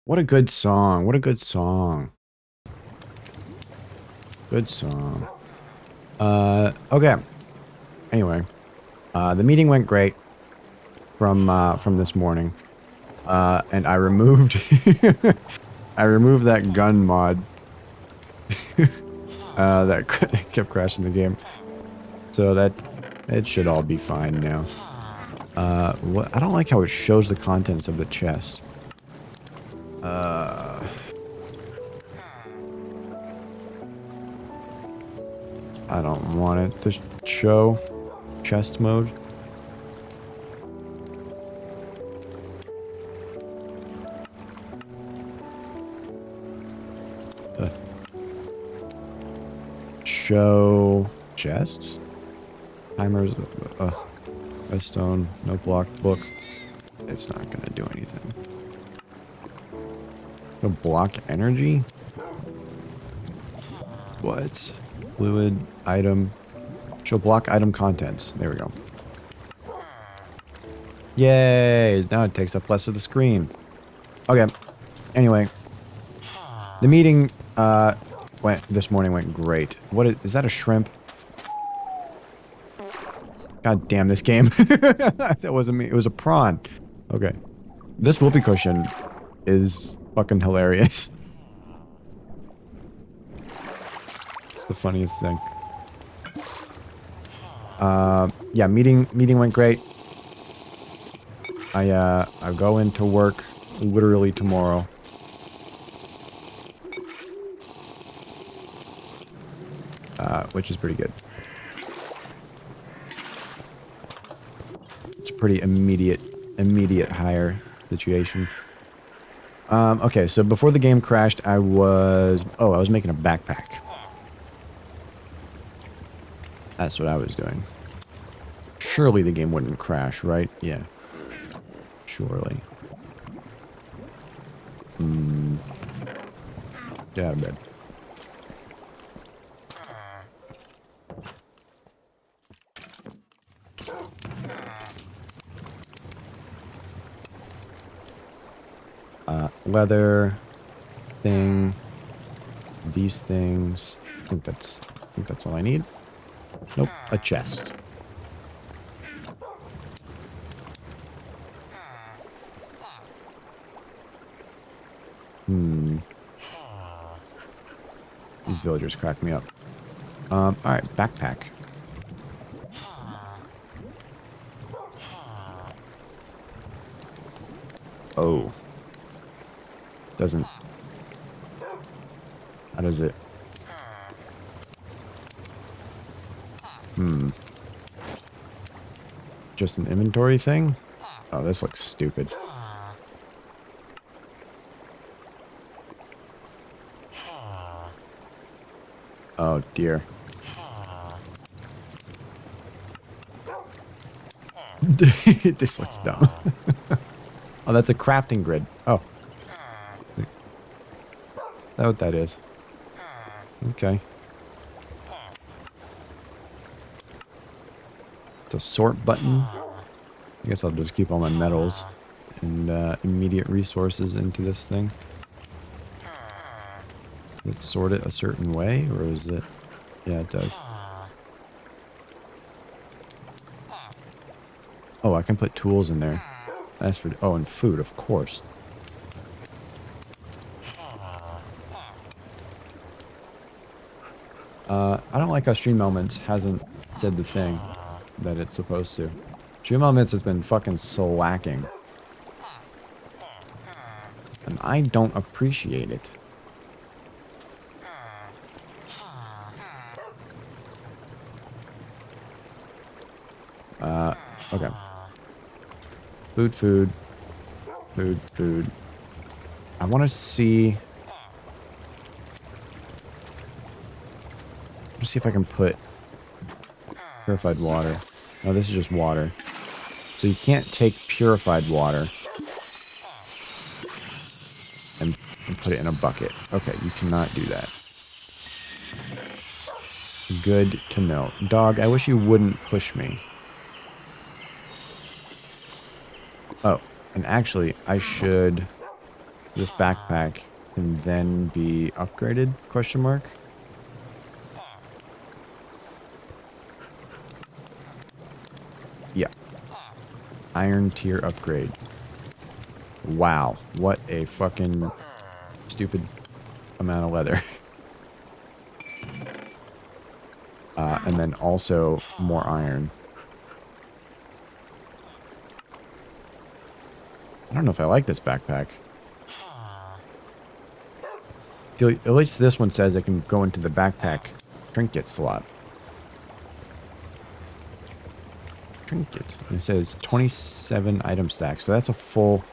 What a good song. What a good song. Good song. Okay. Anyway, the meeting went great from this morning. And I removed I removed that gun mod that kept crashing the game. So that it should all be fine now. What I don't like how it shows the contents of the chest. I don't want it to show chest mode. Show chest? Timers, redstone, no blocked book. It's not gonna do anything. No block energy? What? Fluid, item. Show block item contents. There we go. Yay! Now it takes up less of the screen. Okay. Anyway. The meeting, this morning went great. What is that a shrimp? God damn this game. That wasn't me. It was a prawn. Okay. This whoopee cushion is fucking hilarious. It's the funniest thing. Yeah, meeting went great. I go into work literally tomorrow. Which is pretty good. It's a pretty immediate hire situation. Okay, so before the game crashed, I was making a backpack. That's what I was doing. Surely the game wouldn't crash, right? Yeah. Surely. Get out of bed. Leather thing, these things. I think that's all I need. Nope, a chest. These villagers crack me up. Alright, backpack. Oh. Doesn't. How does it? Just an inventory thing? Oh, this looks stupid. Oh, dear. This looks dumb. Oh, that's a crafting grid. Oh. Is that what that is? Okay. It's a sort button. I guess I'll just keep all my metals and immediate resources into this thing. Does it sort it a certain way, or is it? Yeah, it does. Oh, I can put tools in there. That's for... Oh, and food, of course. I don't like how Stream Elements hasn't said the thing that it's supposed to. Stream Elements has been fucking slacking. And I don't appreciate it. Okay. Food. I want to see... Let's see if I can put purified water. No, this is just water. So you can't take purified water and put it in a bucket. Okay, you cannot do that. Good to know. Dog, I wish you wouldn't push me. Oh, and actually, I should this backpack can then be upgraded, question mark? Yeah. Iron tier upgrade. Wow. What a fucking stupid amount of leather. And then also more iron. I don't know if I like this backpack. At least this one says it can go into the backpack trinket slot. Trinket. And it says 27 item stack. So that's a full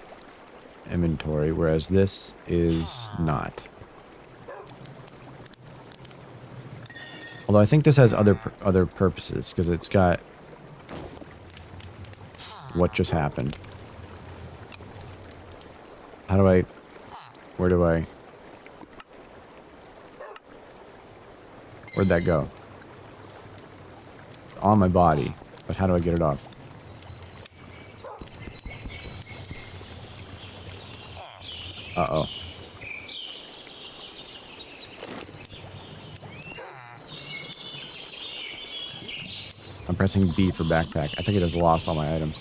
inventory, whereas this is not. Although I think this has other purposes, because it's got what just happened. How do I... Where do I... Where'd that go? On my body. But how do I get it off? Uh-oh. I'm pressing B for backpack. I think it has lost all my items.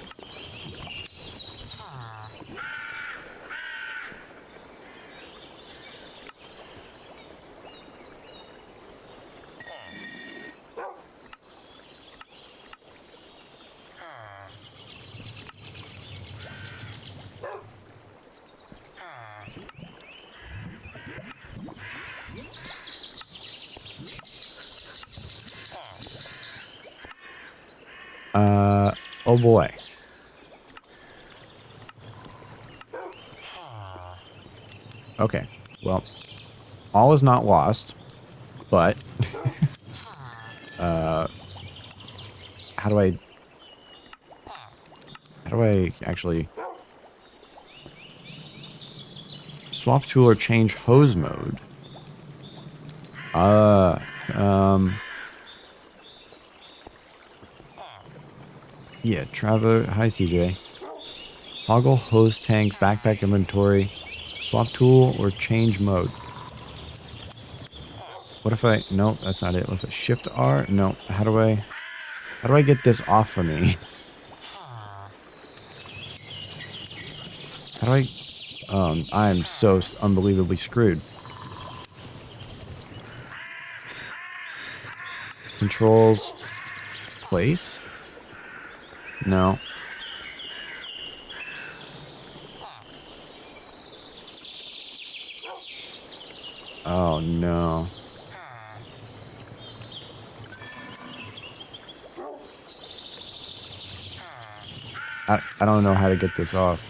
Oh boy. Okay, well, all is not lost, but, how do I actually swap tool or change hose mode? Yeah, Trevor. Hi, CJ. Toggle hose tank, backpack inventory, swap tool, or change mode. What if I... No, that's not it. What if I shift R? No. How do I get this off of me? How do I... I'm so unbelievably screwed. Controls. Place? No. Oh, no. I don't know how to get this off.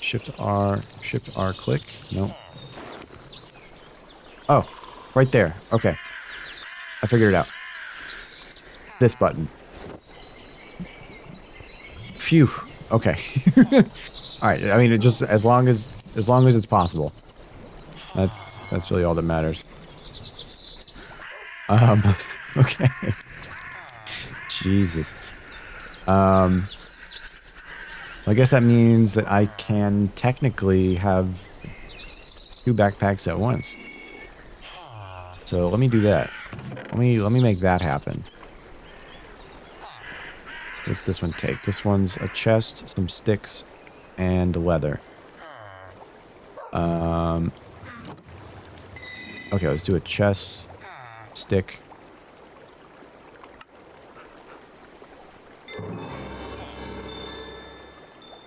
Shift R, click. Nope. Oh, right there. Okay. I figured it out. This button. Phew. Okay. All right. I mean, it just as long as it's possible. That's really all that matters. Okay. Jesus. I guess that means that I can technically have 2 backpacks at once. So let me do that. Let me make that happen. What's this one take? This one's a chest, some sticks, and leather. Okay, let's do a chest, stick.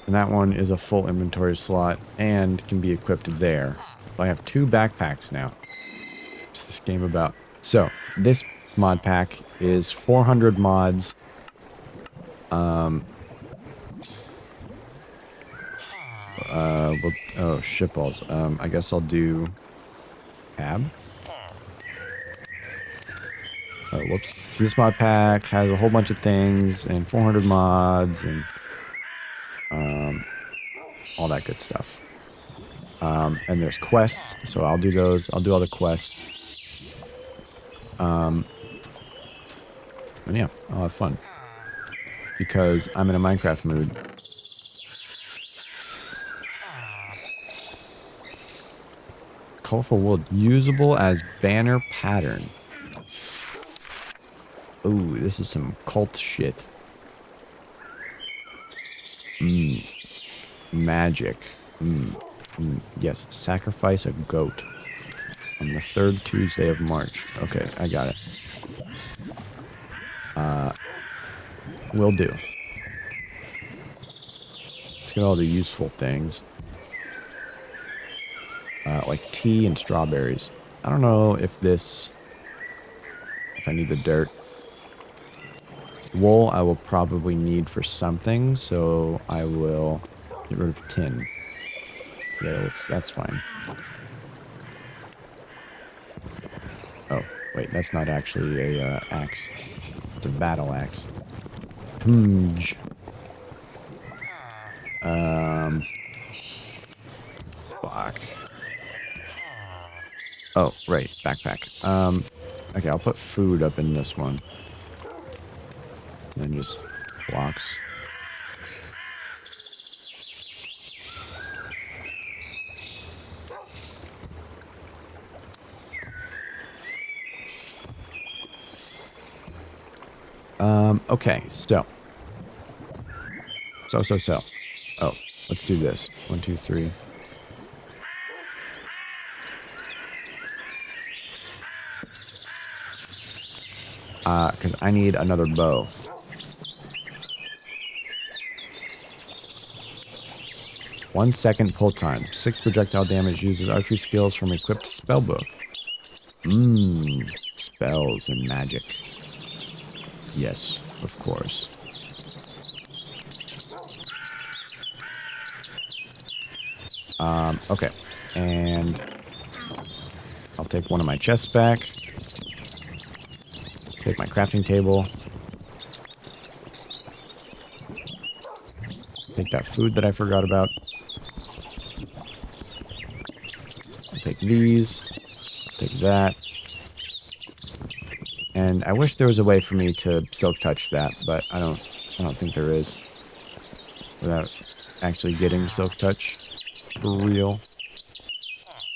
And that one is a full inventory slot and can be equipped there. So I have 2 backpacks now. What's this game about? So, this mod pack is 400 mods. Oh, shitballs. I guess I'll do tab. Oh, whoops. So this mod pack has a whole bunch of things and 400 mods and all that good stuff. And there's quests, so I'll do those. I'll do all the quests. And yeah, I'll have fun. because I'm in a Minecraft mood. Colorful wood. Usable as banner pattern. Ooh, this is some cult shit. Magic. Yes, sacrifice a goat on the 3rd Tuesday of March. Okay, I got it. Will do. Let's get all the useful things. Like tea and strawberries. I don't know if I need the dirt. Wool I will probably need for something, so I will get rid of tin. Yeah, that's fine. Oh, wait, that's not actually a axe. It's a battle axe. Fuck. Oh, right, backpack. Okay, I'll put food up in this one. And then just blocks. Okay, so. Oh, let's do this. 1, 2, 3. Because I need another bow. One second pull time. 6 projectile damage. Uses archery skills from equipped spellbook. Spells and magic. Yes, of course. Okay. And I'll take one of my chests back. Take my crafting table. Take that food that I forgot about. Take these. Take that. And I wish there was a way for me to silk touch that, but I don't think there is. Without actually getting silk touch. For real.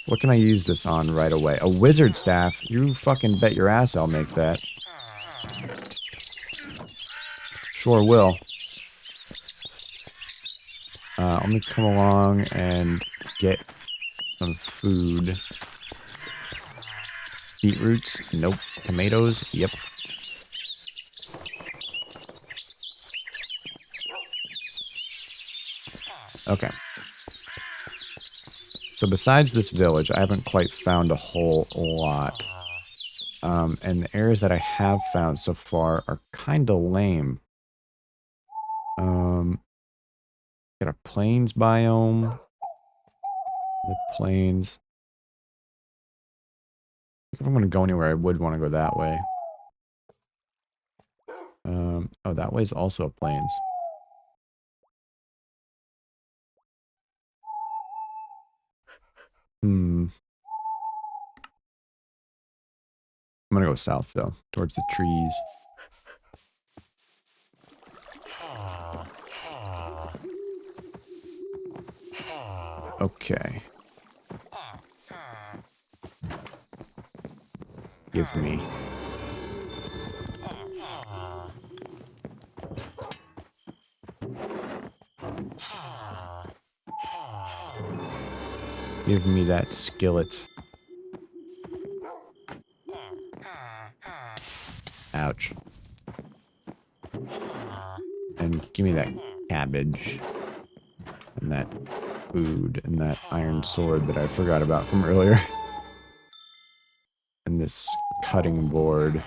What can I use this on right away? A wizard staff? You fucking bet your ass I'll make that. Sure will. Let me come along and get some food. Beetroots? Nope. Tomatoes? Yep. Okay. So besides this village, I haven't quite found a whole lot. And the areas that I have found so far are kind of lame. Got a plains biome. The plains. If I'm going to go anywhere, I would want to go that way. Oh, that way is also a plains. I'm going to go south, though, towards the trees. Okay. Give me. Give me that skillet. Ouch. And give me that cabbage. And that food. And that iron sword that I forgot about from earlier. And this cutting board.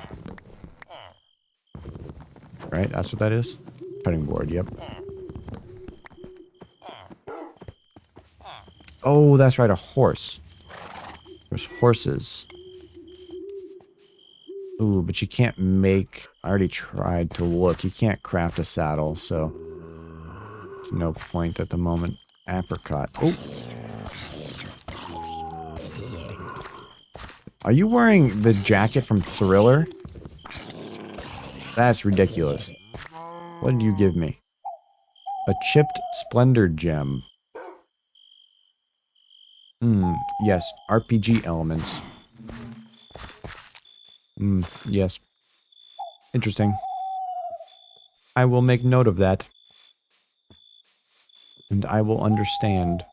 Right? That's what that is? Cutting board, yep. Oh, that's right, a horse. There's horses. Ooh, but you can't make... I already tried to look. You can't craft a saddle, so... There's no point at the moment. Apricot. Oh! Are you wearing the jacket from Thriller? That's ridiculous. What did you give me? A chipped splendor gem. Yes. RPG elements. Yes. Interesting. I will make note of that. And I will understand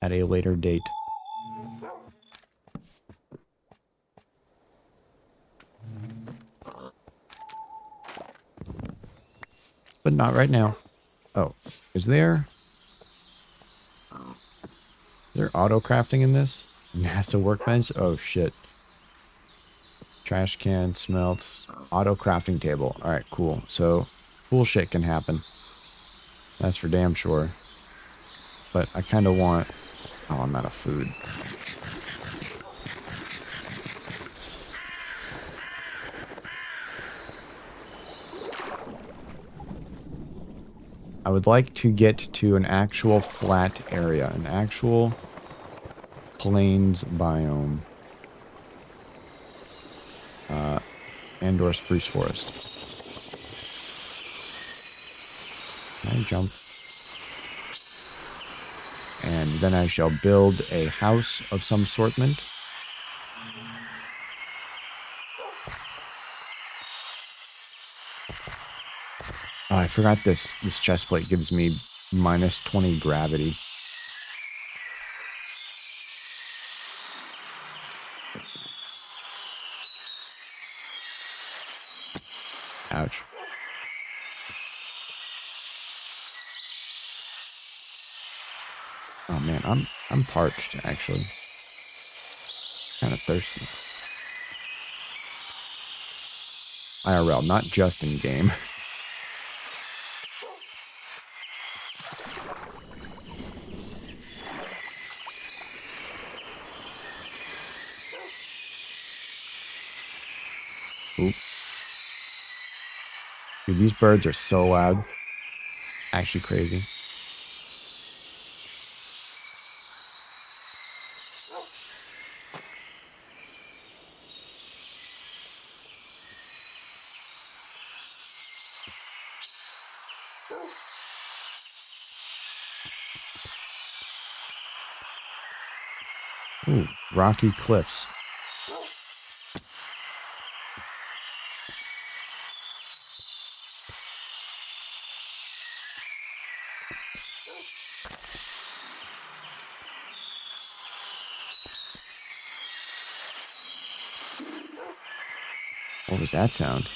at a later date. But not right now. Oh, is there auto crafting in this? NASA workbench? Oh shit. Trash can, smelt, auto crafting table. Alright, cool. So, cool shit can happen. That's for damn sure. But I kind of want... Oh, I'm out of food. I would like to get to an actual flat area. An actual plains biome. And/or spruce forest. Can I jump? And then I shall build a house of some sortment. Oh, I forgot this chest plate gives me minus 20 gravity. Ouch. Oh man, I'm parched actually. Kind of thirsty. IRL, not just in game. Oop. Dude, these birds are so loud. Actually crazy. Ooh, rocky cliffs. What was that sound?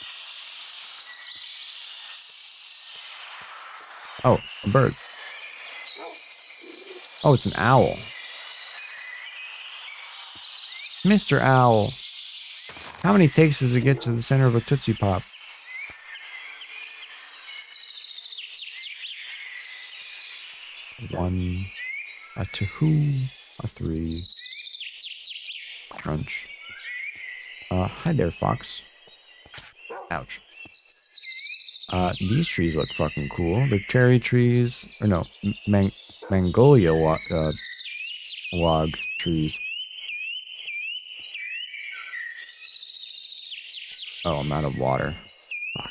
Oh, a bird. Oh, it's an owl. Mr. Owl. How many takes does it get to the center of a Tootsie Pop? One, a two, a three. Crunch. Hi there, fox. Ouch. These trees look fucking cool. They're cherry trees. Or no, Magnolia log trees. Oh, I'm out of water. Fuck.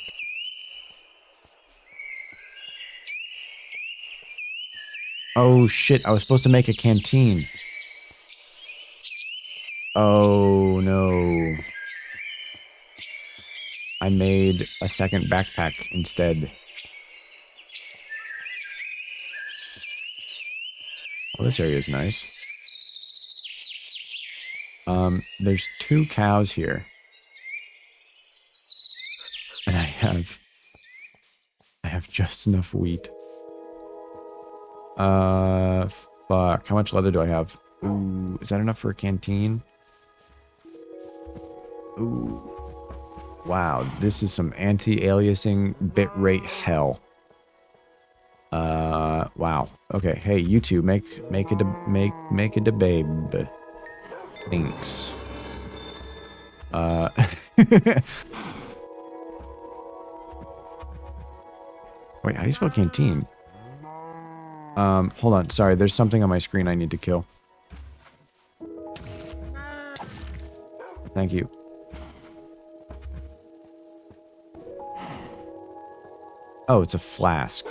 Oh, shit. I was supposed to make a canteen. Oh, no. I made a second backpack instead. Well, this area is nice. There's 2 cows here. And I have just enough wheat. Fuck. How much leather do I have? Ooh, is that enough for a canteen? Ooh. Wow, this is some anti-aliasing bitrate hell. Wow. Okay, hey, you two, make it a babe. Thanks. Wait, how do you spell canteen? Hold on. Sorry, there's something on my screen I need to kill. Thank you. Oh, it's a flask.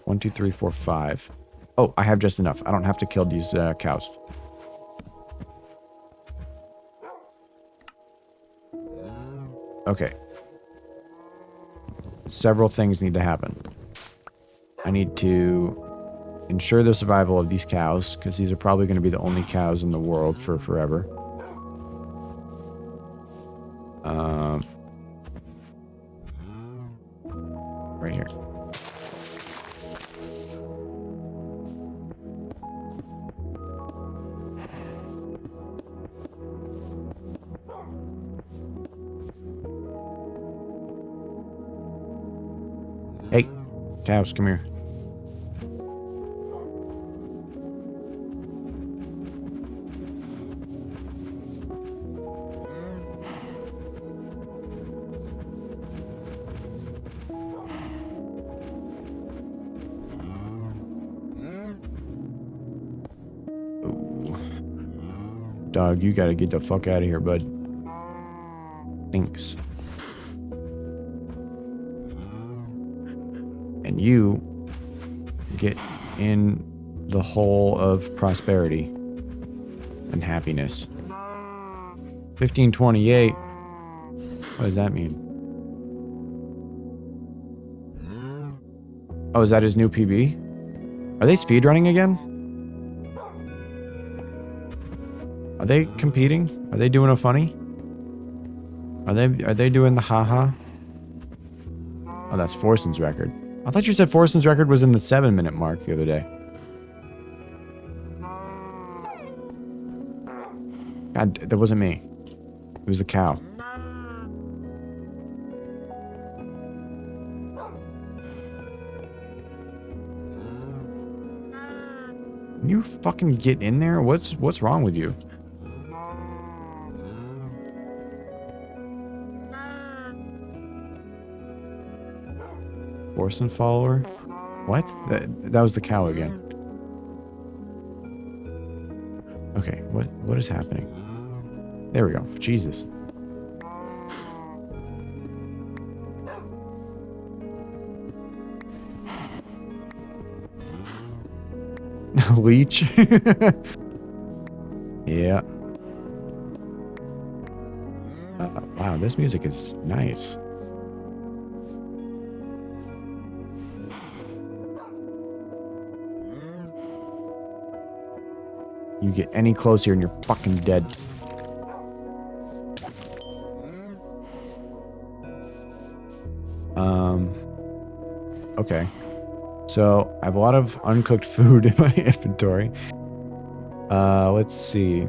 1, 2, 3, 4, 5. Oh, I have just enough. I don't have to kill these cows. Okay. Several things need to happen. I need to ensure the survival of these cows, because these are probably going to be the only cows in the world for forever. Right here. Hey, cows, come here. Dog, you gotta get the fuck out of here, bud. Thanks. And you get in the hole of prosperity and happiness. 1528. What does that mean? Oh, is that his new PB? Are they speedrunning again? Are they competing? Are they doing a funny? Are they doing the haha? Oh, that's Forson's record. I thought you said Forson's record was in the 7-minute mark the other day. God, that wasn't me. It was the cow. Can you fucking get in there? What's wrong with you? Forson follower? What? That was the cow again. Okay, what is happening? There we go. Jesus. Leech? Yeah. Wow, this music is nice. You get any closer and you're fucking dead. Okay. So, I have a lot of uncooked food in my inventory. Let's see.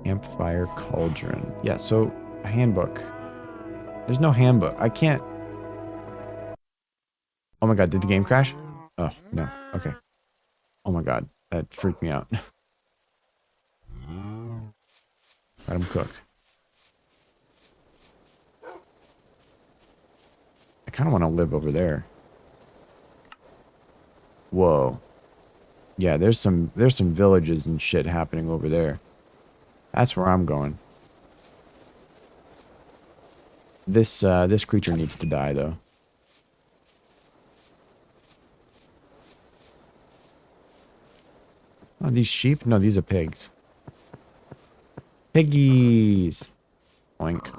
Campfire cauldron. Yeah, so, a handbook. There's no handbook. I can't... Oh my god, did the game crash? Oh, no. Okay. Oh my god, that freaked me out. Let him cook. I kind of want to live over there. Whoa. Yeah, there's some villages and shit happening over there. That's where I'm going. This creature needs to die though. Oh, these sheep? No, these are pigs. Piggies. Oink.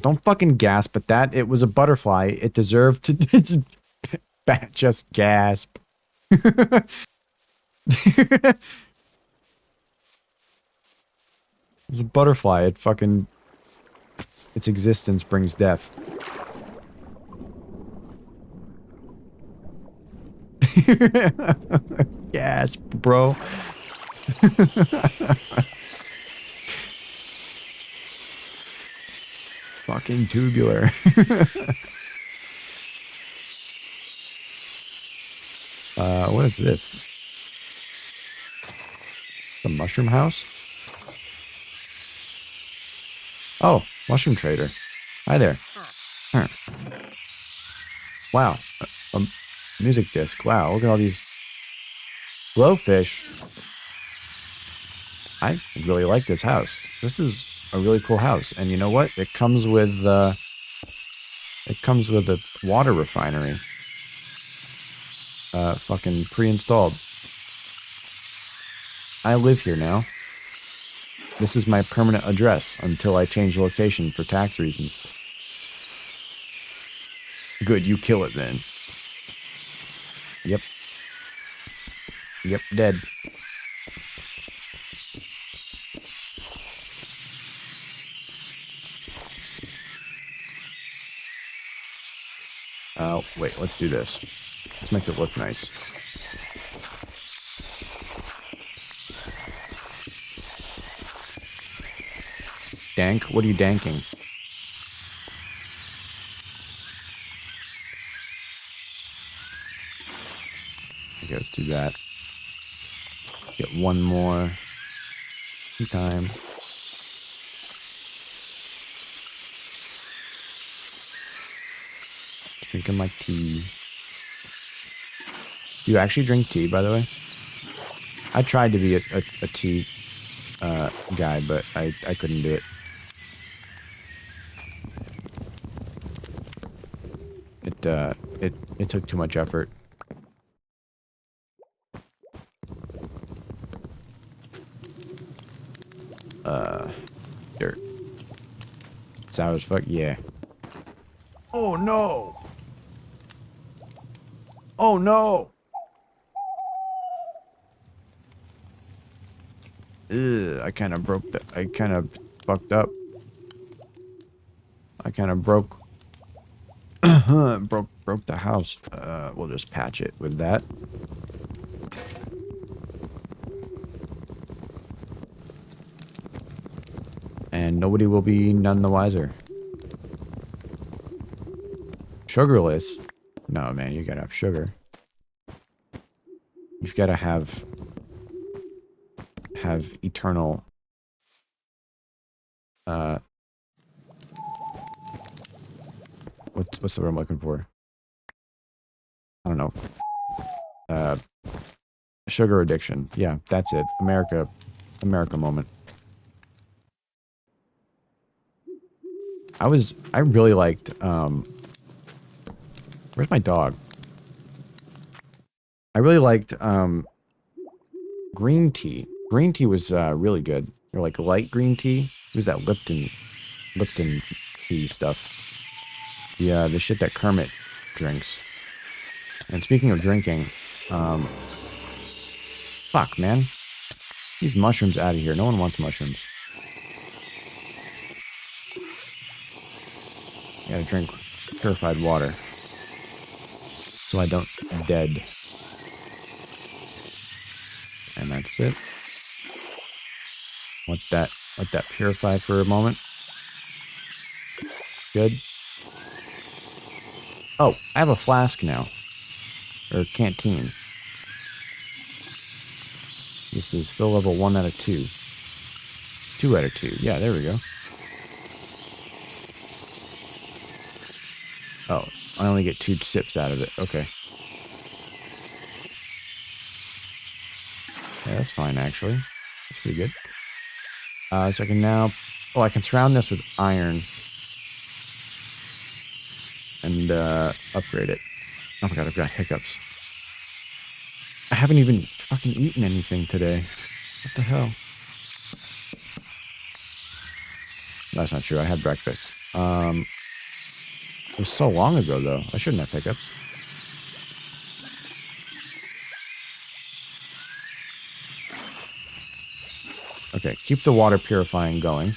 Don't fucking gasp at that. It was a butterfly. It deserved to just gasp. It was a butterfly. It fucking... Its existence brings death. Gasp, bro. Fucking tubular. What is this? The mushroom house? Oh, mushroom trader. Hi there. Huh. Wow. A music disc. Wow, look at all these glowfish. I really like this house. This is a really cool house. And you know what? It comes with a water refinery. Fucking pre-installed. I live here now. This is my permanent address until I change location for tax reasons. Good, you kill it then. Yep. Yep, dead. Wait, let's do this. Let's make it look nice. Dank? What are you danking? Okay, let's do that. Get one more. Time. Drinking my tea. You actually drink tea, by the way? I tried to be a tea guy, but I couldn't do it. It took too much effort. Dirt. Sour as fuck, yeah. Oh no! Oh no! Ugh, I kind of fucked up. I kind of broke broke the house. We'll just patch it with that. And nobody will be none the wiser. Sugarless? No, man, you gotta have sugar. You've gotta have eternal what's the word I'm looking for? I don't know. Sugar addiction. Yeah, that's it. America moment. I really liked where's my dog? I really liked green tea. Green tea was really good. Or like light green tea. It was that Lipton tea stuff. Yeah, the shit that Kermit drinks. And speaking of drinking, fuck, man. These mushrooms out of here. No one wants mushrooms. I gotta drink purified water. So I don't dead. And that's it. Let that purify for a moment. Good. Oh, I have a flask now. Or canteen. This is fill level 1 out of 2. 2 out of 2. Yeah, there we go. Oh, I only get 2 sips out of it. Okay. Yeah, that's fine, actually. That's pretty good. So I can now... Oh, I can surround this with iron. And, upgrade it. Oh my god, I've got hiccups. I haven't even fucking eaten anything today. What the hell? That's not true. I had breakfast. It was so long ago, though. I shouldn't have hiccups. Okay, keep the water purifying going.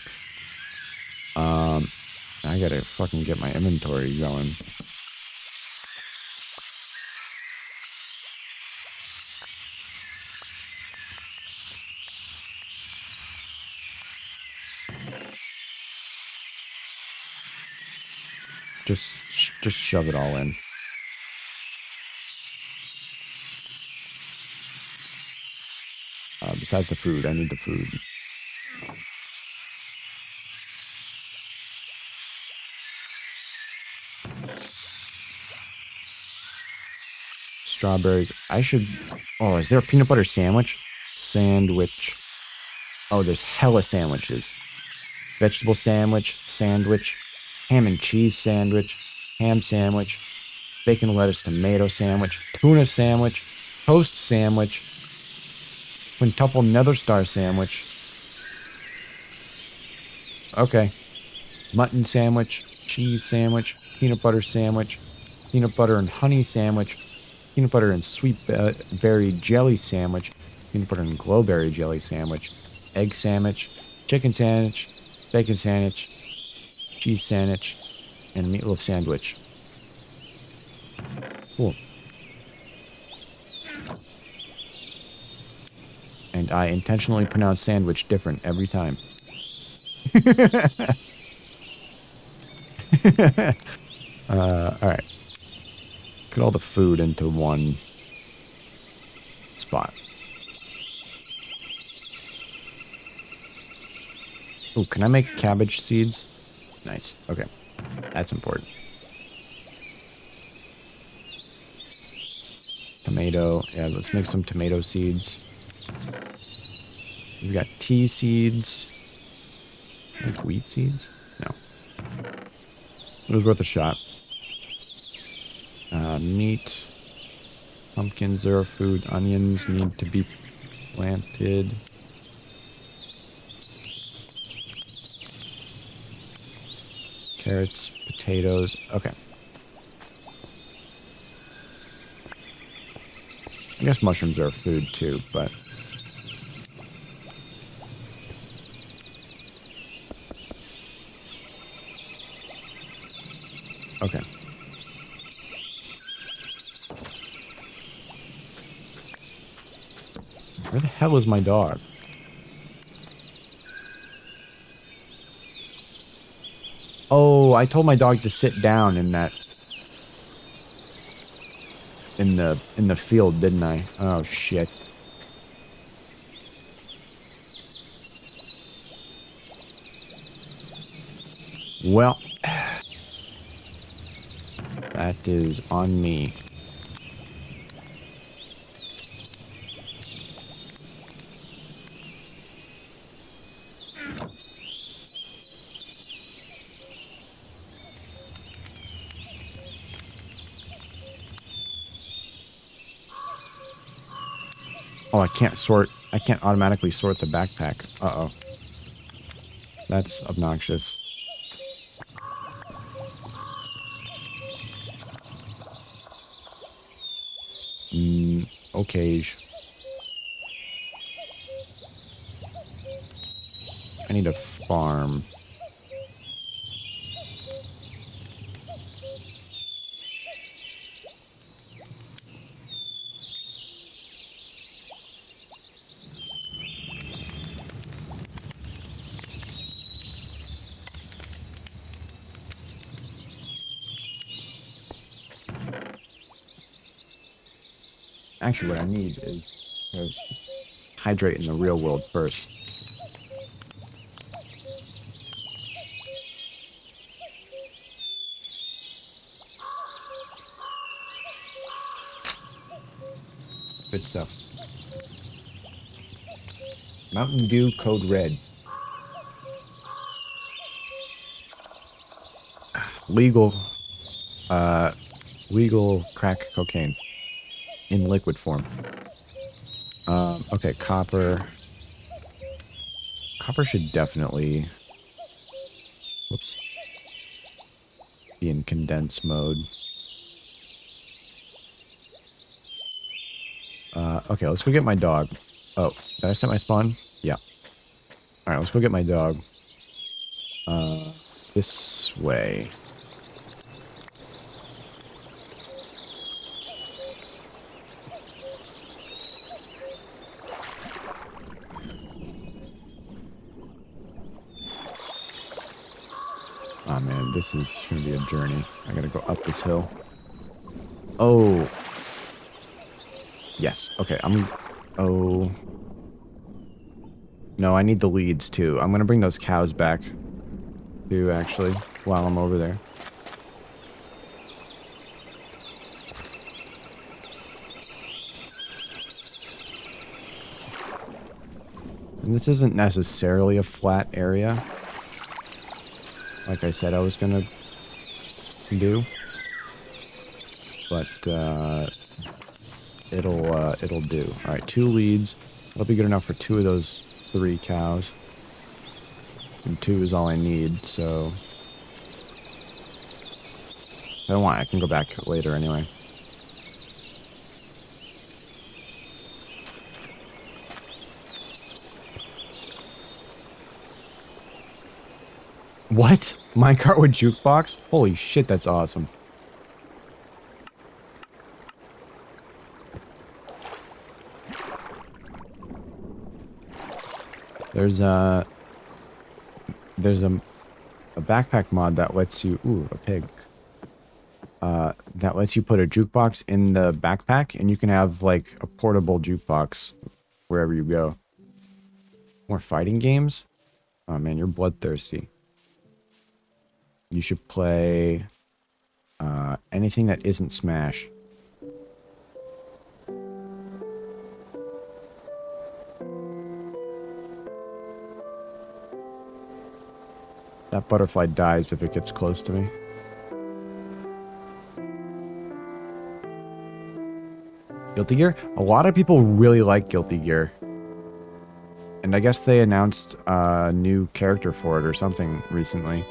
I gotta fucking get my inventory going. Just shove it all in. Besides the food, I need the food. Strawberries. I should... Oh, is there a peanut butter sandwich? Sandwich. Oh, there's hella sandwiches. Vegetable sandwich, ham and cheese sandwich, ham sandwich, bacon, lettuce, tomato sandwich, tuna sandwich, toast sandwich, quintuple nether star sandwich. Okay. Mutton sandwich, cheese sandwich, peanut butter sandwich, peanut butter and honey sandwich, peanut butter and sweet berry jelly sandwich, peanut butter and glowberry jelly sandwich, egg sandwich, chicken sandwich, bacon sandwich, cheese sandwich, and meatloaf sandwich. Cool. And I intentionally pronounce sandwich different every time. All right. Put all the food into one spot. Oh, can I make cabbage seeds? Nice. Okay. That's important. Tomato. Yeah, let's make some tomato seeds. We've got tea seeds. Like wheat seeds? No. It was worth a shot. Meat. Pumpkins are food. Onions need to be planted. Carrots, potatoes. Okay. I guess mushrooms are food too, but... Okay. Where the hell is my dog? Oh, I told my dog to sit down in that... In the field, didn't I? Oh, shit. Well... That is on me. Oh, I can't sort... I can't automatically sort the backpack. Uh-oh. That's obnoxious. Okay. I need a farm. Actually, what I need is to hydrate in the real world first. Good stuff. Mountain Dew Code Red. Legal, legal crack cocaine in liquid form. Okay, copper. Copper should definitely, whoops, be in condense mode. Okay, let's go get my dog. Oh, did I set my spawn? Yeah. All right, let's go get my dog. This way. Oh man, this is gonna be a journey. I gotta go up this hill. Oh. Yes. Okay, oh. No, I need the leads too. I'm gonna bring those cows back too, actually, while I'm over there. And this isn't necessarily a flat area. Like I said I was gonna do. But, it'll do. Alright, 2 leads. That'll be good enough for 2 of those 3 cows. And 2 is all I need, so... If I want, I can go back later anyway. What? Minecart with jukebox? Holy shit, that's awesome. There's a backpack mod that lets you... Ooh, a pig. That lets you put a jukebox in the backpack, and you can have, like, a portable jukebox wherever you go. More fighting games? Oh, man, you're bloodthirsty. You should play anything that isn't Smash. That butterfly dies if it gets close to me. Guilty Gear? A lot of people really like Guilty Gear. And I guess they announced a new character for it or something recently.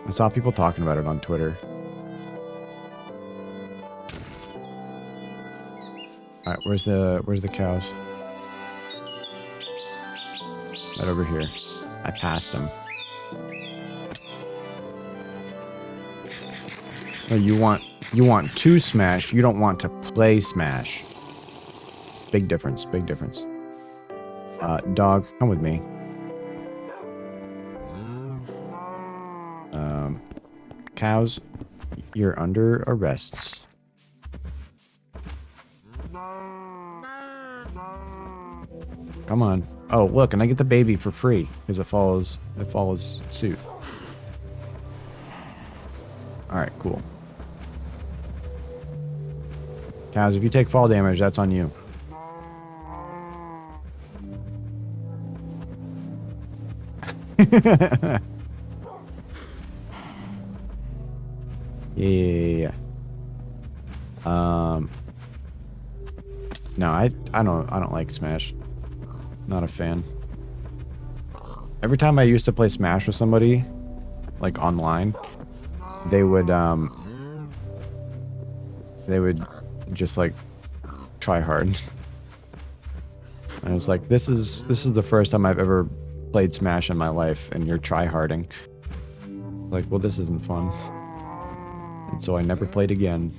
I saw people talking about it on Twitter. Alright, where's the cows? Right over here. I passed him. Oh, you want to Smash, you don't want to play Smash. Big difference, big difference. Dog, come with me. Cows, you're under arrests. Come on. Oh, look, and I get the baby for free because it follows suit. Alright, cool. Cows, if you take fall damage, that's on you. Yeah. No, I don't like Smash. Not a fan. Every time I used to play Smash with somebody, like online, they would just like try hard. And I was like, this is the first time I've ever played Smash in my life, and you're try-harding. Like, well, this isn't fun. And so I never played again.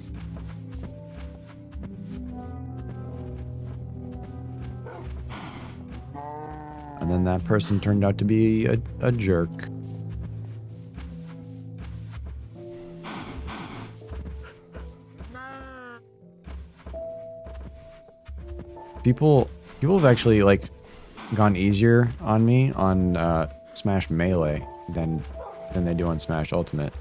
And then that person turned out to be a jerk. People have actually, like, gone easier on me on Smash Melee than they do on Smash Ultimate.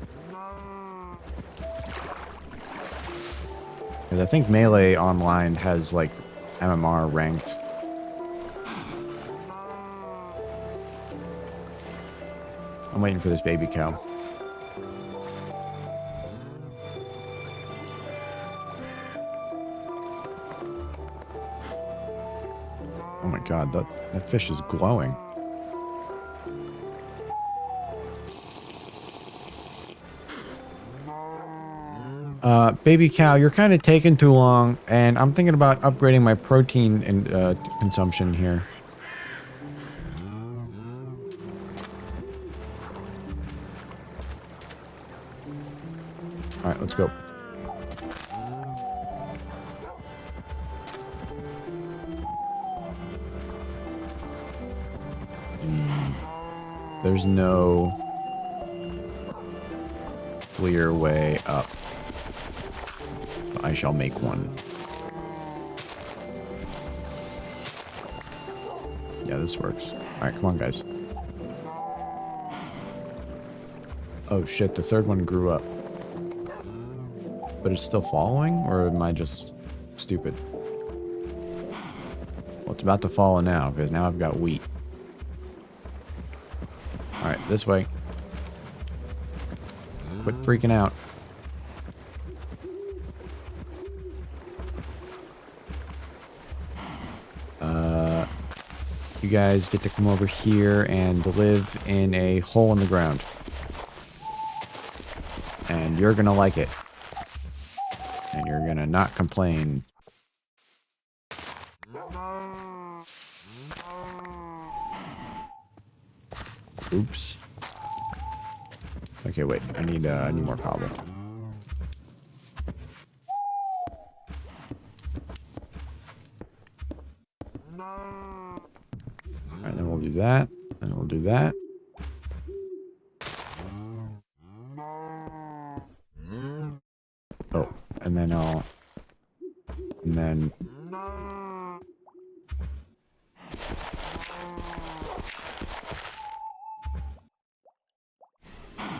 Because I think Melee Online has, like, MMR ranked. I'm waiting for this baby cow. Oh my god, that fish is glowing. Baby cow, you're kind of taking too long, and I'm thinking about upgrading my protein consumption here. Alright, let's go. There's no clear way up. I shall make one. Yeah, this works. Alright, come on, guys. Oh shit, the third one grew up. But it's still following? Or am I just stupid? Well, it's about to fall now, because now I've got wheat. Alright, this way. Quit freaking out. You guys get to come over here and live in a hole in the ground. And you're gonna like it. And you're gonna not complain. Oops. Okay, wait. I need more cobble. Alright, then we'll do that. And we'll do that. Oh, and then I'll... And then...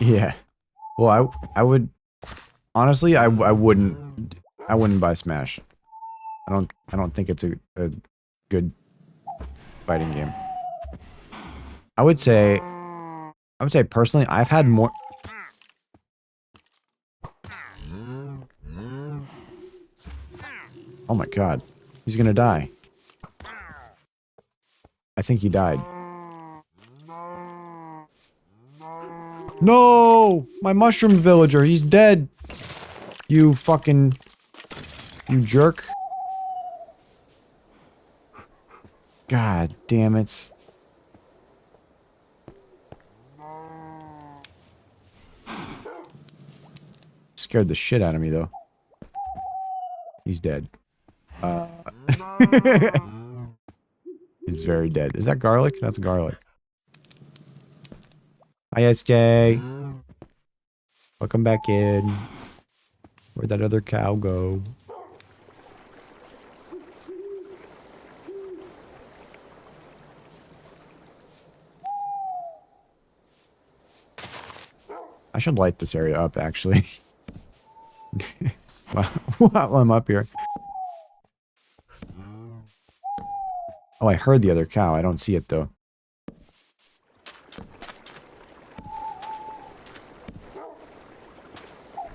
Yeah. Well, I would... Honestly, I wouldn't buy Smash. I don't think it's a good fighting game. I would say personally, I've had more... Oh my god. He's gonna die. I think he died. No! My mushroom villager, he's dead! You fucking... You jerk. God damn it. Scared the shit out of me, though. He's dead. He's very dead. Is that garlic? That's garlic. Hi, SJ. Welcome back in. Where'd that other cow go? I should light this area up, actually. While I'm up here. Oh, I heard the other cow. I don't see it, though.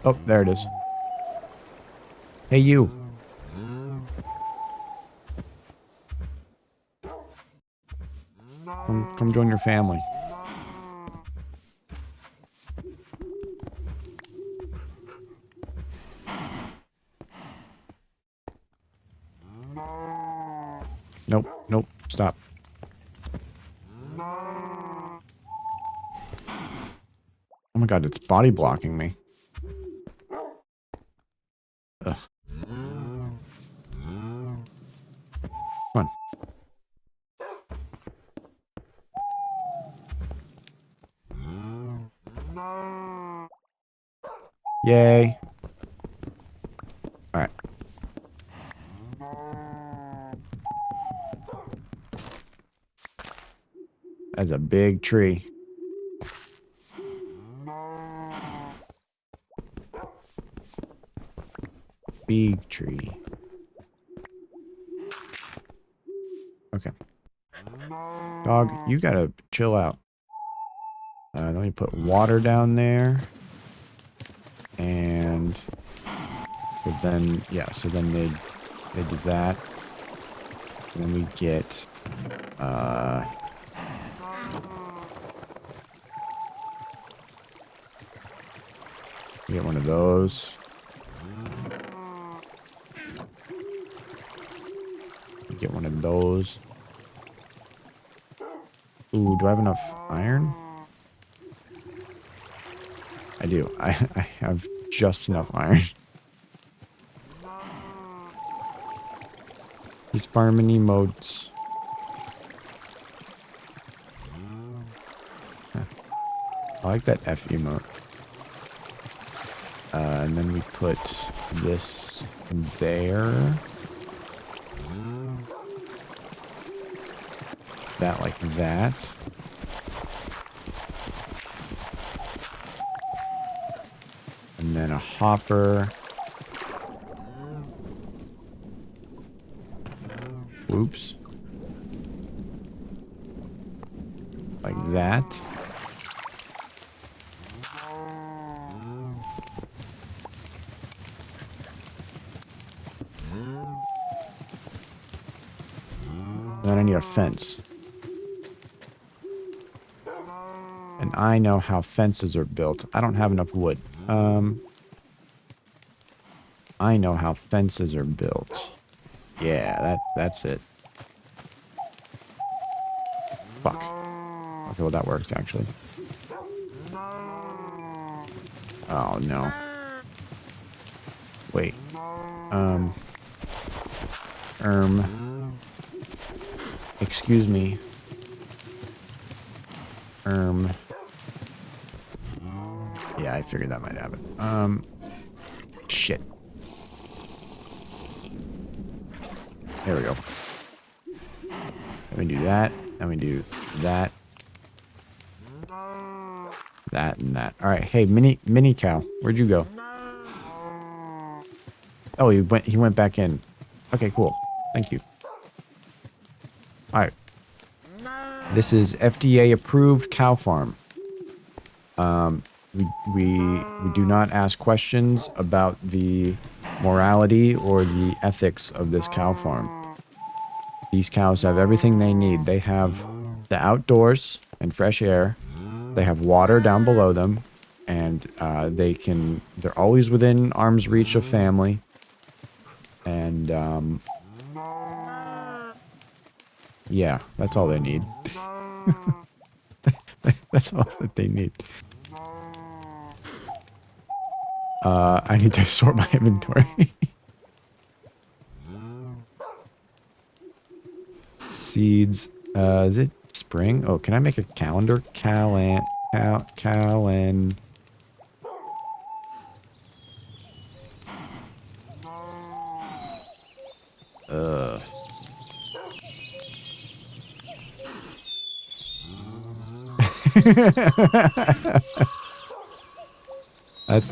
Oh, there it is. Hey, you. Come join your family. Nope, nope, stop. Oh my god, it's body blocking me. Ugh. Come on. Yay. Alright. That's a big tree. Big tree. Okay. Dog, you gotta chill out. Let me put water down there. And... But then, yeah, so then they do that. And then we get... Get one of those. Get one of those. Ooh, do I have enough iron? I do. I have just enough iron. These farming emotes. I like that F emote. And then we put this there. That like that. And then a hopper. Oops. that. Then I need a fence. And I know how fences are built. I don't have enough wood. I know how fences are built. Yeah, that's it. Fuck. Okay, well that works actually. Oh no. Wait. Excuse me. Yeah, I figured that might happen. Shit. There we go. Let me do that. Let me do that. That and that. All right. Hey, mini cow. Where'd you go? Oh, he went back in. Okay, cool. Thank you. All right. This is FDA approved cow farm. We do not ask questions about the morality or the ethics of this cow farm. These cows have everything they need. They have the outdoors and fresh air. They have water down below them, and they're always within arm's reach of family. And yeah, that's all they need. That's all that they need. I need to sort my inventory. Seeds. Is it spring? Oh, can I make a calendar? Calen.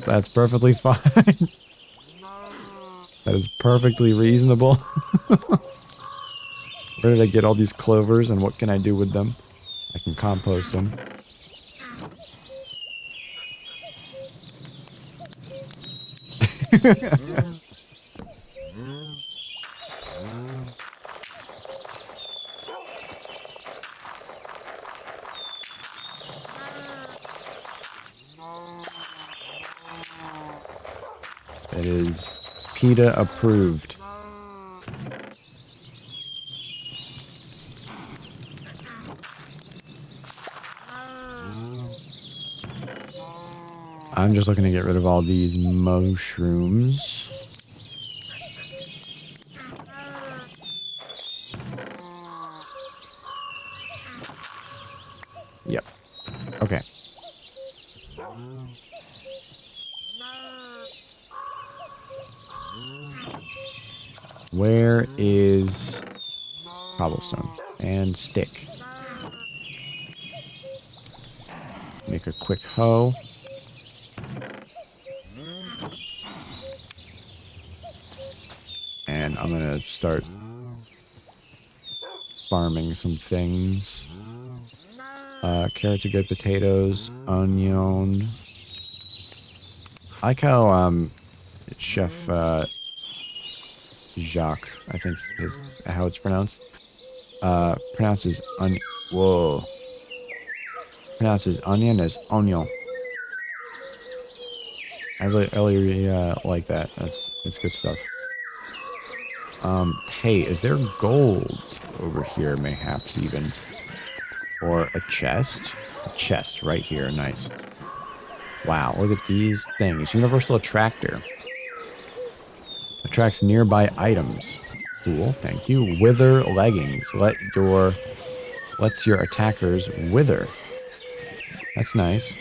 That's perfectly fine. That is perfectly reasonable. Where did I get all these clovers and what can I do with them? I can compost them. That is PETA approved. I'm just looking to get rid of all these mushrooms. Yep. Okay. Where is cobblestone and stick? Make a quick hoe. And I'm gonna start farming some things. Carrots are good, potatoes, onion. I like how Chef Jacques, I think is how it's pronounced. Pronounces pronounces onion as onion. I really like that. That's good stuff. Hey, is there gold over here, mayhaps even? Or a chest? A chest right here, nice. Wow, look at these things. Universal attractor. Attracts nearby items. Cool, thank you. Wither leggings. Lets your attackers wither. That's nice.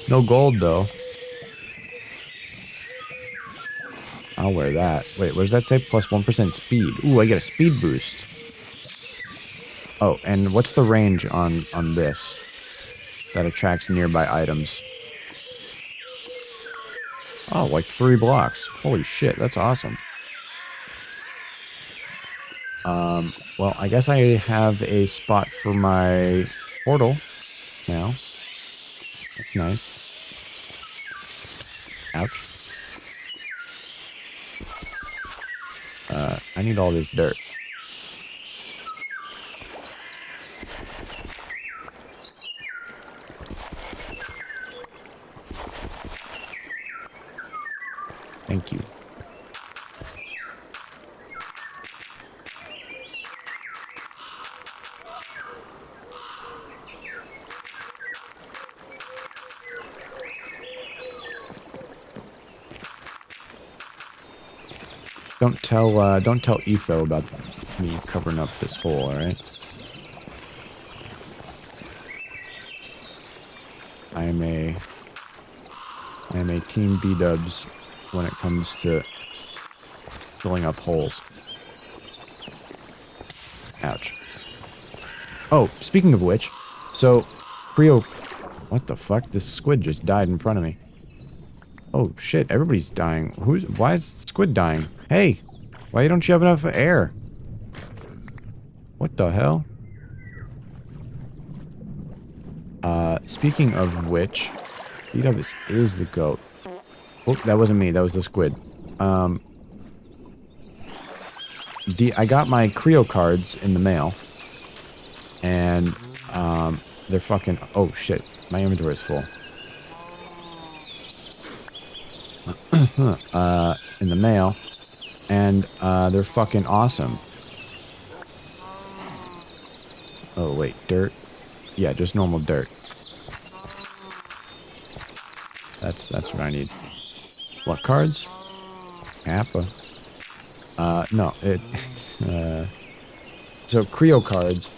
No gold, though. I'll wear that. Wait, what does that say? Plus 1% speed. Ooh, I get a speed boost. Oh, and what's the range on this that attracts nearby items? Oh, like 3 blocks. Holy shit, that's awesome. Well, I guess I have a spot for my portal now. That's nice. Ouch. I need all this dirt. Thank you. Don't tell Etho about me covering up this hole, alright? I am a team B-dubs when it comes to filling up holes. Ouch. Oh, speaking of which, so Creo, what the fuck? This squid just died in front of me. Oh shit, everybody's dying. Why is Squid dying? Hey, why don't you have enough air? What the hell? Speaking of which, B-dubs is the goat. Oh, that wasn't me, that was the squid. I got my Creo cards in the mail. And, they're fucking, oh shit, my inventory is full. In the mail, and they're fucking awesome. Oh wait, dirt? Yeah, just normal dirt. That's what I need. What cards? Kappa. No, it's so Creo cards.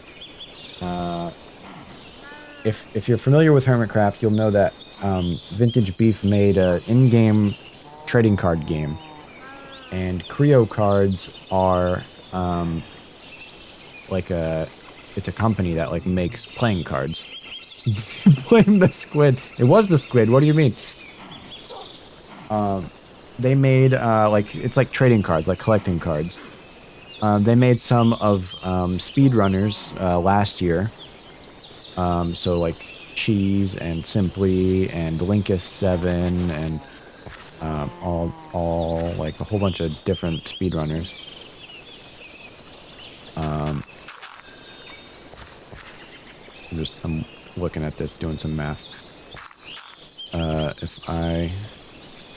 If you're familiar with Hermitcraft, you'll know that Vintage Beef made an in-game trading card game, and Creo cards are it's a company that like makes playing cards. Blame the squid. It was the squid. What do you mean? They made it's like trading cards, like collecting cards. They made some of speedrunners last year. So like Cheese and Simply and Linkus 7 and all like a whole bunch of different speedrunners. I'm looking at this, doing some math. If I...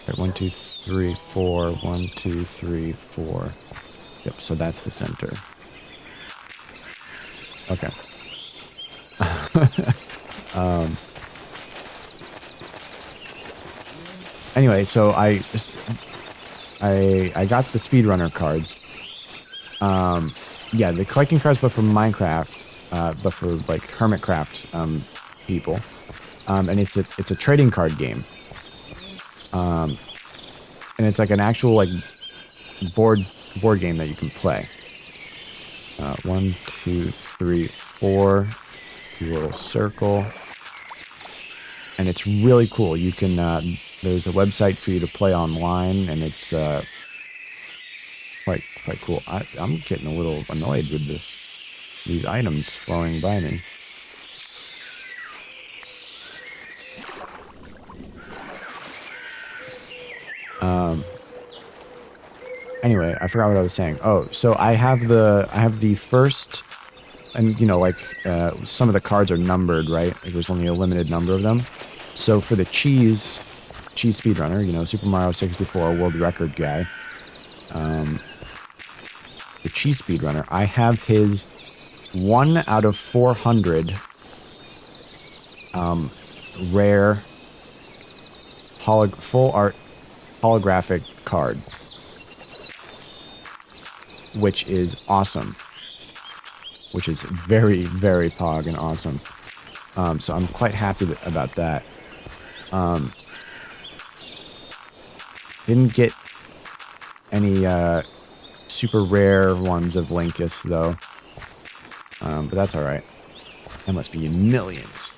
Right, 1, 2, 3, 4, 1, 2, 3, 4. Yep, so that's the center. Okay. Anyway, so I got the speedrunner cards. Yeah, the collecting cards, but for Minecraft, but for like Hermitcraft people. And it's a trading card game. And it's like an actual like board game that you can play. 1, 2, 3, 4. A little circle. And it's really cool. You can there's a website for you to play online, and it's quite cool. I'm getting a little annoyed with these items flowing by me. Anyway, I forgot what I was saying. Oh, so I have the first, and you know, like some of the cards are numbered, right? There's only a limited number of them. So for the cheese speedrunner, you know, Super Mario 64 world record guy, the cheese speedrunner, I have his 1 out of 400 rare full art holographic card, which is awesome. Which is very, very pog and awesome. So I'm quite happy about that. Didn't get any super rare ones of Linkus, though. But that's alright. That must be millions.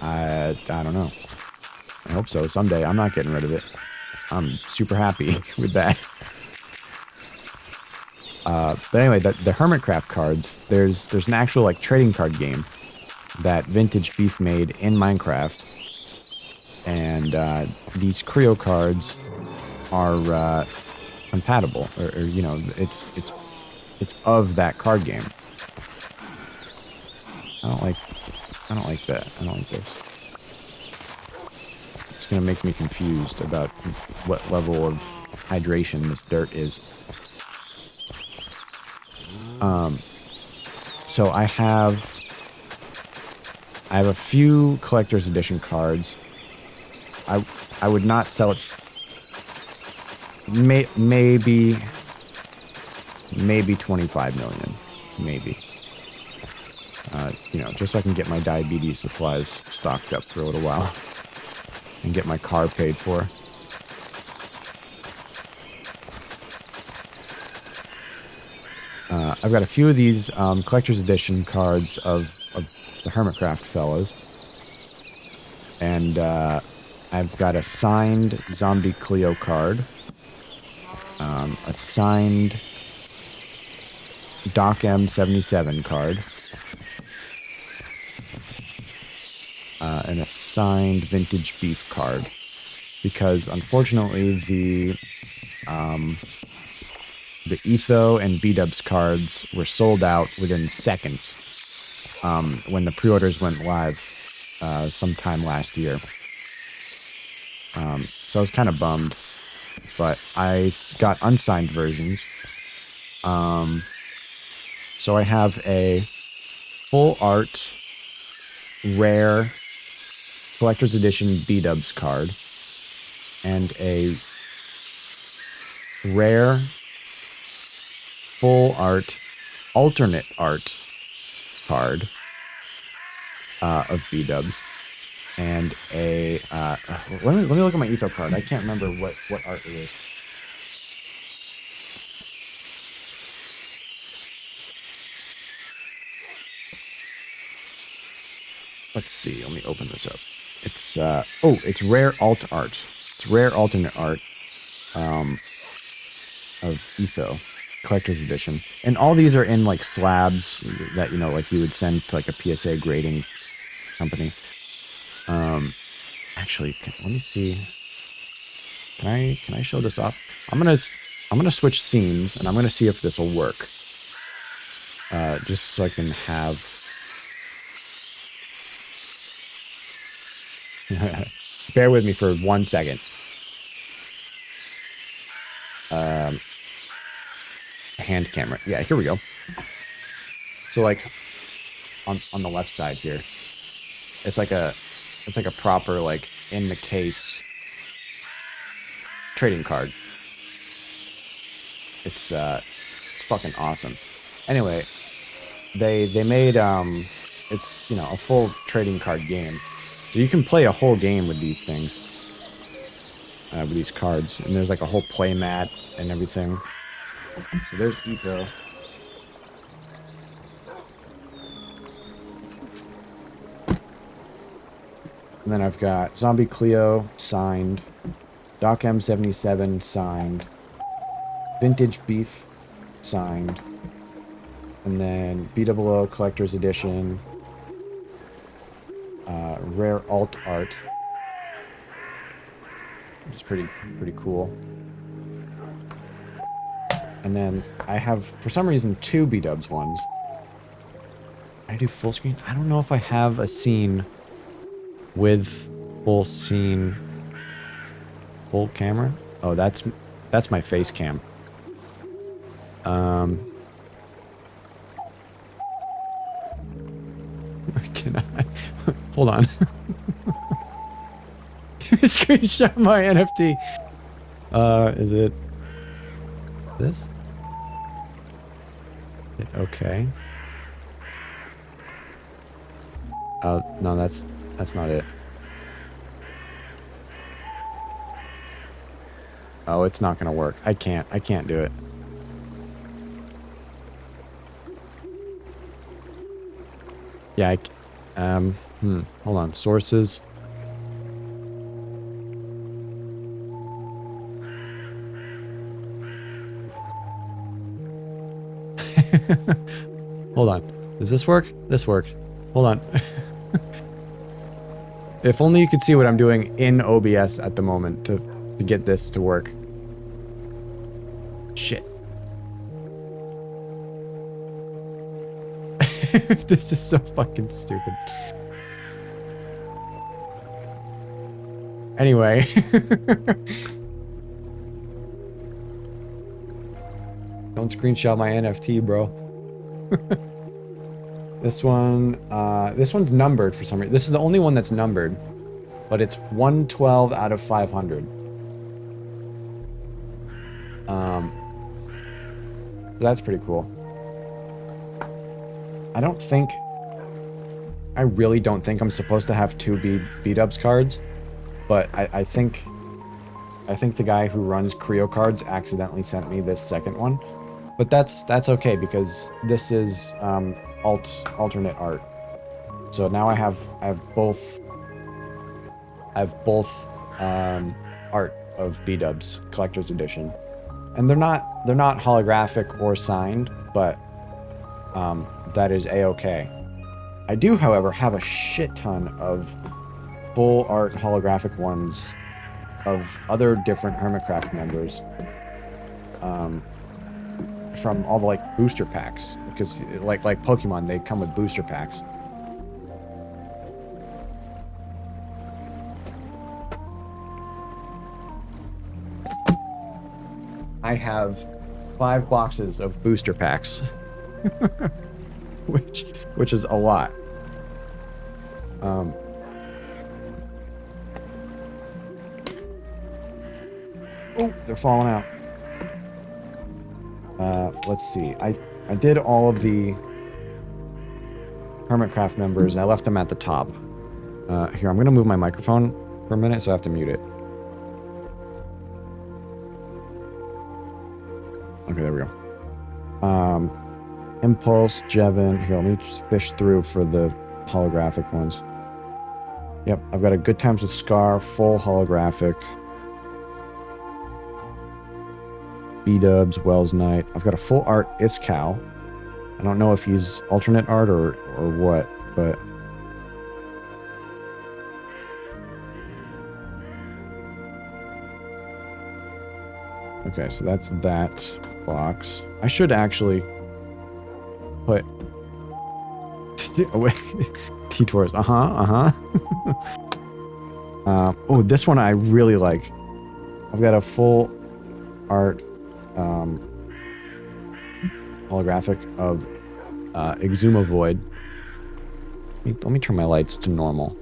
I don't know. I hope so. Someday. I'm not getting rid of it. I'm super happy with that. But anyway, the Hermitcraft cards, there's an actual like trading card game that Vintage Beef made in Minecraft, and these Creo cards are compatible, or you know, it's of that card game. I don't like that. I don't like this. It's gonna make me confused about what level of hydration this dirt is. So I have a few collector's edition cards. I would not sell it. Maybe 25 million, maybe. You know, just so I can get my diabetes supplies stocked up for a little while and get my car paid for. I've got a few of these collector's edition cards of the Hermitcraft fellows. And I've got a signed Zombie Cleo card. A signed Doc M77 card. And a signed Vintage Beef card. Because unfortunately the Etho and B-Dubs cards were sold out within seconds when the pre-orders went live sometime last year. So I was kind of bummed, but I got unsigned versions. So I have a full art rare collector's edition B-Dubs card and a rare full art alternate art card of B-Dubs, and a let me look at my Etho card. I can't remember what art it is. Let's see. Let me open this up. It's it's rare alt art. It's rare alternate art of Etho collector's edition, and all these are in like slabs that, you know, like you would send to like a PSA grading company. Actually, let me see. Can I show this off? I'm gonna switch scenes, and I'm gonna see if this will work. Just so I can have. Bear with me for 1 second. Hand camera. Yeah, here we go. So like on the left side here, it's like a proper like in the case trading card. It's fucking awesome. Anyway, they made it's, you know, a full trading card game. So you can play a whole game with these things. With these cards. And there's like a whole play mat and everything. So there's Etho. And then I've got Zombie Cleo signed. Doc M77 signed. Vintage Beef signed. And then BOO Collector's Edition. Rare alt art. Which is pretty cool. And then I have, for some reason, 2 B-Dubs ones. I do full screen? I don't know if I have a scene with full scene, full camera. Oh, that's my face cam. Can I? Hold on. Screenshot my NFT. Is it this? Okay. Oh, no, that's not it. Oh, it's not gonna work. I can't do it. Yeah, hold on. Sources. Hold on. Does this work? This worked. Hold on. If only you could see what I'm doing in OBS at the moment to get this to work. Shit. This is so fucking stupid. Anyway. Don't screenshot my NFT, bro. This one's numbered for some reason. This is the only one that's numbered, but it's 112 out of 500. So that's pretty cool. I really don't think I'm supposed to have two B-dubs cards, but I think the guy who runs Creo cards accidentally sent me this second one. But that's okay because this is alternate art. So now I have both art of B-dubs collector's edition, and they're not holographic or signed, but that is a-okay. I do, however, have a shit ton of full art holographic ones of other different Hermitcraft members. From all the like booster packs, because like Pokemon, they come with booster packs. I have 5 boxes of booster packs, which is a lot. Oh, they're falling out. Let's see. I did all of the Hermitcraft members. I left them at the top. Here, I'm gonna move my microphone for a minute, so I have to mute it. Okay, there we go. Impulse, Jevin. Here, let me just fish through for the holographic ones. Yep, I've got a Good Times with Scar, full holographic. B-dubs, Wells Knight. I've got a full art Iskow. I don't know if he's alternate art or what, but... Okay, so that's that box. I should actually put... T-Tours, oh, this one I really like. I've got a full art holographic of Exuma Void. Let me turn my lights to normal.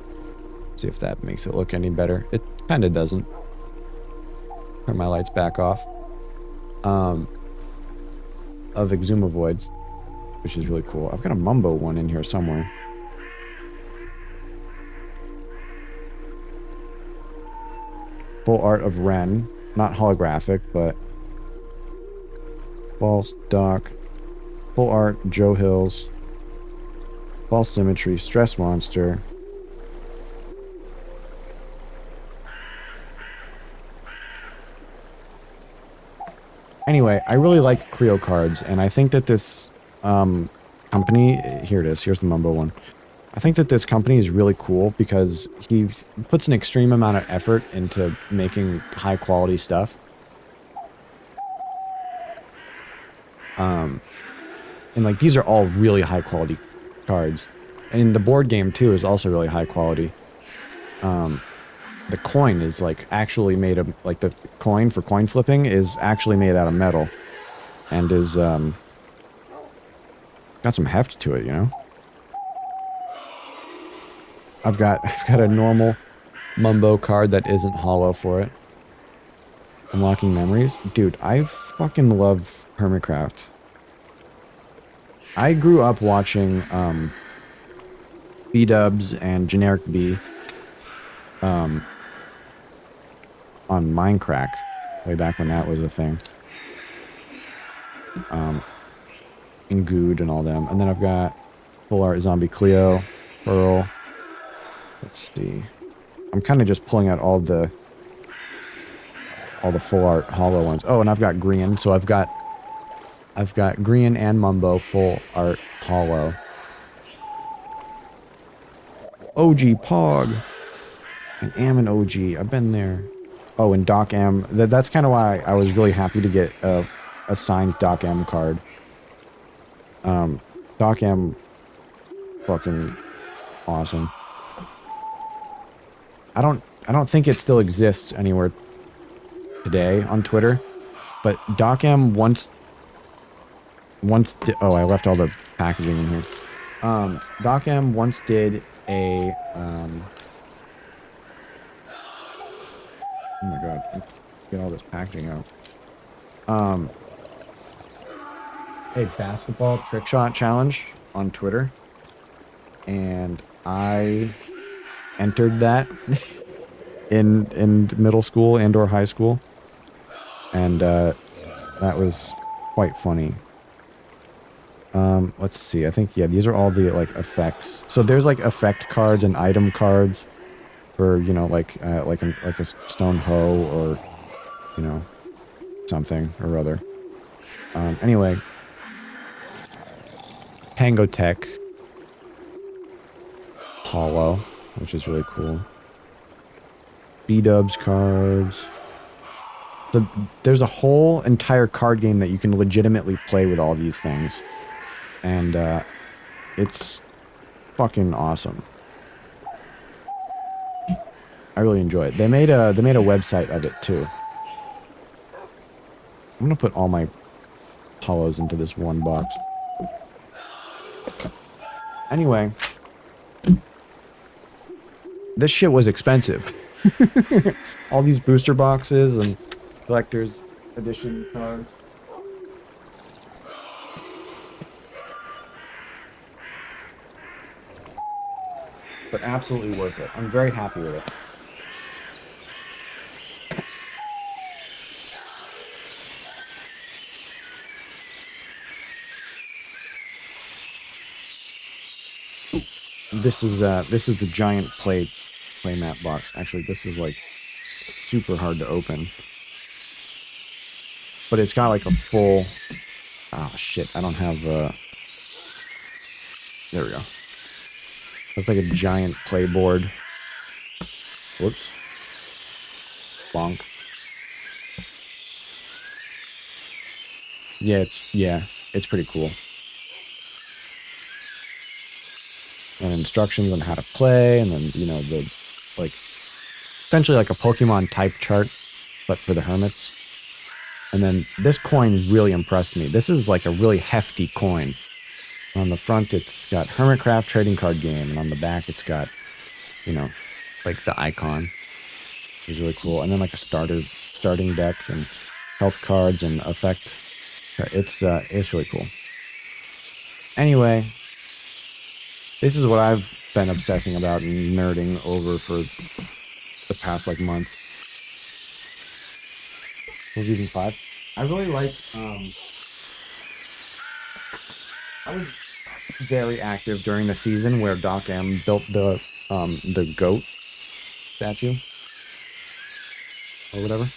See if that makes it look any better. It kind of doesn't. Turn my lights back off. Of Exuma Voids, which is really cool. I've got a Mumbo one in here somewhere. Full art of Ren. Not holographic, but False Doc, full art Joe Hills, False Symmetry, Stress Monster. Anyway, I really like Creo cards, and I think that this company, here it is, here's the Mumbo one. I think that this company is really cool because he puts an extreme amount of effort into making high quality stuff. And like these are all really high quality cards, and the board game too is also really high quality. The coin is like actually made of, like the coin for coin flipping is actually made out of metal, and is got some heft to it, you know. I've got a normal Mumbo card that isn't hollow for it. Unlocking memories, dude. I fucking love Hermitcraft. I grew up watching B-dubs and Generic B on Minecraft way back when that was a thing. And Good and all them. And then I've got full art Zombie Cleo, Pearl. Let's see. I'm kind of just pulling out all the full art hollow ones. Oh, and I've got green, so I've got I've got Green and Mumbo full art hollow. OG Pog. I am an OG. I've been there. Oh, and Doc M. That's kind of why I was really happy to get a signed Doc M card. Doc M, fucking awesome. I don't think it still exists anywhere today on Twitter, but Doc M once did, oh, I left all the packaging in here. Doc M once did a oh my god, get all this packaging out. A basketball trick shot challenge on Twitter, and I entered that in middle school and or high school, and that was quite funny. Let's see. I think, yeah, these are all the like effects. So there's like effect cards and item cards for, you know, like a stone hoe or, you know, something or other. Anyway, Tango Tech Hollow, which is really cool. B-dubs cards. So there's a whole entire card game that you can legitimately play with all these things. And it's fucking awesome. I really enjoy it. They made a website of it too. I'm gonna put all my hollows into this one box. Anyway, this shit was expensive. All these booster boxes and collector's edition cards. But absolutely worth it. I'm very happy with it. This is the giant playmat box. Actually, this is like super hard to open. But it's got like a full... Oh shit, I don't have there we go. It's like a giant playboard. Whoops. Bonk. Yeah, it's pretty cool. And instructions on how to play, and then, you know, the, like, essentially like a Pokemon type chart, but for the hermits. And then this coin really impressed me. This is like a really hefty coin. On the front, it's got Hermitcraft trading card game, and on the back, it's got, you know, like the icon. It's really cool. And then like a starting deck and health cards and effect. It's really cool. Anyway, this is what I've been obsessing about and nerding over for the past like month. Was season 5. I really like I was very active during the season where Doc M built the goat statue or whatever.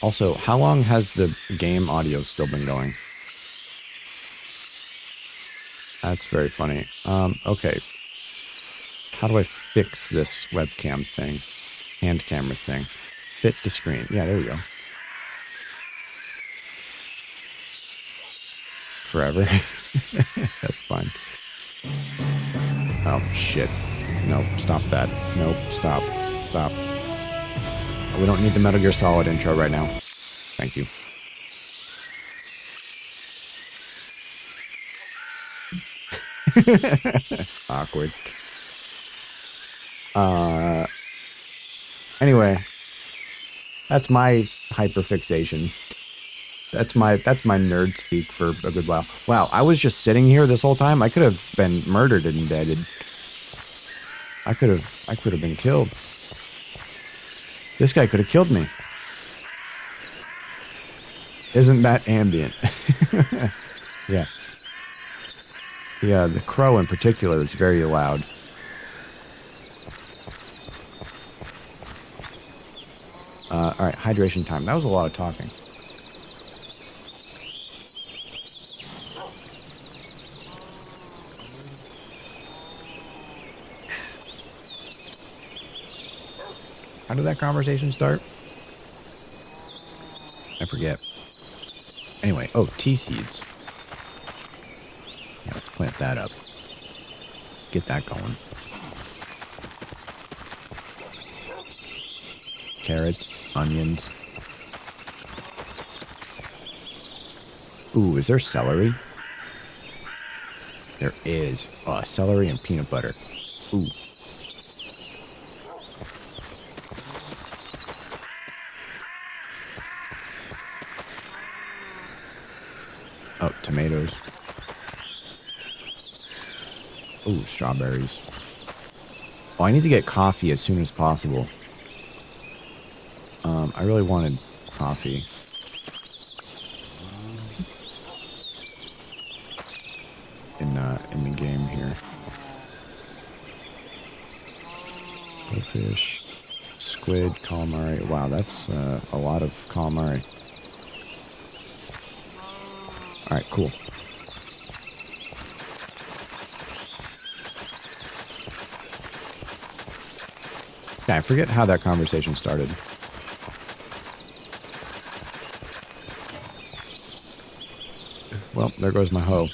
Also, how long has the game audio still been going? That's very funny. Okay. How do I fix this webcam thing? Hand camera thing. Fit to screen. Yeah, there we go. Forever. That's fine. Oh, shit. Nope, stop that. Nope, stop. Stop. We don't need the Metal Gear Solid intro right now. Thank you. Awkward. Anyway, that's my hyperfixation. That's my nerd speak for a good while. Wow, I was just sitting here this whole time. I could have been murdered and embedded. I could have been killed. This guy could have killed me. Isn't that ambient? Yeah. Yeah, the crow in particular is very loud. Alright, hydration time. That was a lot of talking. How did that conversation start? I forget. Anyway, oh, tea seeds. Yeah, let's plant that up. Get that going. Carrots, onions. Ooh, is there celery? There is. Celery and peanut butter. Ooh. Oh, tomatoes. Ooh, strawberries. Oh, I need to get coffee as soon as possible. I really wanted coffee. In the game here. Fish, squid, calamari. Wow, that's a lot of calamari. All right, cool. Yeah, I forget how that conversation started. Well, there goes my hoe.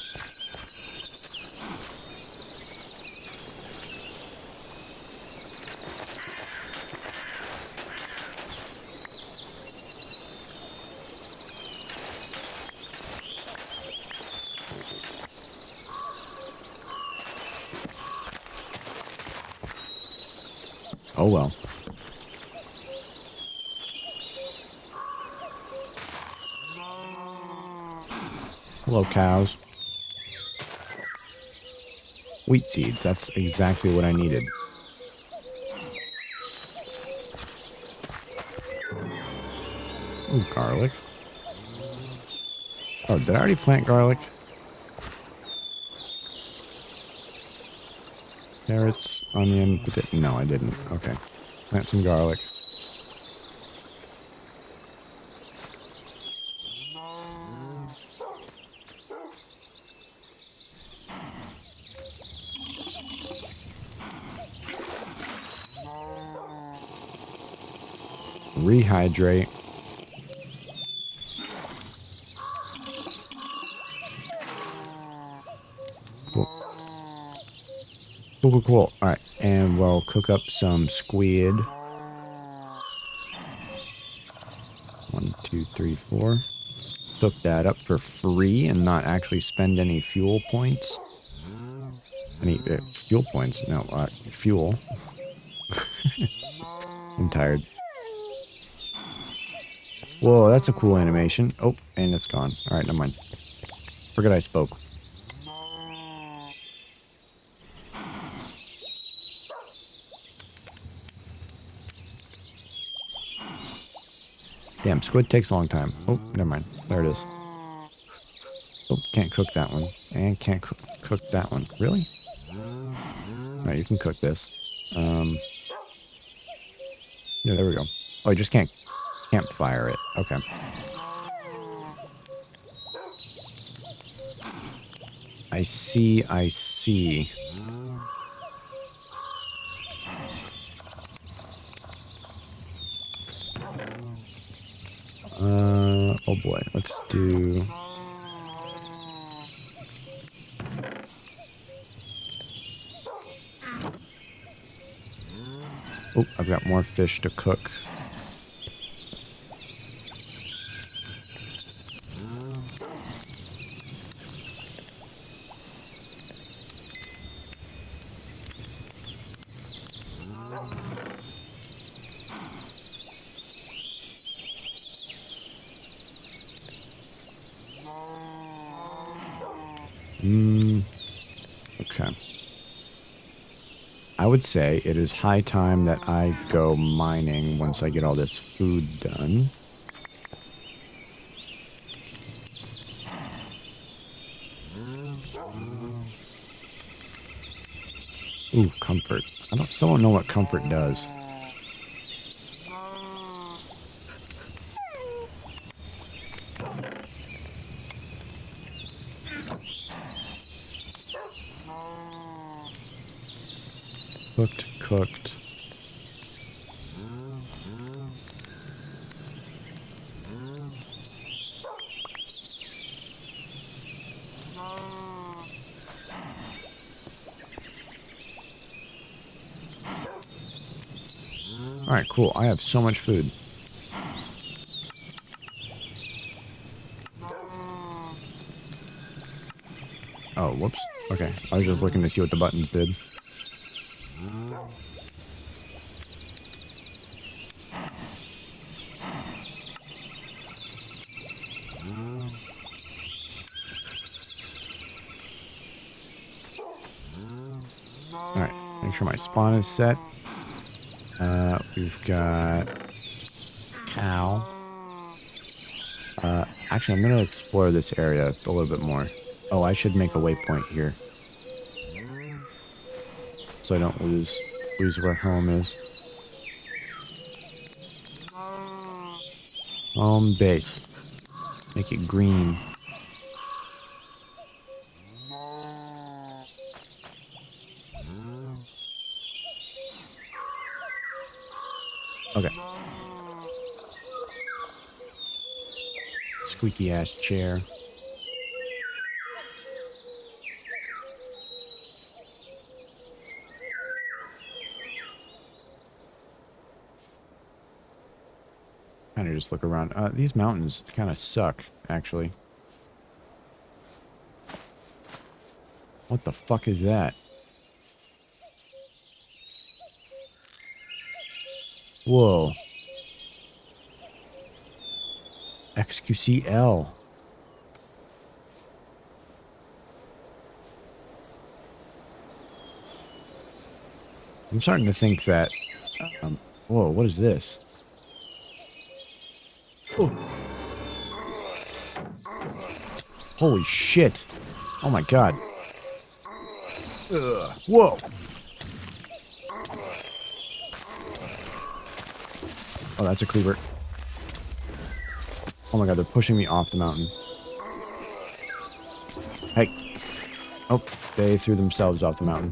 Oh well. Hello, cows. Wheat seeds. That's exactly what I needed. Ooh, garlic. Oh, did I already plant garlic? Carrots, onion, potato. No, I didn't. Okay. Plant some garlic. Rehydrate. Cool. Cool, cool, cool. All right. And we'll cook up some squid. 1, 2, 3, 4. Cook that up for free and not actually spend any fuel points. Any fuel points? No, fuel. I'm tired. Whoa, that's a cool animation. Oh, and it's gone. All right, never mind. Forget I spoke. Damn, squid takes a long time. Oh, never mind. There it is. Oh, can't cook that one. And can't cook that one. Really? Alright, you can cook this. Yeah, there we go. Oh, you just can't campfire it. Okay. I see, I see. Oh boy. Let's do... Oh, I've got more fish to cook. Okay. I would say it is high time that I go mining once I get all this food done. Ooh, comfort. Still don't know what comfort does. Cooked. Alright, cool. I have so much food. Oh, whoops. Okay. I was just looking to see what the buttons did. Alright. Make sure my spawn is set. We've got cow. Actually, I'm going to explore this area a little bit more. Oh, I should make a waypoint here. So I don't lose where home is. Home base. Make it green. Okay. Squeaky ass chair. Kind of just look around. These mountains kind of suck, actually. What the fuck is that? Whoa. XQCL. I'm starting to think that... whoa, what is this? Oh. Holy shit. Oh my god. Ugh. Whoa. Oh, that's a creeper. Oh my god, they're pushing me off the mountain. Hey. Oh, they threw themselves off the mountain.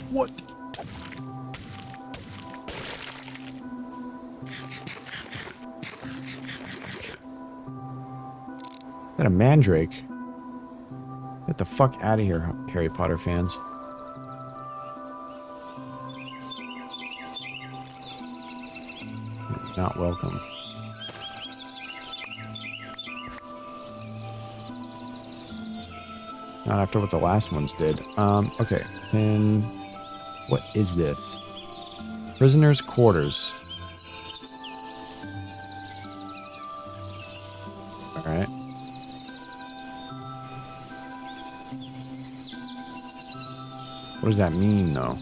What? Is that a mandrake? Get the fuck out of here, Harry Potter fans. Not welcome. Not after what the last ones did. Okay. And what is this? Prisoners' quarters. Alright. What does that mean, though?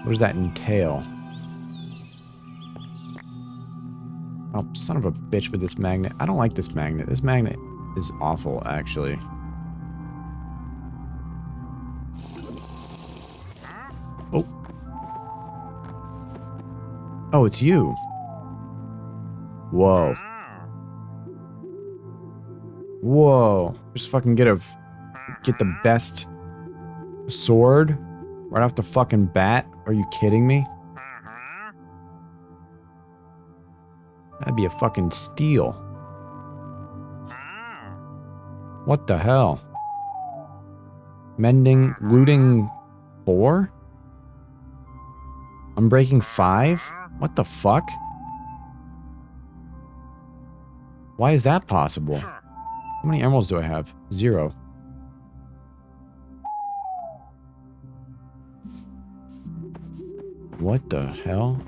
What does that entail? Oh, son of a bitch with this magnet. I don't like this magnet. This magnet is awful, actually. Oh. Oh, it's you. Whoa. Whoa. Just fucking get the best sword right off the fucking bat. Are you kidding me? That'd be a fucking steal. What the hell? Mending, looting 4? Unbreaking 5? What the fuck? Why is that possible? How many emeralds do I have? 0. What the hell?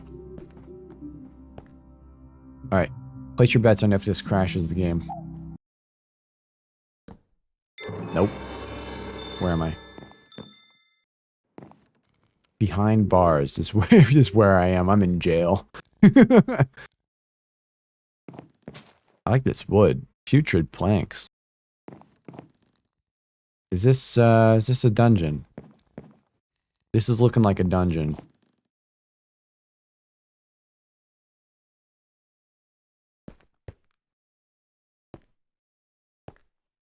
Alright. Place your bets on if this crashes the game. Nope. Where am I? Behind bars. This is where I am. I'm in jail. I like this wood. Putrid planks. Is this a dungeon? This is looking like a dungeon.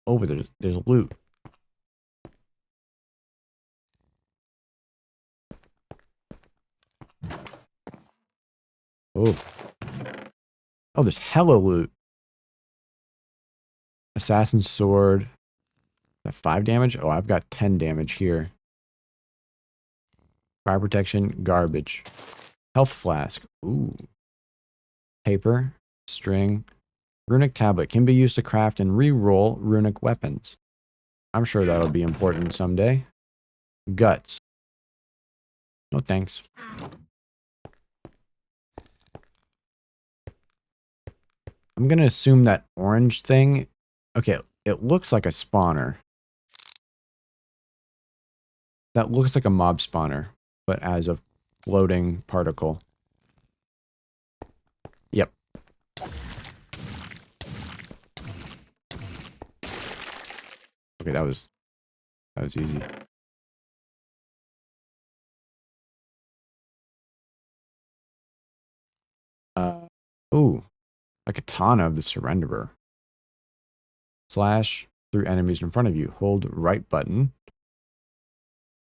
Oh, there's loot. Oh. Oh, there's hella loot. Assassin's sword. Is that 5 damage? Oh, I've got 10 damage here. Fire protection, garbage. Health flask. Ooh. Paper, string. Runic tablet can be used to craft and re-roll runic weapons. I'm sure that'll be important someday. Guts. No thanks. I'm going to assume that orange thing... Okay, it looks like a spawner. That looks like a mob spawner, but as a floating particle. Yep. Okay, that was easy. Ooh, a katana of the surrenderer. Slash through enemies in front of you. Hold right button.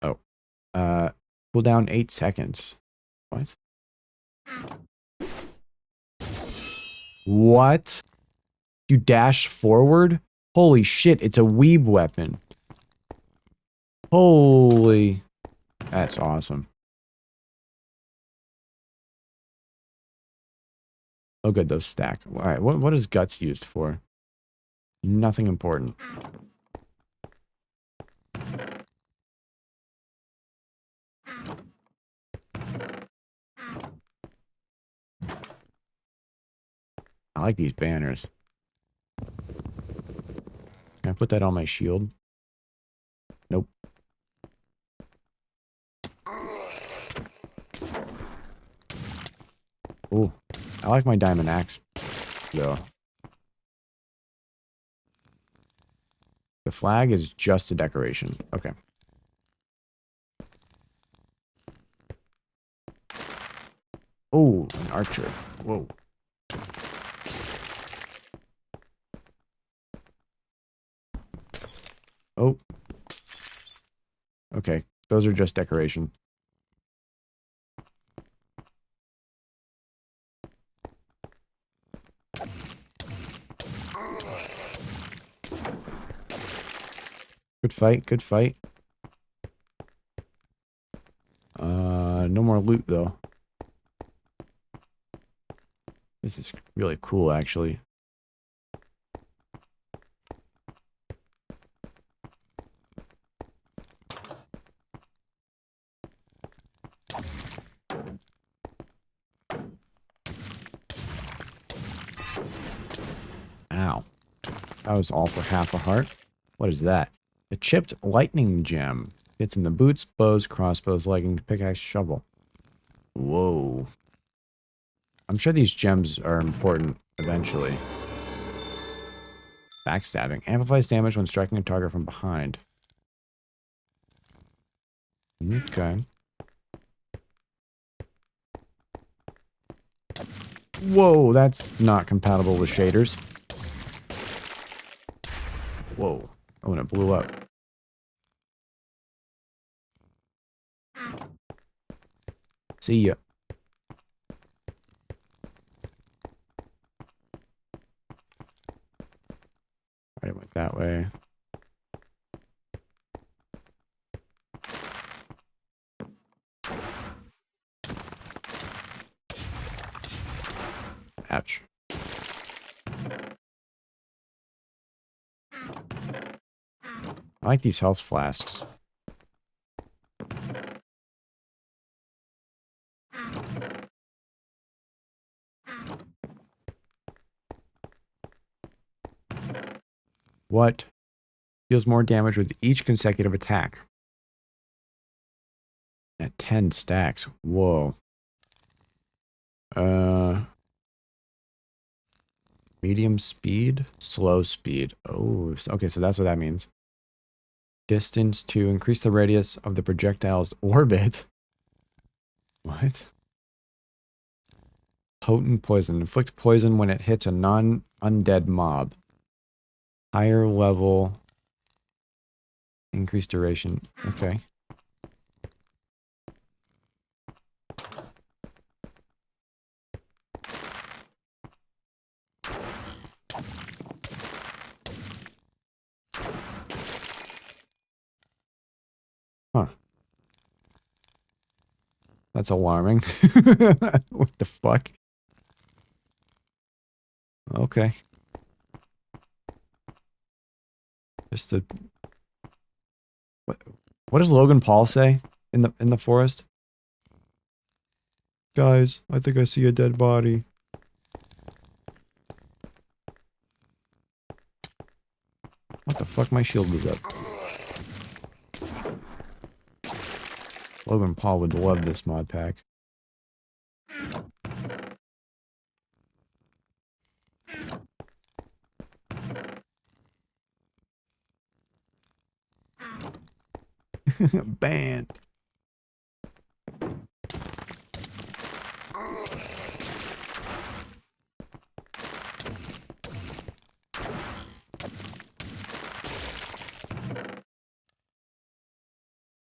Oh. Cooldown 8 seconds. What? What? You dash forward? Holy shit, it's a weeb weapon. Holy. That's awesome. Oh good, those stack. Alright, what is guts used for? Nothing important. I like these banners. Can I put that on my shield? Nope. Ooh, I like my diamond axe, though. The flag is just a decoration. Okay. Oh, an archer. Whoa. Oh. Okay, those are just decoration. Good fight, good fight. No more loot, though. This is really cool, actually. Ow. That was all for half a heart. What is that? A chipped lightning gem. Fits in the boots, bows, crossbows, leggings, pickaxe, shovel. Whoa. I'm sure these gems are important eventually. Backstabbing. Amplifies damage when striking a target from behind. Okay. Whoa, that's not compatible with shaders. Whoa. Oh, and it blew up. See ya. Right, it went that way. Ouch. I like these health flasks. What? Deals more damage with each consecutive attack. At 10 stacks. Whoa. Medium speed? Slow speed. Oh, okay, so that's what that means. Distance to increase the radius of the projectile's orbit. What? Potent poison. Inflict poison when it hits a non-undead mob. Higher level. Increased duration. Okay. That's alarming. What the fuck? Okay. Just a what, what does Logan Paul say in the forest? Guys, I think I see a dead body. What the fuck? My shield was up. Logan Paul would love this mod pack. Banned.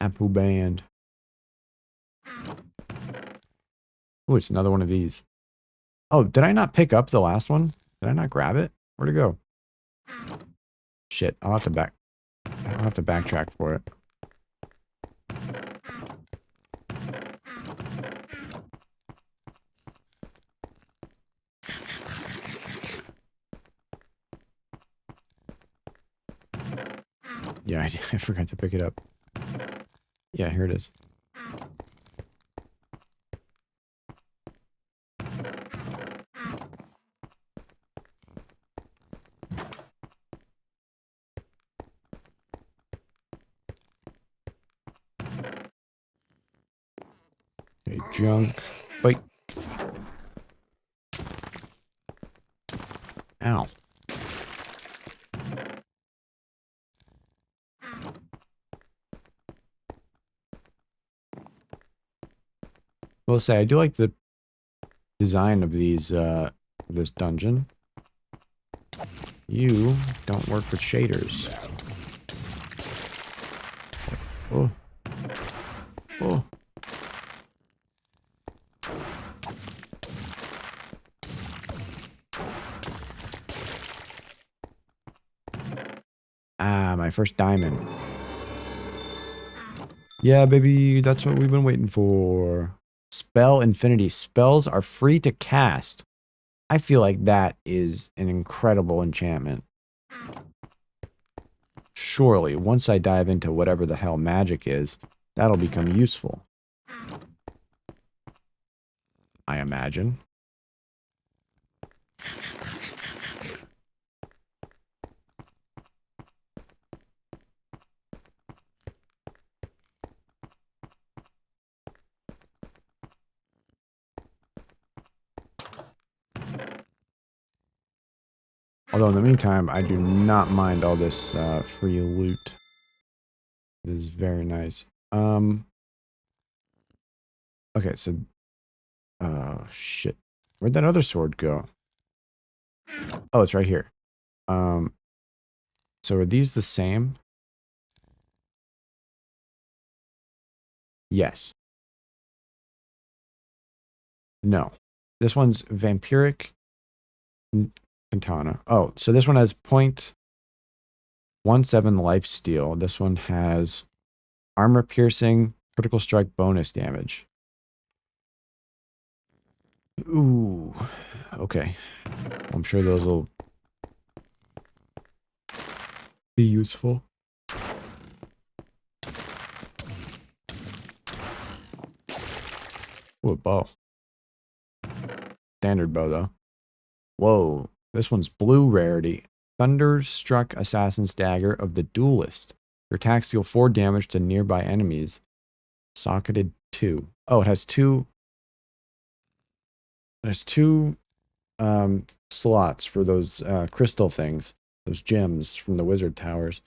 Apple banned. Oh, it's another one of these. Oh, did I not pick up the last one? Did I not grab it? Where'd it go? Shit, I'll have to backtrack for it. Yeah, I forgot to pick it up. Yeah, here it is. Okay, junk. Wait. Ow. Will say I do like the design of these this dungeon. You don't work with shaders. Oh. Oh. Ah, my first diamond. Yeah, baby, that's what we've been waiting for. Spell Infinity. Spells are free to cast. I feel like that is an incredible enchantment. Surely, once I dive into whatever the hell magic is, that'll become useful. I imagine. Although in the meantime, I do not mind all this free loot. It is very nice. Okay, so shit. Where'd that other sword go? Oh, it's right here. Um, so are these the same? Yes. No. This one's vampiric katana. Oh, so this one has 0.17 life steal. This one has armor piercing, critical strike bonus damage. Ooh. Okay. I'm sure those will be useful. Ooh, a bow. Standard bow, though. Whoa. This one's blue rarity. Thunderstruck Assassin's Dagger of the Duelist. Your attacks deal 4 damage to nearby enemies. Socketed 2. Oh, it has two. There's two slots for those crystal things. Those gems from the wizard towers.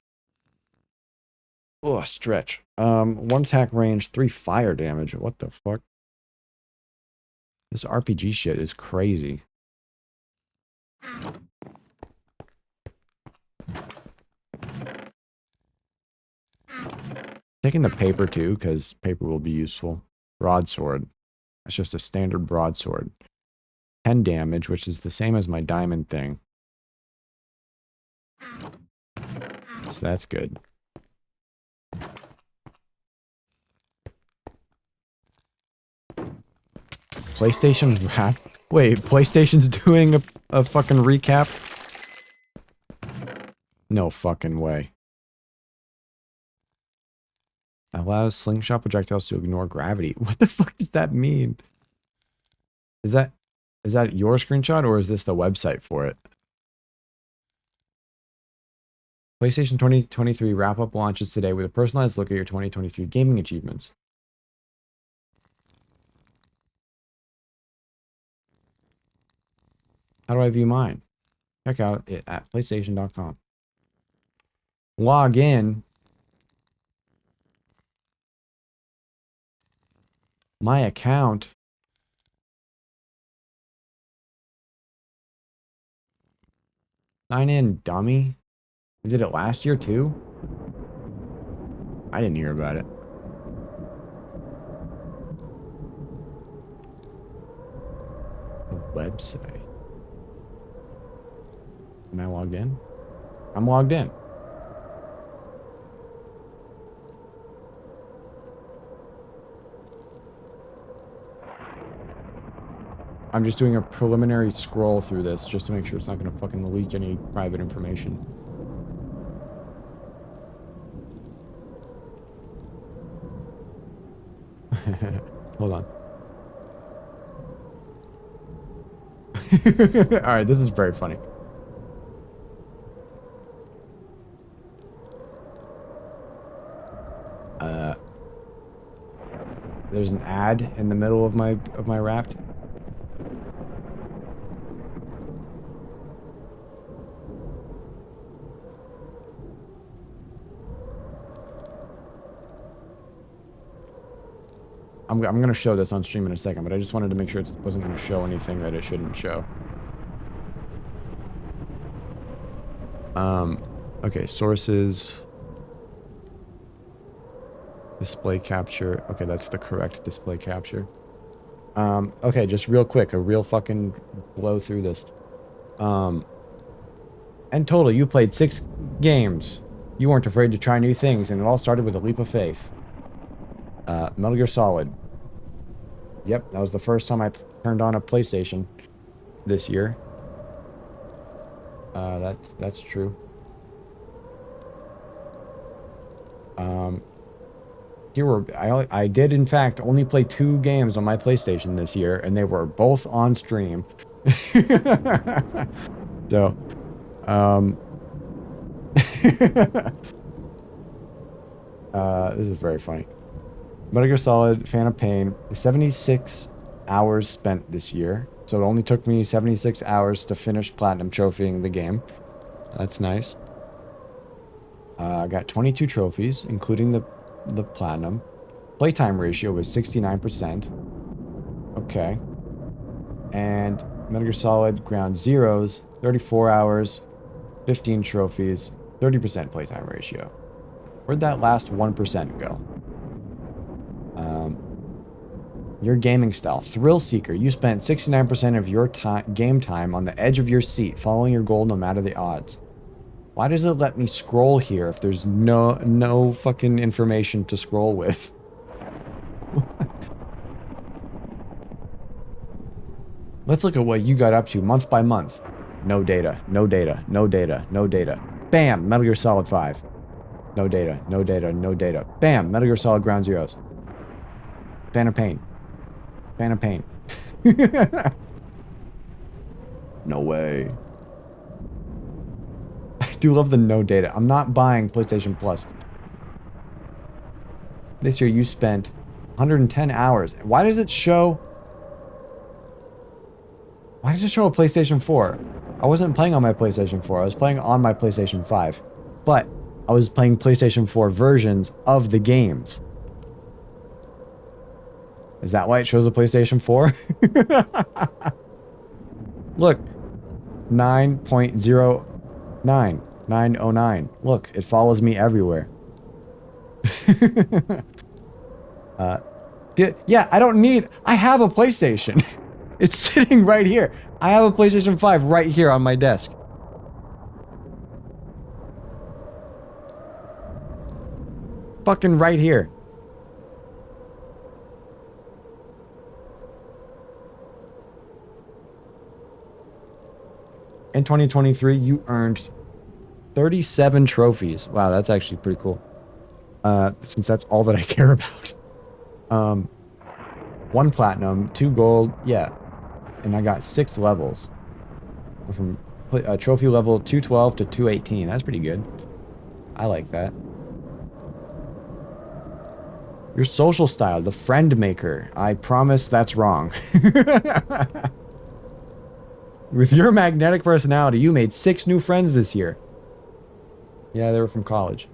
Oh, stretch. 1 attack range, 3 fire damage. What the fuck? This RPG shit is crazy. Taking the paper too, because paper will be useful. Broadsword. It's just a standard broadsword. 10 damage, which is the same as my diamond thing. So that's good. PlayStation's wrap. Wait, PlayStation's doing a fucking recap? No fucking way. Allows slingshot projectiles to ignore gravity. What the fuck does that mean? Is that your screenshot or is this the website for it? PlayStation 2023 wrap-up launches today with a personalized look at your 2023 gaming achievements. How do I view mine? Check out it at PlayStation.com. Log in. My account. Sign in, dummy. We did it last year too? I didn't hear about it. The website. Am I logged in? I'm logged in. I'm just doing a preliminary scroll through this just to make sure it's not going to fucking leak any private information. Hold on. Alright, this is very funny. There's an ad in the middle of my Wrapped. I'm going to show this on stream in a second, but I just wanted to make sure it wasn't going to show anything that it shouldn't show. Okay, sources. Display capture. Okay, that's the correct display capture. Okay, just real quick, a real fucking blow through this. In total, you played 6 games. You weren't afraid to try new things, and it all started with a leap of faith. Metal Gear Solid. Yep, that was the first time I turned on a PlayStation this year. That's true. I did in fact only play 2 games on my PlayStation this year, and they were both on stream. So, this is very funny. Metal Gear Solid, Phantom Pain, 76 hours spent this year. So it only took me 76 hours to finish platinum trophying the game. That's nice. I got 22 trophies, including the platinum. Playtime ratio was 69%. Okay. And Metal Gear Solid Ground Zeroes, 34 hours, 15 trophies, 30% playtime ratio. Where'd that last 1% go? Your gaming style. Thrill Seeker. You spent 69% of your game time on the edge of your seat, following your goal no matter the odds. Why does it let me scroll here if there's no fucking information to scroll with? Let's look at what you got up to month by month. No data, no data, no data, no data. Bam! Metal Gear Solid 5. No data, no data, no data. Bam! Metal Gear Solid Ground Zeroes. Phantom Pain. Phantom Pain. No way. I do love the no data. I'm not buying PlayStation Plus. This year you spent 110 hours. Why does it show... Why does it show a PlayStation 4? I wasn't playing on my PlayStation 4. I was playing on my PlayStation 5. But I was playing PlayStation 4 versions of the games. Is that why it shows a PlayStation 4? Look. 9.09. 909. Look, it follows me everywhere. Yeah, I don't need... I have a PlayStation. It's sitting right here. I have a PlayStation 5 right here on my desk. Fucking right here. In 2023, you earned 37 trophies. Wow, that's actually pretty cool. Since that's all that I care about. Um, 1 platinum, 2 gold, yeah. And I got 6 levels. From trophy level 212 to 218. That's pretty good. I like that. Your social style, the friend maker. I promise that's wrong. With your magnetic personality, you made 6 new friends this year. Yeah, they were from college.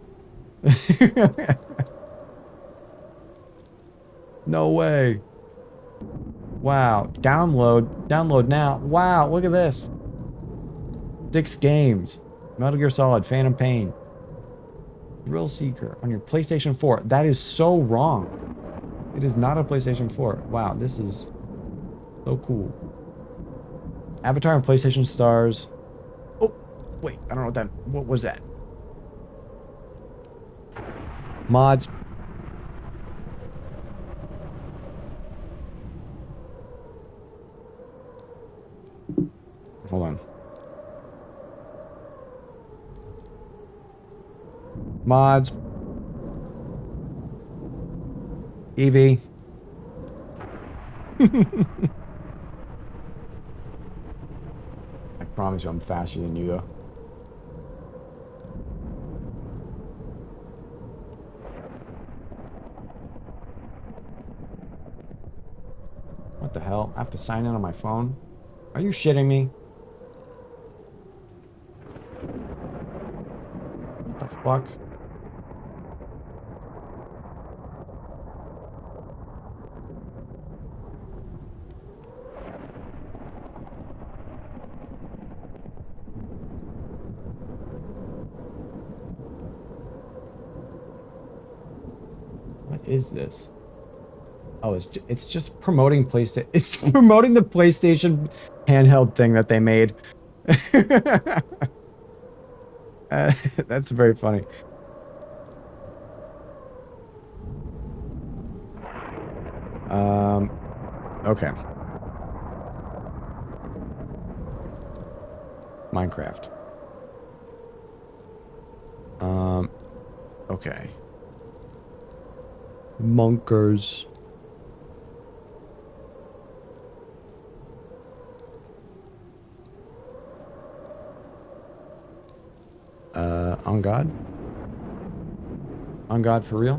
No way. Wow. Download now. Wow, look at this. 6 games. Metal Gear Solid, Phantom Pain, Thrill Seeker on your PlayStation 4. That is so wrong. It is not a PlayStation 4. Wow, this is so cool. Avatar and PlayStation Stars. Oh, wait, I don't know what that. What was that? Mods. Hold on. Mods. Evie. I promise you I'm faster than you, though. What the hell? I have to sign in on my phone? Are you shitting me? What the fuck? What is this? Oh, it's just promoting PlayStation. It's promoting the PlayStation handheld thing that they made. That's very funny. Okay. Minecraft. Okay. Monkers. On God? On God for real?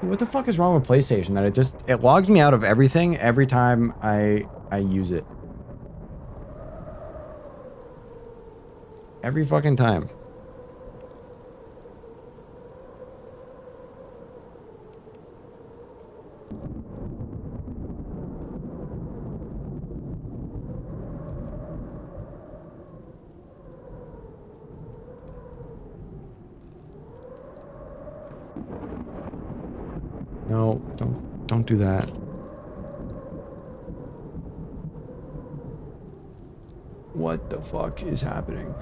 What the fuck is wrong with PlayStation that it logs me out of everything every time I use it. Every fucking time. No, don't do that. What the fuck is happening?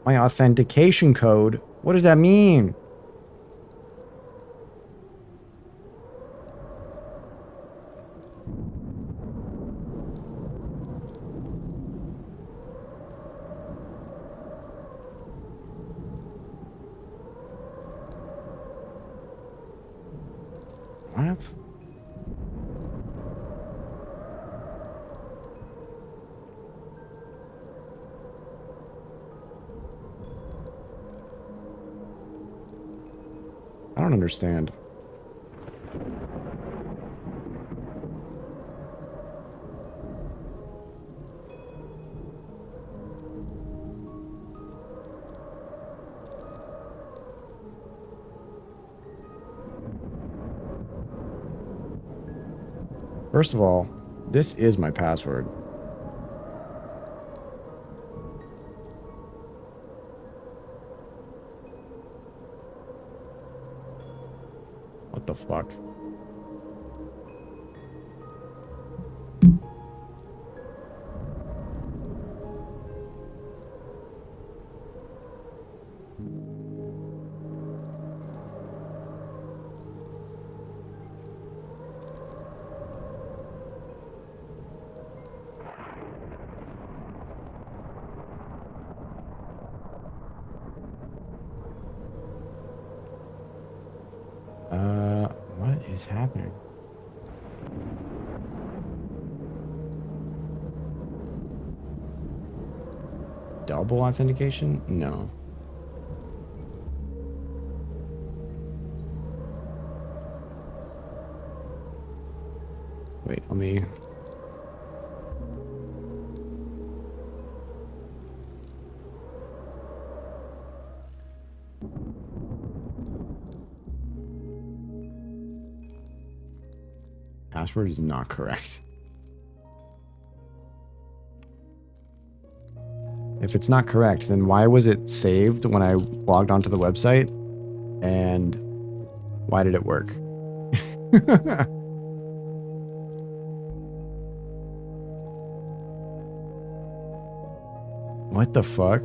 My authentication code? What does that mean? What? I don't understand. First of all, this is my password. What the fuck? is happening? Double authentication? No. Wait, let me... Password is not correct. If it's not correct, then why was it saved when I logged onto the website? And why did it work? What the fuck?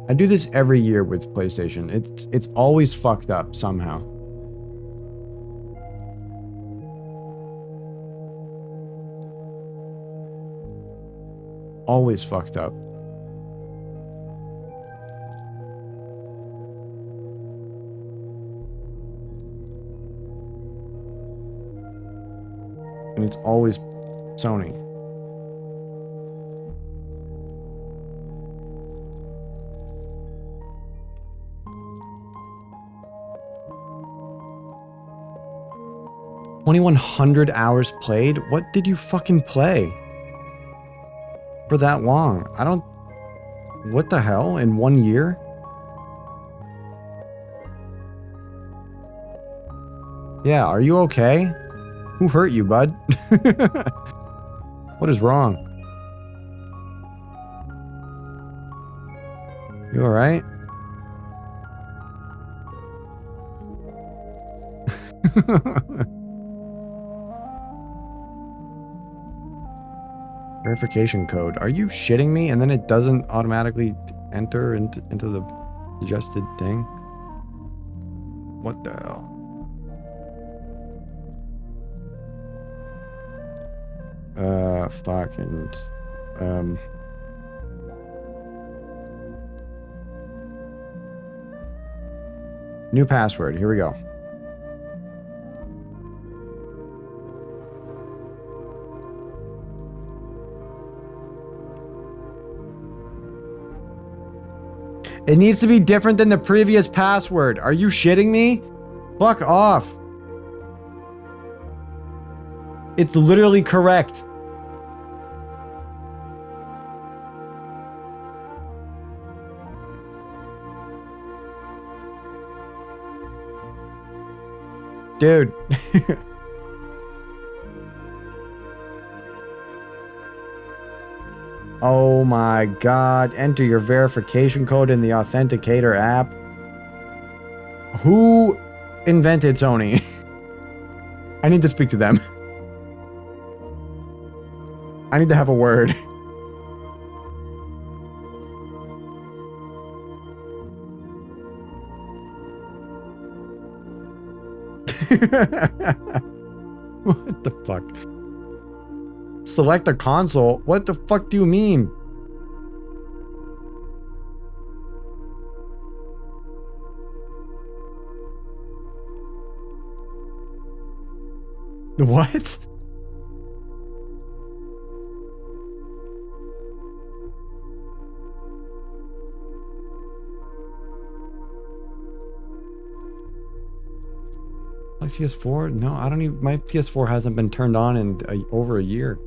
I do this every year with PlayStation. It's always fucked up somehow. Always fucked up. And it's always Sony. $2,100 played? What did you fucking play? For that long? I don't... What the hell? In 1 year? Yeah, are you okay? Who hurt you, bud? What is wrong? You alright? Verification code. Are you shitting me? And then it doesn't automatically enter into the suggested thing? What the hell? Fucking... New password. Here we go. It needs to be different than the previous password. Are you shitting me? Fuck off. It's literally correct. Dude. Oh my god. Enter your verification code in the Authenticator app. Who invented Sony? I need to speak to them. I need to have a word. What the fuck? Select a console? What the fuck do you mean? What? My PS4? No, I don't even... My PS4 hasn't been turned on in over a year.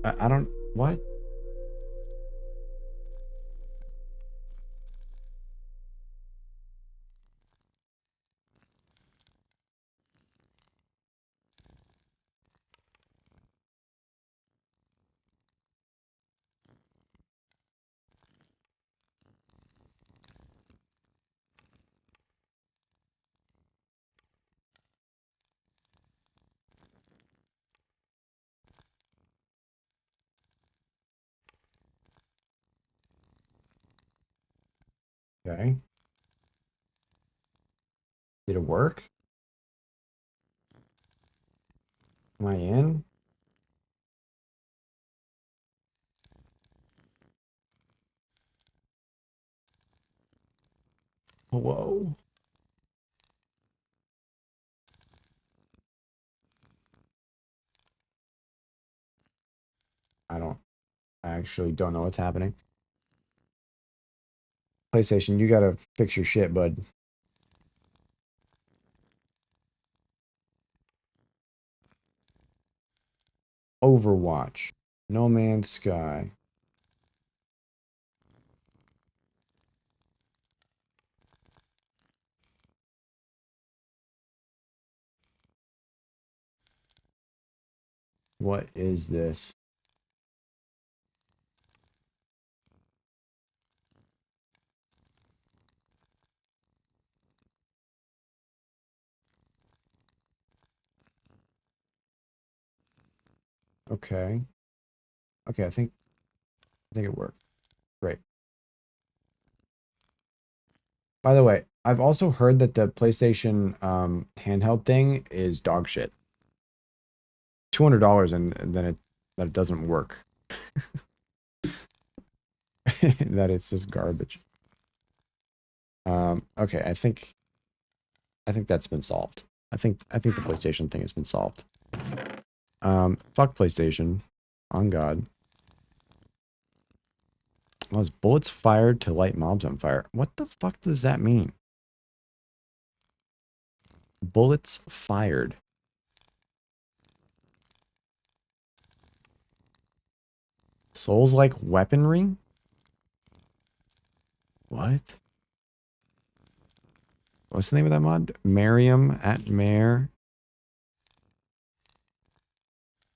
I don't... What? Okay. Did it work? Am I in? Whoa. I actually don't know what's happening. PlayStation, you gotta fix your shit, bud. Overwatch. No Man's Sky. What is this? Okay. Okay, I think it worked. Great. By the way, I've also heard that the PlayStation handheld thing is dog shit. $200 and then it doesn't work. That it's just garbage. Okay, I think that's been solved. I think the PlayStation thing has been solved. Fuck PlayStation. On God. Was bullets fired to light mobs on fire? What the fuck does that mean? Bullets fired. Souls-like weaponry? What? What's the name of that mod? Mariam at Mare.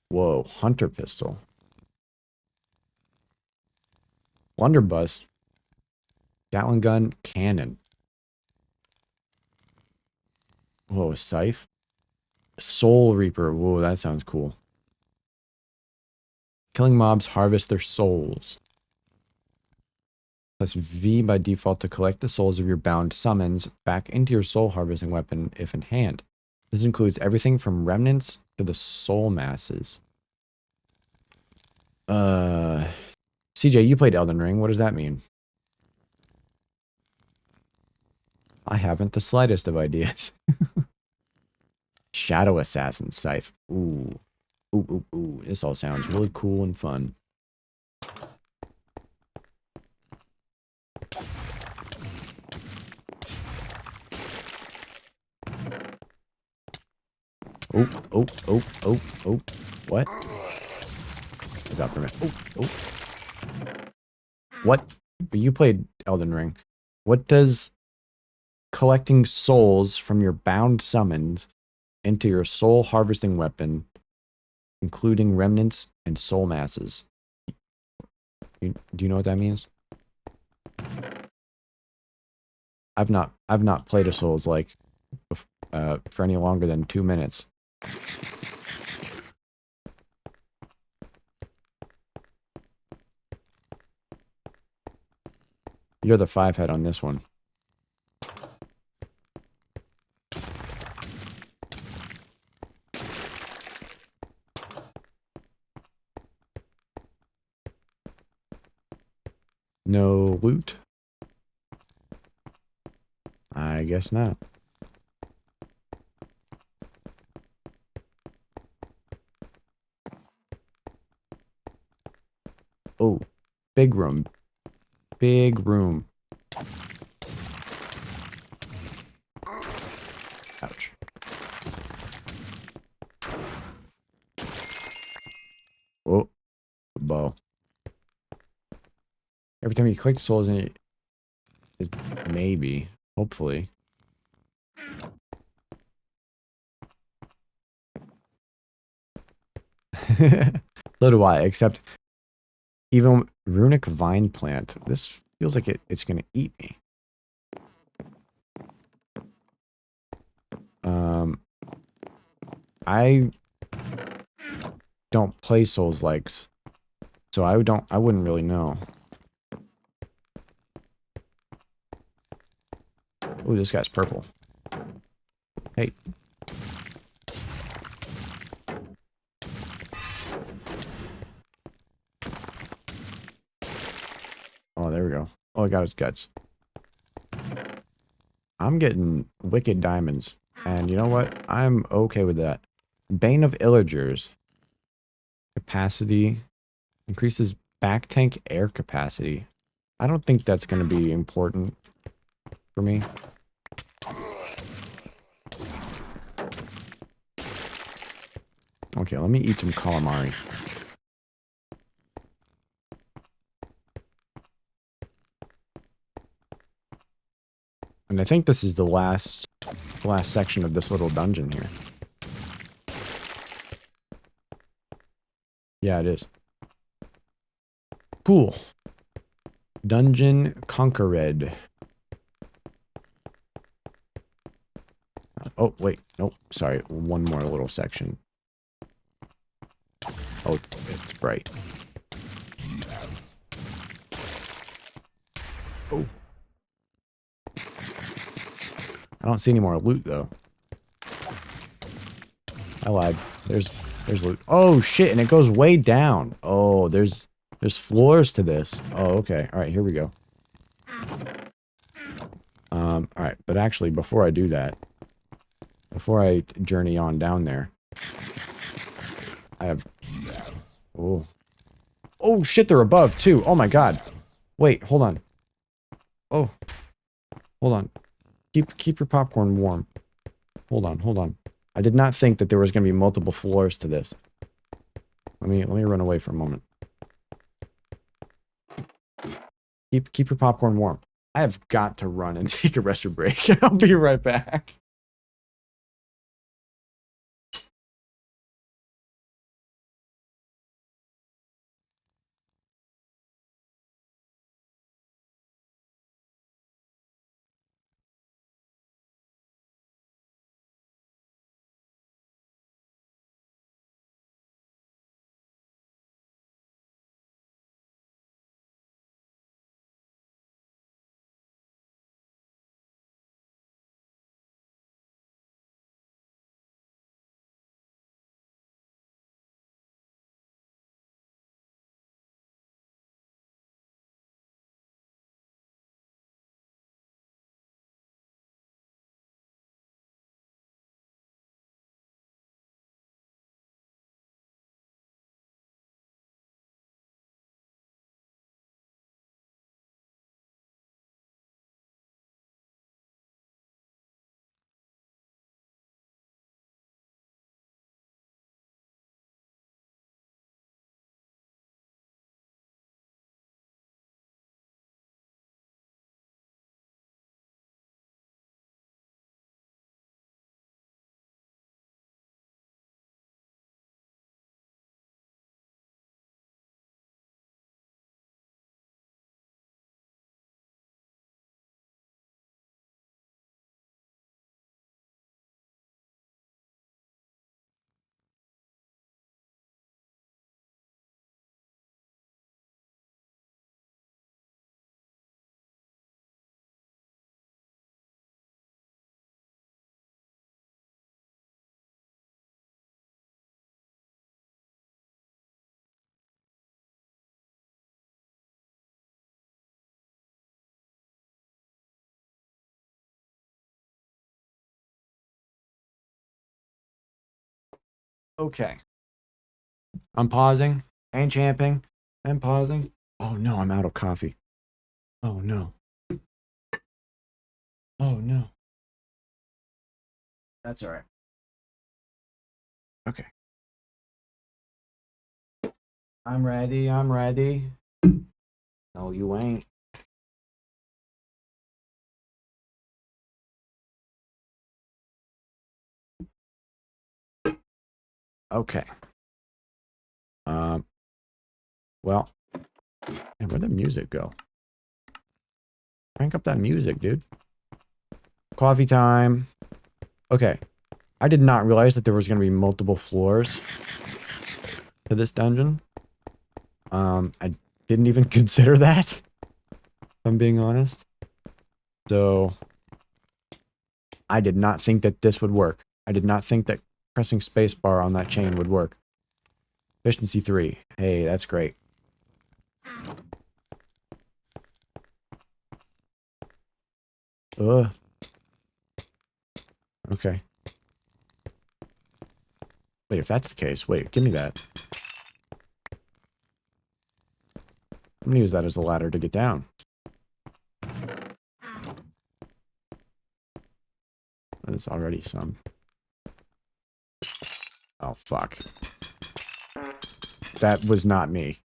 Whoa, Hunter Pistol. Blunderbuss. Gatling Gun. Cannon. Whoa, Scythe. Soul Reaper. Whoa, that sounds cool. Killing mobs harvest their souls. Press V by default to collect the souls of your bound summons back into your soul harvesting weapon if in hand. This includes everything from remnants to the soul masses. CJ, you played Elden Ring. What does that mean? I haven't the slightest of ideas. Shadow Assassin Scythe. Ooh. Ooh, ooh, ooh. This all sounds really cool and fun. Oh, oh, oh, oh, oh. What? What's up for a minute? Oh, oh. What? You played Elden Ring. What does collecting souls from your bound summons into your soul harvesting weapon, including remnants and soul masses? Do you know what that means? I've not played a Souls like for any longer than 2 minutes. You're the 5-head on this one. No loot? I guess not. Oh, big room. Big room. Ouch. Oh, a bow. Every time you click souls in it, maybe, hopefully. So do I, except even runic vine plant. This feels like it's gonna eat me. I don't play Souls likes, so I wouldn't really know. Oh, this guy's purple. Hey. out his guts. I'm getting wicked diamonds. And you know what? I'm okay with that. Bane of Illagers. Capacity. Increases back tank air capacity. I don't think that's going to be important for me. Okay, let me eat some calamari. And I think this is the last section of this little dungeon here. Yeah, it is. Cool. Dungeon Conquered. Oh, wait. Nope. Sorry. One more little section. Oh, it's bright. Oh. I don't see any more loot, though. I lied. There's loot. Oh, shit. And it goes way down. Oh, there's floors to this. Oh, okay. All right, here we go. All right. But actually, before I do that, before I journey on down there, I have... Oh. Oh, shit, they're above, too. Oh, my God. Wait, hold on. Oh. Hold on. Keep your popcorn warm. Hold on. I did not think that there was going to be multiple floors to this. Let me run away for a moment. Keep your popcorn warm. I have got to run and take a restroom break. I'll be right back. Okay. I'm pausing and champing and pausing. Oh no, I'm out of coffee. Oh no. Oh no. That's all right. Okay. I'm ready. No, you ain't. Okay. Well, and where'd the music go? Crank up that music, dude. Coffee time. Okay. I did not realize that there was going to be multiple floors to this dungeon. I didn't even consider that, if I'm being honest. So, I did not think that this would work. I did not think that pressing spacebar on that chain would work. Efficiency 3. Hey, that's great. Ugh. Okay. Wait, if that's the case, wait, give me that. I'm gonna use that as a ladder to get down. There's already some. Oh, fuck. That was not me.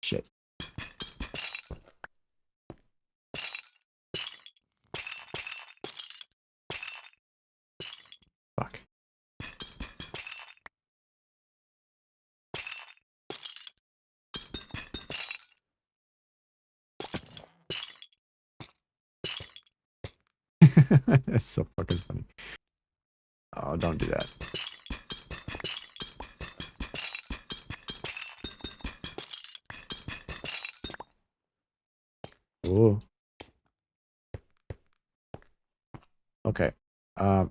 Shit. Fuck. That's so fucking funny. Oh, don't do that. Ooh. Okay.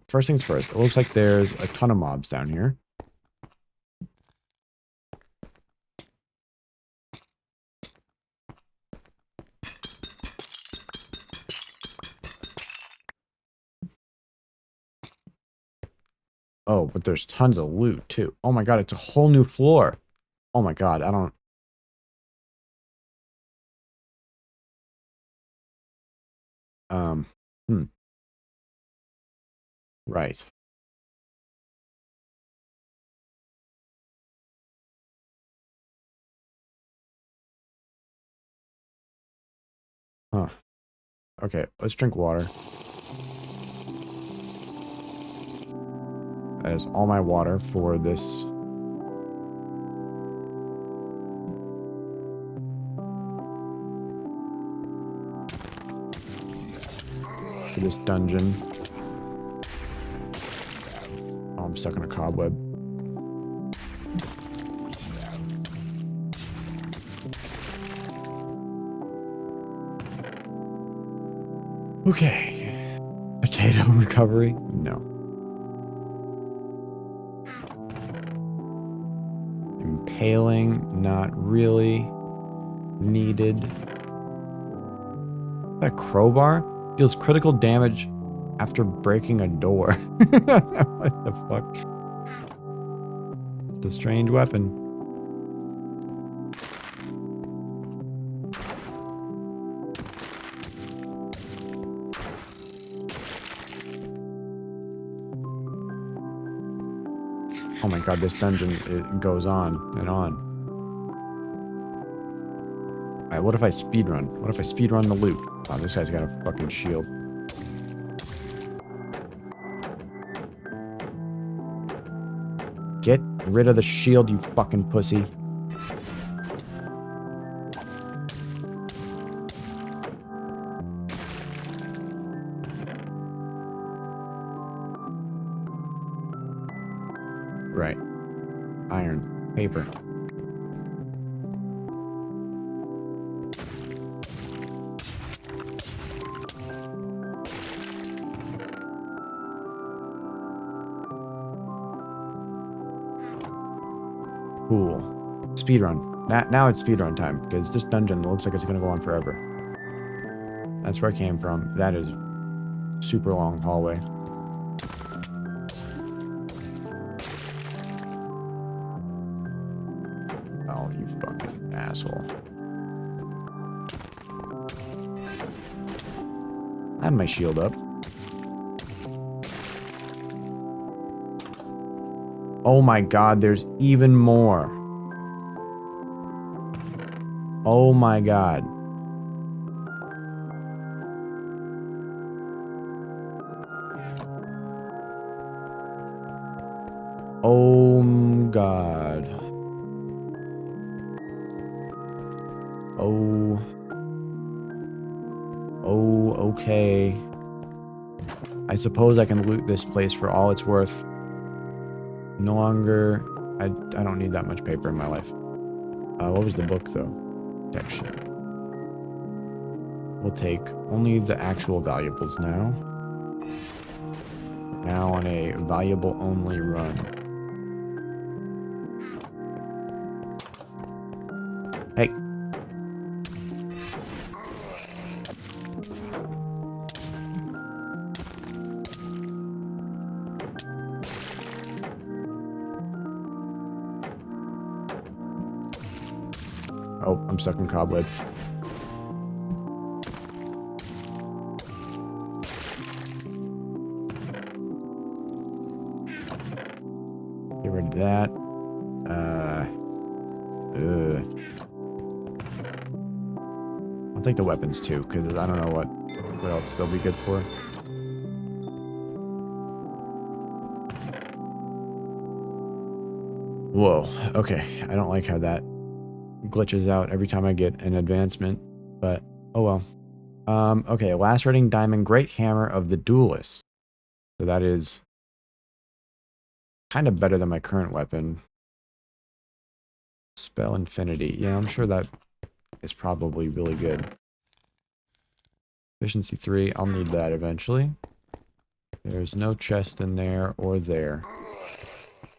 First things first. It looks like there's a ton of mobs down here. Oh, but there's tons of loot, too. Oh my god, it's a whole new floor. Oh my god, I don't... Um, hmm. Right. Huh. Okay, let's drink water. That is all my water for this. For this dungeon. Oh, I'm stuck in a cobweb. Okay. Potato recovery? No. Impaling? Not really needed. That crowbar deals critical damage after breaking a door. What the fuck? It's a strange weapon. Oh my god, this dungeon, it goes on and on. Alright, what if I speedrun? What if I speedrun the loot? Oh, this guy's got a fucking shield. Get rid of the shield, you fucking pussy. Right. Iron. Paper. Cool. Speedrun. Now it's speedrun time, because this dungeon looks like it's gonna go on forever. That's where I came from. That is super long hallway. Oh, you fucking asshole. I have my shield up. Oh my god, there's even more. Oh my god. Oh god. Oh. Oh, okay. I suppose I can loot this place for all it's worth. No longer... I don't need that much paper in my life. What was the book, though? Protection. We'll take only the actual valuables now. Now on a valuable-only run. Hey. Oh, I'm stuck in cobweb. Get rid of that. I'll take the weapons too, because I don't know what else they'll be good for. Whoa, okay. I don't like how that glitches out every time I get an advancement, but oh well. Okay, lacerating diamond, great hammer of the duelist. So that is kind of better than my current weapon. Spell infinity. Yeah, I'm sure that is probably really good. Efficiency 3, I'll need that eventually. There's no chest in there or there.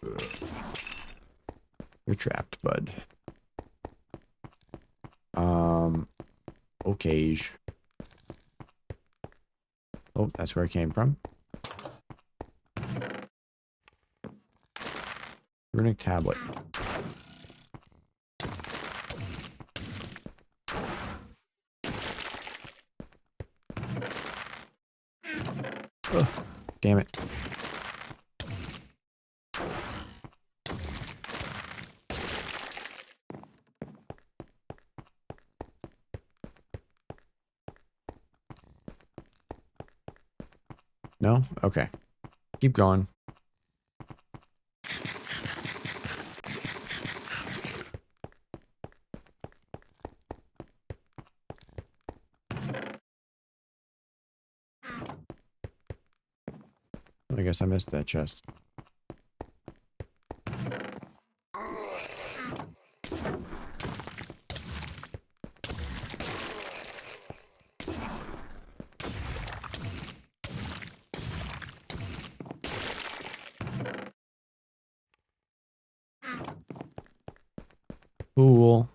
Ugh. You're trapped, bud. Okay. Oh, that's where I came from. Runic tablet. Ugh, damn it. No? Okay. Keep going. I guess I missed that chest. Cool.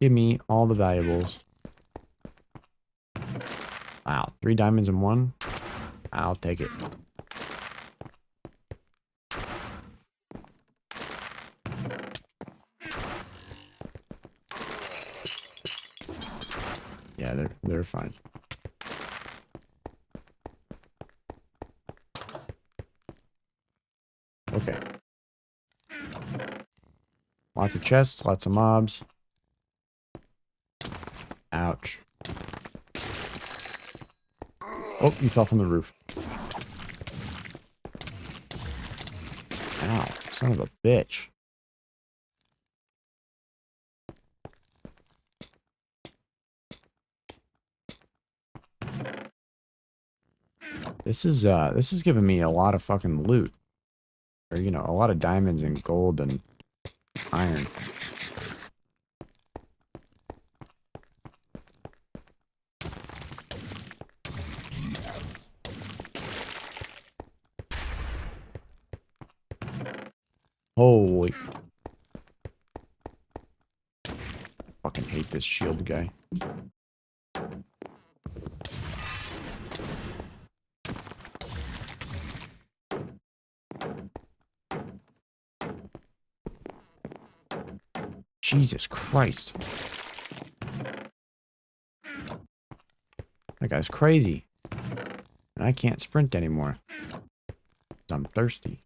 Give me all the valuables. Wow, 3 diamonds in 1? I'll take it. Yeah, they're fine. Okay. Lots of chests, lots of mobs. Ouch. Oh, you fell from the roof. Ow, son of a bitch. This is giving me a lot of fucking loot. Or, you know, a lot of diamonds and gold and iron. Holy. Fucking hate this shield guy. Jesus Christ. That guy's crazy. And I can't sprint anymore. I'm thirsty.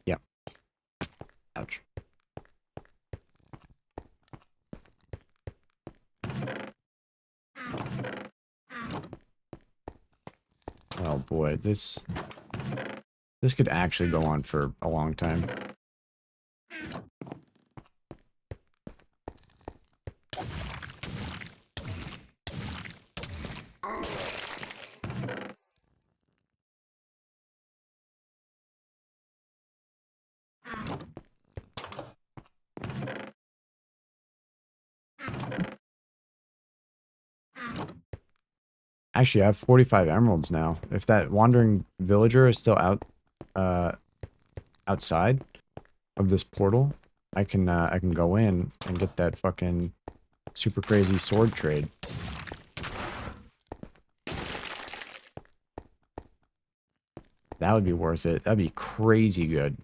Yep. Ouch. Oh boy, this could actually go on for a long time. Actually, I have 45 emeralds now. If that wandering villager is still outside, of this portal, I can go in and get that fucking super crazy sword trade. That would be worth it. That'd be crazy good.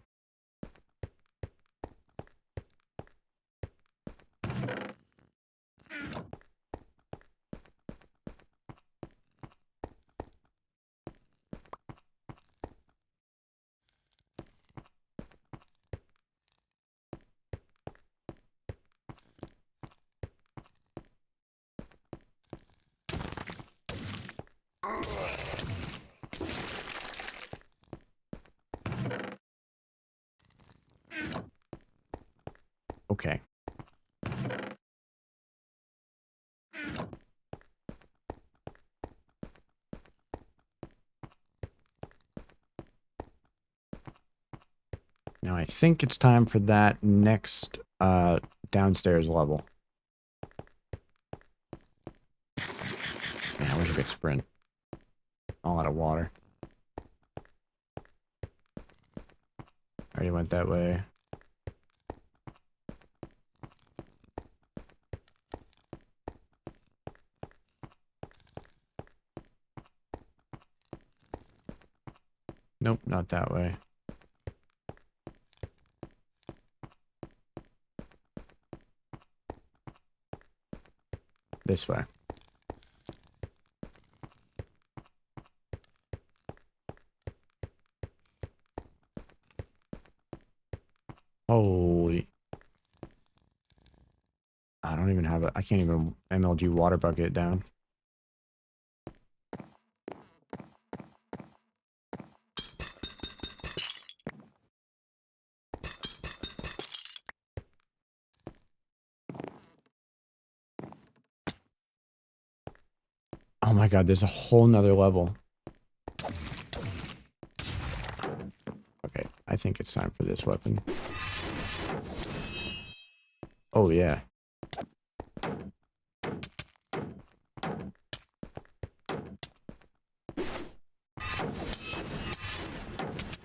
Okay. Now I think it's time for that next downstairs level. Yeah, I wish I could sprint. All out of water. Already went that way. Nope, not that way. This way. Holy. I don't even have I can't even MLG water bucket down. Oh my god, there's a whole nother level. Okay, I think it's time for this weapon. Oh yeah.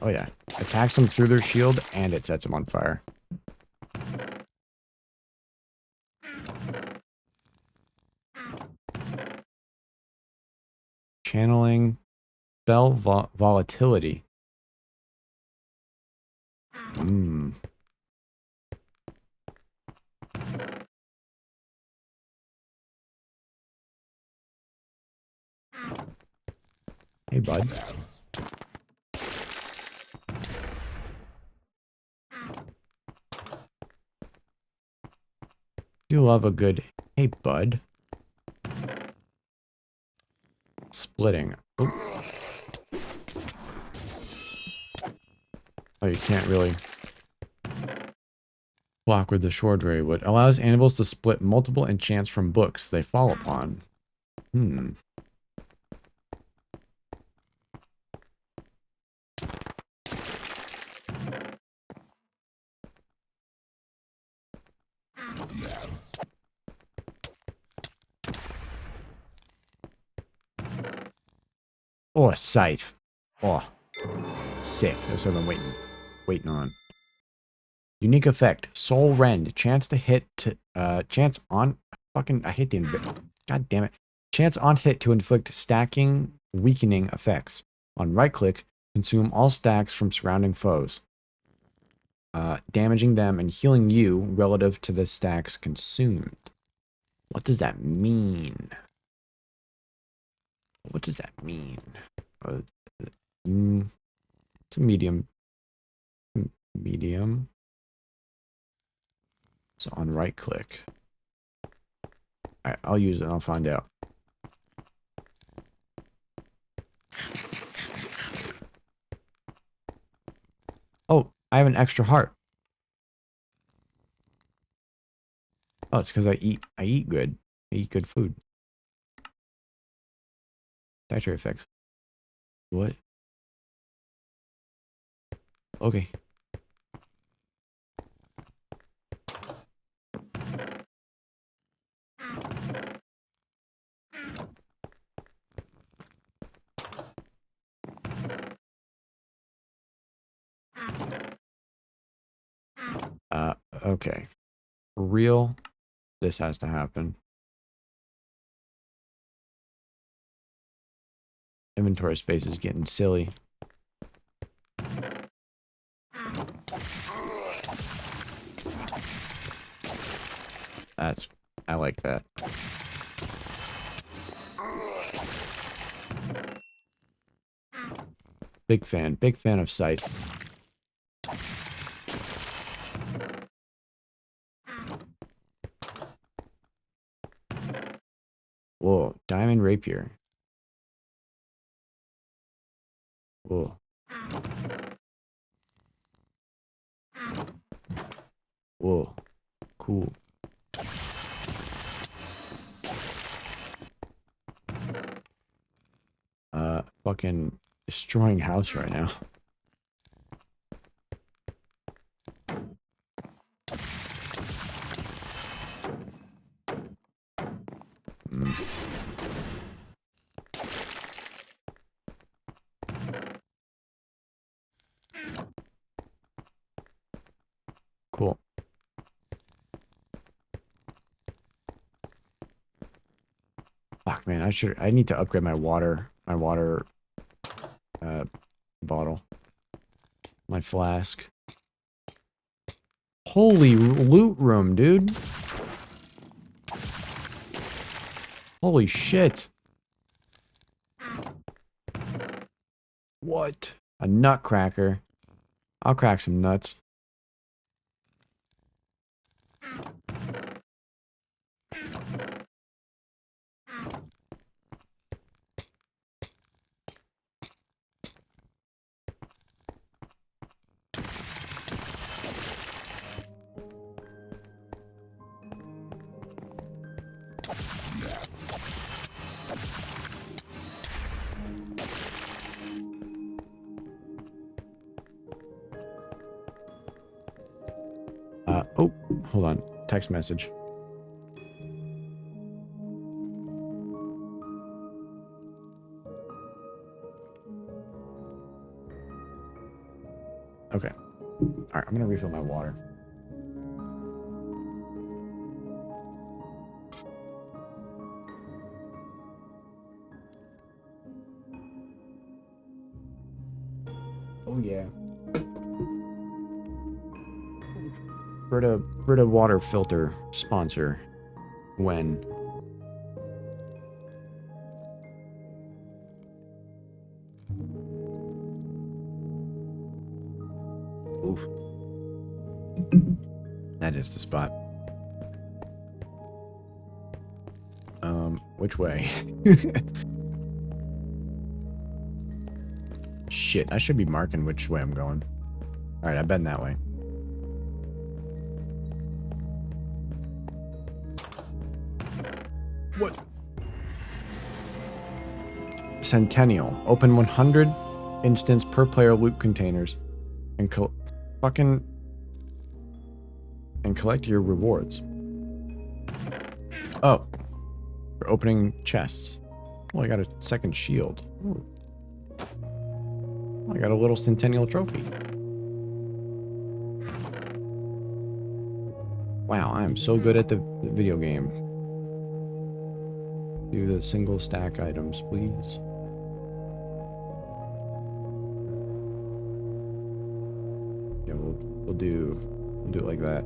Oh yeah. Attacks them through their shield and it sets them on fire. Channeling spell volatility. Hmm. Hey, bud. You love a good, hey, bud. Splitting. Oop. Oh, you can't really block with the sword very wood. Allows animals to split multiple enchants from books they fall upon. Hmm. Oh, a scythe. Oh, sick. That's what I've been waiting on. Unique effect. Soul Rend. Chance to hit to, chance on, fucking, I hate the, god damn it. Chance on hit to inflict stacking, weakening effects. On right click, consume all stacks from surrounding foes. Damaging them and healing you relative to the stacks consumed. What does that mean? What does that mean? It's a medium. Medium. So on right click. Alright, I'll use it and I'll find out. Oh, I have an extra heart. Oh, it's because I eat good. I eat good food. Dietary effects. What? Okay. Okay. For real, this has to happen. Inventory space is getting silly. I like that. Big fan of sight. Whoa, diamond rapier. Whoa. Whoa. Cool. Fucking destroying house right now. Cool. Fuck, man, I need to upgrade my water bottle. My flask. Holy loot room, dude. Holy shit. What? A nutcracker. I'll crack some nuts. Oh, hold on. Text message. Okay. Alright, I'm gonna refill my water. Oh yeah. Brita water filter sponsor when oof. That is the spot. Which way? Shit, I should be marking which way I'm going. Alright, I've been that way. What? Centennial. Open 100 instance per player loot containers and collect your rewards. Oh. For opening chests. Oh, I got a second shield. Ooh. Oh, I got a little Centennial trophy. Wow, I am so good at the video game. Do the single stack items, please. Yeah, we'll do it like that.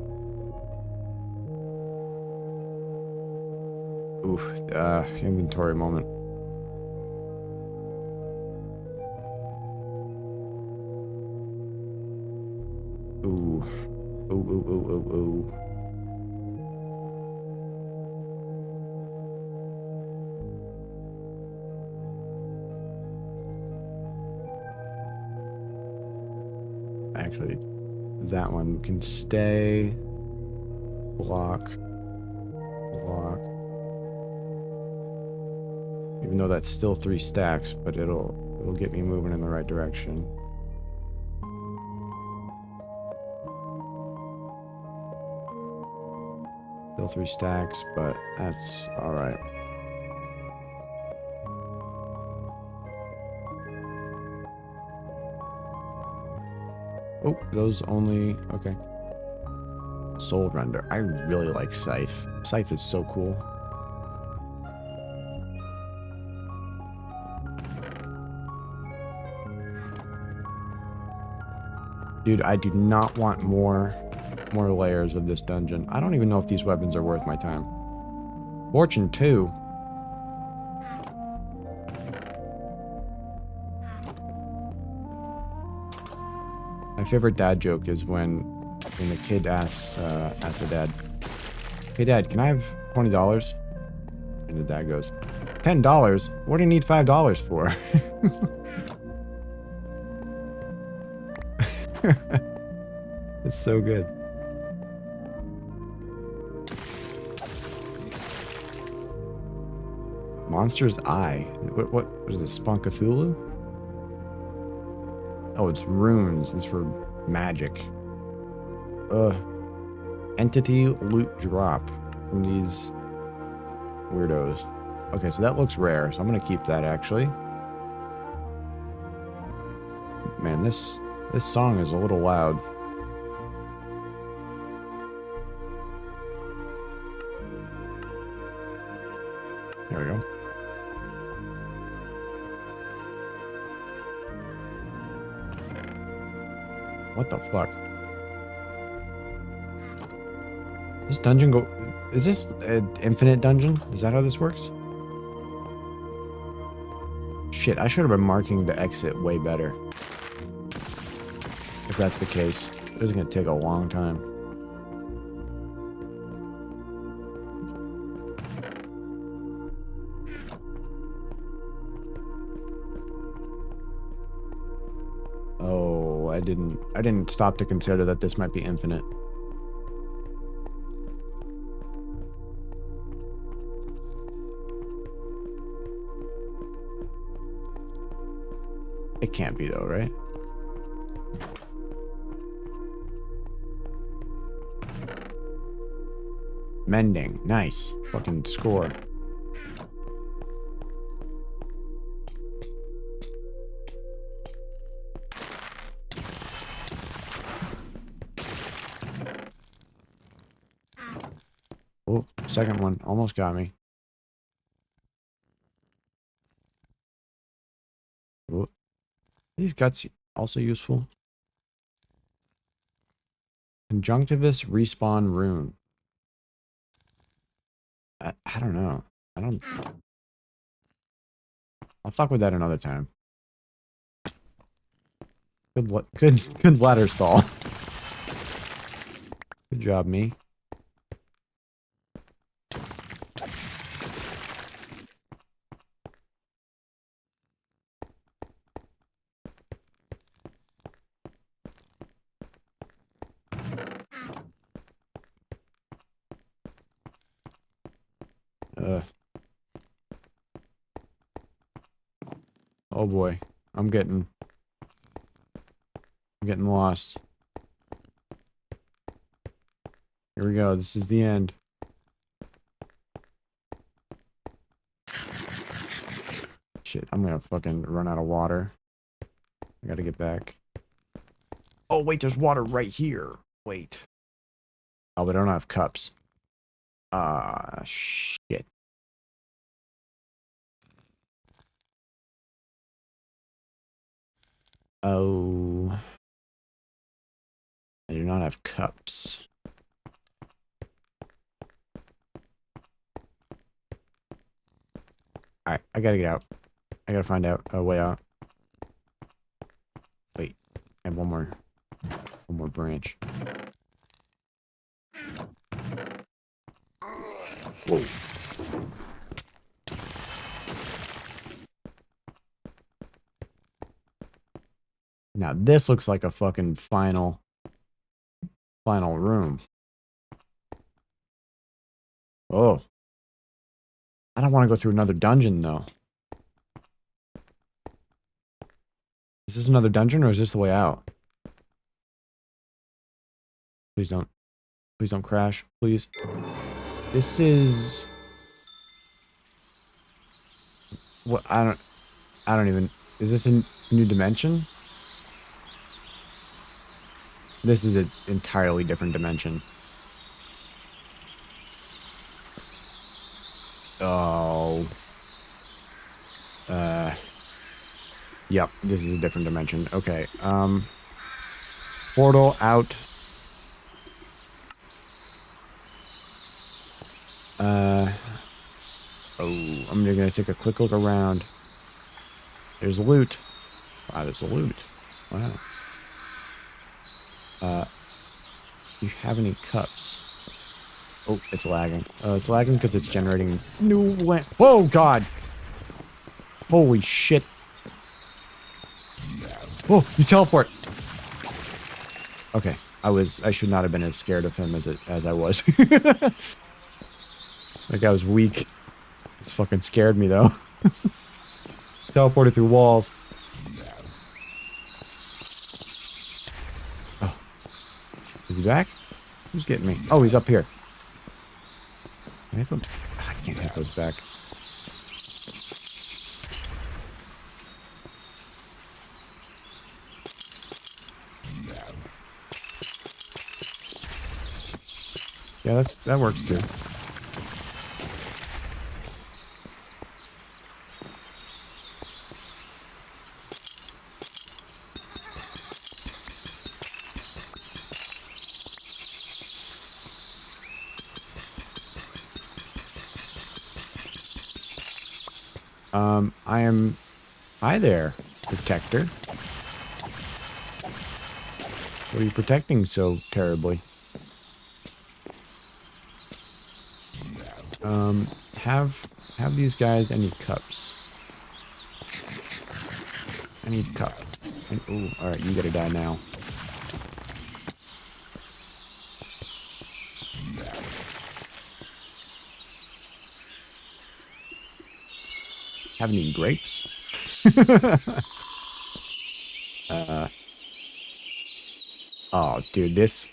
Oof, inventory moment. Ooh. Ooh. Actually, that one can stay. Block. Even though that's still 3 stacks, but it'll get me moving in the right direction. Still 3 stacks, but that's alright. Oh, those only... Okay. soul render. I really like Scythe. Scythe is so cool. Dude, I do not want more layers of this dungeon. I don't even know if these weapons are worth my time. Fortune 2. My favorite dad joke is when the kid asks their dad, "Hey dad, can I have $20? And the dad goes, $10? What do you need $5 for?" It's so good. Monster's Eye. What is this? Spawn Cthulhu? Oh, it's runes. This is for magic. Entity loot drop from these weirdos. Okay, so that looks rare, so I'm gonna keep that actually. Man, this song is a little loud. There we go. What the fuck? This dungeon go... Is this an infinite dungeon? Is that how this works? Shit, I should have been marking the exit way better. If that's the case. This is gonna take a long time. Oh, I didn't stop to consider that this might be infinite. It can't be though, right? Mending. Nice. Fucking score. Oh, second one. Almost got me. Oh. These guts also useful. Conjunctivus respawn rune. I don't know. I'll fuck with that another time. Good ladder stall. Good job, me. Oh boy, I'm getting lost. Here we go. This is the end. Shit, I'm gonna fucking run out of water. I gotta get back. Oh wait, there's water right here. Wait. Oh, but I don't have cups. Shit. Oh. I do not have cups. Alright, I gotta get out. I gotta find out a way out. Wait, I have one more branch. Whoa. Now this looks like a fucking final room. Oh. I don't want to go through another dungeon though. Is this another dungeon or is this the way out? Please don't crash, please. This is what I don't even, is this a new dimension? This is an entirely different dimension. Oh. Yep, this is a different dimension. Okay, portal out. Oh, I'm gonna take a quick look around. There's loot. Wow, there's loot. Wow. Do you have any cups? Oh, it's lagging. It's lagging because it's generating new land. Whoa, God! Holy shit! Oh, you teleport. Okay, I should not have been as scared of him as I was. Like I was weak. This fucking scared me though. Teleported through walls. Oh, is he back? Who's getting me? Oh, he's up here. Can I hit them? I can't hit those back. Yeah, that works too. I am... Hi there, protector. What are you protecting so terribly? Have these guys any cups? I need cup. Ooh, alright, you gotta die now. Have any grapes? Oh, dude, this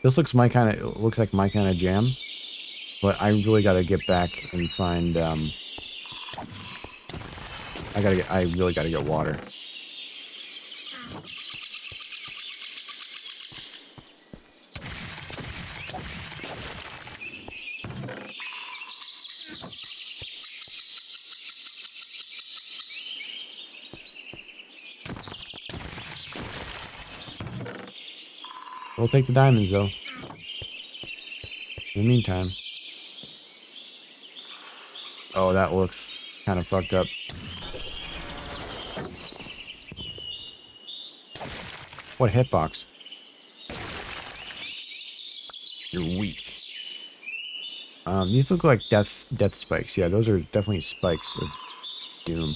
looks looks like my kind of jam. But I really gotta get back and find, I really gotta get water. We'll take the diamonds, though. In the meantime. Oh, that looks kind of fucked up. What hitbox? You're weak. These look like death spikes. Yeah, those are definitely spikes of doom.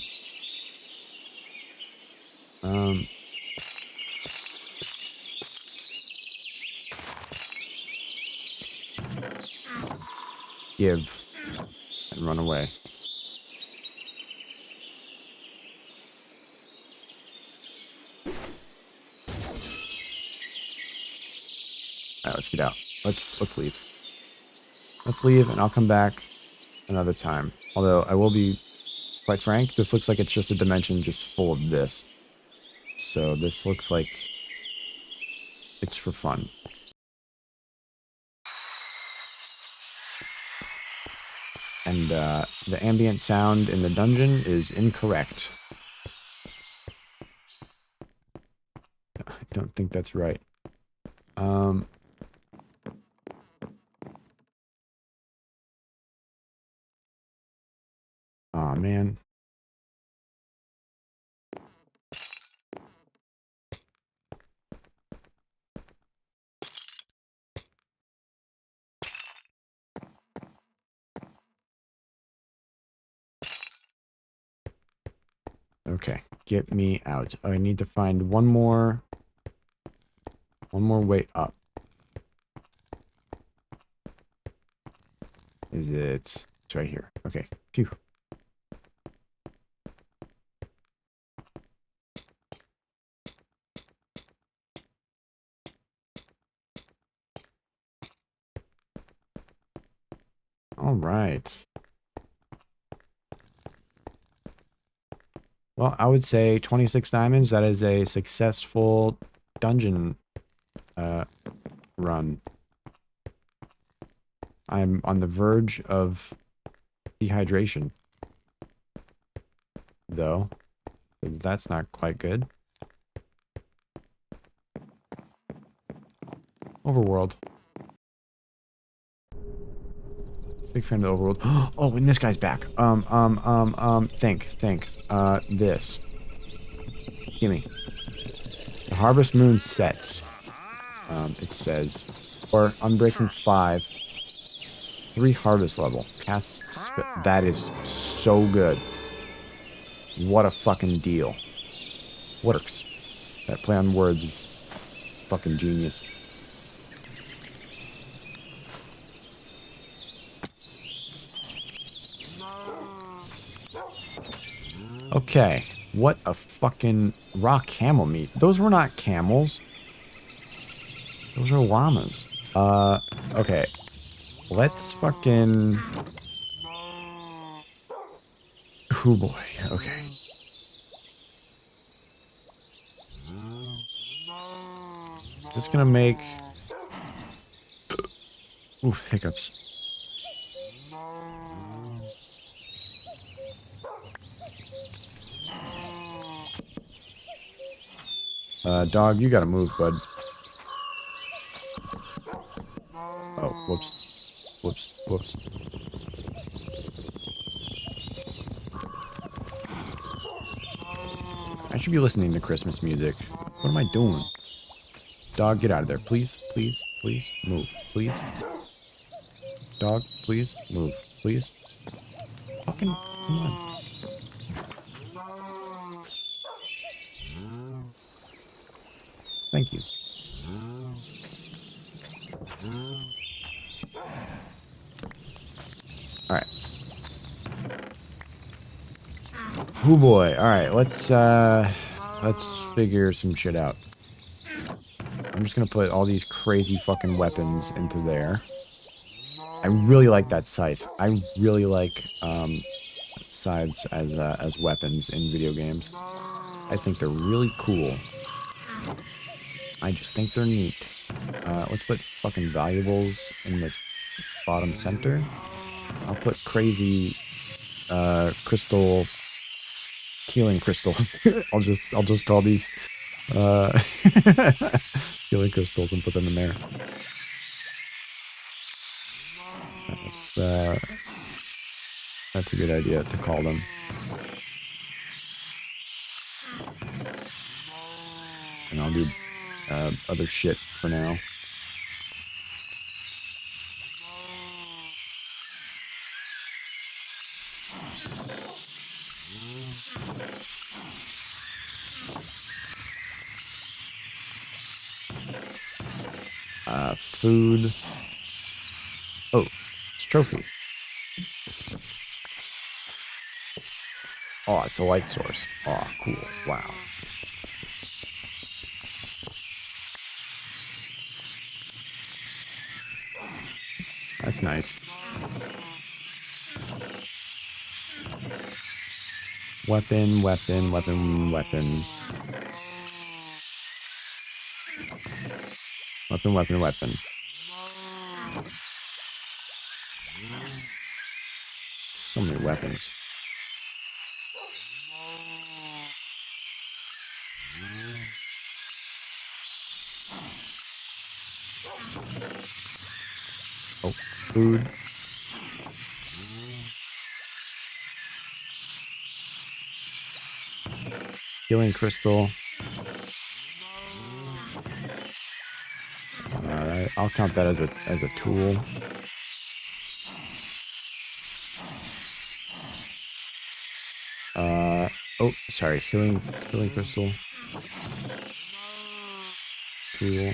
Give and run away. Alright, let's get out. Let's leave. Let's leave, and I'll come back another time. Although I will be quite frank, this looks like it's just a dimension just full of this. So this looks like it's for fun. And the ambient sound in the dungeon is incorrect. I don't think that's right. Aw, man. Okay, get me out. I need to find one more way up. Is it? It's right here. Okay. Phew. All right. Well, I would say 26 diamonds. That is a successful dungeon run. I'm on the verge of dehydration. Though. That's not quite good. Overworld. Big fan of the overworld. Oh, and this guy's back. Think. This. Gimme. The harvest moon sets. It says. Or Unbreaking 5. 3 harvest level. That is so good. What a fucking deal. Works. That play on words is fucking genius. Okay. What a fucking raw camel meat. Those were not camels. Those are llamas. Okay. Let's fucking... Oh boy. Okay. Is this gonna make... Ooh, hiccups. Dog, you gotta move, bud. Oh, whoops. Whoops. I should be listening to Christmas music. What am I doing? Dog, get out of there. Please. Move. Please. Dog, please. Move. Please. Fucking, come on. Thank you. Alright. Oh boy. Alright, let's figure some shit out. I'm just gonna put all these crazy fucking weapons into there. I really like that scythe. I really like scythes as weapons in video games. I think they're really cool. I just think they're neat. Let's put fucking valuables in the bottom center. I'll put crazy crystal healing crystals. I'll just call these healing crystals and put them in there. That's a good idea to call them. And I'll do other shit for now. Food. Oh, it's trophy. Oh, it's a light source. Oh, cool. Wow. That's nice. Weapon. Weapon. So many weapons. Oh, food. Healing crystal. Alright, I'll count that as a tool. Oh, sorry, healing crystal. Tool.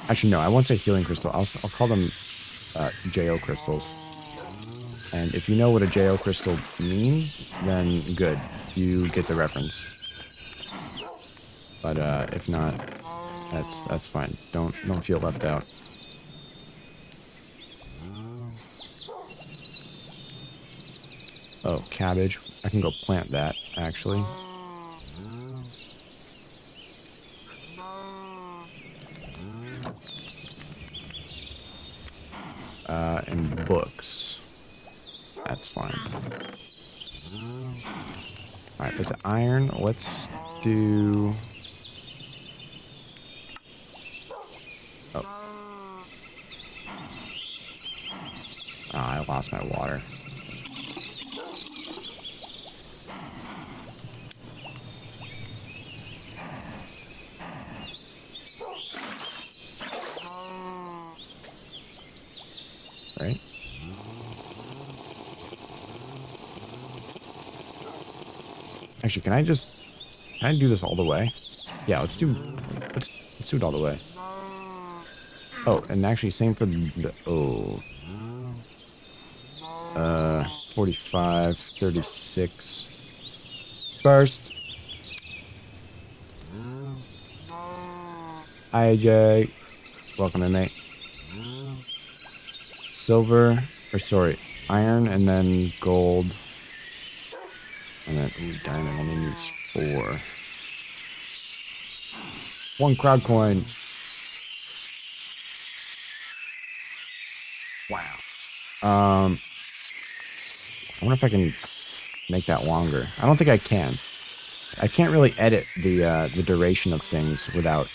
Actually, no, I won't say healing crystal. I'll call them JO crystals. And if you know what a JO crystal means, then good. You get the reference. But if not, That's fine. Don't feel left out. Oh, cabbage. I can go plant that, actually. And books. That's fine. Alright, that's iron. Let's do... Oh. I lost my water. Right? Actually, can I do this all the way? Yeah, let's do it all the way. Oh, and actually same for the 45, 36. First. Hi, AJ. Welcome in, mate. Silver, or sorry, iron, and then gold. And then, ooh, diamond only needs 4. 1 crowd coin. Wow. I wonder if I can make that longer. I don't think I can. I can't really edit the duration of things without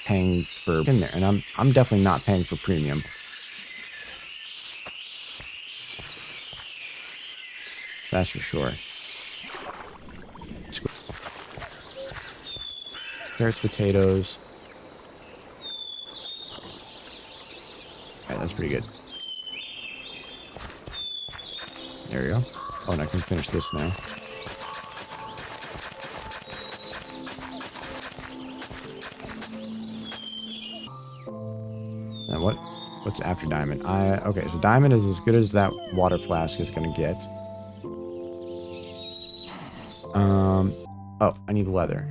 paying for in there, and I'm definitely not paying for premium. That's for sure. Carrots, potatoes. Alright, that's pretty good. There we go. Oh, and I can finish this now. And what's after diamond? Okay, so diamond is as good as that water flask is gonna get. Oh, I need leather.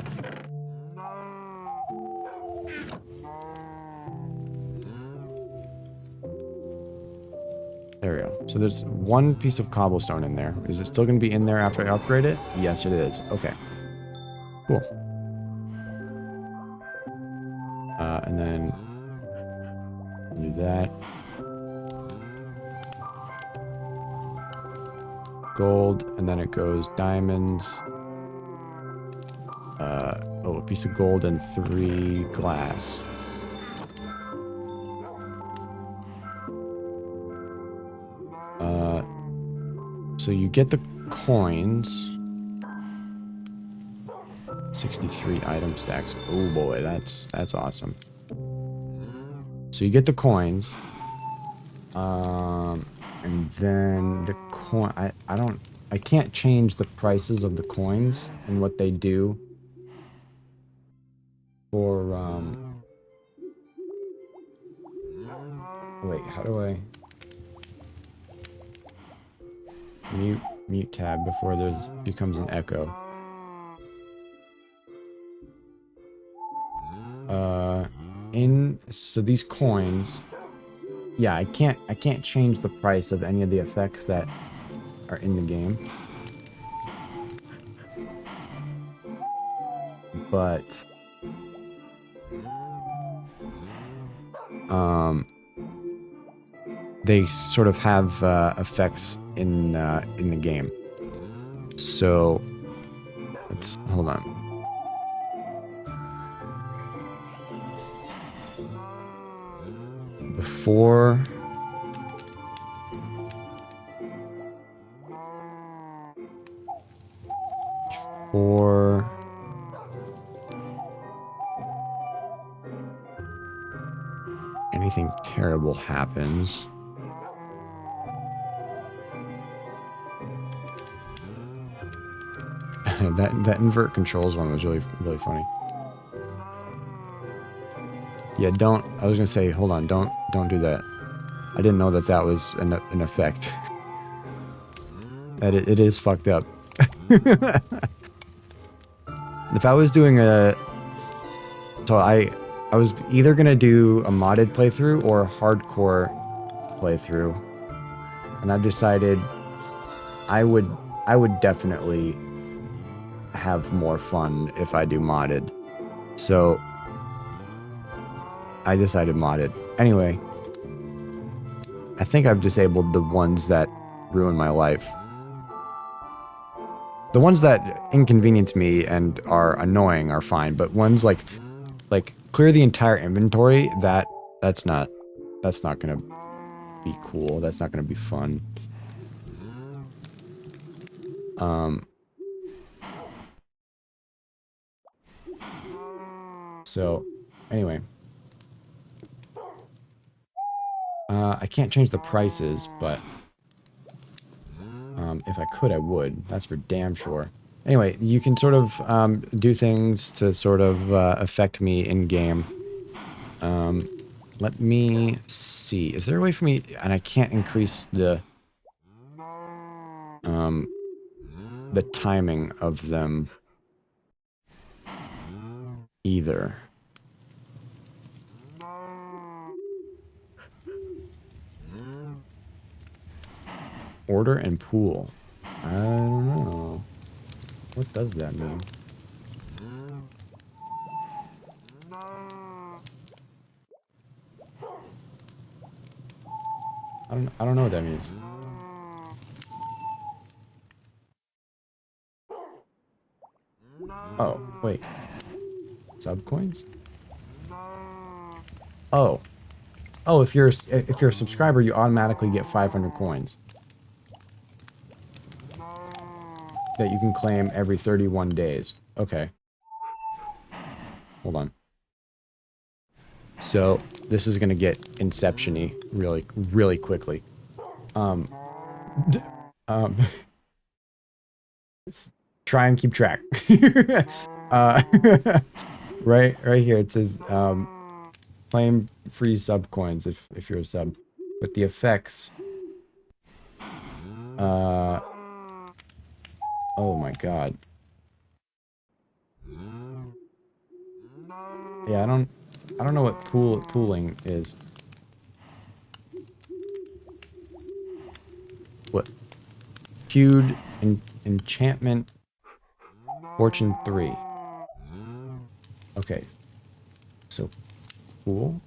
There we go. So there's 1 piece of cobblestone in there. Is it still going to be in there after I upgrade it? Yes, it is. Okay. Cool. And then do that. Gold, and then it goes diamonds. Oh, a piece of gold and 3 glass. So you get the coins. 63 item stacks. Oh boy, that's awesome. So you get the coins. And then the coin, I can't change the prices of the coins and what they do for, wait, how do I mute tab before there's becomes an echo? So these coins, yeah, I can't change the price of any of the effects that are in the game. But they sort of have effects in the game. So let's hold on. Before anything terrible happens, that invert controls one was really funny. Yeah, I was gonna say, hold on, don't do that. I didn't know that was an effect. That it is fucked up. If I was doing So I was either gonna do a modded playthrough or a hardcore playthrough, and I've decided I would I would definitely have more fun if I do modded. So I decided modded. Anyway, I think I've disabled the ones that ruin my life. The ones that inconvenience me and are annoying are fine, but ones like clear the entire inventory, that's not gonna be cool. That's not gonna be fun. Um so anyway, I can't change the prices, but if I could, I would. That's for damn sure. Anyway, you can sort of do things to sort of affect me in game. Let me see. Is there a way for me? And I can't increase um, the timing of them either. Order and pool. I don't know. What does that mean? I don't know what that means. Oh, wait. Sub coins? Oh. Oh, if you're a subscriber, you automatically get 500 coins that you can claim every 31 days. Okay. Hold on. So, this is going to get Inception-y really, really quickly. Um, um, try and keep track. uh, right here, it says, claim free sub coins if you're a sub. But the effects, uh, oh my god. Yeah, I don't know what pooling is. What? Feud, enchantment, fortune 3. Okay. So, pool?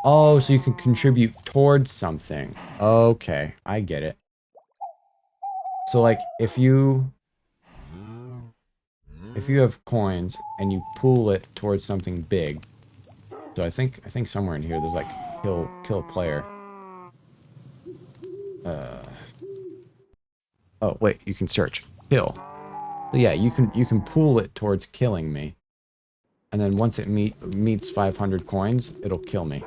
Oh, so you can contribute towards something. Okay, I get it. So like if you have coins and you pool it towards something big. So I think somewhere in here there's like kill a player. Oh, wait, you can search. Kill. So yeah, you can pool it towards killing me. And then once it meets 500 coins, it'll kill me.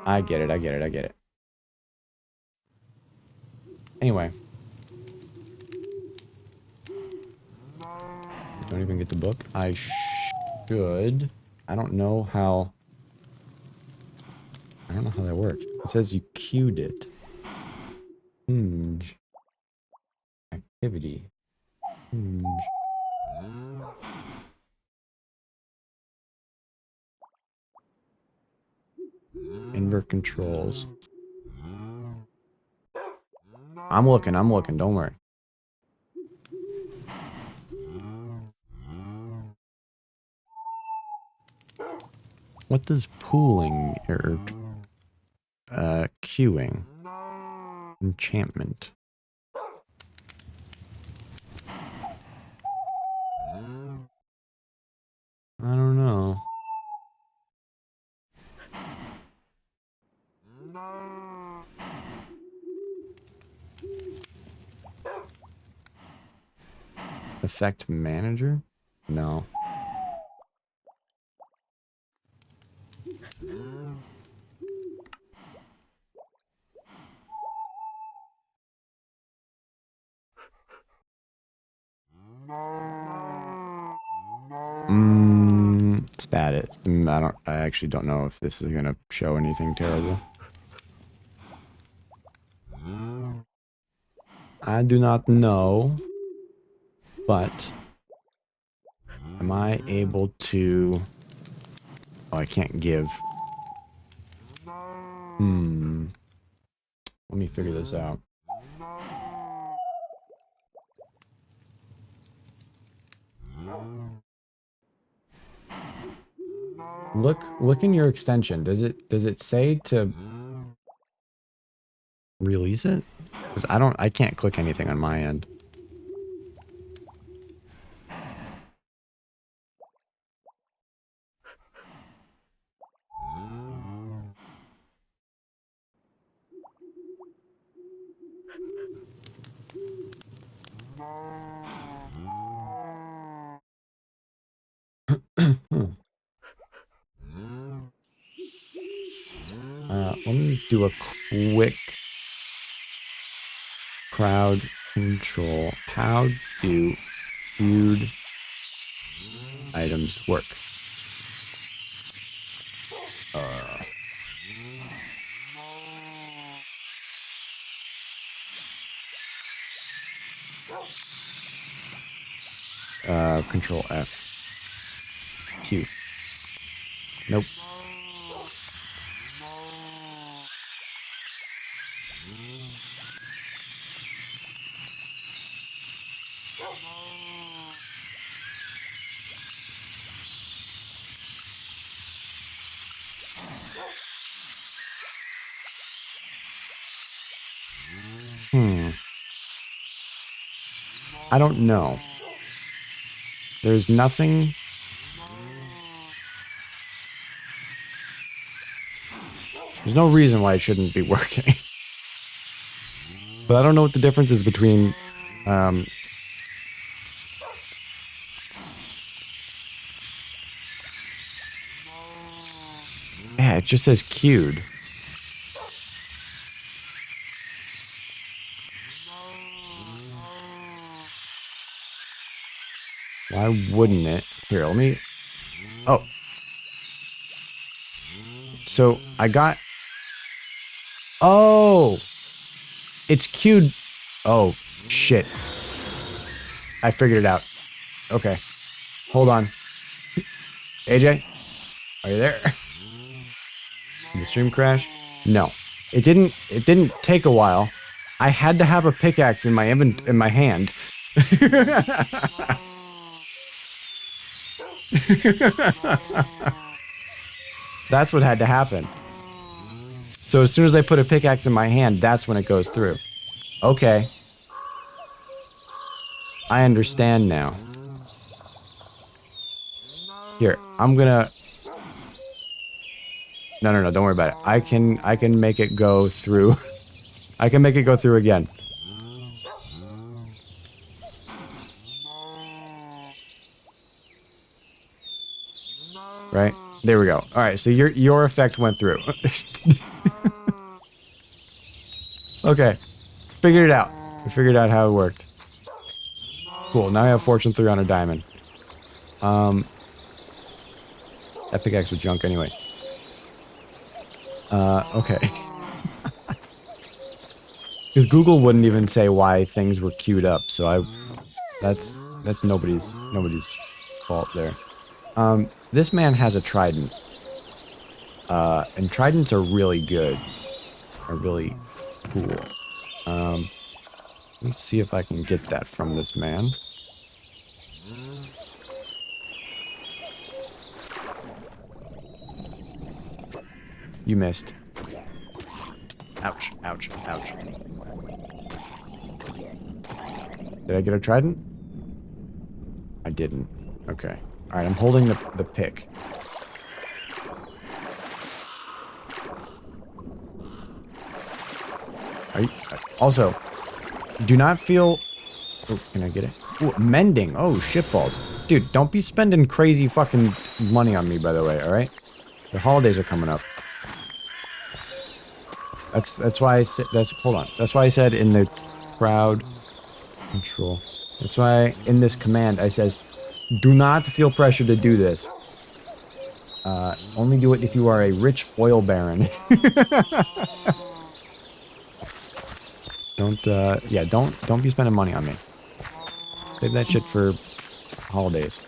I get it, I get it, I get it. Anyway. Don't even get the book. I should. I don't know how that works. It says you queued it. Hinge. Activity. Hinge. Invert controls. I'm looking, don't worry. What does pooling or queuing? Enchantment. I don't know. Effect manager? No. Status. I actually don't know if this is gonna show anything terrible. I do not know, but Am I able to... Oh, I can't give. Let me figure this out. Look in your extension. Does it say to release it? Because I can't click anything on my end. Let me do a quick crowd control. How do queued items work? Control F. Q. Nope. I don't know. There's nothing... There's no reason why it shouldn't be working. But I don't know what the difference is between... Yeah, it just says queued. Why wouldn't it? Here, let me... Oh. So, I got... Oh! It's queued... Oh, shit. I figured it out. Okay. Hold on. AJ? Are you there? Did the stream crash? No. It didn't take a while. I had to have a pickaxe in my hand. That's what had to happen. So as soon as I put a pickaxe in my hand, that's when it goes through. Okay. I understand now. Here, I'm gonna... No, don't worry about it. I can make it go through. I can make it go through again. Right? There we go. All right, so your effect went through. Okay. Figured it out. We figured out how it worked. Cool. Now I have Fortune 3 on a diamond. That pickaxe was junk anyway. Okay. Because Google wouldn't even say why things were queued up, so that's nobody's fault there. This man has a trident. And tridents are really good. Are really cool. Let me see if I can get that from this man. You missed. Ouch, ouch, ouch. Did I get a trident? I didn't. Okay. Alright, I'm holding the pick. Are you... Also, do not feel... Oh, can I get it? Ooh, mending. Oh, shitballs. Dude, don't be spending crazy fucking money on me, by the way, alright? The holidays are coming up. That's why I said... Hold on. That's why I said in the crowd control. That's why in this command I says, do not feel pressure to do this. Only do it if you are a rich oil baron. Yeah, don't be spending money on me. Save that shit for holidays.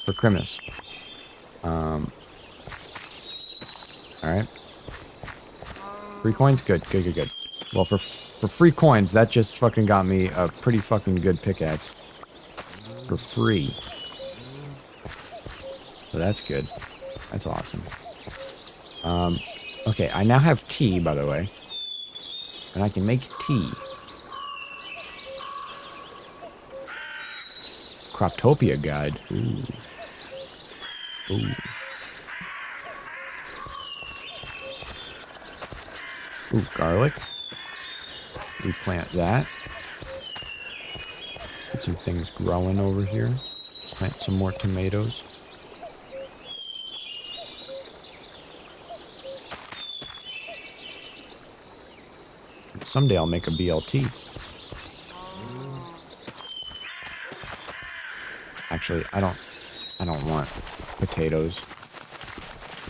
for Crimus. Alright. Free coins? Good, good, good, good. Well, for free coins, that just fucking got me a pretty fucking good pickaxe. For free. So that's good. That's awesome. Okay, I now have tea, by the way. And I can make tea. Croptopia guide. Ooh. Ooh. Ooh, garlic. We plant that. Get some things growing over here. Plant some more tomatoes. Someday I'll make a BLT. Actually, I don't want potatoes.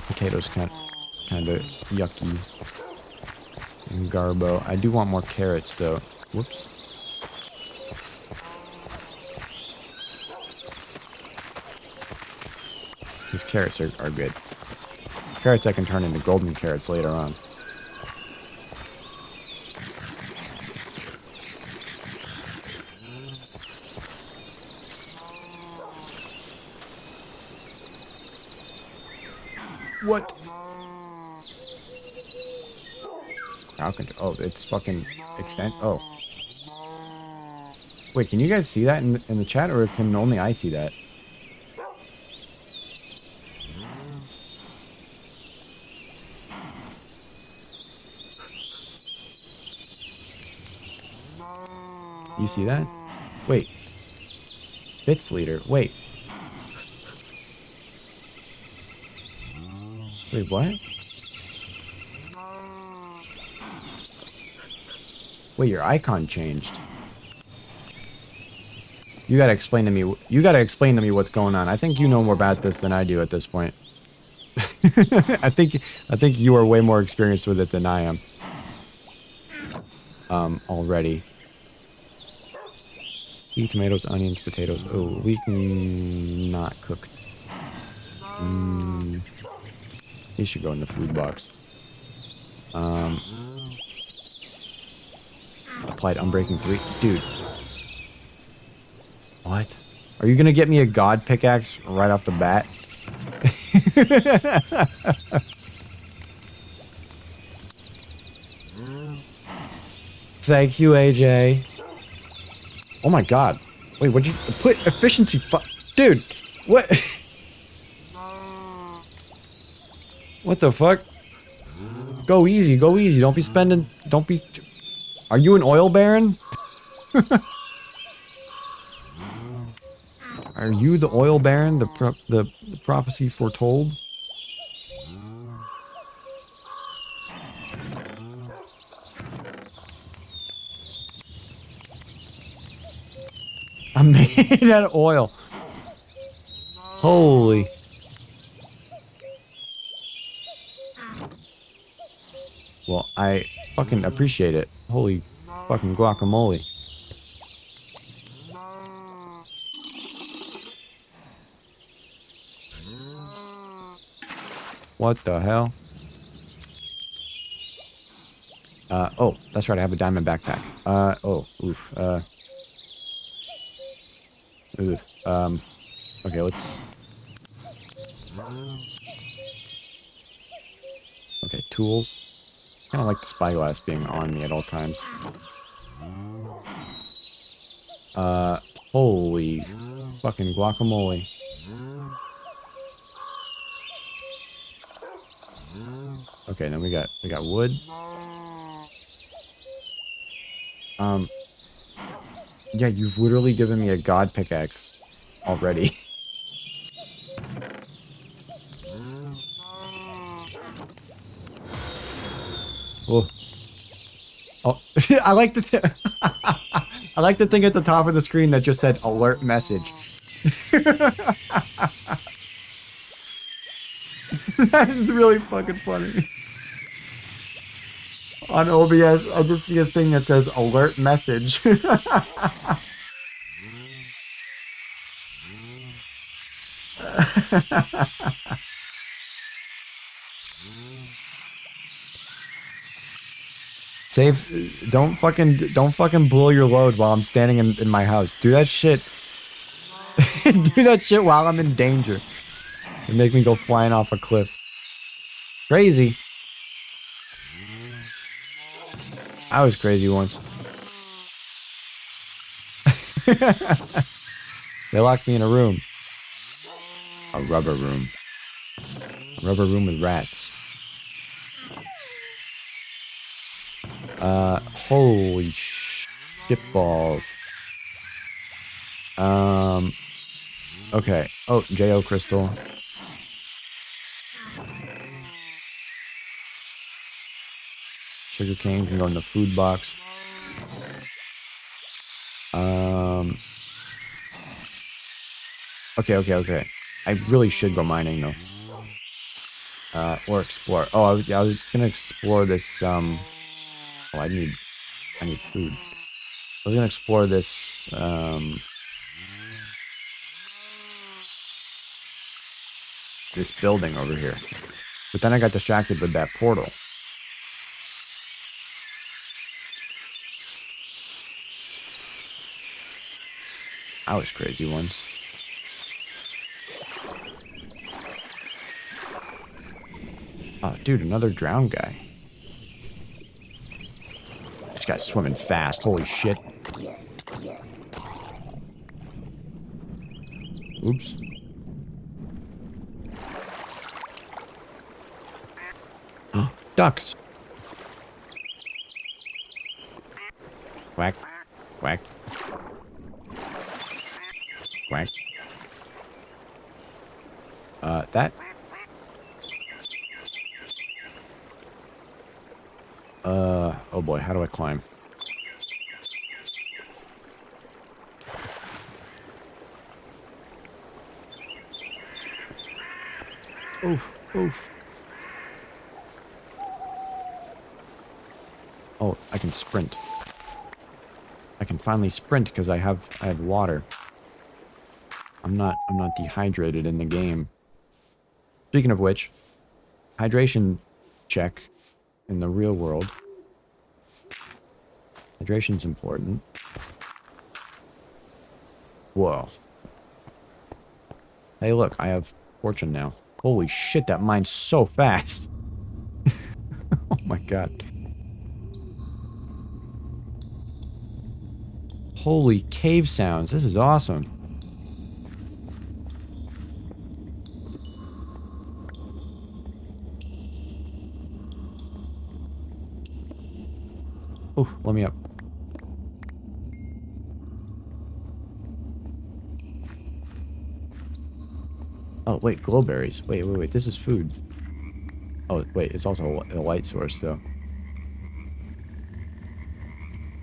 Potatoes kind of yucky and garbo. I do want more carrots though. Whoops. These carrots are good. Carrots I can turn into golden carrots later on. What? How can... Oh, it's fucking extend... Oh. Wait, can you guys see that in the chat, or can only I see that? You see that? Wait. Bits leader. Wait. Wait, what? Wait, your icon changed. You gotta explain to me. You gotta explain to me what's going on. I think you know more about this than I do at this point. I think you are way more experienced with it than I am. Already. Eat tomatoes, onions, potatoes. Oh, we can not cook. These should go in the food box. Applied Unbreaking 3. Dude. What? Are you gonna get me a god pickaxe right off the bat? Thank you, AJ. Oh my god. Wait, what'd you put efficiency dude, what? What the fuck? Go easy, go easy. Don't be spending, don't be... Are you an oil baron? Are you the oil baron, the prophecy foretold? I'm made out of oil. Holy. Well, I fucking appreciate it. Holy fucking guacamole. What the hell? Oh, that's right, I have a diamond backpack. Okay, let's... Okay, tools. Kind of like the spyglass being on me at all times. Holy fucking guacamole. Okay, then we got wood. Yeah, you've literally given me a god pickaxe already. Oh. Oh, I like the I like the thing at the top of the screen that just said alert message. That is really fucking funny. On OBS, I just see a thing that says alert message. Save. Don't fucking blow your load while I'm standing in my house. Do that shit. Do that shit while I'm in danger. And make me go flying off a cliff. Crazy. I was crazy once. They locked me in a room. A rubber room. A rubber room with rats. Holy shit balls. Okay. Oh, J.O. crystal. Sugar cane can go in the food box. Okay. I really should go mining though. Or explore. Oh, I was just gonna explore this. Oh, I need food. I was gonna explore this. This building over here, but then I got distracted with that portal. I was crazy once. Oh, dude, another drowned guy. This guy's swimming fast. Holy shit. Oops. Ducks. Quack. Quack. Quack. That. Oh boy, how do I climb? Oof. Oh, I can sprint. I can finally sprint because I have water. I'm not dehydrated in the game. Speaking of which, hydration check in the real world. Hydration's important. Whoa. Hey, look, I have fortune now. Holy shit, that mine's so fast. Oh my god. Holy cave sounds. This is awesome. Oh, let me up. Oh, wait, glowberries. Wait. This is food. Oh, wait, it's also a light source, though.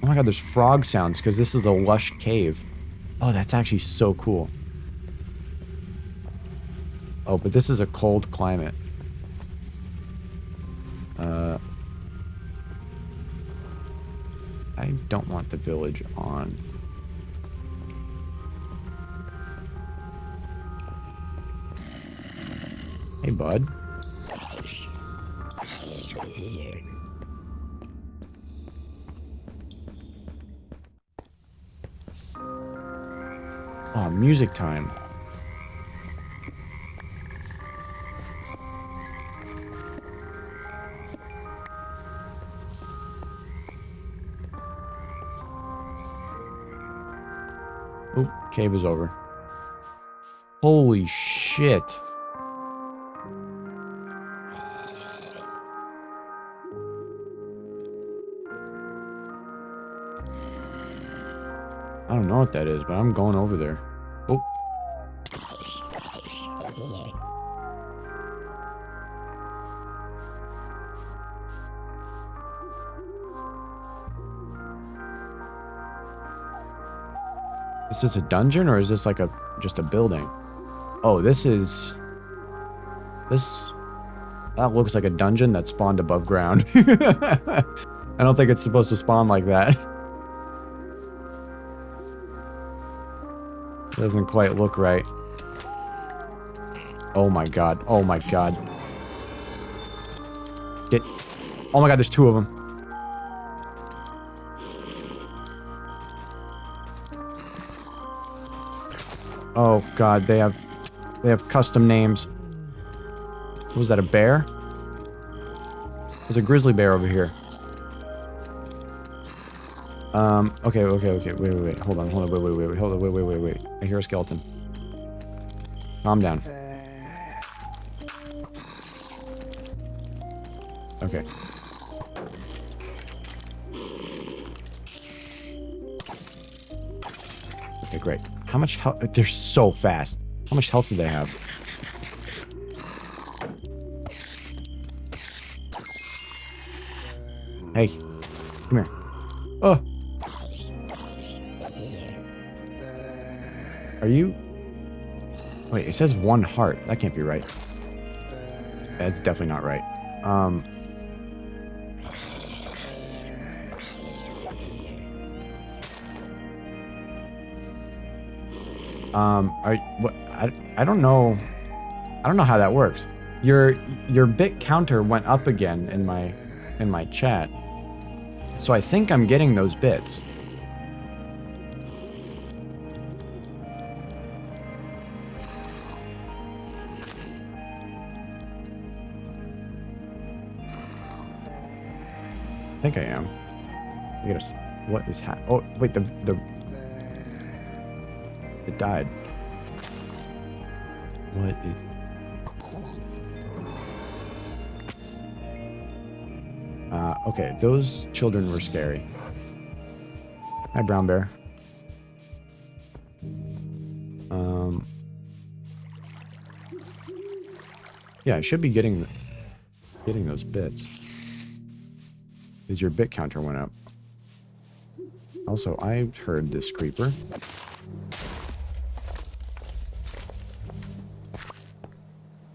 Oh my god, there's frog sounds because this is a lush cave. Oh, that's actually so cool. Oh, but this is a cold climate. I don't want the village on. Hey, bud. Oh, music time. Oh, cave is over. Holy shit. I don't know what that is, but I'm going over there. Oh. Is this a dungeon or is this like just a building? Oh, this that looks like a dungeon that spawned above ground. I don't think it's supposed to spawn like that. Doesn't quite look right. Oh my god. Oh my god. Get. Oh my god, there's two of them. Oh god, they have custom names. Was that a bear? There's a grizzly bear over here. Okay. Wait. Hold on. Wait. Hold on. Wait. I hear a skeleton. Calm down. Okay. Okay, great. How much health? They're so fast. How much health do they have? Hey, come here. Oh. Are you? Wait, it says 1 heart. That can't be right. That's definitely not right. I don't know. I don't know how that works. Your bit counter went up again in my chat. So I think I'm getting those bits. I think I am. I gotta. What is happening? Oh wait, it died. What is? Okay, those children were scary. Hi, brown bear. Yeah, I should be getting those bits. Because your bit counter went up. Also, I heard this creeper.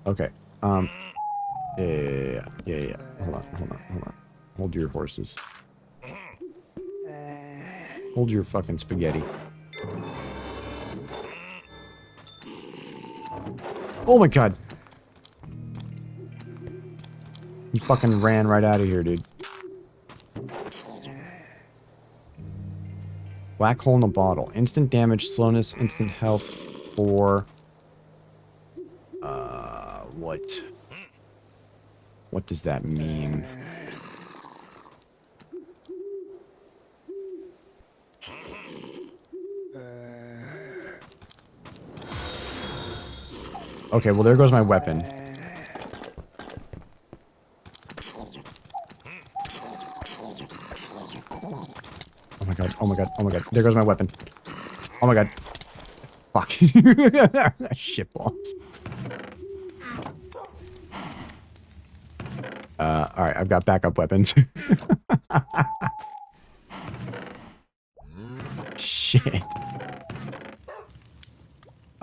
Okay. Yeah. Hold on. Hold your horses. Hold your fucking spaghetti. Oh my god! You fucking ran right out of here, dude. Black hole in a bottle. Instant damage, slowness, instant health for... what? What does that mean? Okay, well there goes my weapon. Oh my god. There goes my weapon. Oh my god. Fuck. Shitballs. Alright, I've got backup weapons. Shit.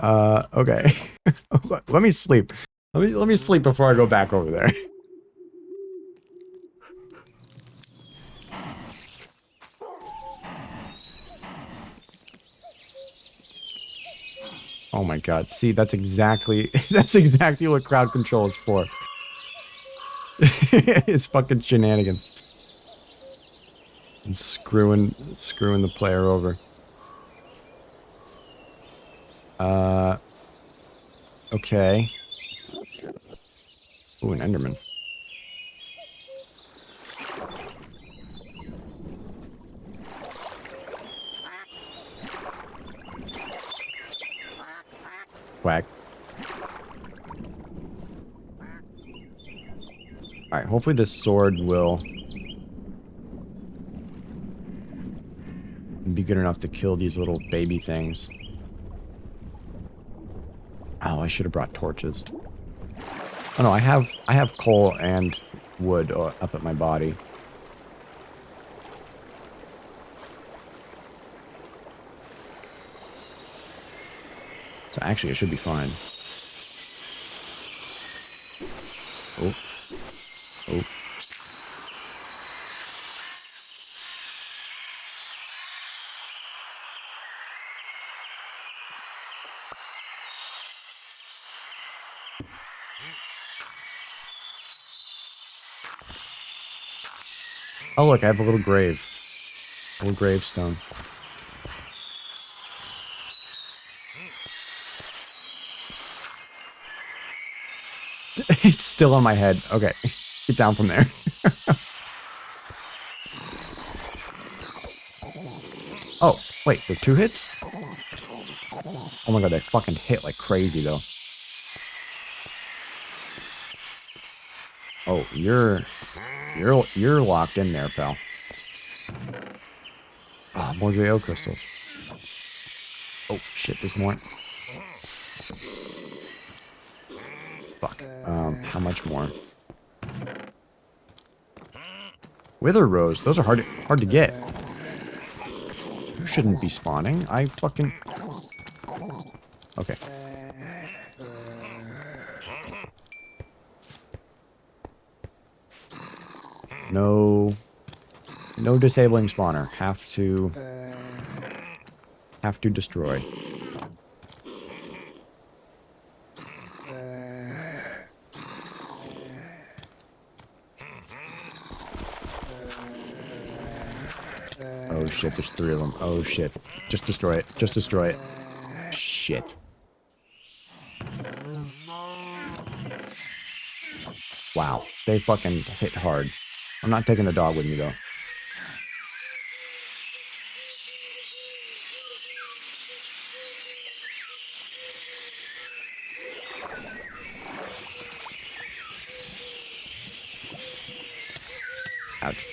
Okay. Let me sleep. Let me sleep before I go back over there. Oh my god. See, that's exactly what crowd control is for. It's fucking shenanigans. And screwing the player over. Okay. Ooh, an Enderman. Whack. Alright, hopefully this sword will be good enough to kill these little baby things. Oh, I should have brought torches. Oh no, I have coal and wood up at my body. So actually, it should be fine. Oh. Oh. Oh, look, I have a little grave. A little gravestone. It's still on my head. Okay. Get down from there. Oh, wait, they're 2 hits? Oh my god, they fucking hit like crazy, though. Oh, you're locked in there, pal. Ah, more JO crystals. Oh, shit, there's more. Fuck. How much more? Wither rose. Those are hard to get. You shouldn't be spawning. I fucking... Okay. No disabling spawner. Have to destroy. Oh shit, there's 3 of them. Oh shit. Just destroy it. Just destroy it. Shit. Wow. They fucking hit hard. I'm not taking the dog with me though. Ouch.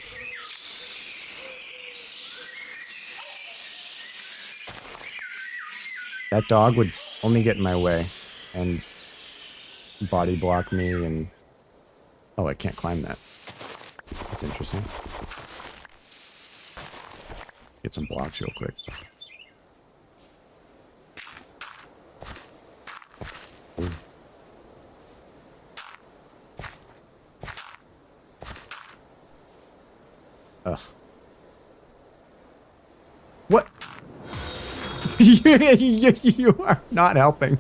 That dog would only get in my way and body block me and... Oh, I can't climb that. That's interesting. Get some blocks real quick. Ooh. Ugh. What? You are not helping.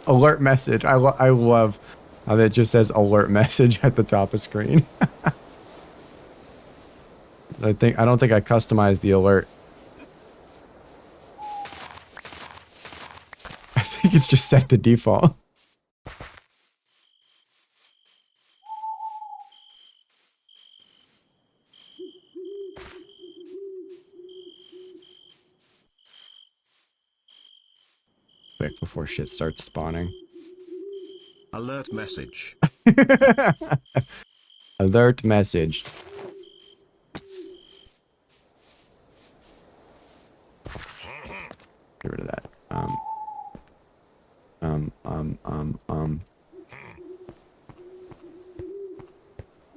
Alert message. I love how that just says alert message at the top of screen. I don't think I customized the alert. I think it's just set to default. Quick before shit starts spawning. Alert message. Alert message. Get rid of that.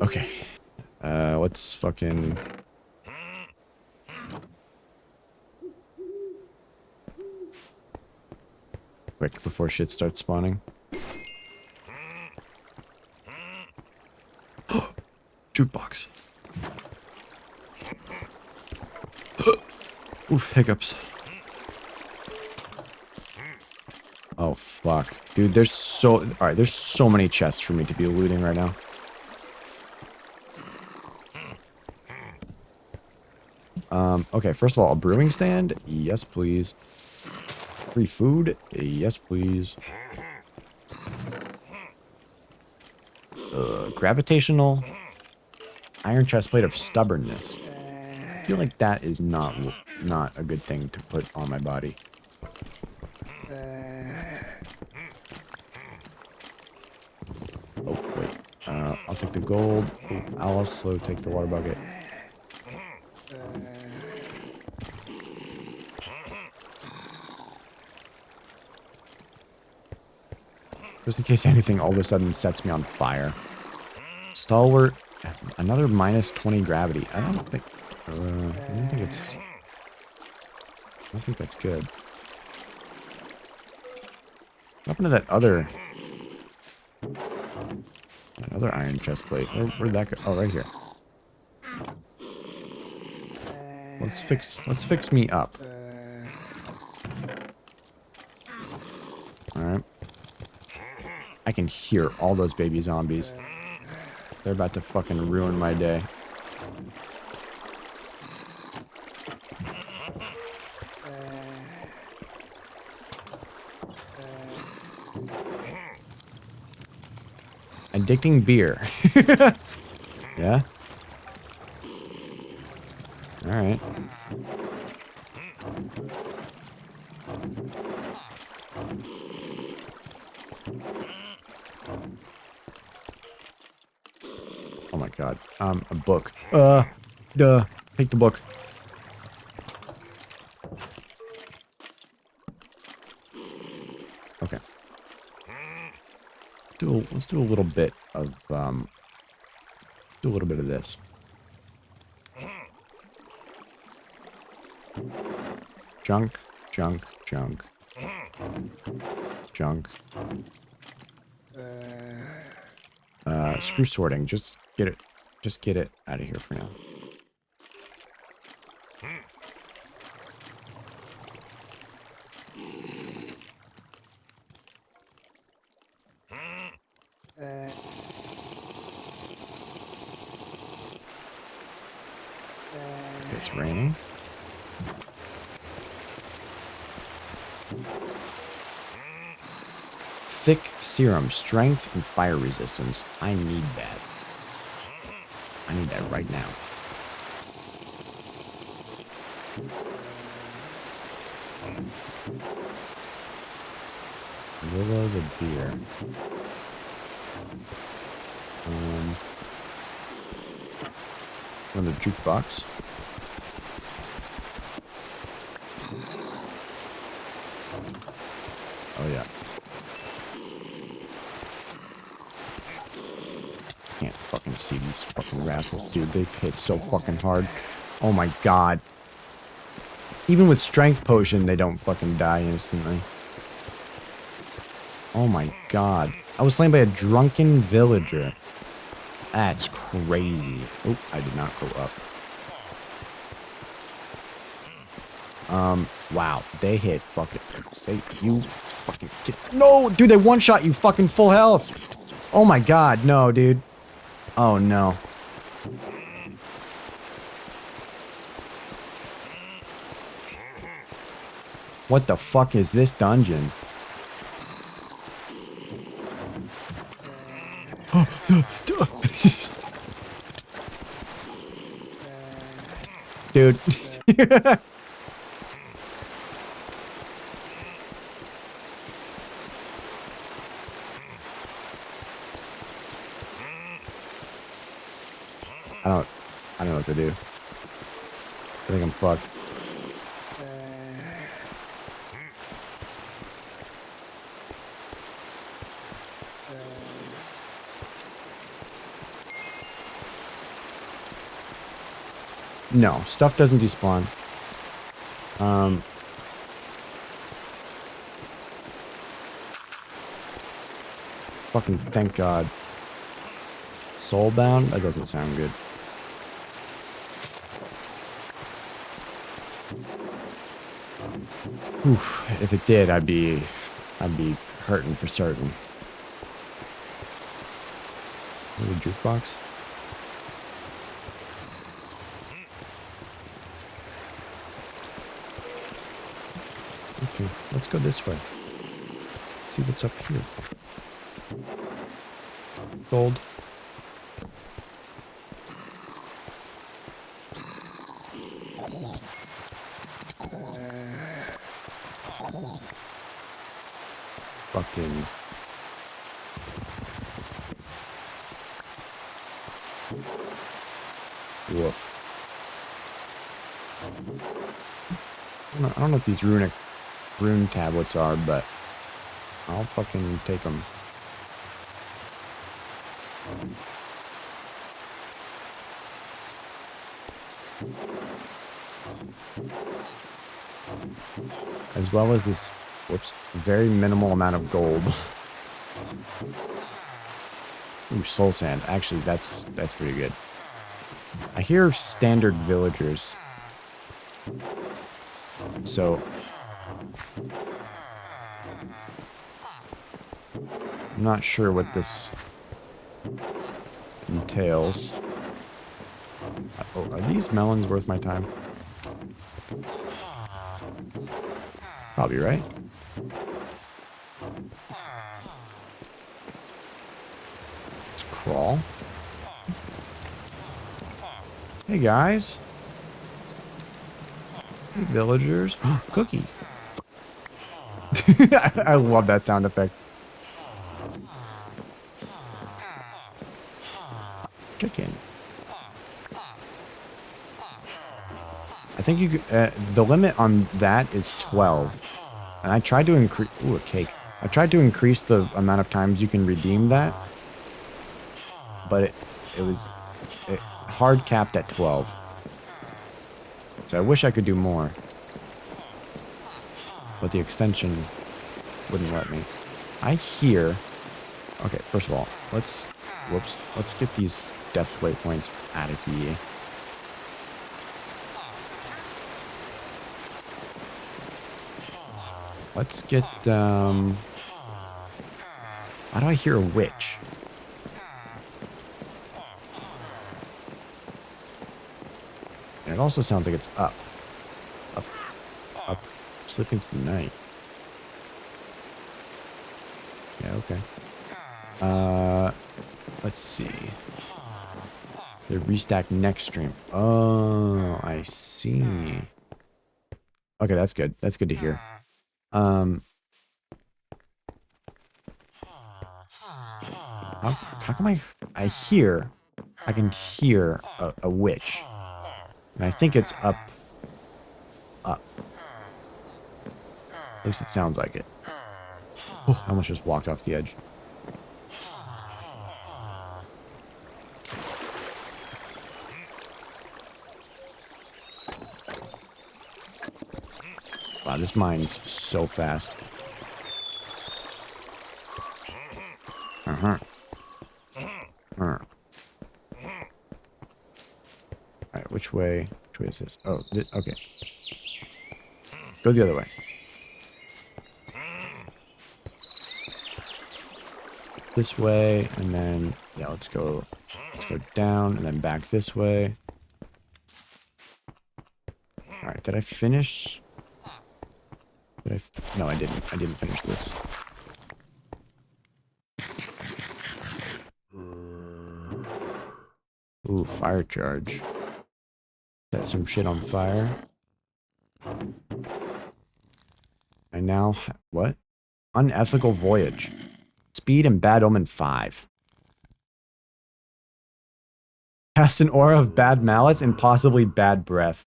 Okay. Let's fucking... Quick before shit starts spawning. Jukebox. Oof, hiccups. Oh, fuck. Dude, there's so... Alright, there's so many chests for me to be looting right now. Okay, first of all, a brewing stand? Yes, please. Free food? Yes, please. Gravitational iron chestplate of stubbornness. I feel like that is not a good thing to put on my body. Oh, wait. I'll take the gold. I'll also take the water bucket. Just in case anything all of a sudden sets me on fire. Stalwart. Another minus 20 gravity. I don't think that's good. What happened to that other iron chest plate? Where'd that go? Oh, right here. Let's fix me up. Alright. can hear all those baby zombies. They're about to fucking ruin my day. Addicting beer. Yeah? Alright. Oh my god. A book. Duh. Take the book. Okay. Let's do a little bit of, do a little bit of this. Junk. Screw sorting. Just get it out of here for now. It's raining. Thick serum, strength, and fire resistance. I need that. I need that right now. Willow the deer. On the jukebox. Oh yeah. Can't fucking see these fucking rascals, dude. They hit so fucking hard. Oh my god. Even with strength potion, they don't fucking die instantly. Oh my god. I was slain by a drunken villager. That's crazy. Oh, I did not go up. Wow. They hit fucking... You fucking... No! Dude, they one-shot you fucking full health! Oh my god, no, dude. Oh no. What the fuck is this dungeon? Dude. I don't know what to do. I think I'm fucked. No, stuff doesn't despawn. Fucking thank God. Soulbound? That doesn't sound good. Oof, if it did, I'd be hurting for certain. Is it a jukebox? Okay, let's go this way. See what's up here. Gold. Fucking... Woof. I don't know what these rune tablets are, but I'll fucking take them. As well as this, whoops, very minimal amount of gold. Ooh, soul sand. Actually, that's pretty good. I hear standard villagers. So I'm not sure what this entails. Oh, are these melons worth my time? Probably, right? Let's crawl. Hey, guys. Hey, villagers. Cookie. I love that sound effect. Chicken. I think you could, the limit on that is 12. And I tried to increase... Ooh, a cake. I tried to increase the amount of times you can redeem that. But it was hard capped at 12. So I wish I could do more. But the extension wouldn't let me. I hear... Okay, first of all, let's... Whoops. Let's get these death waypoints out of here. Let's get, Why do I hear a witch? And it also sounds like it's up. Up. Slipping through the night. Yeah, okay. Let's see. The restack next stream. Oh, I see. Okay, that's good. That's good to hear. How come I can hear a witch. And I think it's up. At least it sounds like it. Oh, I almost just walked off the edge. Wow, this mine's so fast. Alright, which way is this? Oh, okay. Go the other way. This way, and then, yeah, let's go down, and then back this way. Alright, did I finish? No, I didn't. I didn't finish this. Ooh, fire charge. Set some shit on fire. I now... What? Unethical voyage. Speed and Bad Omen 5. Cast an aura of bad malice and possibly bad breath.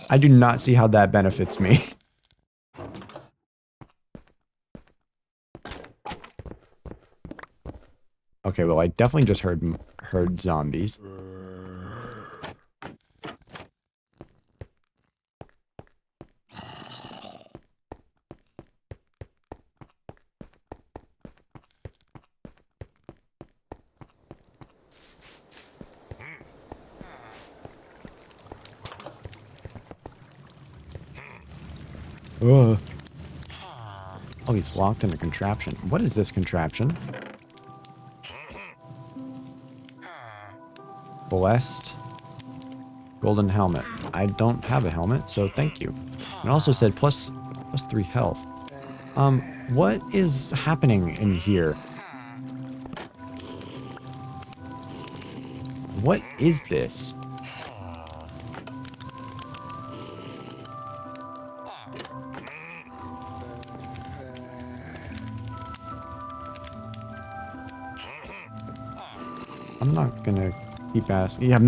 I do not see how that benefits me. Okay, well, I definitely just heard zombies. Ugh. Oh, he's locked in a contraption. What is this contraption? Blessed golden helmet. I don't have a helmet, so thank you. It also said plus 3 health. What is happening in here? What is this? I'm not gonna keep asking. Yeah,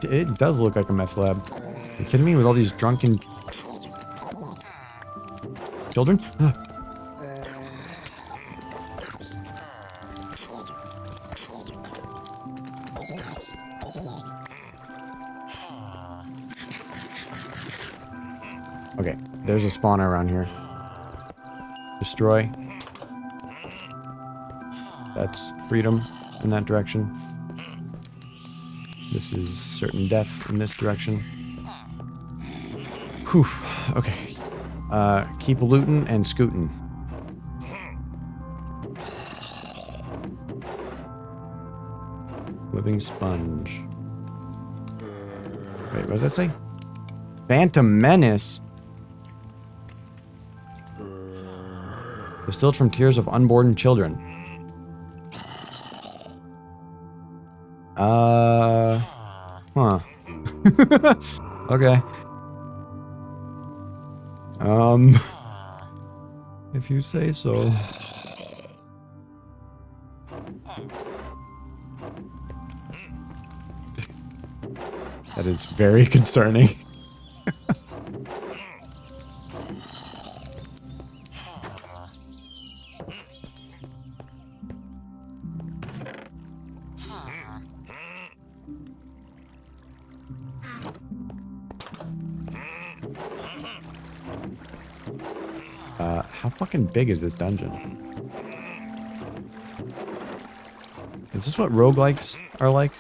it does look like a meth lab. Are you kidding me? With all these drunken children? Okay, there's a spawner around here. Destroy. That's freedom in that direction. This is certain death in this direction. Whew. Okay. Keep looting and scooting. Living sponge. Wait, what does that say? Phantom Menace? Distilled from tears of unborn children. Huh. Okay. If you say so. That is very concerning. How fucking big is this dungeon? Is this what roguelikes are like?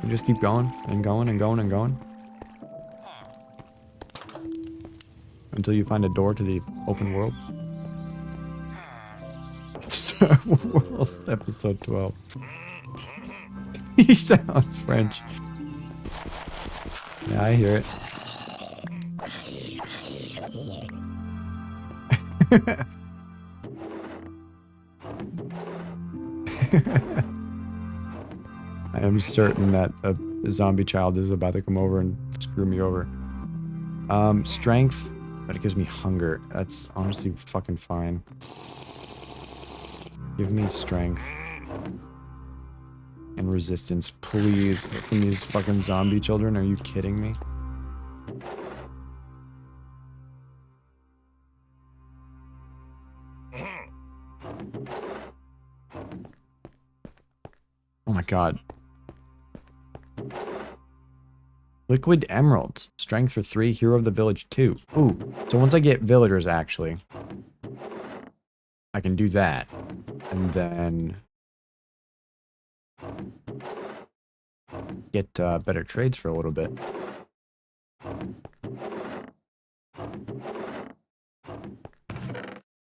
You just keep going and going and going and going until you find a door to the open world. Star Wars episode 12. He sounds French. Yeah, I hear it. I am certain that a zombie child is about to come over and screw me over. Strength, but it gives me hunger. That's honestly fucking fine. Give me strength. And resistance, please. From these fucking zombie children, are you kidding me? Oh my god. Liquid emeralds. Strength for 3, hero of the village 2. Ooh. So once I get villagers, actually, I can do that. And then get better trades for a little bit.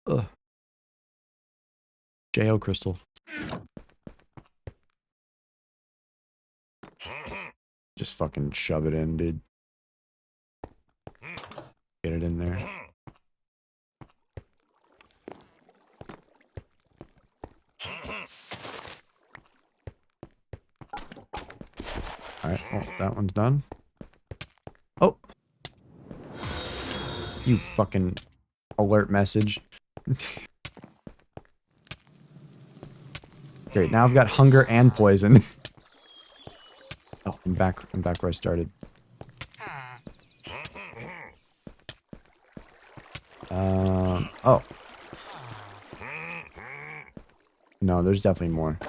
Ugh. JO crystal. Just fucking shove it in, dude. Get it in there. Alright, well, that one's done. Oh! You fucking alert message. Great, now I've got hunger and poison. Oh, I'm back where I started. Oh. No, there's definitely more.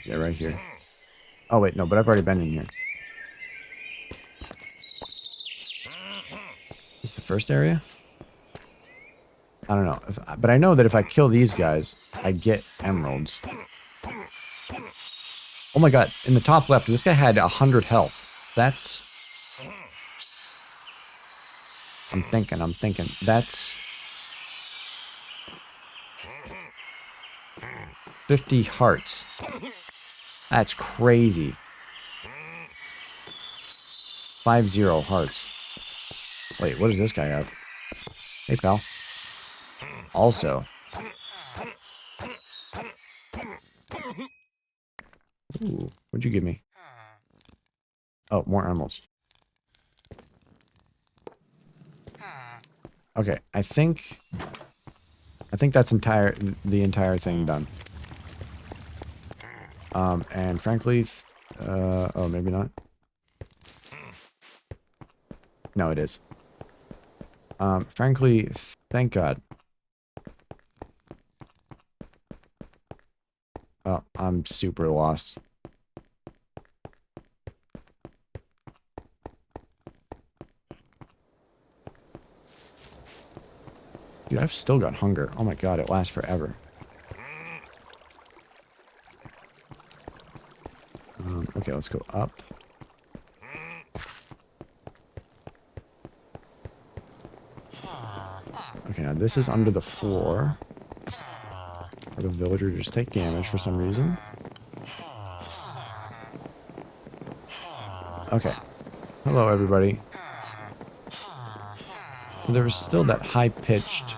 Yeah, right here. Oh, wait, no, but I've already been in here. Is this the first area? I don't know. But I know that if I kill these guys, I get emeralds. Oh my god, in the top left, this guy had 100 health. That's... I'm thinking. That's... 50 hearts. That's crazy. 50 hearts. Wait, what does this guy have? Hey, pal. Also. Ooh, what'd you give me? Oh, more emeralds. Okay, I think that's the entire thing done. And frankly, oh, maybe not. No, it is. Frankly, thank God. Oh, I'm super lost. Dude, I've still got hunger. Oh my god, it lasts forever. Okay, let's go up. Okay, now this is under the floor. Where the villagers just take damage for some reason. Okay. Hello, everybody. There was still that high-pitched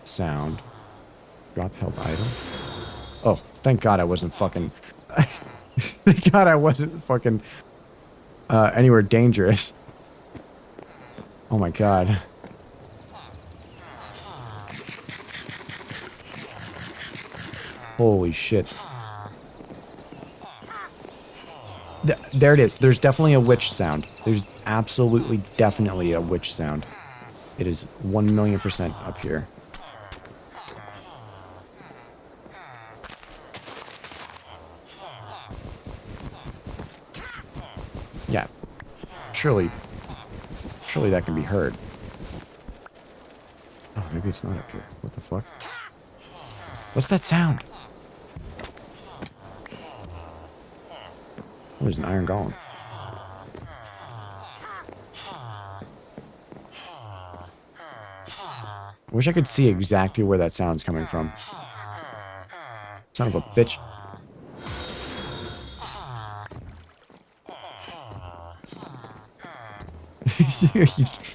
sound. Drop help item. Oh, thank God I wasn't fucking... thank God I wasn't fucking anywhere dangerous. Oh my God. Holy shit. There it is. There's definitely a witch sound. There's absolutely definitely a witch sound. It is 1,000,000% up here. Yeah. Surely that can be heard. Oh, maybe it's not up here. What the fuck? What's that sound? Oh, there's an iron golem. I wish I could see exactly where that sound's coming from. Son of a bitch.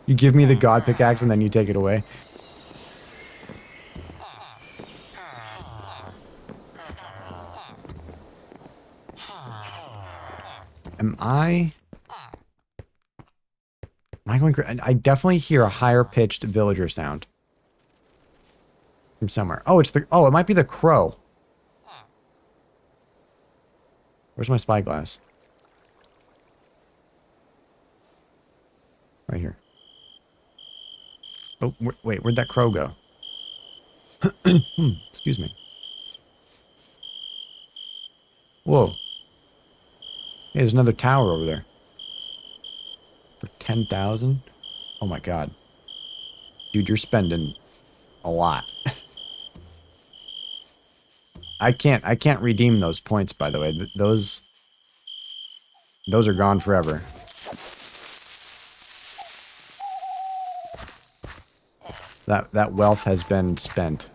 you give me the god pickaxe and then you take it away. Am I going... I definitely hear a higher pitched villager sound. From somewhere. Oh, it's the... Oh, it might be the crow. Where's my spyglass? Right here. Oh, wait, where'd that crow go? Excuse me. Whoa. Hey, there's another tower over there. For 10,000? Oh my God. Dude, you're spending a lot. I can't redeem those points, by the way. Those are gone forever. That wealth has been spent.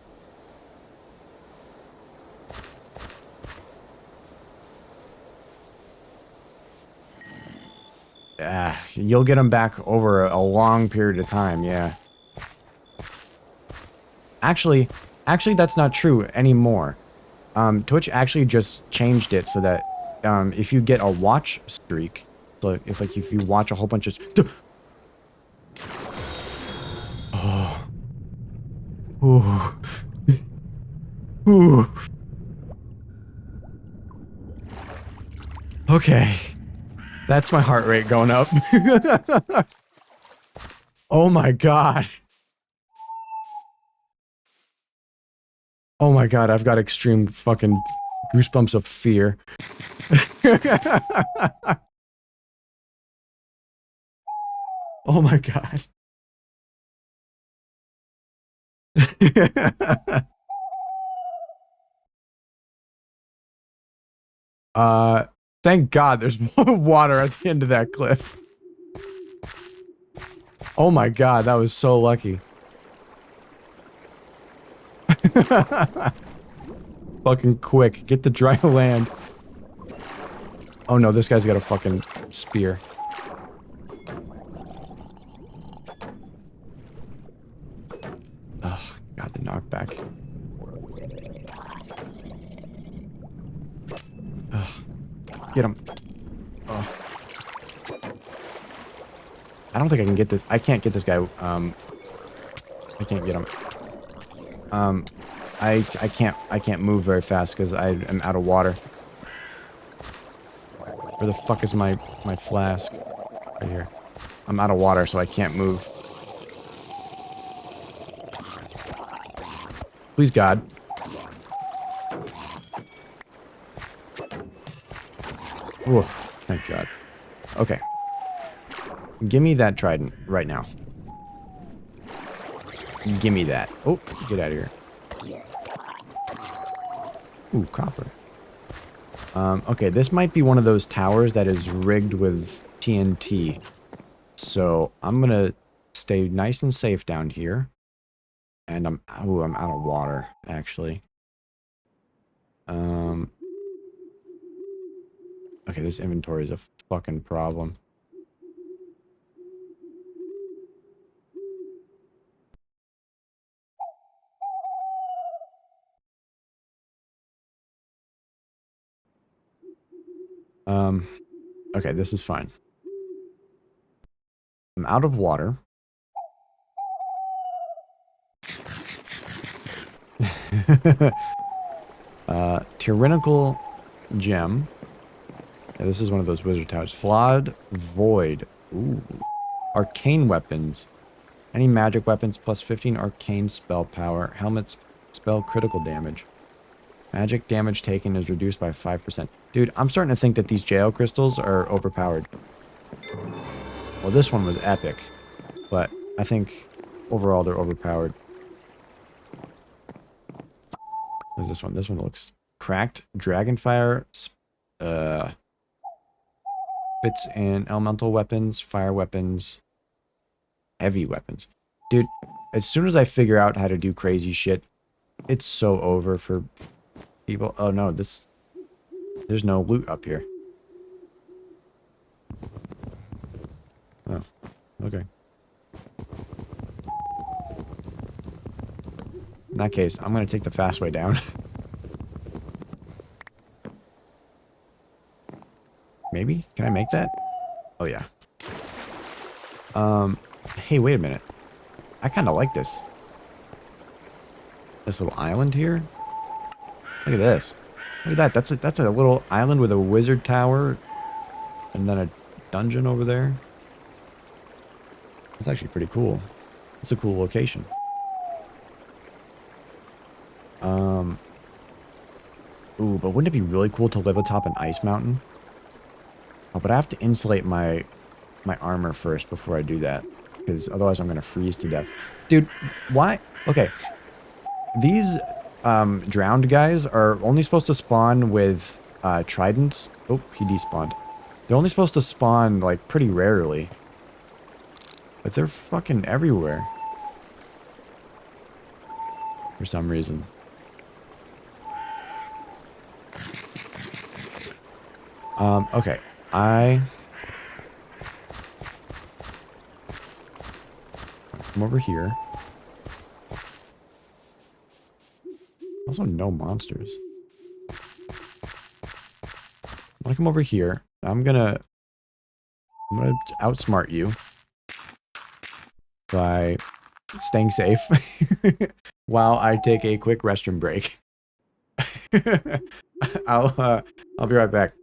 You'll get them back over a long period of time, yeah. Actually, that's not true anymore. Twitch actually just changed it so that if you get a watch streak, so if you watch a whole bunch of... Oh. Ooh. Ooh. Okay. That's my heart rate going up. Oh my God. Oh my God, I've got extreme fucking goosebumps of fear. Oh my God. Thank God there's more water at the end of that cliff. Oh my God, that was so lucky. Fucking quick, get the dry land. Oh no, this guy's got a fucking spear. Oh, God, the knockback. Get him. Oh. I don't think I can get this. I can't get this guy. I can't get him. I can't move very fast because I am out of water. Where the fuck is my flask? Right here. I'm out of water, so I can't move. Please, God. Ooh, thank God. Okay. Give me that trident right now. Give me that. Oh, get out of here. Ooh, copper. Okay, this might be one of those towers that is rigged with TNT. So I'm gonna stay nice and safe down here. And I'm out of water, actually. Okay, this inventory is a fucking problem. Okay, this is fine. I'm out of water. Tyrannical gem. Yeah, this is one of those wizard towers. Flawed void. Ooh. Arcane weapons. Any magic weapons plus 15 arcane spell power. Helmets spell critical damage. Magic damage taken is reduced by 5%. Dude, I'm starting to think that these jail crystals are overpowered. Well, this one was epic. But I think overall they're overpowered. What is this one? This one looks cracked. Dragonfire. Fits in elemental weapons, fire weapons, heavy weapons. Dude, as soon as I figure out how to do crazy shit, it's so over for people. Oh no, there's no loot up here. Oh, okay. In that case, I'm gonna take the fast way down. Maybe? Can I make that? Oh yeah. Hey, wait a minute. I kind of like this. This little island here. Look at this. Look at that. That's a little island with a wizard tower, and then a dungeon over there. That's actually pretty cool. It's a cool location. Ooh, but wouldn't it be really cool to live atop an ice mountain? Oh, but I have to insulate my armor first before I do that, because otherwise I'm gonna freeze to death. Dude, why? Okay, these drowned guys are only supposed to spawn with tridents. Oh, he despawned. They're only supposed to spawn like pretty rarely, but they're fucking everywhere for some reason. Okay, I come over here. Also, no monsters. I'm gonna come over here. I'm gonna outsmart you by staying safe while I take a quick restroom break. I'll be right back.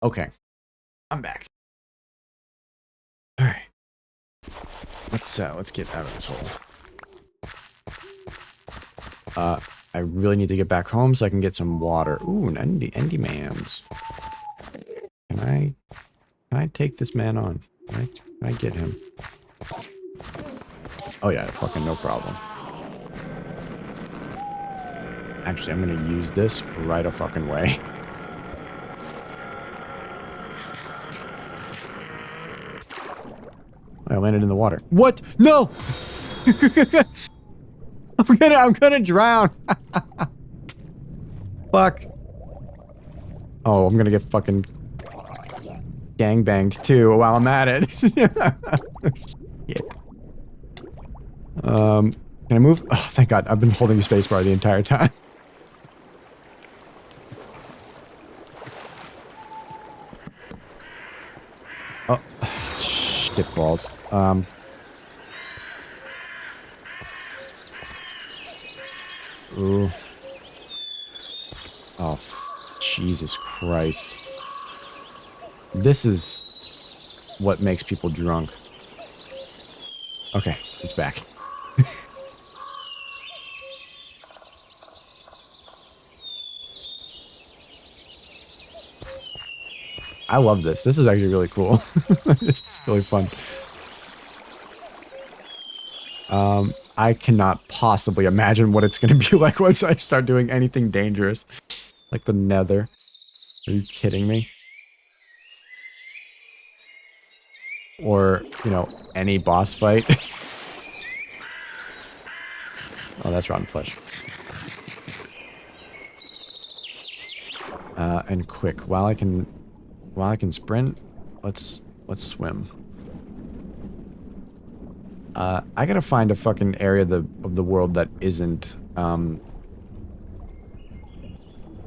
Okay, I'm back. All right, let's get out of this hole. I really need to get back home so I can get some water. Ooh, an Endy Mans. Can I take this man on? Can I get him? Oh yeah, fucking no problem. Actually, I'm gonna use this right a fucking way. I landed in the water. What? No! I'm gonna drown. Fuck. Oh, I'm gonna get fucking gangbanged too while I'm at it. Shit. Can I move? Oh, thank God. I've been holding the spacebar the entire time. Oh, shit balls. Ooh. Oh, Jesus Christ. This is what makes people drunk. Okay, it's back. I love this. This is actually really cool. This is really fun. I cannot possibly imagine what it's going to be like once I start doing anything dangerous. Like the Nether. Are you kidding me? Or, you know, any boss fight. Oh, that's rotten flesh. And quick. While I can sprint, let's swim. I gotta find a fucking area of the world that isn't,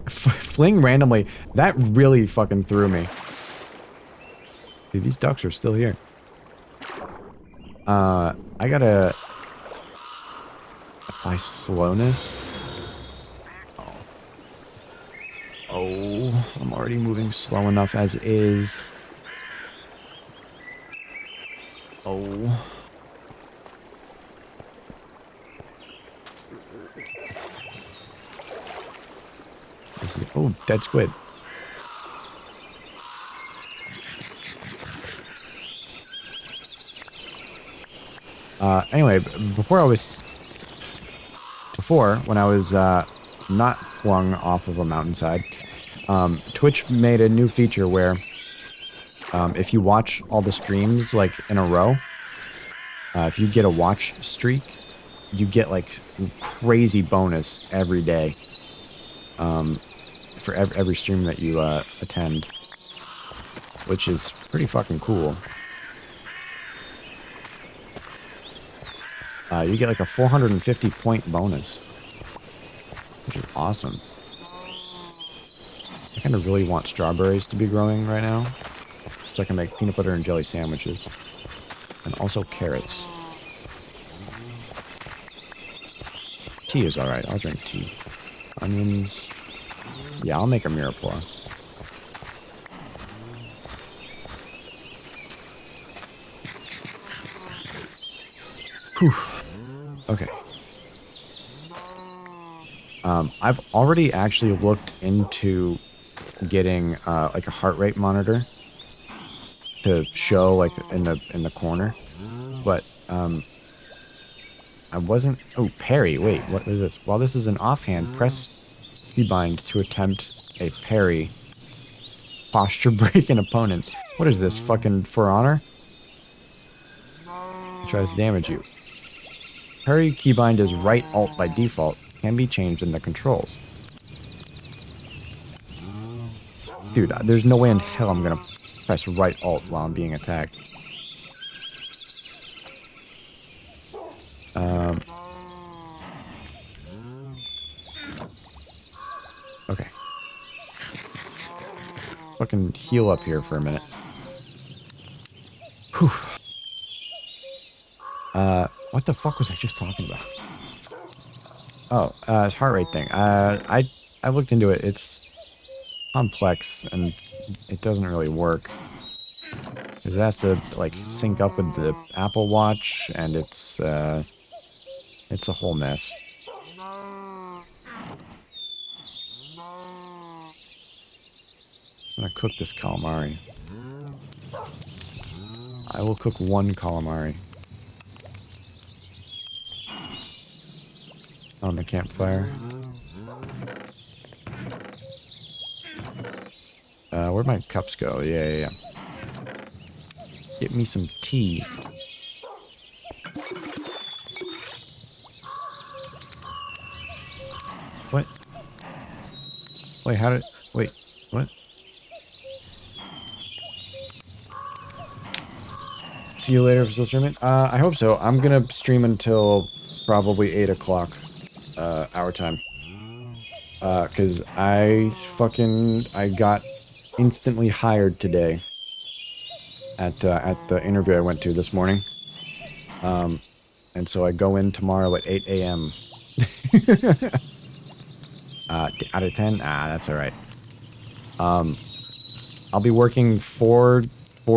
fling randomly. That really fucking threw me. Dude, these ducks are still here. I gotta apply slowness. Oh, I'm already moving slow enough as is. Oh. Oh, dead squid. Anyway, when I was not flung off of a mountainside, Twitch made a new feature where if you watch all the streams like in a row, if you get a watch streak, you get like crazy bonus every day. For every stream that you attend, which is pretty fucking cool. You get like a 450 point bonus, which is awesome. I kind of really want strawberries to be growing right now, so I can make peanut butter and jelly sandwiches, and also carrots. Tea is alright, I'll drink tea. Onions. Yeah, I'll make a mirepoix. Whew. Okay. I've already actually looked into getting like a heart rate monitor to show like in the corner, but I wasn't. Oh, parry. Wait, what is this? While this is an offhand, press keybind to attempt a parry. Posture break an opponent. What is this? Fucking For Honor? It tries to damage you. Parry keybind is right alt by default. Can be changed in the controls. Dude, there's no way in hell I'm gonna press right alt while I'm being attacked. Okay. Fucking heal up here for a minute. Whew. What the fuck was I just talking about? Oh, it's heart rate thing. I looked into it. It's complex and it doesn't really work. Because it has to like sync up with the Apple Watch, and it's a whole mess. I'm gonna cook this calamari. I will cook one calamari. On the campfire. Where'd my cups go? Yeah. Get me some tea. What? Wait, how did... Wait, what? See you later if you're still streaming. I hope so. I'm gonna stream until probably 8 o'clock, our time. Cause I got instantly hired today at the interview I went to this morning. And so I go in tomorrow at 8 a.m. Out of 10? Ah, that's all right. I'll be working four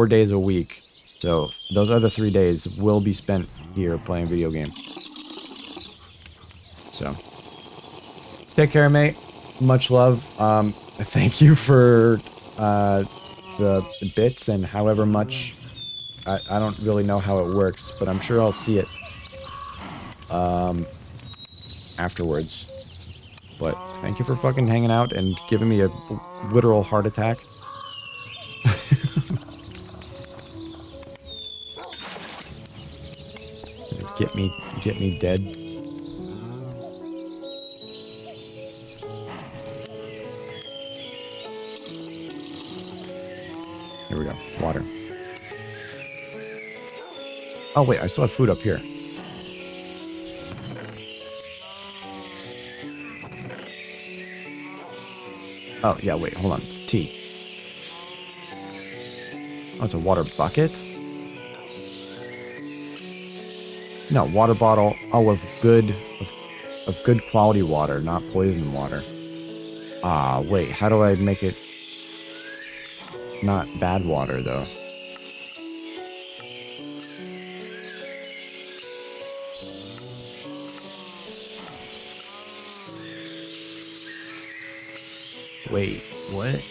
days a week. So those other 3 days will be spent here playing video games. So take care, mate. Much love. Thank you for the bits and however much. I don't really know how it works, but I'm sure I'll see it afterwards. But thank you for fucking hanging out and giving me a literal heart attack. Get me dead. Here we go. Water. Oh wait, I still have food up here. Oh yeah, wait, hold on. Tea. Oh, it's a water bucket? No, water bottle. Oh, of good quality water, not poison water. Ah, wait, how do I make it not bad water, though? Wait, what?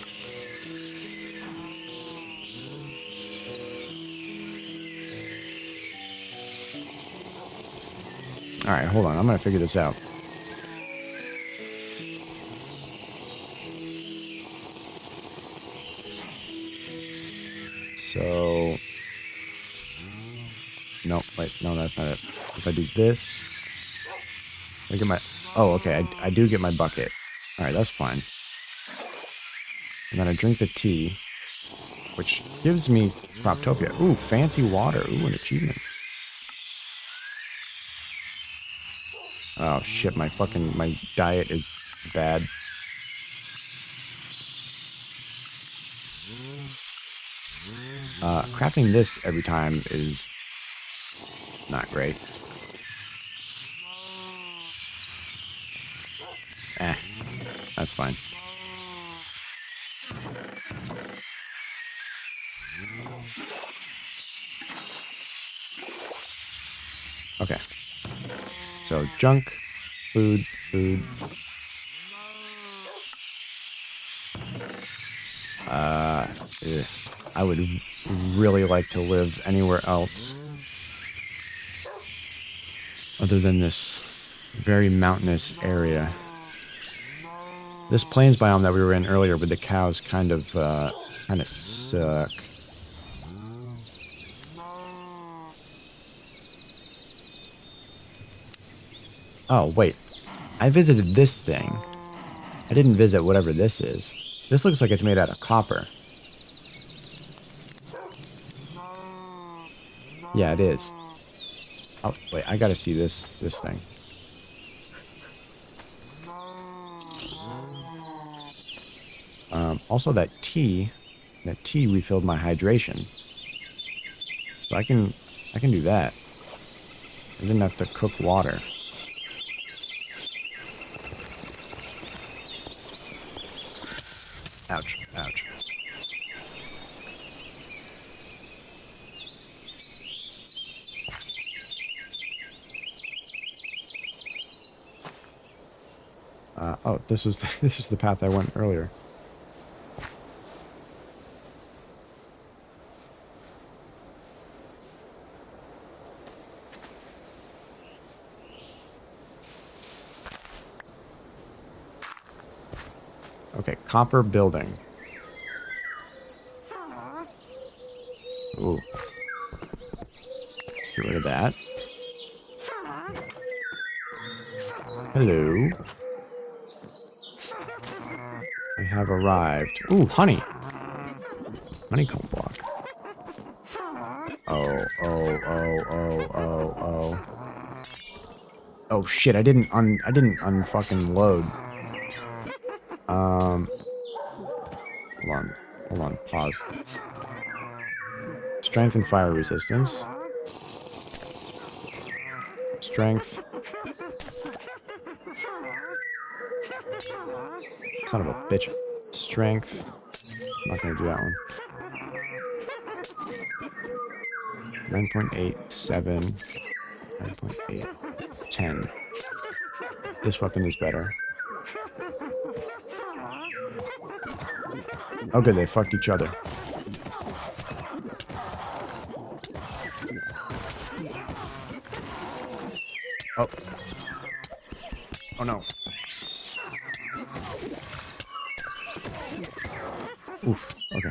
Alright, hold on, I'm gonna figure this out. So... No, wait, no, that's not it. If I do this... I get my... Oh, okay, I do get my bucket. Alright, that's fine. And then I drink the tea, which gives me Croptopia. Ooh, fancy water. Ooh, an achievement. Oh, shit, my diet is bad. Crafting this every time is not great. That's fine. Okay. So, junk, food. I would really like to live anywhere else other than this very mountainous area. This plains biome that we were in earlier with the cows kind of suck. Oh, wait. I visited this thing. I didn't visit whatever this is. This looks like it's made out of copper. Yeah, it is. Oh, wait, I gotta see this thing. Also, that tea refilled my hydration. So I can do that. I didn't have to cook water. Ouch, ouch. Oh, this was this is the path I went earlier. Okay, copper building. Ooh. Let's get rid of that. Hello. I have arrived. Ooh, honey. Honeycomb block. Oh, oh, oh, oh, oh, oh. Oh shit, I didn't unfucking load. Hold on, pause. Strength and fire resistance. Strength. Son of a bitch. Strength. I'm not gonna do that one. 9.8, 7, 9.8, 10. This weapon is better. Oh good, they fucked each other. Oh. Oh no. Oof, okay.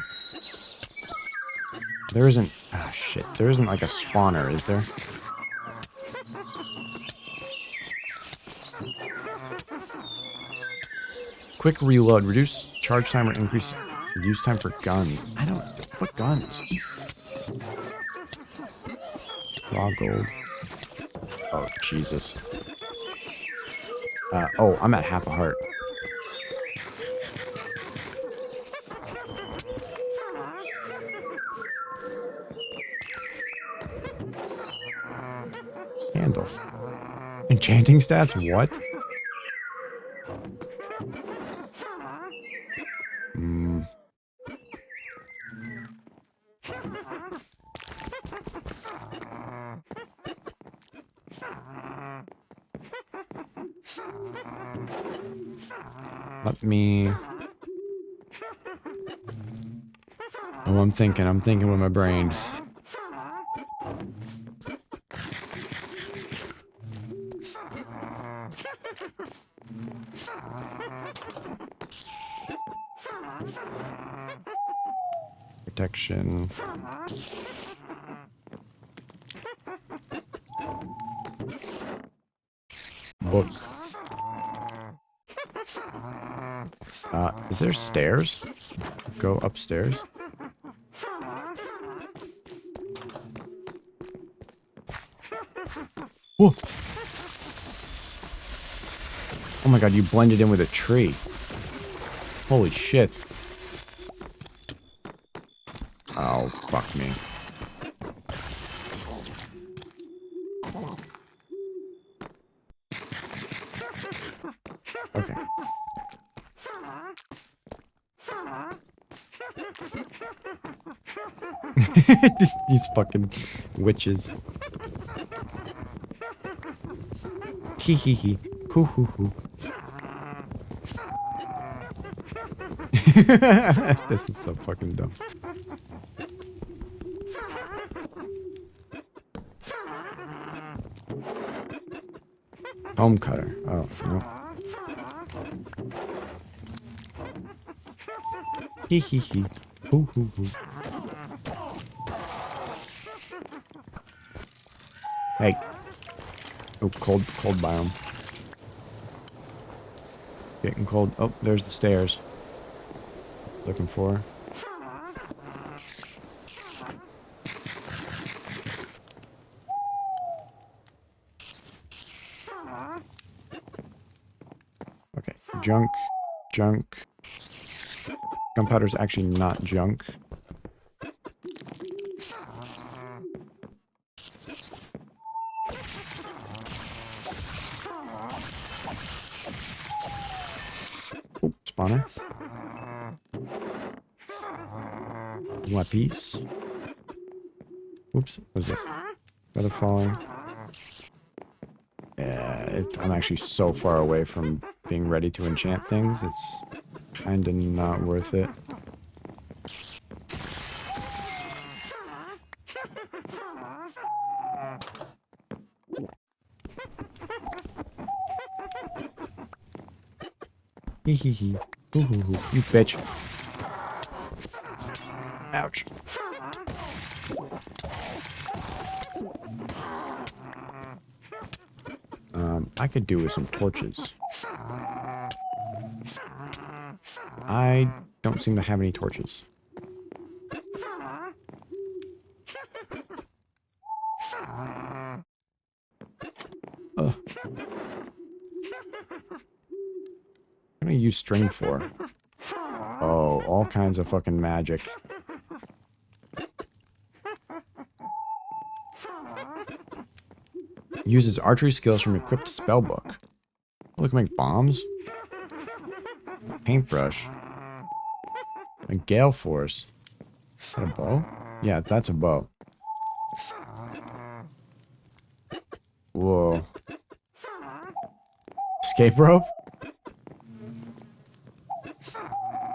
There isn't... Ah, shit. There isn't like a spawner, is there? Quick reload. Reduce charge time or increase use time for guns. I don't... What guns? Raw gold. Oh, Jesus. Oh, I'm at half a heart. Handle. Enchanting stats? What? Let me... Oh, I'm thinking with my brain. Protection. Book. Is there stairs? Go upstairs. Whoa. Oh my god, you blended in with a tree. Holy shit. Oh, fuck me. Okay. These fucking witches. Hee hee hee. Hoo hoo hoo. This is so fucking dumb. Home cutter. Oh, no. Hee hee hee. Hoo hoo hoo. Hey. Oh, cold biome. Getting cold. Oh, there's the stairs. Looking for. Okay, junk. Gunpowder's actually not junk. Oh, spawner. One piece. Oops, what's this? Feather falling. Yeah, I'm actually so far away from being ready to enchant things, it's kind of not worth it. Hee hee hee. Hoo hoo hoo. You bitch. Ouch. I could do with some torches. I don't seem to have any torches. Ugh. What do I use string for? Oh, all kinds of fucking magic. Uses archery skills from equipped spellbook. Oh, we can make bombs. Paintbrush. A gale force. Is that a bow? Yeah, that's a bow. Whoa. Escape rope?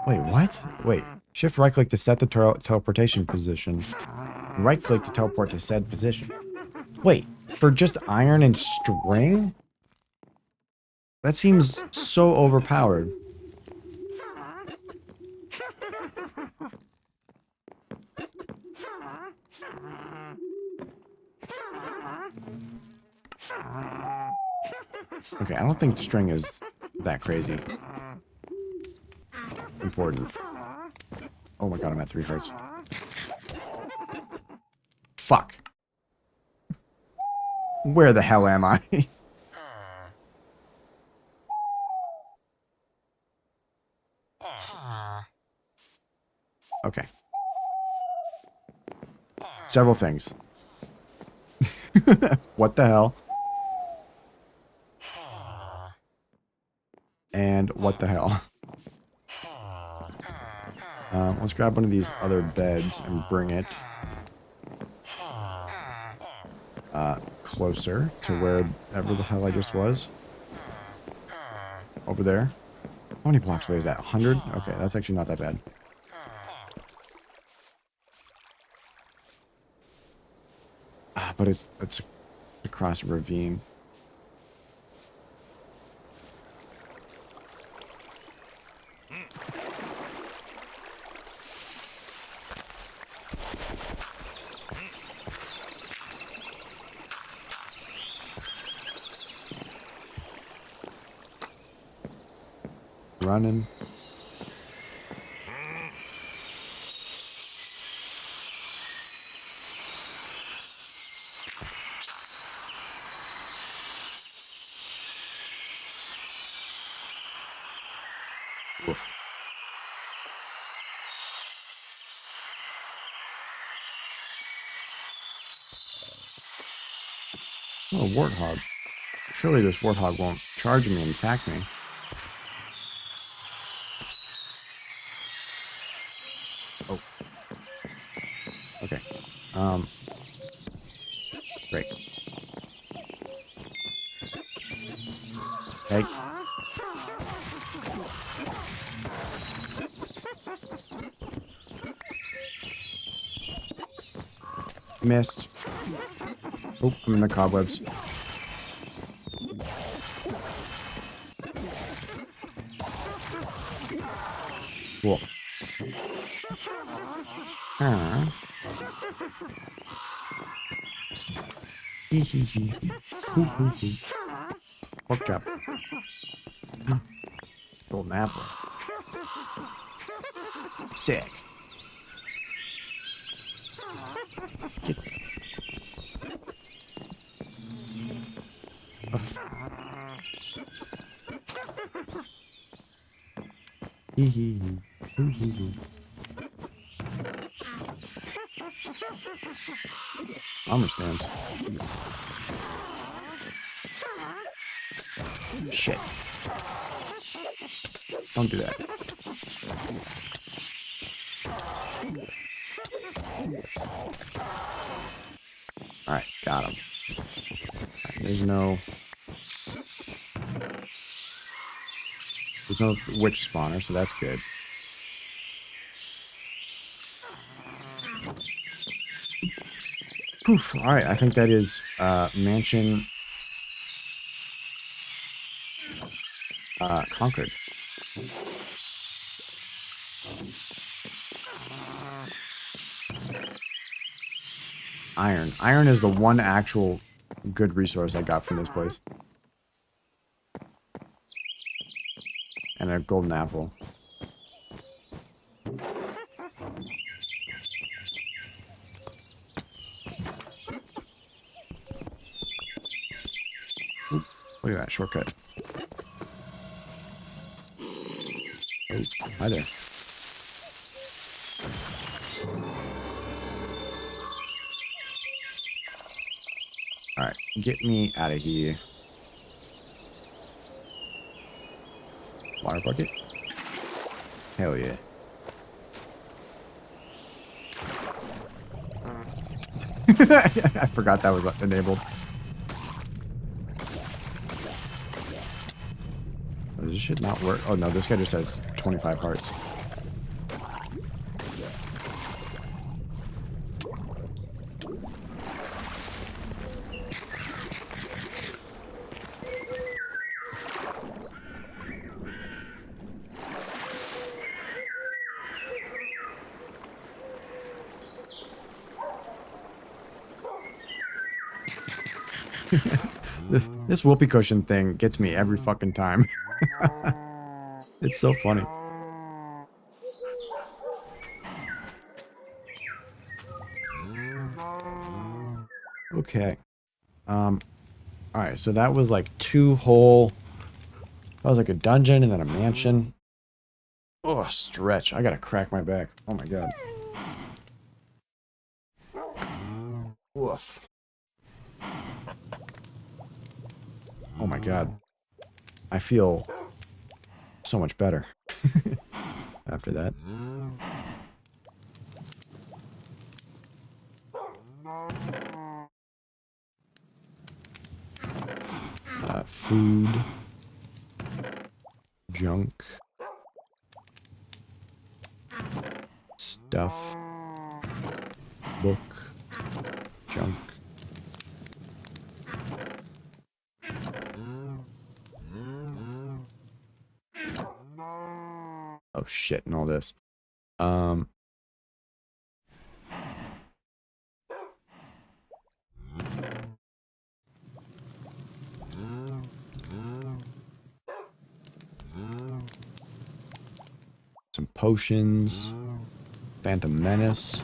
Wait, what? Wait. Shift right click to set the teleportation position. Right click to teleport to said position. Wait, for just iron and string? That seems so overpowered. Okay, I don't think string is that crazy. Important. Oh my god, I'm at 3 hearts. Fuck. Where the hell am I? Okay. Several things. What the hell? And what the hell? Let's grab one of these other beds and bring it closer to wherever the hell I just was. Over there. How many blocks away is that? 100? Okay, that's actually not that bad. But it's across a ravine. Running. Oof. Oh, warthog. Surely this warthog won't charge me and attack me. Oh. Okay. Great. Hey. Missed. Oh, I'm in the cobwebs. Cool. Hee hee hee. Hoo hoo hoo. Pork chop. Golden apple. Sick. Get. Hee hee hee. Hoo hoo hoo. Armor stands. Shit. Don't do that. Alright, got him. Right, there's no... There's no witch spawner, so that's good. Poof. All right, I think that is mansion conquered. Iron. Iron is the one actual good resource I got from this place. And a golden apple. Oop, look at that shortcut. Oh, hi there. Alright, get me out of here. Water bucket? Hell yeah. I forgot that was enabled. Does this shit not work? Oh no, this guy just has 25 hearts. This whoopee cushion thing gets me every fucking time. It's so funny. Okay. Alright, so that was like two whole... That was like a dungeon and then a mansion. Oh, stretch. I gotta crack my back. Oh my god. Woof. Oh my god. I feel so much better after that. Food. Junk. Stuff. Book. Junk. Oh shit, and all this. Some potions. Phantom Menace,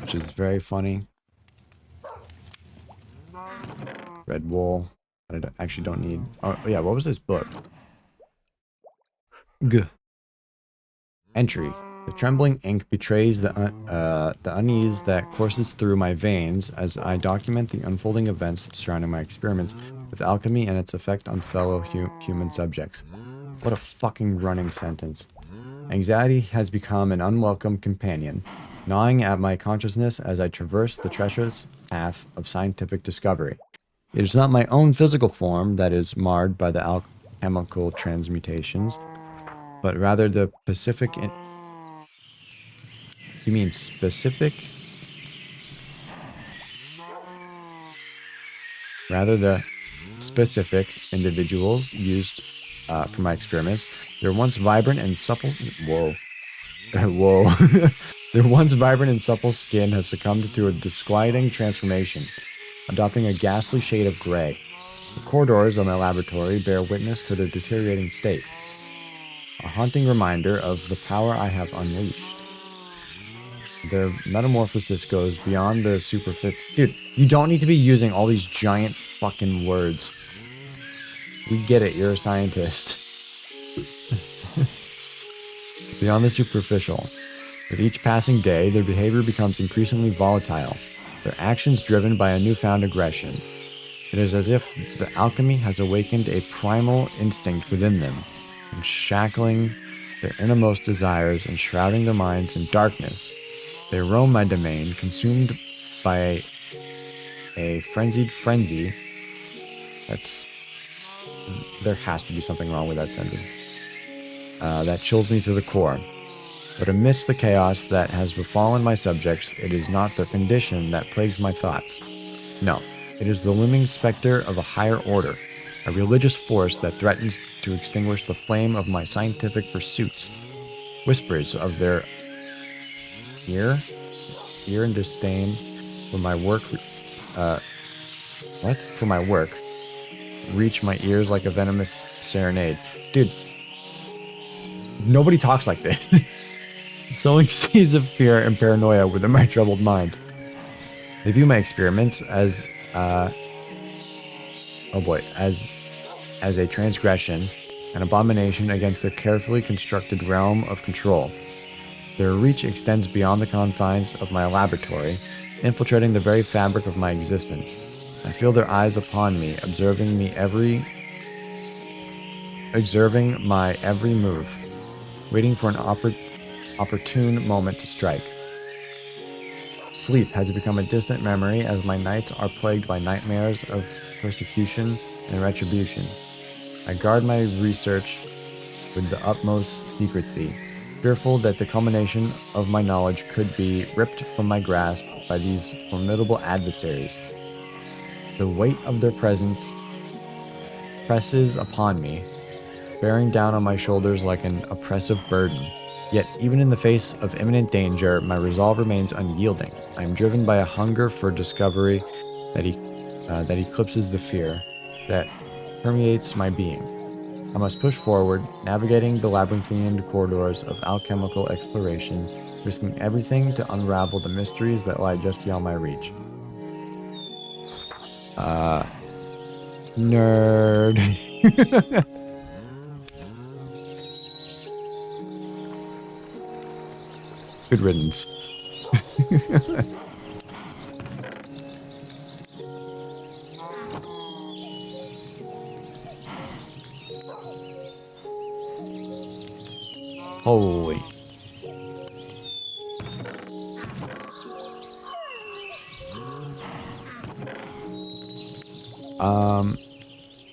which is very funny. Red wool. I actually don't need. Oh yeah, what was this book? G. Entry. The trembling ink betrays the unease that courses through my veins as I document the unfolding events surrounding my experiments with alchemy and its effect on fellow human subjects. What a fucking running sentence. Anxiety has become an unwelcome companion, gnawing at my consciousness as I traverse the treacherous path of scientific discovery. It is not my own physical form that is marred by the alchemical transmutations, but rather the specific... You mean specific? Rather the specific individuals used for my experiments. Their once vibrant and supple... Whoa. Whoa. Their once vibrant and supple skin has succumbed to a disquieting transformation, adopting a ghastly shade of gray. The corridors of my laboratory bear witness to their deteriorating state. A haunting reminder of the power I have unleashed. Their metamorphosis goes beyond the superficial... Dude, you don't need to be using all these giant fucking words. We get it, you're a scientist. Beyond the superficial. With each passing day, their behavior becomes increasingly volatile, their actions driven by a newfound aggression. It is as if the alchemy has awakened a primal instinct within them, and shackling their innermost desires and shrouding their minds in darkness. They roam my domain, consumed by a frenzied frenzy. There has to be something wrong with that sentence. that chills me to the core. But amidst the chaos that has befallen my subjects, it is not their condition that plagues my thoughts. No, it is the looming specter of a higher order, a religious force that threatens to extinguish the flame of my scientific pursuits. Whispers of their ear, ear and disdain for my work, uh, For my work, reach my ears like a venomous serenade. Dude, nobody talks like this. Sowing seeds of fear and paranoia within my troubled mind. They view my experiments as, oh boy, as a transgression, an abomination against their carefully constructed realm of control. Their reach extends beyond the confines of my laboratory, infiltrating the very fabric of my existence. I feel their eyes upon me, observing my every move, waiting for an opportune moment to strike. Sleep has become a distant memory as my nights are plagued by nightmares of persecution and retribution. I guard my research with the utmost secrecy, fearful that the culmination of my knowledge could be ripped from my grasp by these formidable adversaries. The weight of their presence presses upon me, bearing down on my shoulders like an oppressive burden. Yet, even in the face of imminent danger, my resolve remains unyielding. I am driven by a hunger for discovery that eclipses the fear that permeates my being. I must push forward, navigating the labyrinthine corridors of alchemical exploration, risking everything to unravel the mysteries that lie just beyond my reach. Nerd. Good riddance. Holy.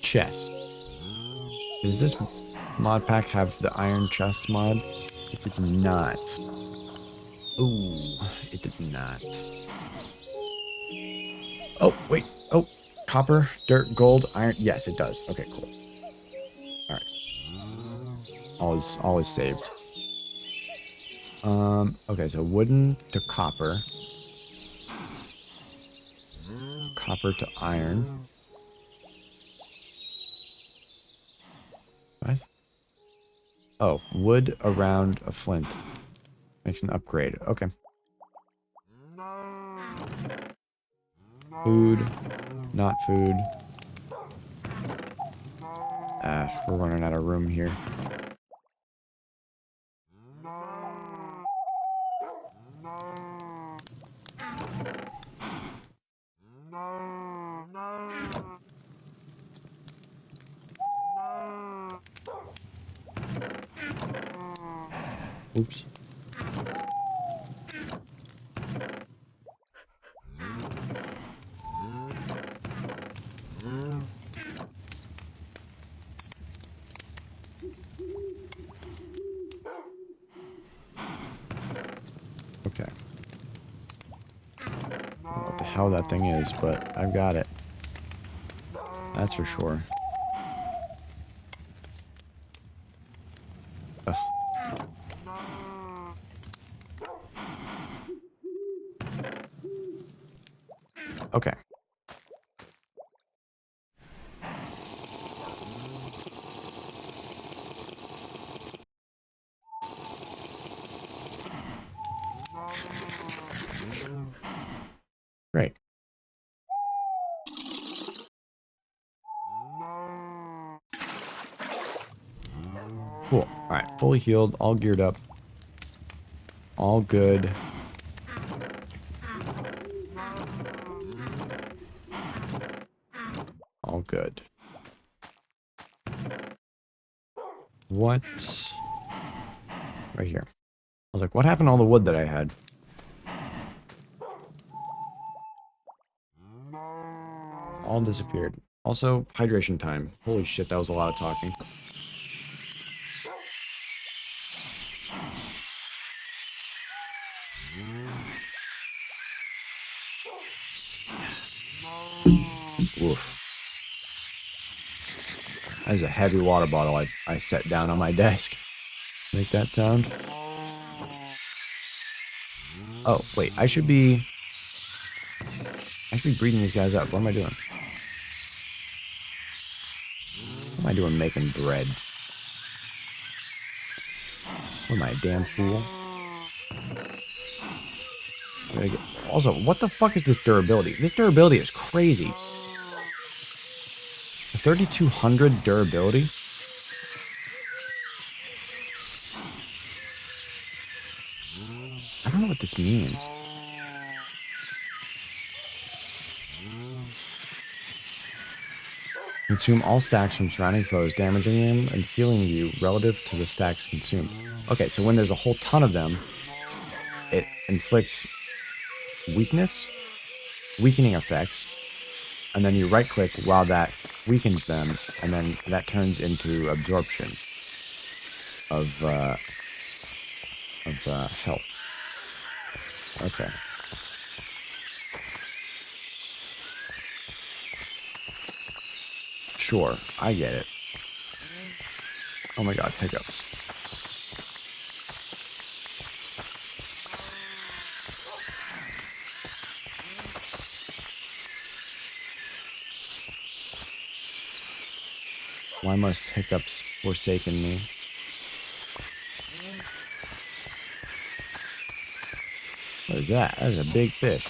Chest. Does this mod pack have the iron chest mod? It does not. Ooh, it does not. Oh, wait. Oh, copper, dirt, gold, iron. Yes, it does. Okay, cool. All right. All is saved. Okay, so wooden to copper. Copper to iron. What? Oh, wood around a flint. Makes an upgrade. Okay. Food. Not food. We're running out of room here. Oops. Okay. I don't know what the hell that thing is, but I've got it. That's for sure. Ugh. Okay. Great. Cool. All right. Fully healed. All geared up. All good. All good. What? Right here. I was like, what happened to all the wood that I had? All disappeared. Also, hydration time. Holy shit, that was a lot of talking. Woof. That is a heavy water bottle I set down on my desk. Make that sound. Oh, wait. I should be breeding these guys up. What am I doing? What am I doing making bread? What am I, a damn fool? Also, what the fuck is this durability? This durability is crazy. 3,200 durability? I don't know what this means. Consume all stacks from surrounding foes, damaging them and healing you relative to the stacks consumed. Okay, so when there's a whole ton of them, it inflicts weakening effects, and then you right click while that weakens them, and then that turns into absorption of health. Okay. Sure, I get it. Oh my god, pickups. Why must hiccups forsaken me? What is that? That is a big fish.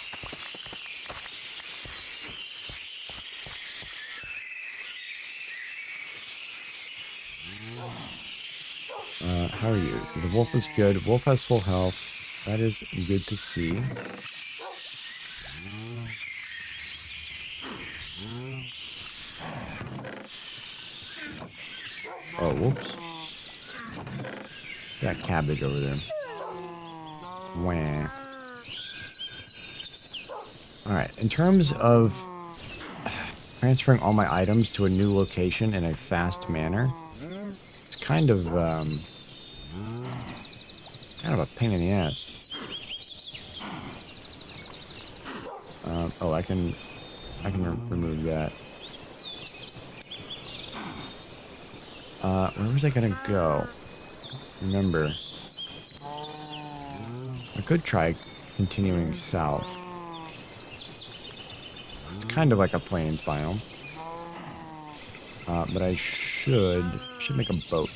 How are you? The wolf is good. Wolf has full health. That is good to see. Oh, whoops. Got cabbage over there. Wah. Alright, in terms of transferring all my items to a new location in a fast manner, it's kind of a pain in the ass. Oh, I can remove that. Where was I gonna go? Remember, I could try continuing south. It's kind of like a plains biome. But I should make a boat.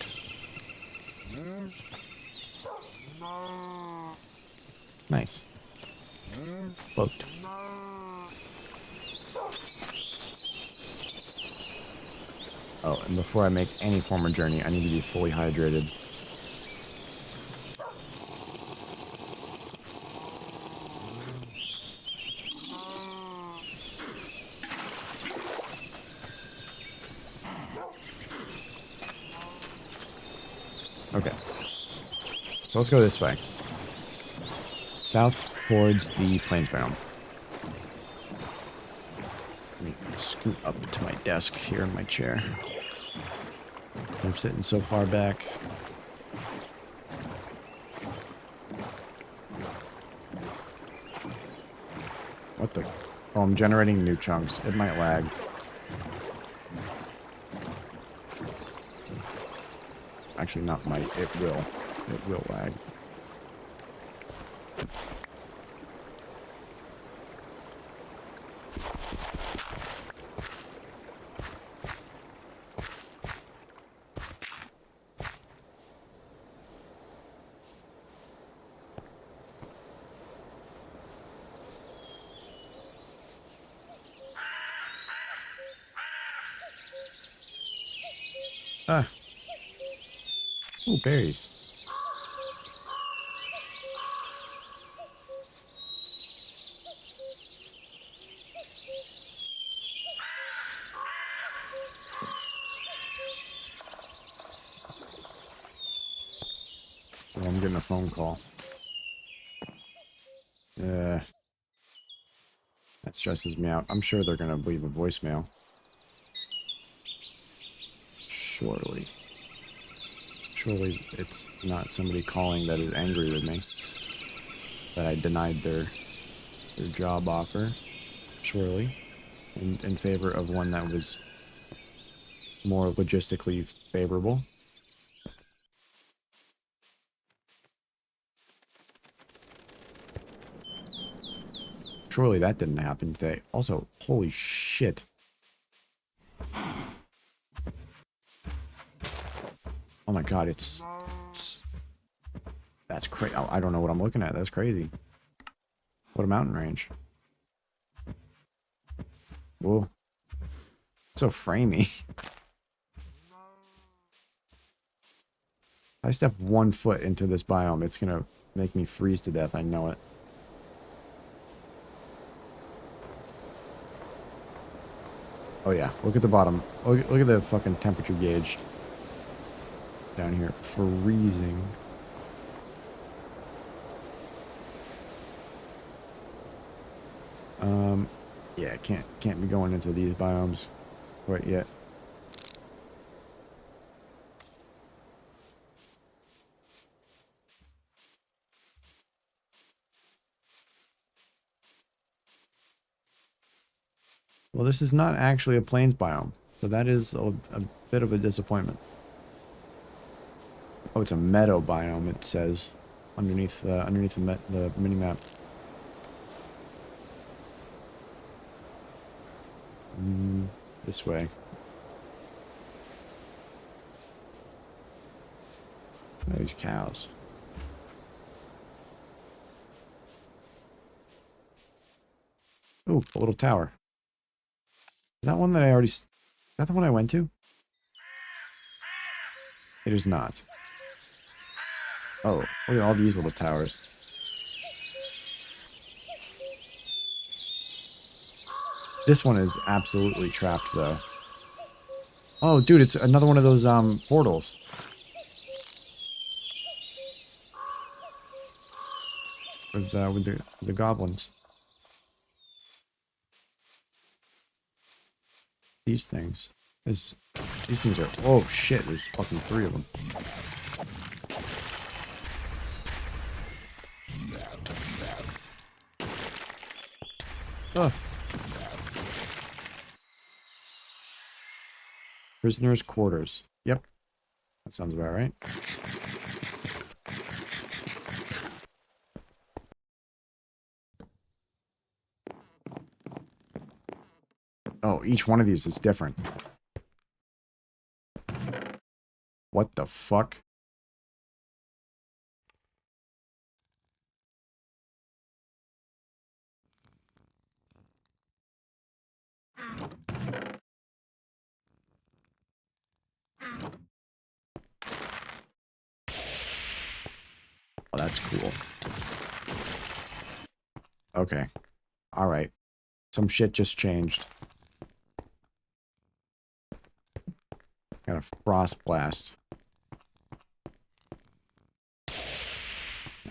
Nice. Boat. Oh, and before I make any form of journey, I need to be fully hydrated. Okay. So let's go this way. South towards the plains biome. Let me scoot up to my desk here in my chair. I'm sitting so far back. What the? Oh, I'm generating new chunks. It might lag. Actually, not might. It will. It will lag. Ah. Ooh, berries. Oh, I'm getting a phone call. That stresses me out. I'm sure they're gonna leave a voicemail. Surely. Surely it's not somebody calling that is angry with me that I denied their job offer. Surely, in favor of one that was more logistically favorable. Surely that didn't happen today. Also, holy shit. Oh my god, it's that's crazy. I don't know what I'm looking at. That's crazy. What a mountain range. Whoa. So framey. If I step 1 foot into this biome, it's gonna make me freeze to death. I know it. Oh yeah, look at the bottom. Look at the fucking temperature gauge down here. Freezing. Yeah, can't be going into these biomes quite yet. Well, this is not actually a plains biome, so that is a bit of a disappointment. Oh, it's a meadow biome. It says underneath the mini map. This way. These cows. Ooh, a little tower. Is that one that I already... Is that the one I went to? It is not. Oh, look at all these little towers. This one is absolutely trapped, though. Oh, dude, it's another one of those, portals. With the goblins. These things. These things are... Oh, shit, there's fucking 3 of them. Ugh. Prisoners' quarters. Yep. That sounds about right. Oh, each one of these is different. What the fuck? Oh, that's cool. Okay. Alright. Some shit just changed. Got a frost blast.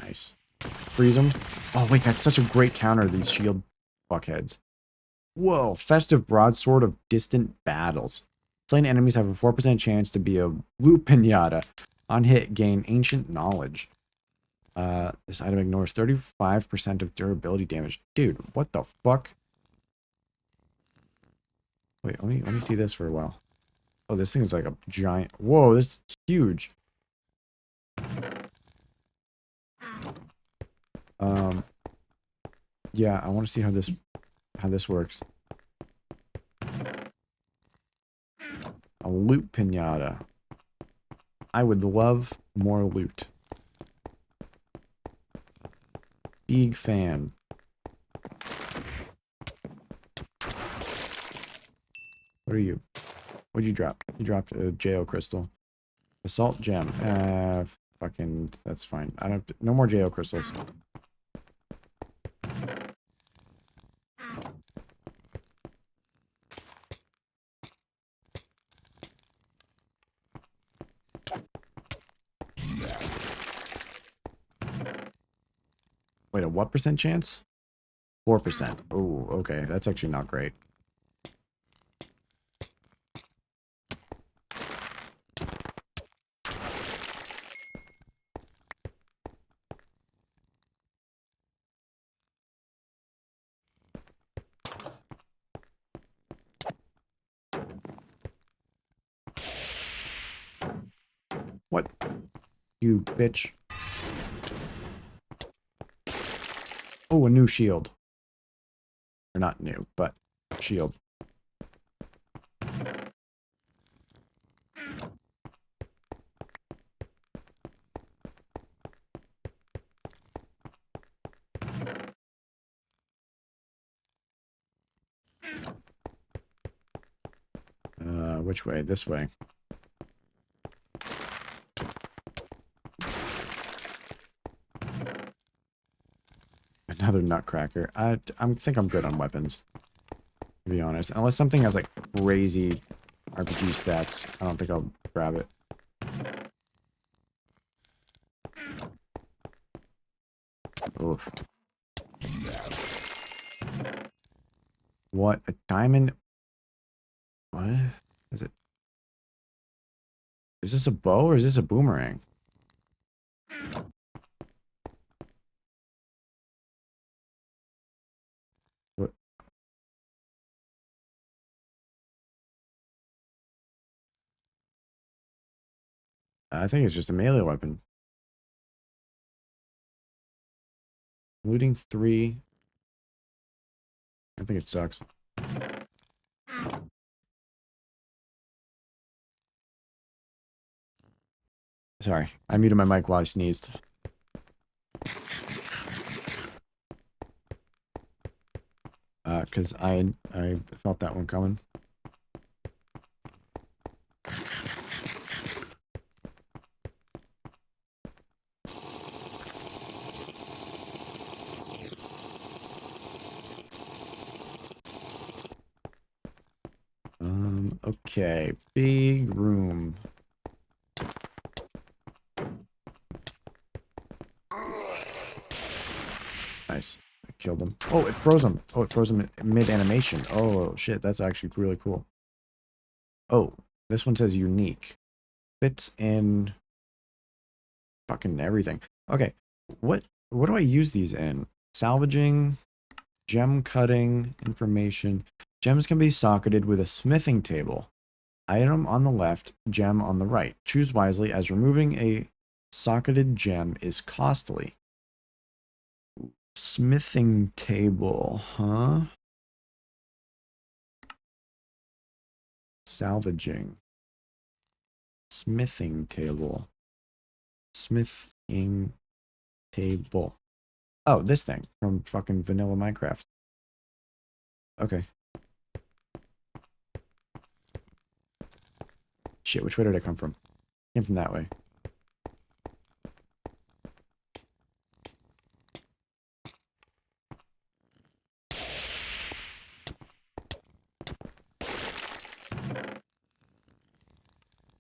Nice. Freeze them. Oh, wait, that's such a great counter to these shield fuckheads. Whoa. Festive broadsword of distant battles. Slain enemies have a 4% chance to be a loot pinata. On hit, gain ancient knowledge. This item ignores 35% of durability damage. Dude, what the fuck? Wait, let me see this for a while. Oh, this thing is like a giant... Whoa, this is huge. Yeah, I want to see how this works. A loot pinata. I would love more loot. Big fan. What are you? What'd you drop? You dropped a JO crystal. Assault gem. Fucking, that's fine. I don't, no more JO crystals. Wait, a what percent chance? 4%. Oh, okay. That's actually not great. What? You bitch. Oh, a new shield. Or not new, but shield. Which way? This way. Another nutcracker. I think I'm good on weapons, to be honest. Unless something has, like, crazy RPG stats, I don't think I'll grab it. Oof. What? A diamond? What? Is it? Is this a bow or is this a boomerang? What? I think it's just a melee weapon. Looting 3. I think it sucks. Sorry, I muted my mic while I sneezed. Because I felt that one coming. Okay, big room. Nice. I killed him. Oh, it froze him. Oh, it froze him mid-animation. Oh, shit, that's actually really cool. Oh, this one says unique. Fits in fucking everything. Okay, what do I use these in? Salvaging, gem cutting, information. Gems can be socketed with a smithing table. Item on the left, gem on the right. Choose wisely, as removing a socketed gem is costly. Smithing table, huh? Salvaging. Smithing table. Smithing table. Oh, this thing from fucking vanilla Minecraft. Okay. Shit, which way did I come from? Came from that way.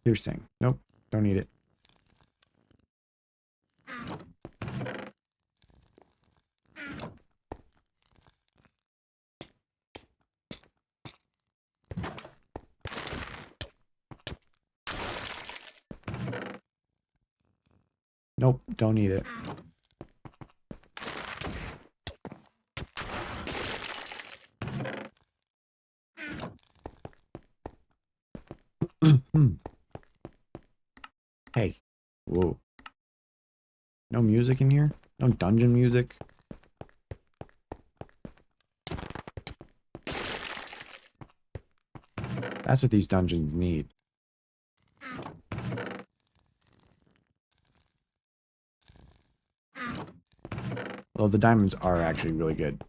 Piercing. Nope, don't need it. Nope, don't need it. Hey. Whoa. No music in here? No dungeon music? That's what these dungeons need. Well, the diamonds are actually really good.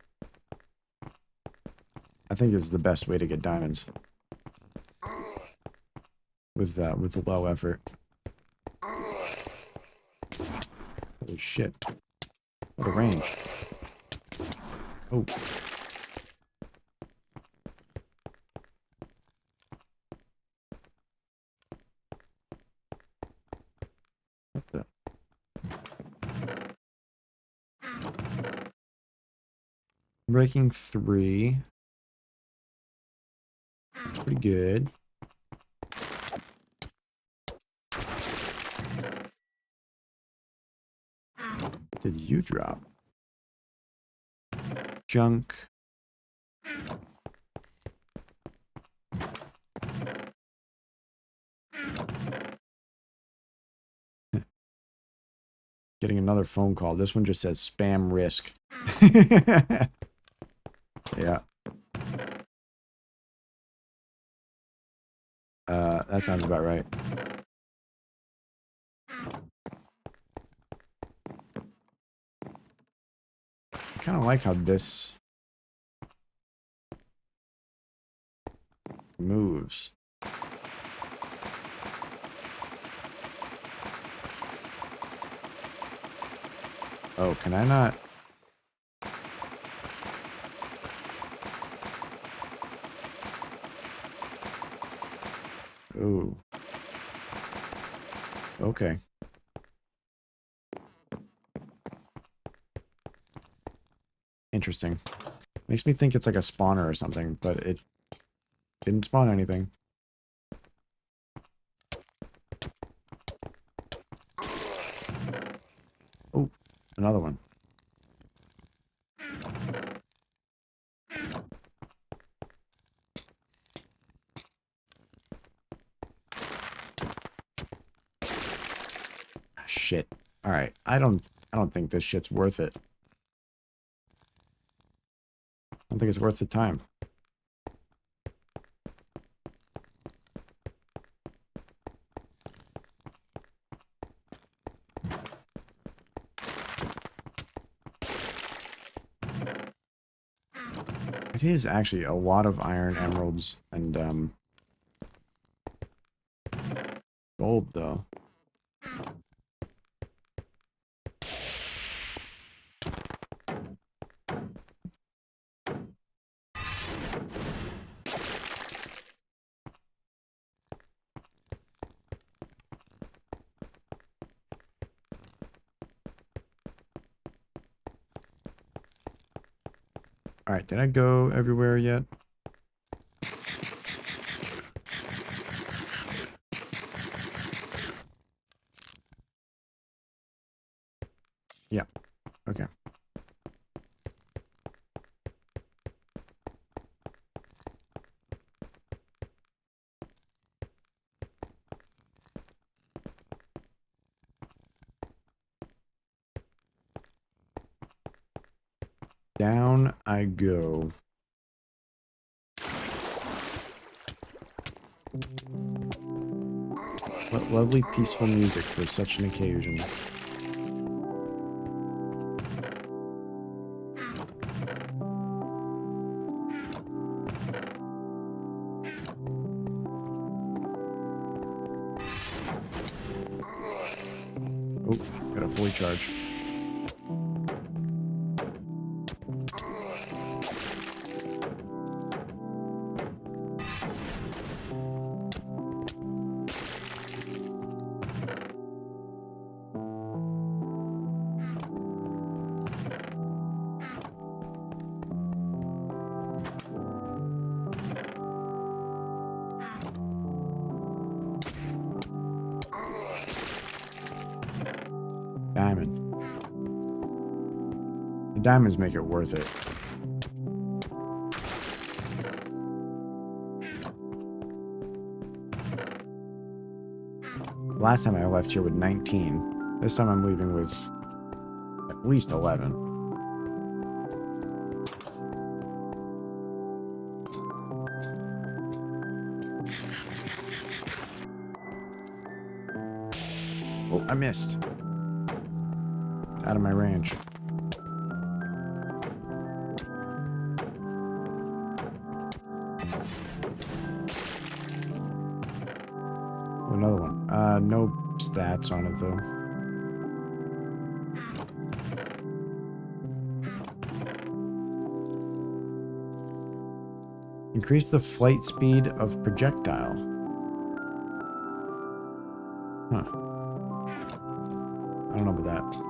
I think it's the best way to get diamonds. With low effort. Holy shit. What a range. Oh. What the? Breaking 3. That's pretty good. What did you drop? Junk. Getting another phone call. This one just says spam risk. Yeah. That sounds about right. I kind of like how this moves. Oh, can I not? Ooh. Okay. Interesting. Makes me think it's like a spawner or something, but it didn't spawn anything. Oh, another one. Shit. All right. I don't think this shit's worth it. I don't think it's worth the time. It is actually a lot of iron, emeralds, and gold, though. All right, did I go everywhere yet? Yeah. Okay. Down I go. What lovely peaceful music for such an occasion. Oh, got a fully charge. Diamond. The diamonds make it worth it. Last time I left here with 19. This time I'm leaving with at least 11. Oh, I missed. It's out of my range. Oh, another one. No stats on it though. Increase the flight speed of projectile. Huh. I don't know about that.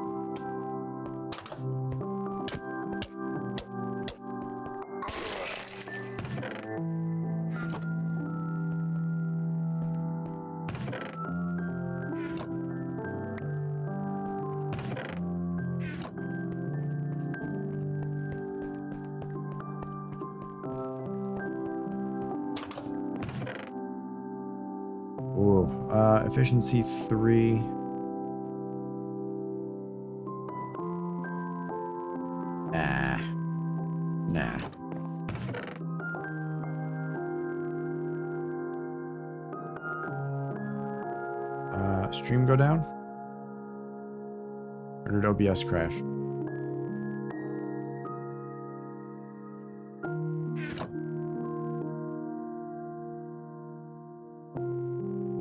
Ooh, efficiency 3. Nah. Stream go down? Or did OBS crash?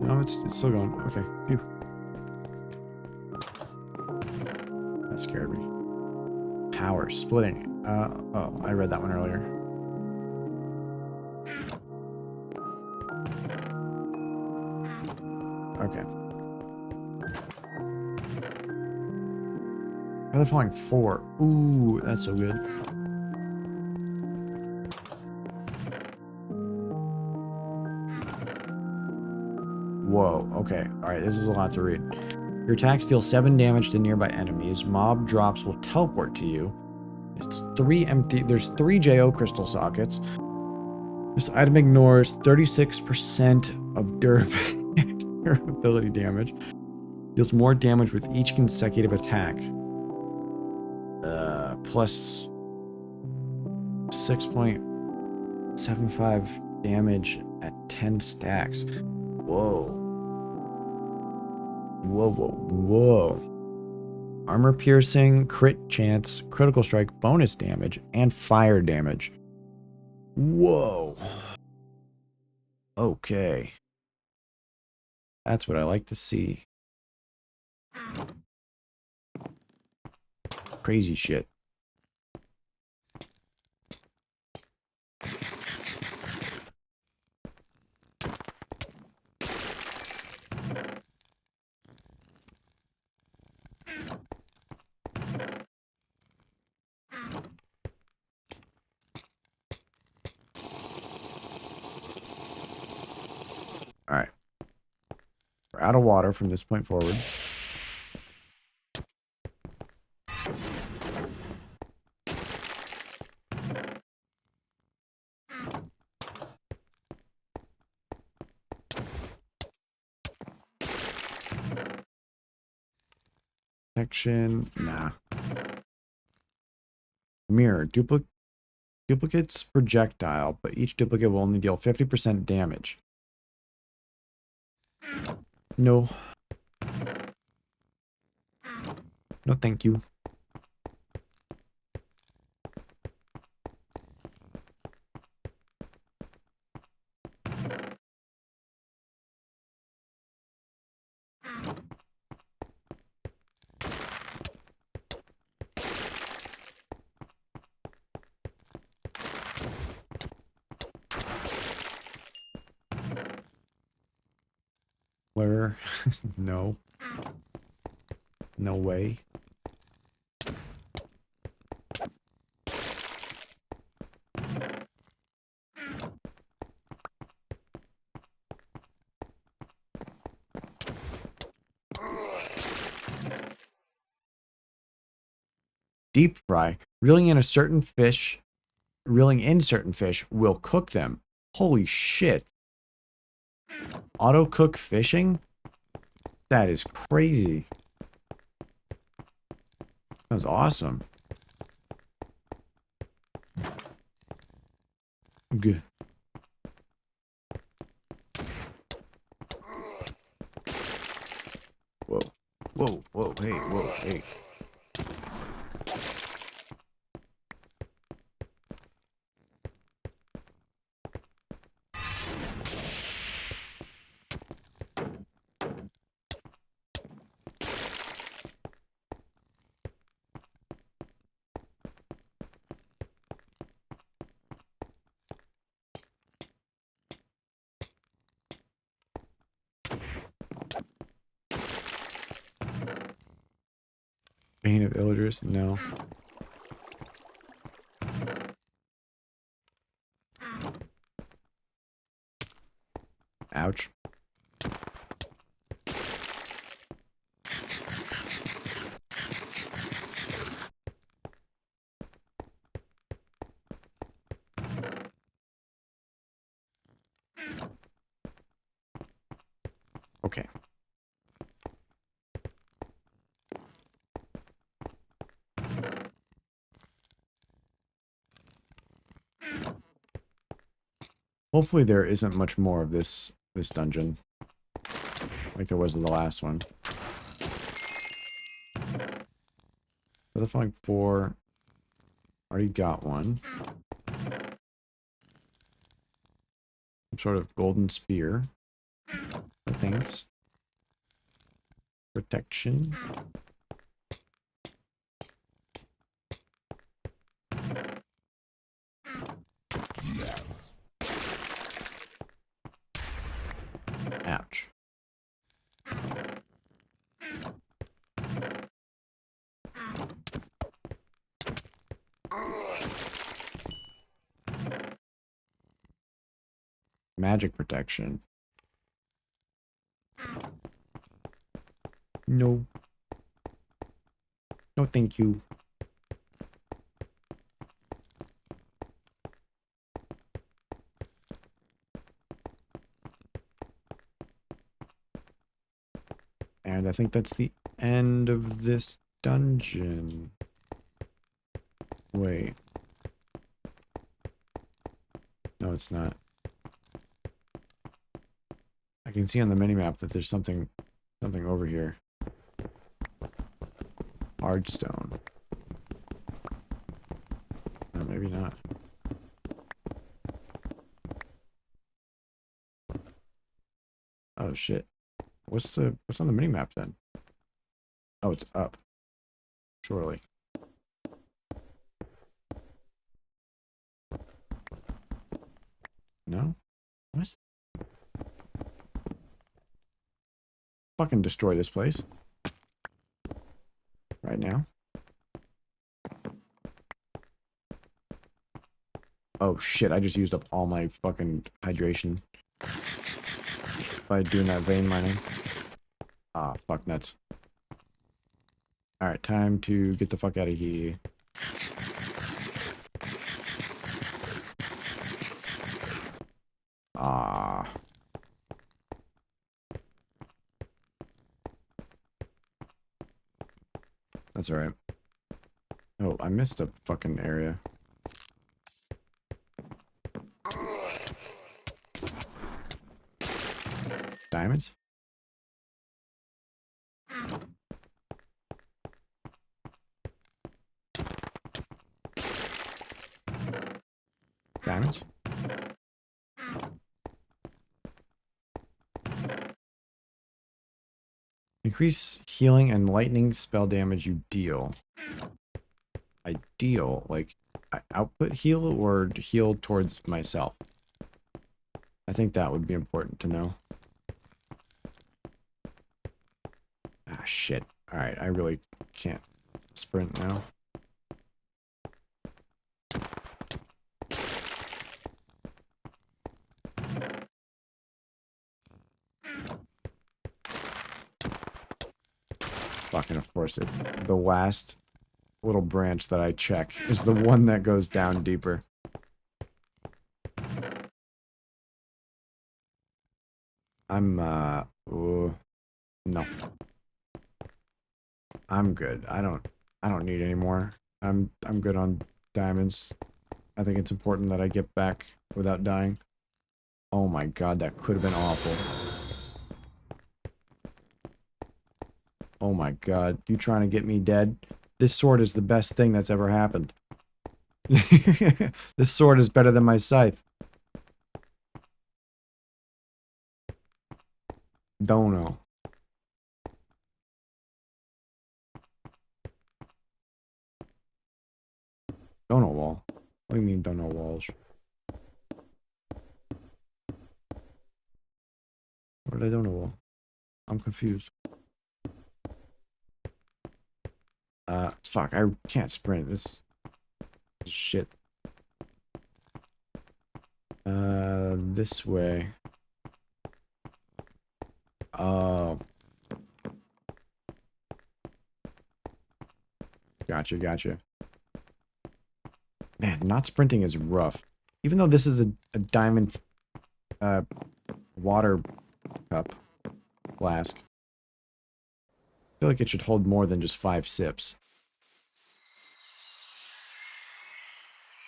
No, it's still going. Okay. Phew. That scared me. Power splitting. Oh, I read that one earlier. Okay. Oh, they're falling 4. Ooh, that's so good. Whoa, okay. Alright, this is a lot to read. Your attacks deal 7 damage to nearby enemies. Mob drops will teleport to you. There's 3 JO crystal sockets. This item ignores 36% of durability damage. Deals more damage with each consecutive attack. Plus 6.75 damage at 10 stacks. Whoa. Whoa, whoa, whoa. Armor piercing, crit chance, critical strike, bonus damage, and fire damage. Whoa. Okay. That's what I like to see. Crazy shit. Alright. We're out of water from this point forward. Section. Nah. Mirror. Duplicates projectile, but each duplicate will only deal 50% damage. No. No, thank you. Where? No. No way. Deep fry. Reeling in certain fish will cook them. Holy shit. Auto cook fishing? That is crazy. That was awesome. Good. Whoa. Whoa, whoa, hey, whoa, hey. Bane of Illiders? No. Ouch. Okay. Hopefully there isn't much more of this dungeon, like there was in the last one. Flying 4. Already got one. Some sort of golden spear. Thanks. Protection. Ouch. Magic protection. No. No, thank you. And I think that's the end of this dungeon. Wait. No, it's not. I can see on the minimap that there's something over here. Hardstone. No, maybe not. Oh shit. What's on the minimap then? Oh, it's up. Surely. No? What? Fucking destroy this place. Right now. Oh shit, I just used up all my fucking hydration by doing that vein mining. Ah, fuck nuts. Alright, time to get the fuck out of here. Ah. That's alright. Oh, I missed a fucking area. Diamonds? Diamonds? Increase healing and lightning spell damage you deal. I deal, like, I output heal or heal towards myself? I think that would be important to know. Ah, shit. Alright, I really can't sprint now. Fucking, of course, the last little branch that I check is the one that goes down deeper. No. I'm good. I don't need any more. I'm good on diamonds. I think it's important that I get back without dying. Oh my god, that could have been awful. Oh my god, you trying to get me dead? This sword is the best thing that's ever happened. This sword is better than my scythe. Dono. Dono wall? What do you mean dono walls? What did I dono wall? I'm confused. Fuck, I can't sprint. This is shit. This way. Oh. Gotcha. Man, not sprinting is rough. Even though this is a diamond water cup flask. I feel like it should hold more than just 5 sips.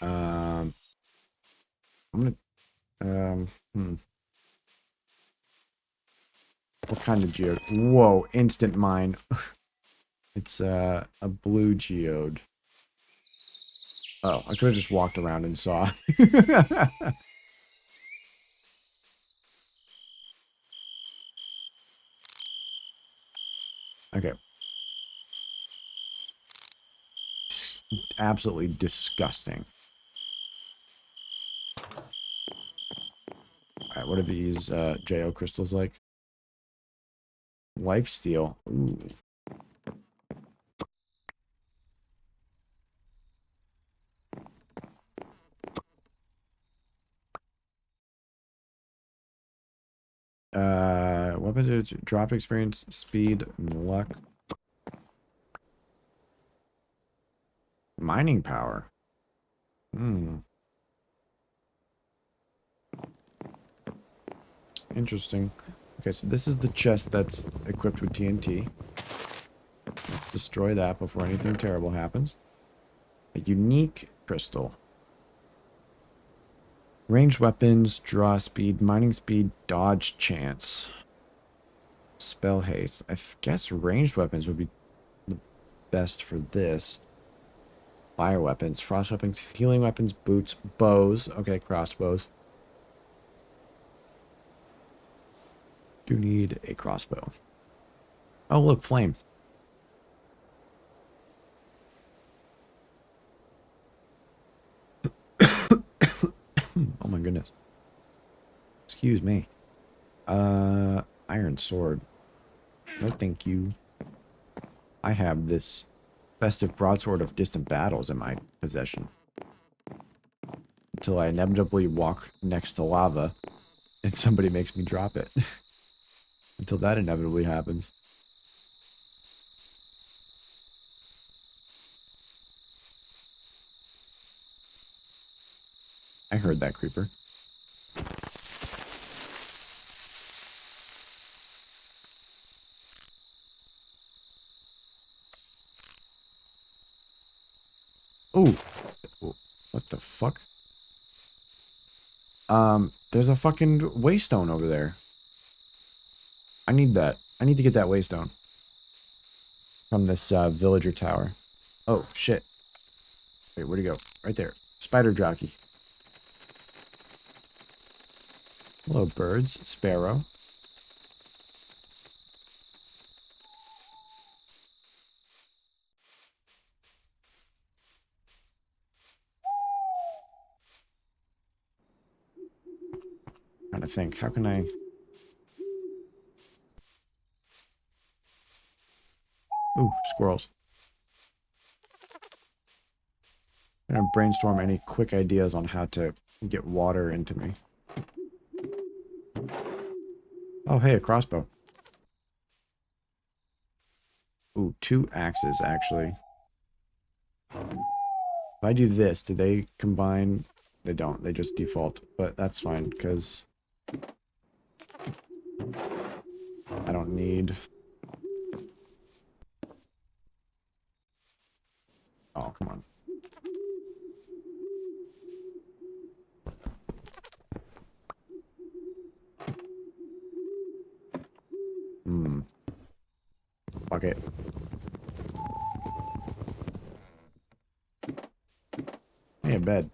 I'm gonna Hmm. What kind of geode? Whoa, instant mine. It's a blue geode. Oh, I could have just walked around and saw. Okay. Absolutely disgusting. Alright, what are these JO crystals like? Lifesteal. Ooh. Weapons drop experience, speed, and luck. Mining power. Hmm. Interesting. Okay, so this is the chest that's equipped with TNT. Let's destroy that before anything terrible happens. A unique crystal. Ranged weapons, draw speed, mining speed, dodge chance. Spell haste. I guess ranged weapons would be the best for this. Fire weapons, frost weapons, healing weapons, boots, bows. Okay, crossbows. Do need a crossbow. Oh, look, flame. Oh my goodness. Excuse me. Iron sword. No, thank you. I have this festive broadsword of distant battles in my possession. Until I inevitably walk next to lava and somebody makes me drop it. Until that inevitably happens. I heard that creeper. Ooh. What the fuck? There's a fucking waystone over there. I need that. I need to get that waystone. From this, villager tower. Oh, shit. Wait, where'd he go? Right there. Spider jockey. Hello, birds. Sparrow. Trying to think. How can I... Ooh, squirrels. I'm gonna brainstorm any quick ideas on how to get water into me. Oh, hey, a crossbow. Ooh, 2 axes, actually. If I do this, do they combine? They don't. They just default. But that's fine, because I don't need... Oh, come on. Hmm. Fuck it. Hey, a bed.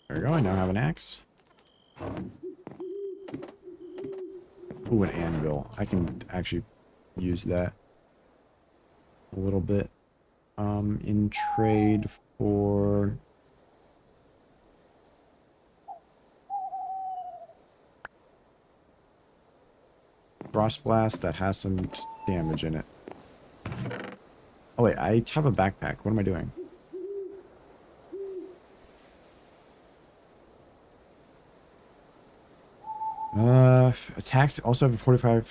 There we go. I now have an axe. Ooh, an anvil. I can actually use that a little bit. In trade for... Frost Blast that has some damage in it. Oh wait, I have a backpack. What am I doing? Attacks also have a 45%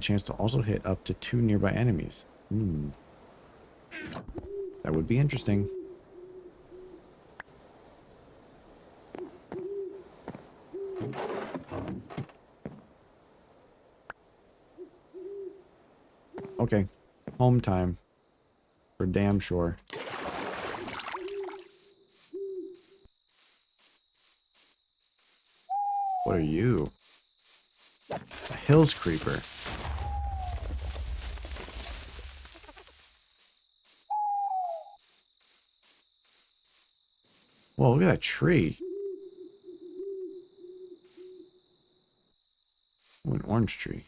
chance to also hit up to 2 nearby enemies. Hmm. That would be interesting. Okay. Home time. For damn sure. What are you? A hills creeper. Whoa, look at that tree. Ooh, an orange tree.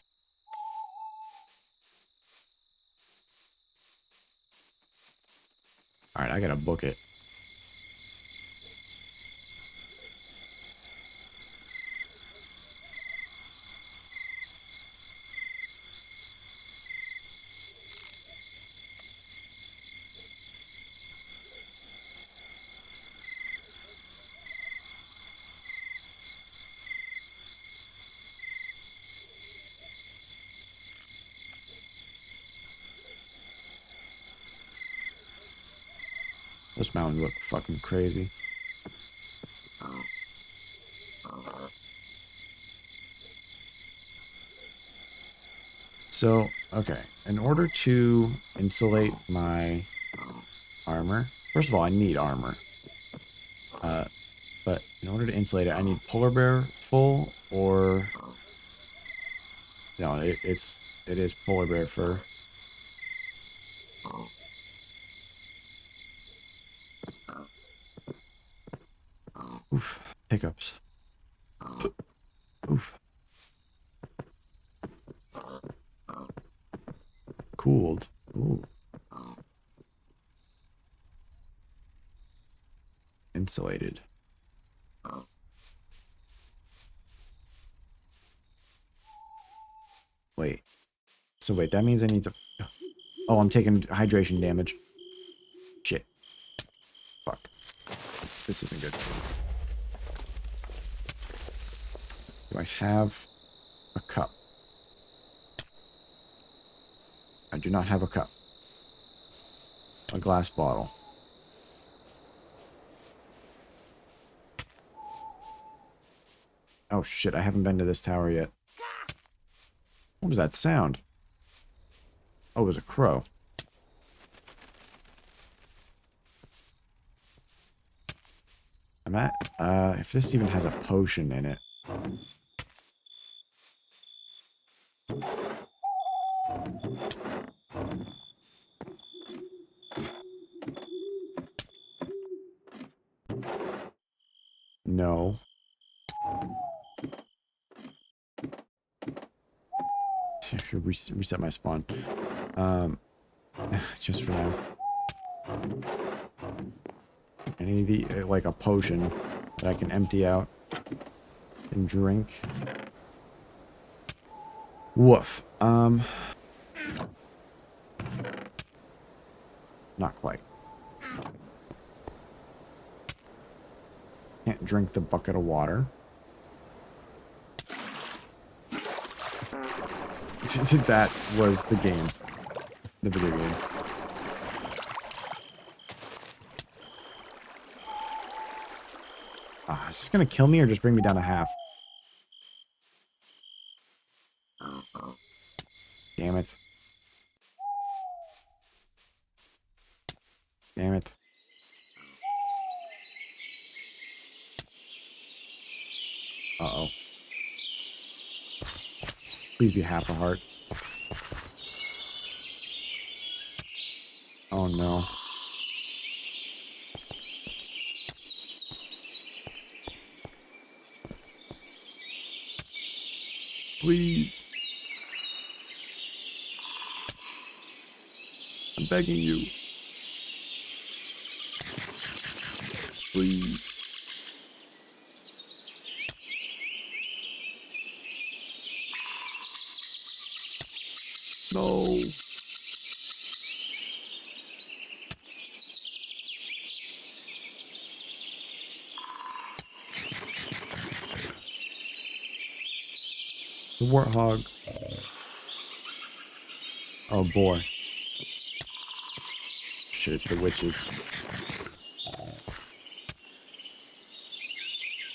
Alright, I gotta book it. This mountain look fucking crazy. So, okay. In order to insulate my armor, first of all, I need armor. But in order to insulate it, I need polar bear full or no, it is polar bear fur. Oof, hiccups. Oof. Cooled. Ooh. Insulated. Wait. So wait, that means I need to... Oh, I'm taking hydration damage. Shit. Fuck. This isn't good. Do I have a cup? I do not have a cup. A glass bottle. Oh shit, I haven't been to this tower yet. What was that sound? Oh, it was a crow. I'm at, if this even has a potion in it. No. Reset my spawn. Just for now. I need the, like a potion that I can empty out and drink. Woof. Not quite. Can't drink the bucket of water. That was the game. The video game. Is this gonna kill me or just bring me down to half? Damn it. Damn it. Uh-oh. Please be half a heart. Oh no. Please. I'm begging you. Please. No. The warthog. Oh boy. Shit, it's the witches.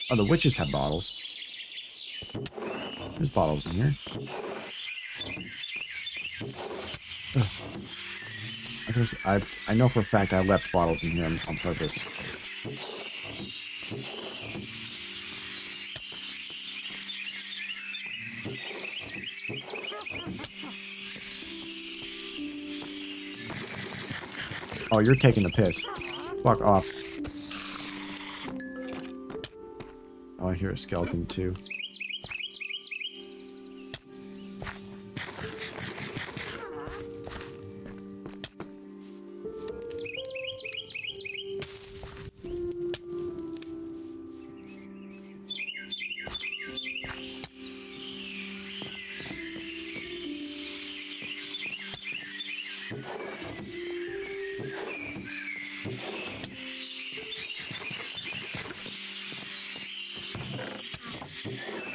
Oh, the witches have bottles. There's bottles in here. Ugh. I know for a fact I left bottles in here on purpose. Oh, you're taking the piss. Fuck off. Oh, I hear a skeleton too.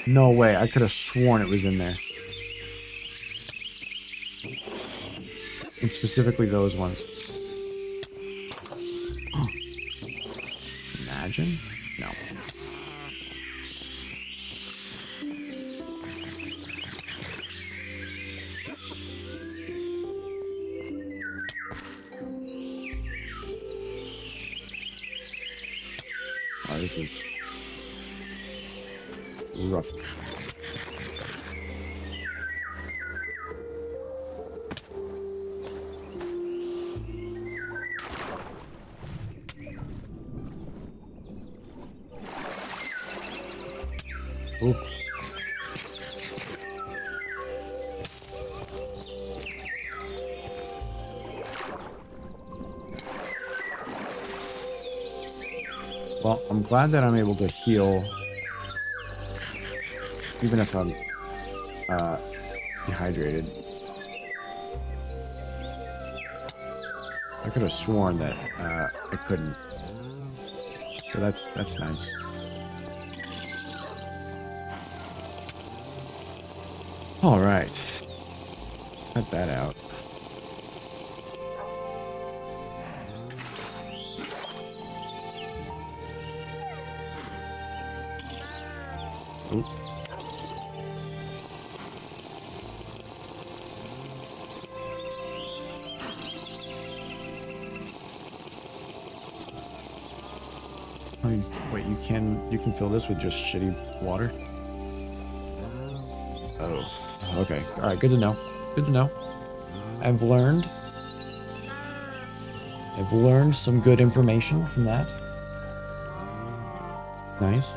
No way. I could have sworn it was in there. And specifically those ones. Imagine? No. Oh, this is rough. Ooh. Well, I'm glad that I'm able to heal, even if I'm dehydrated. I could have sworn that I couldn't. So that's nice. All right. Cut that out. Oop. I mean, wait, you can fill this with just shitty water? Oh, okay. All right, good to know. Good to know. I've learned some good information from that. Nice.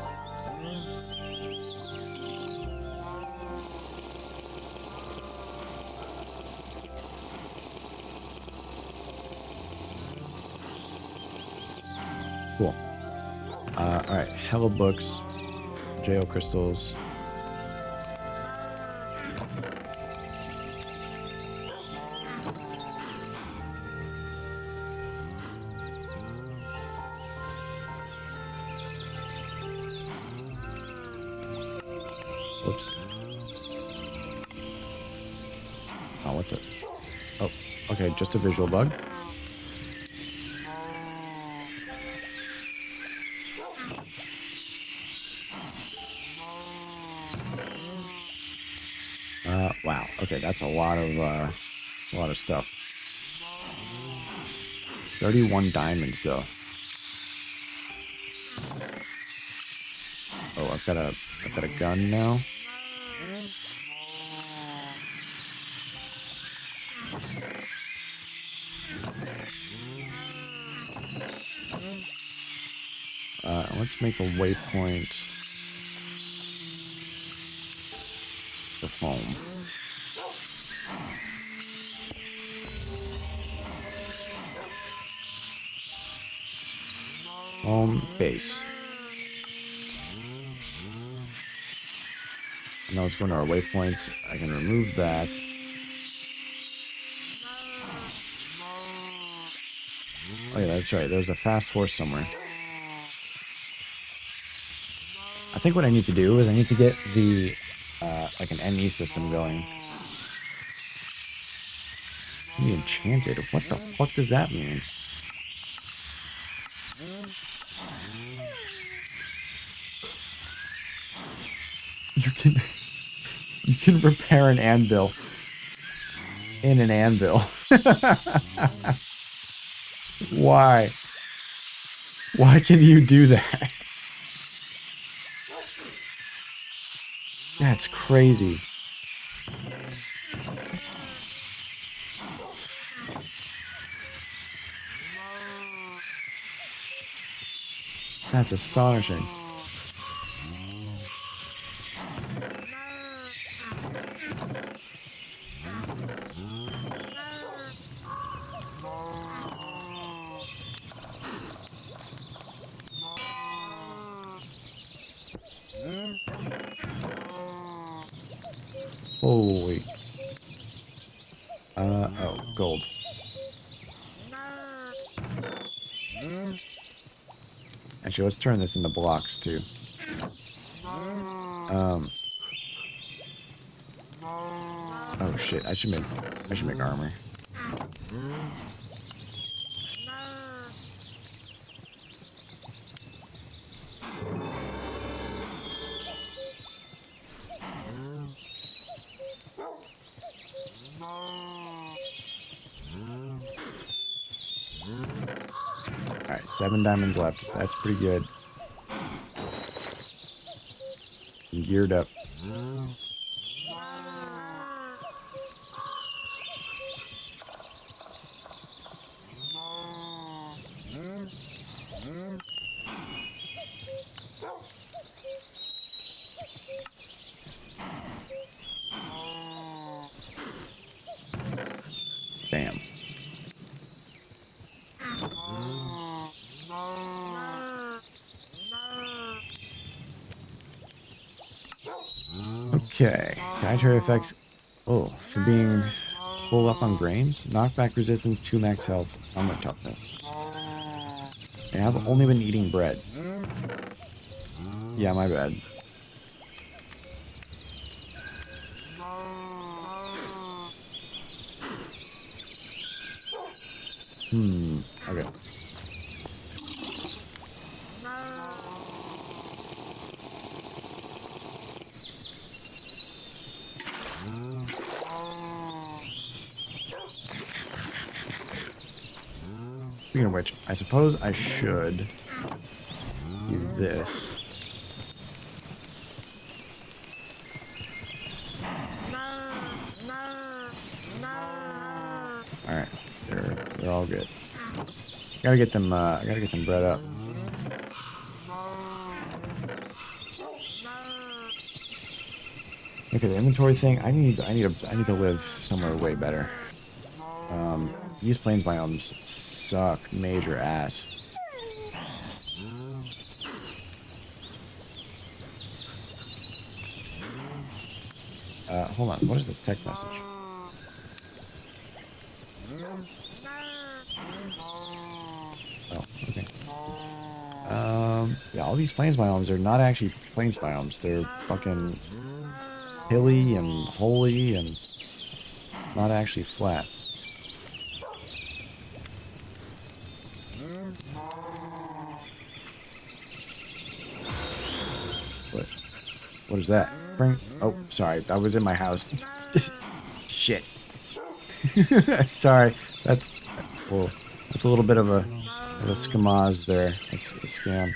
Cool. All right, hella books, jail crystals. Whoops. Oh, what the? Oh, okay, just a visual bug. Wow. Okay, that's a lot of stuff. 31 diamonds, though. Oh, I've got a gun now. Let's make a waypoint for home. Home base. Now let's go into our waypoints. I can remove that. Oh yeah, that's right. There's a fast horse somewhere. I think what I need to do is I need to get the like an ME system going. Be enchanted. What the fuck does that mean? You You can repair an anvil in an anvil. Why? Why can you do that? That's crazy. That's astonishing. Holy. Oh, gold. Actually, let's turn this into blocks too. Oh shit, I should make armor. Alright, 7 diamonds left. That's pretty good. I'm geared up. Bam. Okay. Dietary effects. Oh, for being full up on grains. Knockback resistance, 2 max health, armor toughness. And I've only been eating bread. Yeah, my bad. Okay. Speaking of which, I suppose I should do this. Alright, they're all good. Gotta get them bred up. Okay, the inventory thing, I need to live somewhere way better. These plains biomes suck major ass. Hold on, what is this text message? Oh, okay. Yeah, all these plains biomes are not actually plains biomes. They're fucking hilly and holy and not actually flat. What is that? Oh, sorry. I was in my house. Shit. Sorry. That's a little bit of a scamaz there. A scam.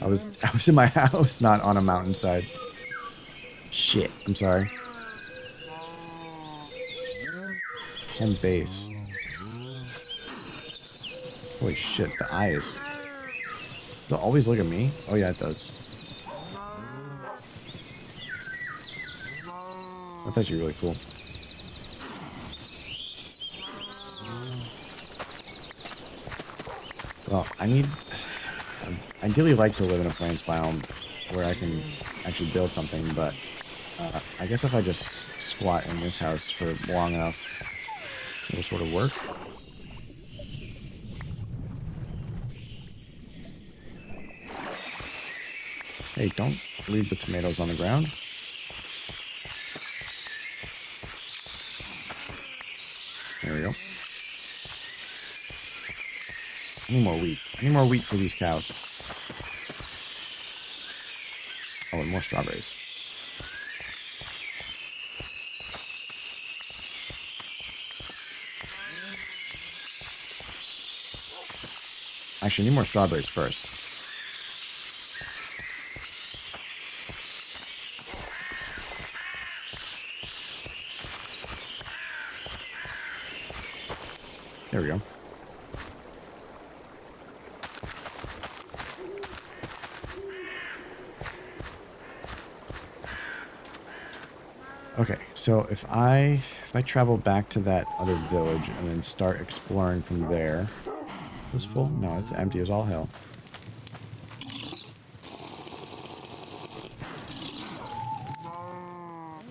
I was in my house, not on a mountainside. Shit. I'm sorry. Hem base. Holy shit, the eyes. Does it always look at me? Oh yeah, it does. That's actually really cool. Well, I'd ideally like to live in a plains biome where I can actually build something, but I guess if I just squat in this house for long enough, it'll sort of work. Hey, don't leave the tomatoes on the ground. There we go. I need more wheat. I need more wheat for these cows. Oh, and more strawberries. Actually, I need more strawberries first. There we go. Okay, so if I travel back to that other village and then start exploring from there. Is this full? No, it's empty as all hell.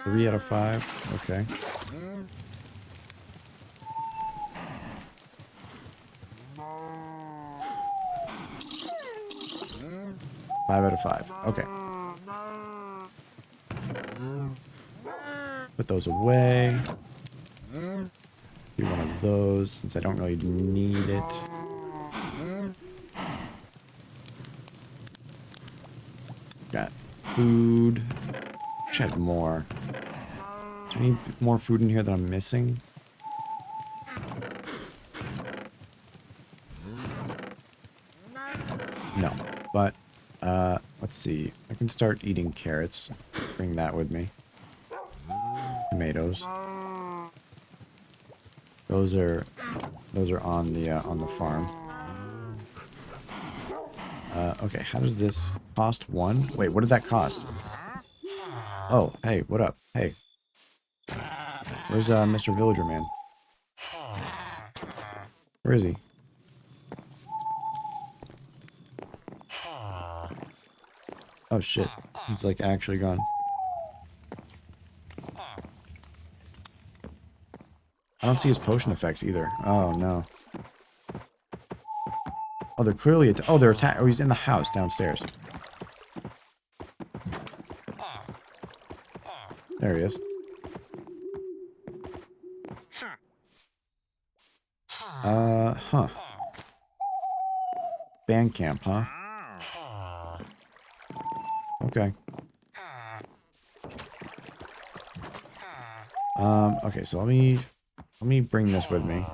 Three out of 5. Okay. Five out of 5. Okay. Put those away. Do one of those since I don't really need it. Got food. Wish I had more. Is there any more food in here that I'm missing? No. But, let's see. I can start eating carrots. Bring that with me. Tomatoes. Those are on the farm. Okay, how does this cost 1? Wait, what did that cost? Oh, hey, what up? Hey. Where's Mr. Villager Man? Where is he? Oh shit. He's like actually gone. I don't see his potion effects either. Oh no. Oh, they're clearly oh, they're attack. Oh, he's in the house downstairs. There he is. Huh. Band camp, huh? Okay. Okay, so let me bring this with me.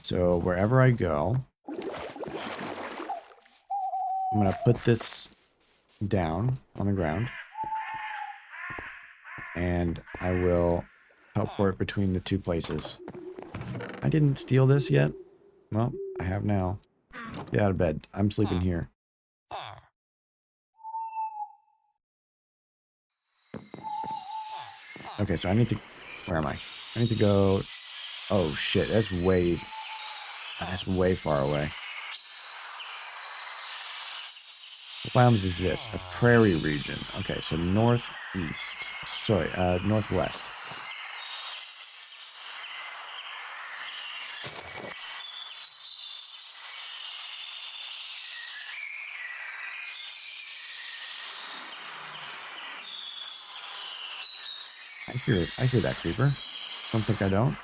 So wherever I go, I'm gonna put this down on the ground. And I will teleport between the two places. I didn't steal this yet. Well, I have now. Get out of bed. I'm sleeping here. Okay, so I need to... Where am I? I need to go... Oh, shit. That's way far away. What biomes is this? A prairie region. Okay, so northeast. Sorry, northwest. I hear that creeper. Don't think I don't.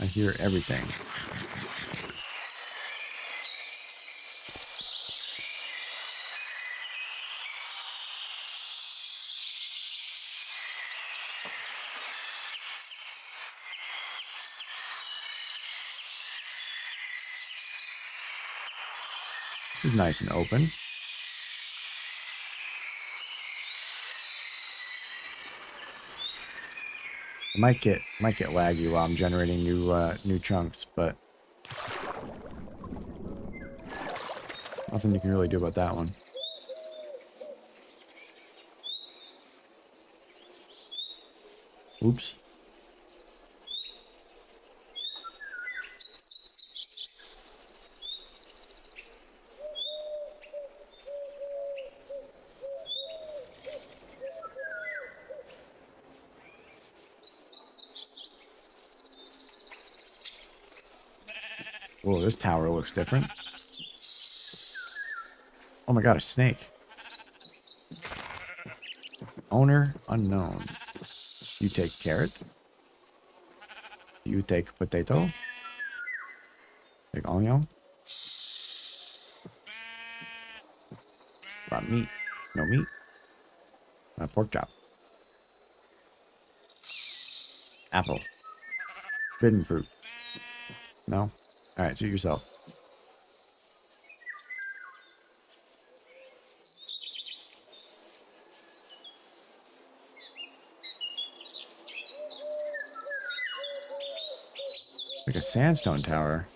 I hear everything. This is nice and open. It might get laggy while I'm generating new chunks, but nothing you can really do about that one. Oops. Whoa, this tower looks different. Oh my god, a snake. Owner unknown. You take carrot. You take potato. Take onion. About meat. No meat. Pork chop. Apple. Forbidden fruit. No? Alright, suit yourself. Like a sandstone tower.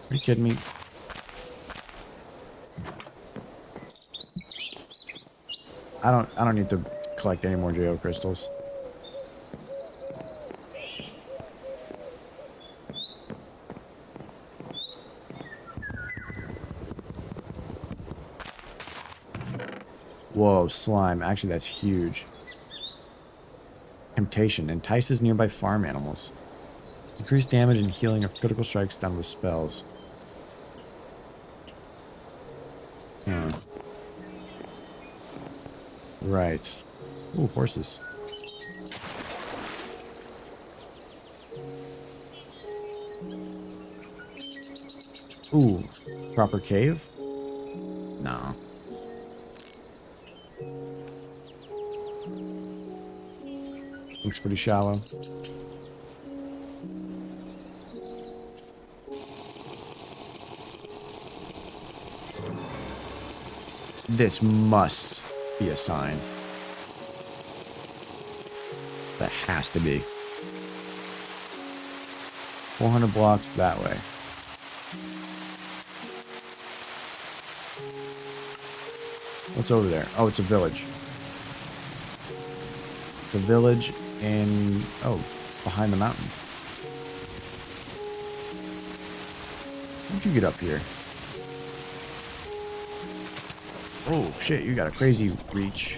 Are you kidding me? I don't need to collect any more geo crystals. Whoa, slime. Actually, that's huge. Temptation. Entices nearby farm animals. Increased damage and healing of critical strikes done with spells. Hmm. Right. Ooh, horses. Ooh, proper cave? No. Looks pretty shallow. This must be a sign. That has to be. 400 blocks that way. What's over there? Oh, it's a village. The village in... Oh, behind the mountain. How'd you get up here? Oh, shit, you got a crazy reach.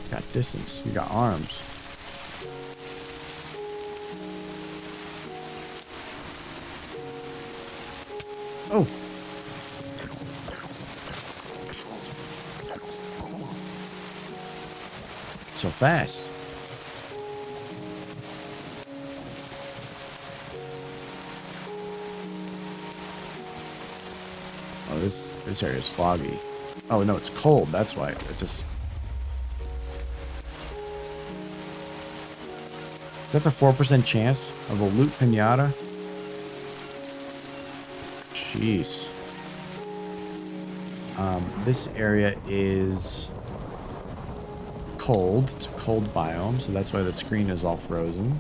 You got distance. You got arms. Oh! So fast. Oh, this area is foggy. Oh no, it's cold. That's why. It's just. Is that the 4% chance of a loot pinata? Jeez. This area is cold. It's a cold biome, so that's why the screen is all frozen.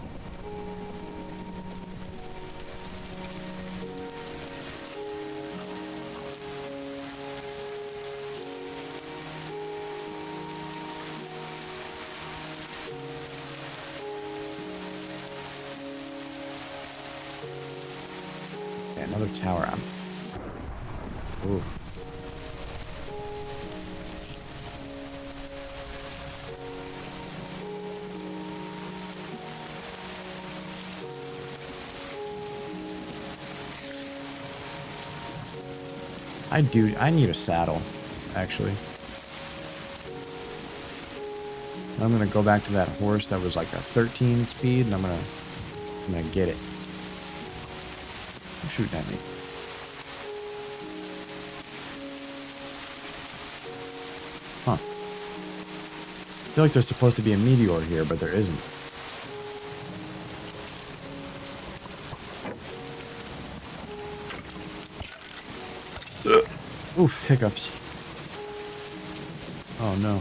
Okay, another tower. Ooh. I need a saddle, actually. I'm gonna go back to that horse that was like a 13 speed, and I'm gonna get it. Who's shooting at me? Huh. I feel like there's supposed to be a meteor here, but there isn't. Oof, hiccups. Oh no.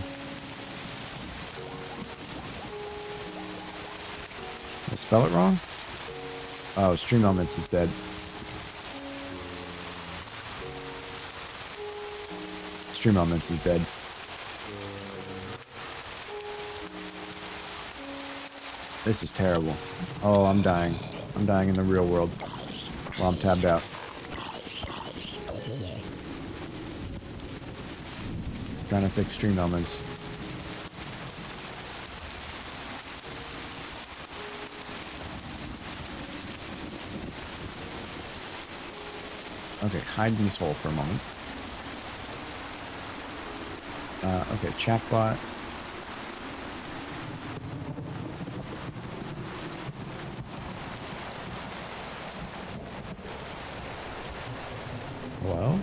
Did I spell it wrong? Oh, Stream Elements is dead. Stream Elements is dead. This is terrible. Oh, I'm dying. I'm dying in the real world while I'm tabbed out. Trying to fix Stream Elements. Okay, hide in this hole for a moment. Okay, chatbot. Hello?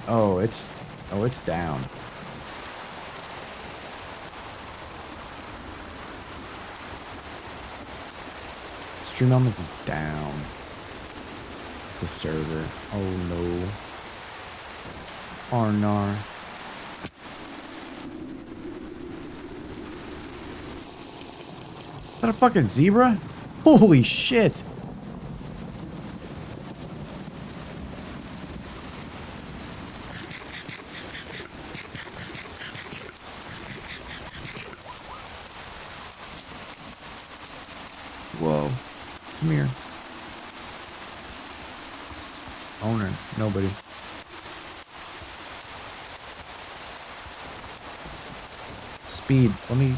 Oh, it's down. Stream elements is down. The server. Oh no. Arnar. Is that a fucking zebra? Holy shit! Whoa. Come here. Owner. Nobody. Speed. Let me...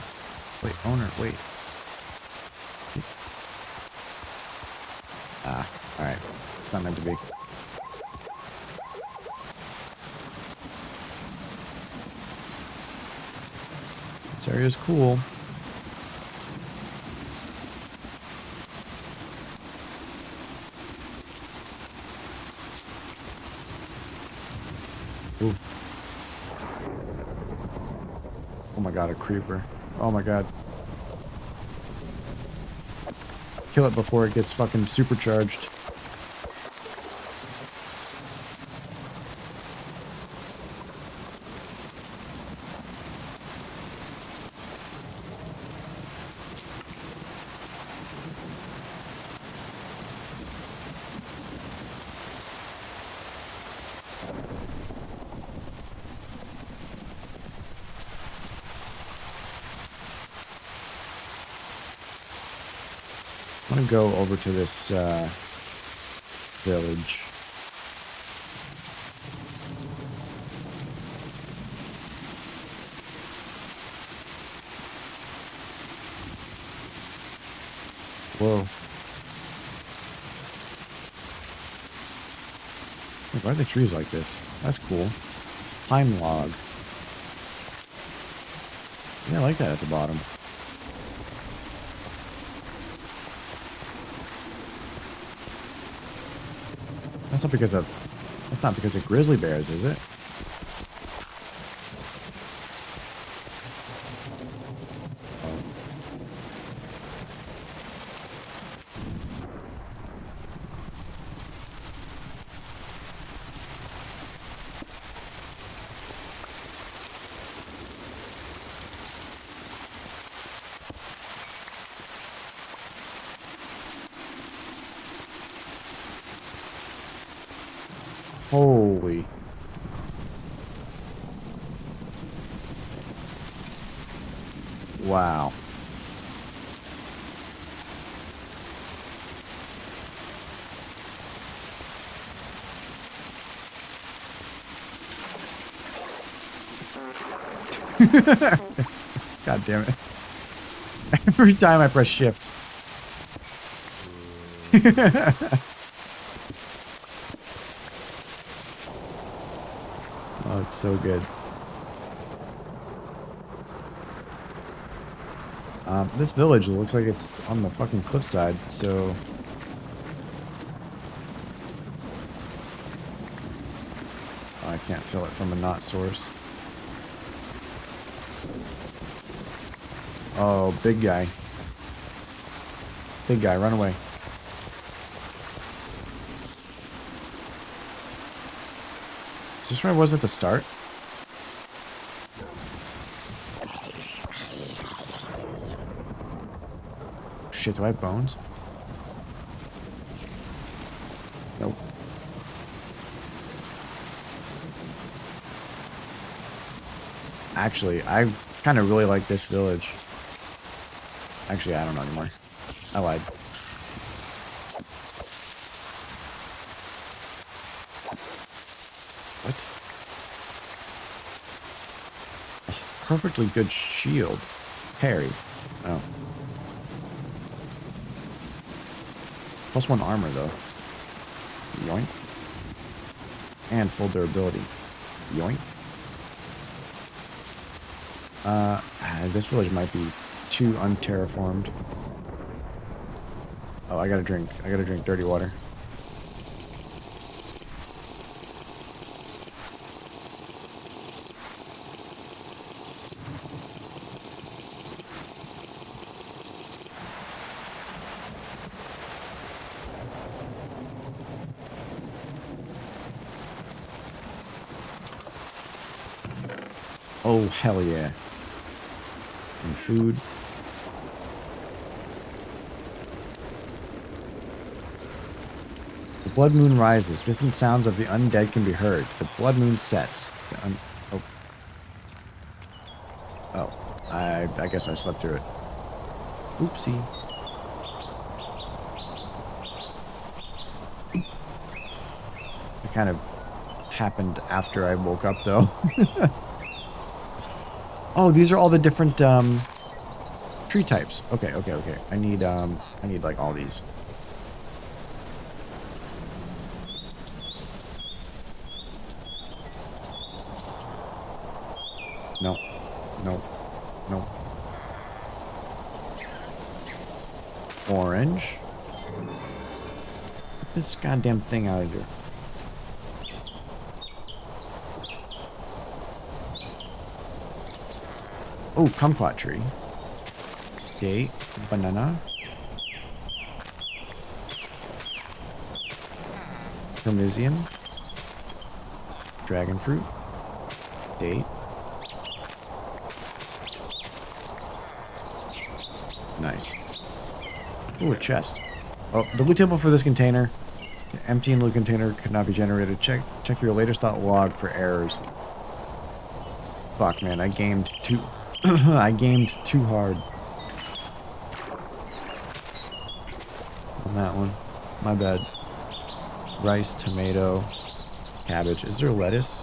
Wait, owner. Wait. Ah, alright. It's not meant to be. This area is cool. Ooh. Oh my god, a creeper. Oh my god. Kill it before it gets fucking supercharged. I'm gonna go over to this village. Whoa. Why are the trees like this? That's cool. Pine log. Yeah, I like that at the bottom. That's not because of grizzly bears, is it? Holy. Wow. God damn it. Every time I press shift. Oh, it's so good. This village looks like it's on the fucking cliffside, so... Oh, I can't fill it from a not source. Oh, big guy. Big guy, run away. Is this where I was at the start? Shit, do I have bones? Nope. Actually, I kind of really like this village. Actually, I don't know anymore. I lied. What? A perfectly good shield. Parry. Oh. +1 armor, though. Yoink. And full durability. Yoink. This village might be too unterraformed. Oh, I gotta drink dirty water. Oh, hell yeah. And food. The blood moon rises. Distant sounds of the undead can be heard. The blood moon sets. Oh. Oh. I guess I slept through it. Oopsie. It kind of happened after I woke up, though. Oh, these are all the different tree types. Okay. I need like all these. No. Orange. Get this goddamn thing out of here. Oh, kumquat tree. Date. Banana. Parmesan. Dragon fruit. Date. Nice. Ooh, a chest. Oh, the loot table for this container. Empty and loot container could not be generated. Check your latest log for errors. Fuck, man, I gamed too I gamed too hard on that one. My bad. Rice, tomato, cabbage. Is there lettuce?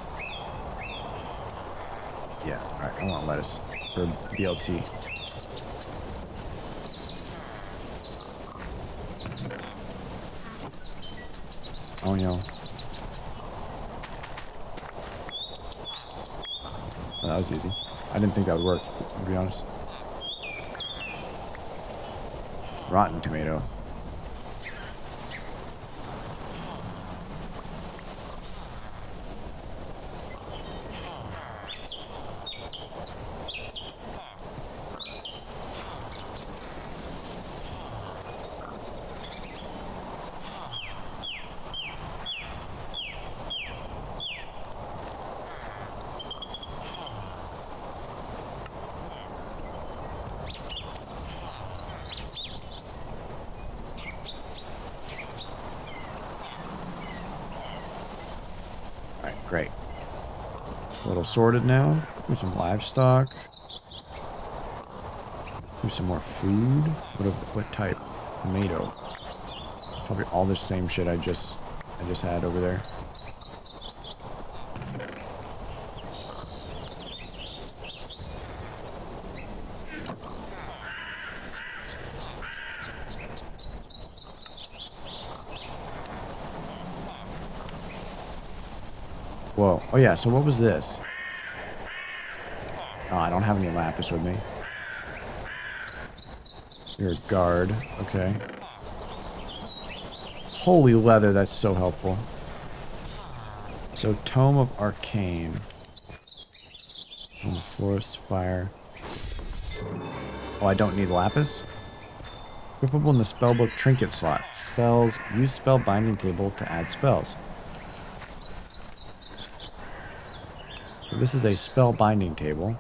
Yeah, alright, I want lettuce for BLT. Oh no. Oh, that was easy. I didn't think that would work, to be honest. Rotten tomato. Alright, great. A little sorted now. Here's some livestock. Here's some more food. What type? Tomato. Probably all the same shit I just had over there. Whoa. Oh yeah, so what was this? Oh, I don't have any lapis with me. You're a guard. Okay. Holy leather, that's so helpful. So, Tome of Arcane. Forest, fire. Oh, I don't need lapis? Equipable in the spellbook trinket slot. Spells. Use spell binding table to add spells. So this is a spell binding table.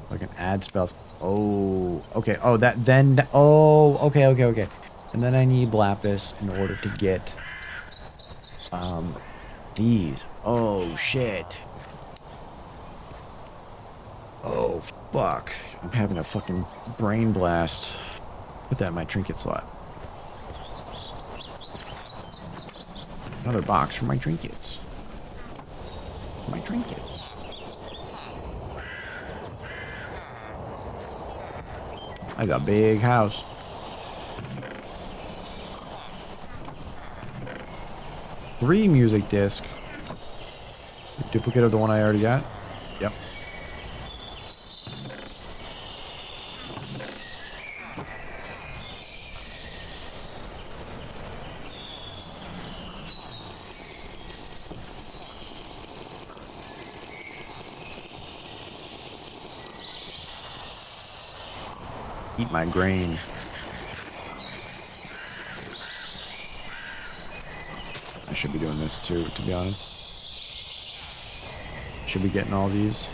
So I can add spells. Oh, okay. Oh, okay. And then I need lapis in order to get these. Oh shit. Oh fuck. I'm having a fucking brain blast. Put that in my trinket slot. Another box for my trinkets. My trinkets. I got a big house. Three music disc. Duplicate of the one I already got. Yep. Eat my grain. I should be doing this too, to be honest. Should be getting all these.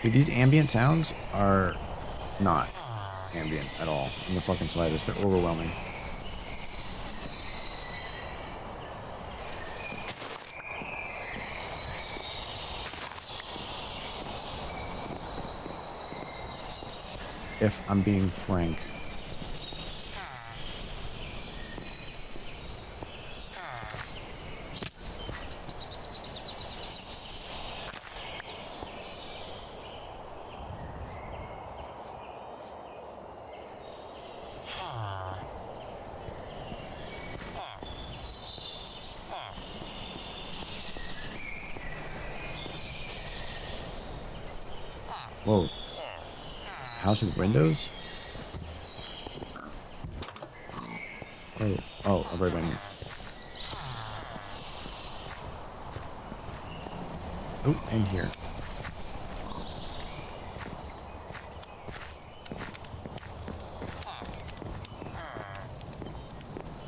Dude, these ambient sounds are not ambient at all in the fucking slightest. They're overwhelming. If I'm being frank. Whoa. House with windows? Oh, I'm right by here. Oh, and here.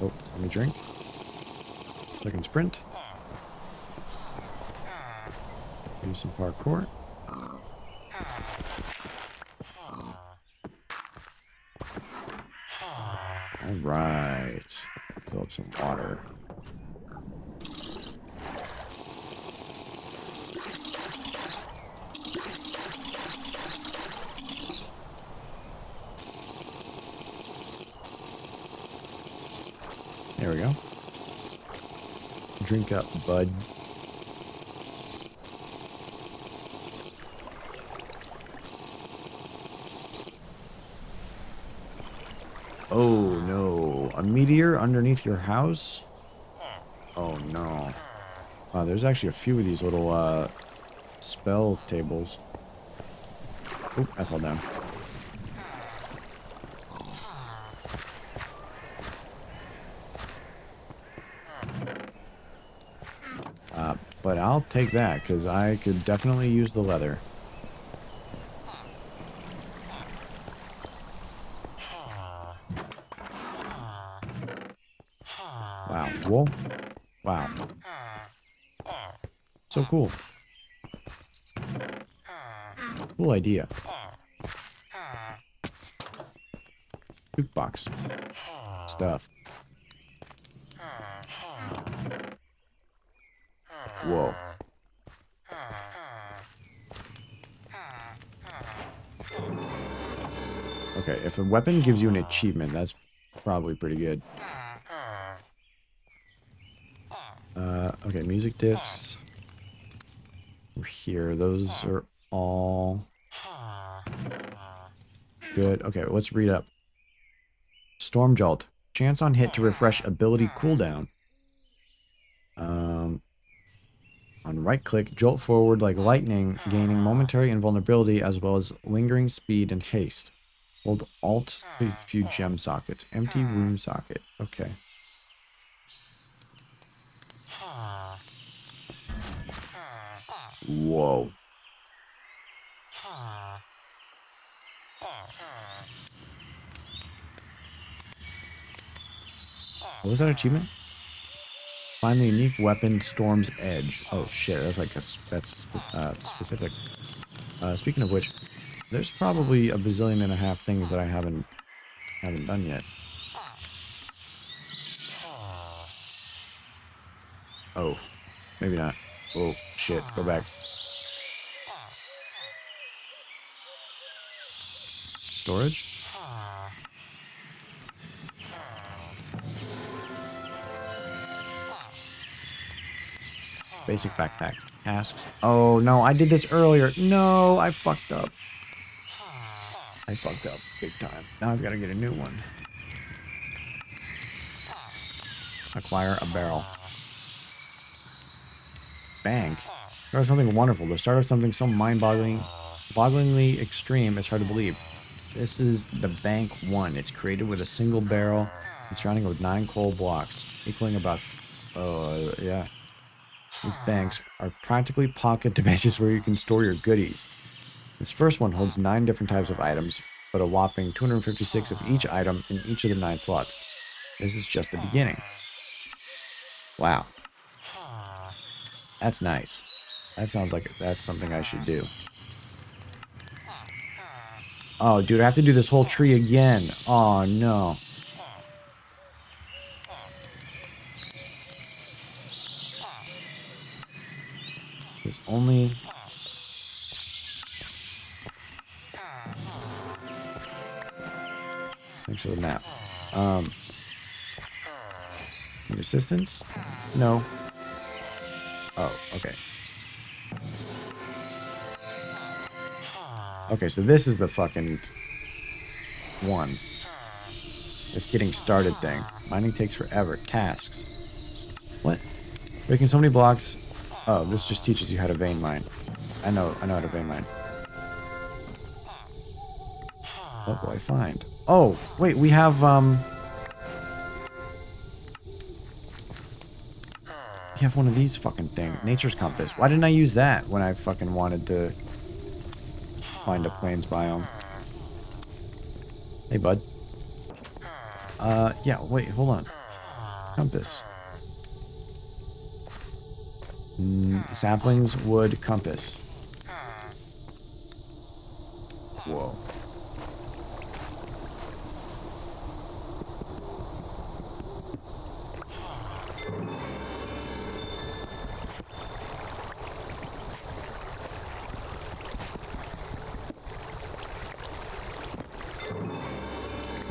Oh, let me drink. Second sprint. Do some parkour. Alright. Fill up some water. There we go. Drink up, bud. Oh no, a meteor underneath your house? Oh no. Wow, there's actually a few of these little spell tables. Oop, I fell down. But I'll take that, because I could definitely use the leather. Wow, wool? Wow. So cool. Cool idea. Jukebox. Stuff. Whoa. Okay, if a weapon gives you an achievement, that's probably pretty good. Okay, music discs. Here, those are all good. Okay, let's read up. Storm Jolt. Chance on hit to refresh ability cooldown. On right click, jolt forward like lightning, gaining momentary invulnerability as well as lingering speed and haste. Hold Alt to view gem sockets. Empty room socket. Okay. Whoa. What was that achievement? Find the unique weapon Storm's Edge. Oh shit, that's like that's specific. Speaking of which, there's probably a bazillion and a half things that I haven't done yet. Oh, maybe not. Oh shit, go back. Storage? Basic backpack. Tasks. Oh no, I did this earlier. No, I fucked up. I fucked up big time. Now I've got to get a new one. Acquire a barrel. Bank. Start something wonderful. The start of something so mind-bogglingly extreme, it's hard to believe. This is the Bank 1. It's created with a single barrel and surrounding it with 9 coal blocks, equaling about... yeah. These banks are practically pocket dimensions where you can store your goodies. This first one holds 9 different types of items, but a whopping 256 of each item in each of the 9 slots. This is just the beginning. Wow. That's nice. That sounds like that's something I should do. Oh, dude, I have to do this whole tree again. Oh, no. There's only... Thanks for the map. Need assistance? No. Oh, okay. Okay, so this is the fucking one. This getting started thing. Mining takes forever. Tasks. What? Breaking so many blocks. Oh, this just teaches you how to vein mine. I know how to vein mine. What will I find? Oh, wait, we have, we have one of these fucking things. Nature's compass. Why didn't I use that when I fucking wanted to find a plains biome? Hey, bud. Yeah, wait, hold on. Compass. Saplings, wood, compass. Whoa.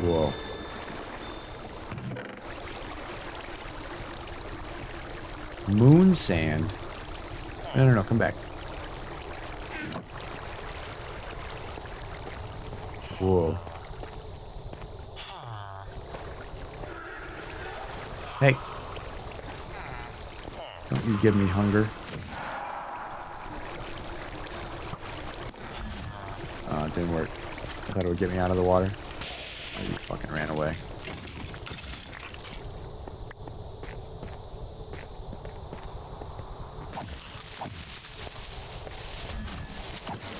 Whoa. Moon sand? No, come back. Whoa. Hey. Don't you give me hunger. Oh, it didn't work. I thought it would get me out of the water. Oh, you fucking ran away.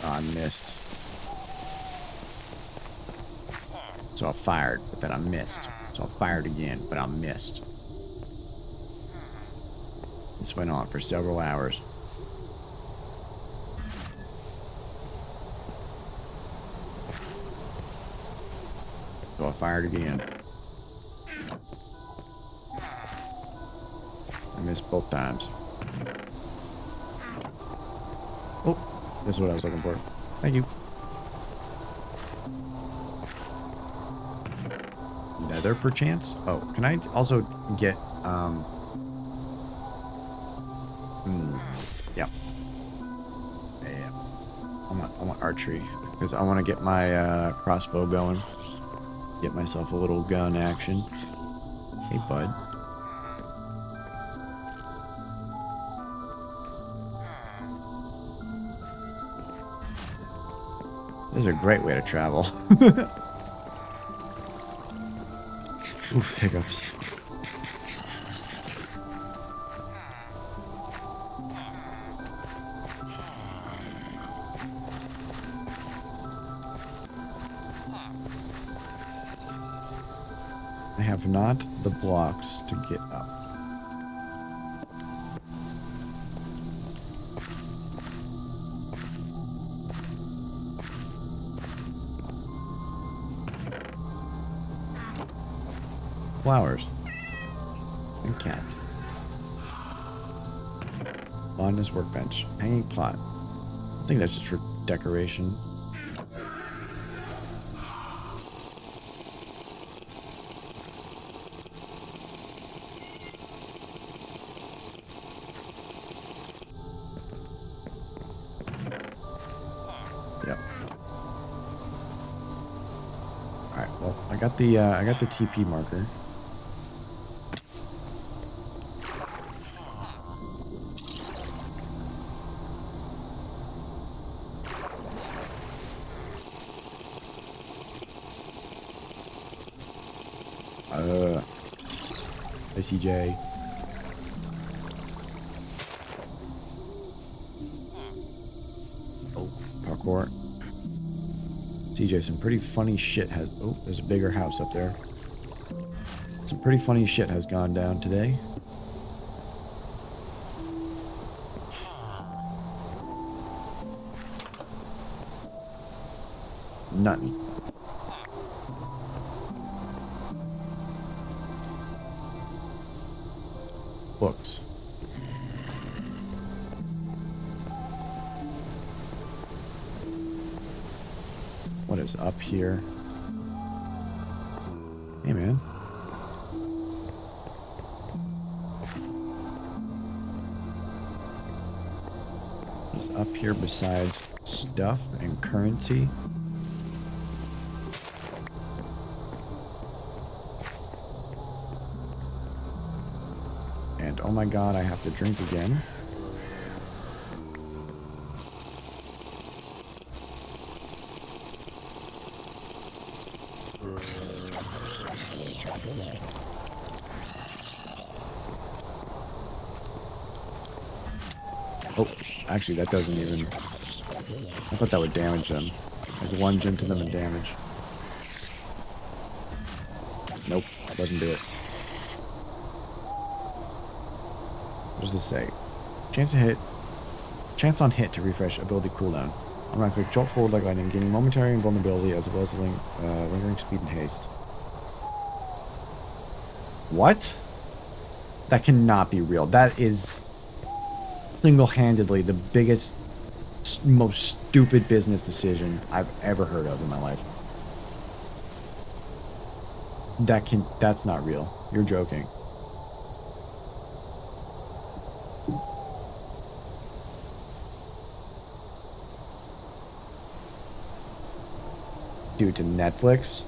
Oh, I missed. So I fired, but then I missed. So I fired again, but I missed. This went on for several hours. So I fired again. I missed both times. Oh, this is what I was looking for. Thank you. Nether, perchance? Oh, can I also get, yeah. Yeah. I want archery, because I want to get my, crossbow going. Get myself a little gun action. Hey, bud. This is a great way to travel. Oof, hiccups. I have not the blocks to get up. Flowers. And cat. Botanist workbench. Hanging plot. I think that's just for decoration. Yep. Alright, well, I got the TP marker. CJ. Oh, parkour. CJ, some pretty funny shit has... Oh, there's a bigger house up there. Some pretty funny shit has gone down today. Nothing. Books. What is up here? Hey, man. What is up here besides stuff and currency? And oh my god, I have to drink again. Oh, actually, that doesn't even... I thought that would damage them. Like lunge into them and damage. Nope, doesn't do it. What does this say? Chance on hit to refresh ability cooldown. I'm going to click jolt forward like lightning, gaining momentary invulnerability as well as lingering speed and haste. What? That cannot be real. That is single-handedly the biggest, most stupid business decision I've ever heard of in my life. That's not real. You're joking. Due to Netflix?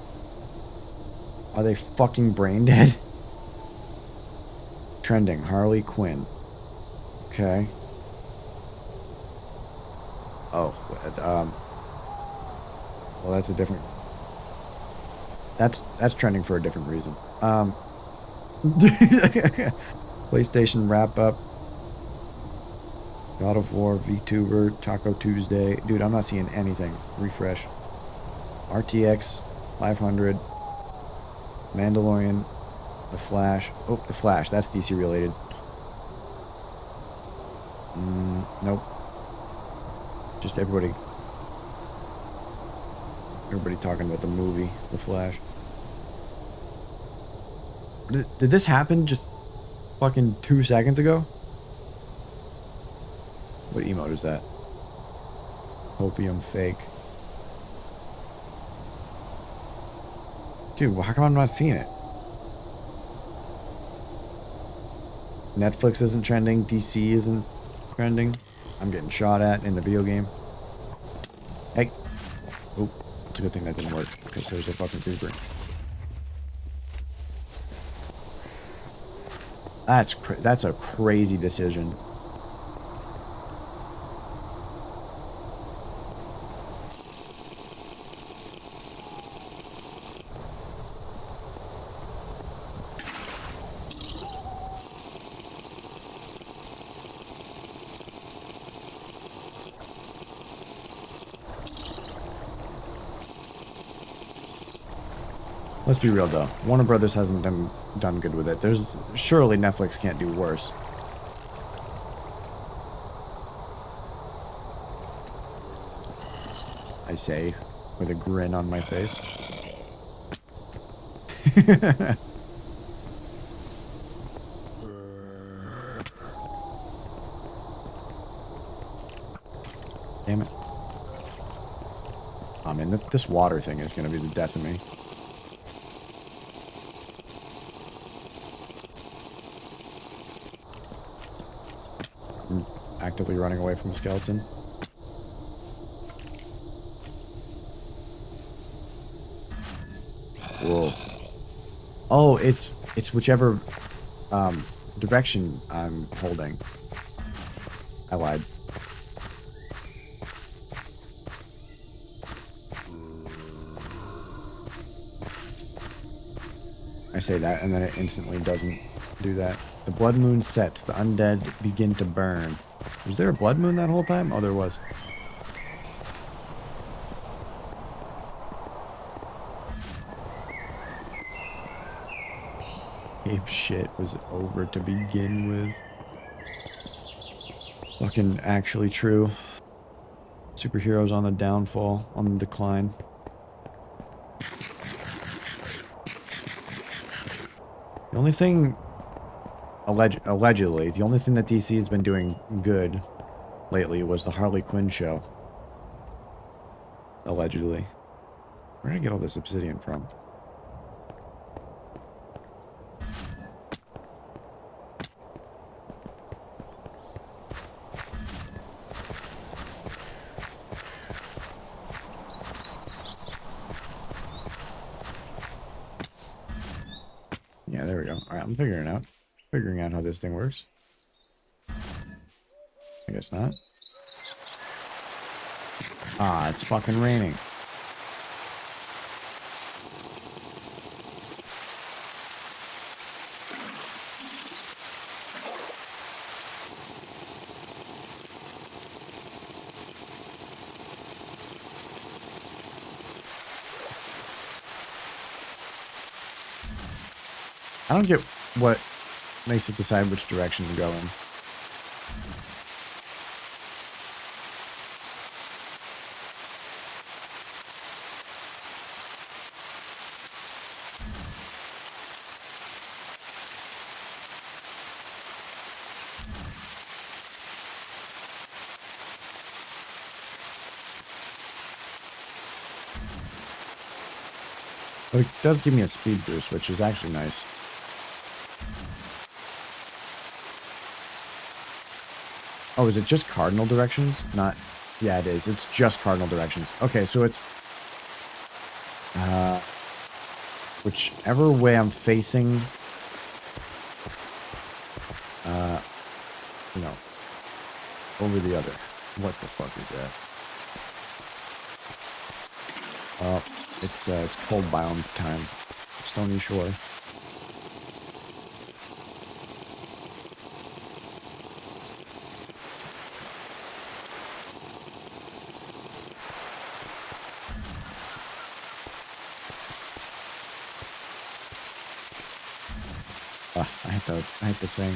Are they fucking brain dead? Trending, Harley Quinn. Okay. Oh, well, that's a different... That's trending for a different reason. PlayStation wrap-up. God of War, VTuber, Taco Tuesday. Dude, I'm not seeing anything. Refresh. RTX 500. Mandalorian. The Flash. Oh, The Flash. That's DC related. Nope. Just everybody talking about the movie, The Flash. Did this happen just fucking 2 seconds ago? What emote is that? Opium fake. Dude, well, how come I'm not seeing it? Netflix isn't trending. DC isn't trending. I'm getting shot at in the video game. Hey. Oh, it's a good thing that didn't work, because there's a fucking creeper. That's a crazy decision. Let's be real though. Warner Brothers hasn't done good with it. Surely Netflix can't do worse. I say, with a grin on my face. Damn it. I mean, this water thing is going to be the death of me. Actively running away from the skeleton. Whoa. Oh, it's whichever direction I'm holding. I lied. I say that and then it instantly doesn't do that. The blood moon sets. The undead begin to burn. Was there a blood moon that whole time? Oh, there was. Ape shit was over to begin with. Fucking actually true. Superheroes on the downfall, on the decline. The only thing, allegedly, the only thing that DC has been doing good lately was the Harley Quinn show. Allegedly. Where did I get all this obsidian from? Yeah, there we go. Alright, I'm figuring out. Figuring out how this thing works. I guess not. Ah, it's fucking raining. I don't get what makes it decide which direction to go in. But it does give me a speed boost, which is actually nice. Oh, is it just cardinal directions? Not... Yeah, it is. It's just cardinal directions. Okay, so it's... whichever way I'm facing... you know, over the other. What the fuck is that? Oh, it's cold biome time. Stony Shore. I hit the thing.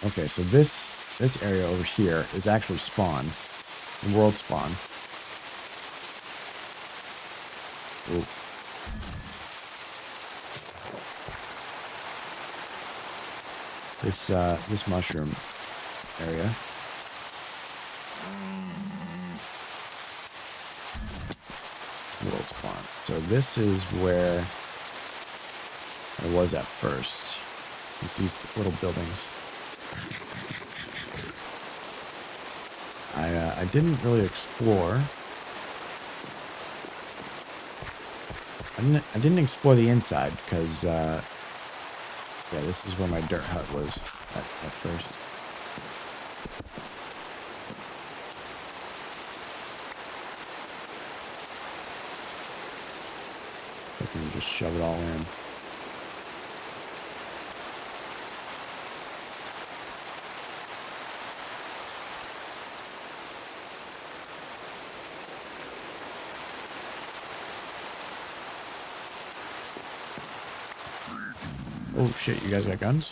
Okay, so this area over here is actually spawn. World spawn. Ooh. This mushroom area. World spawn. So this is where I was at first. It's these little buildings. I didn't really explore. I didn't explore the inside because yeah, this is where my dirt hut was at first. I can just shove it all in. Oh shit, you guys got guns?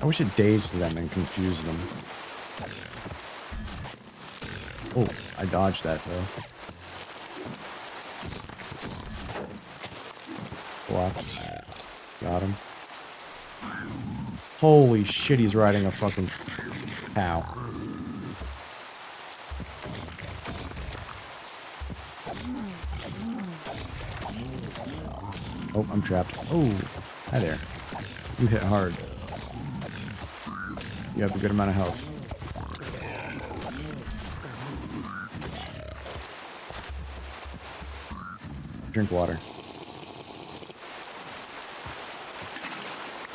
I wish it dazed them and confused them. Oh, I dodged that though. Block. Got him. Holy shit, he's riding a fucking cow. Oh, I'm trapped. Oh, hi there. You hit hard. You have a good amount of health. Drink water.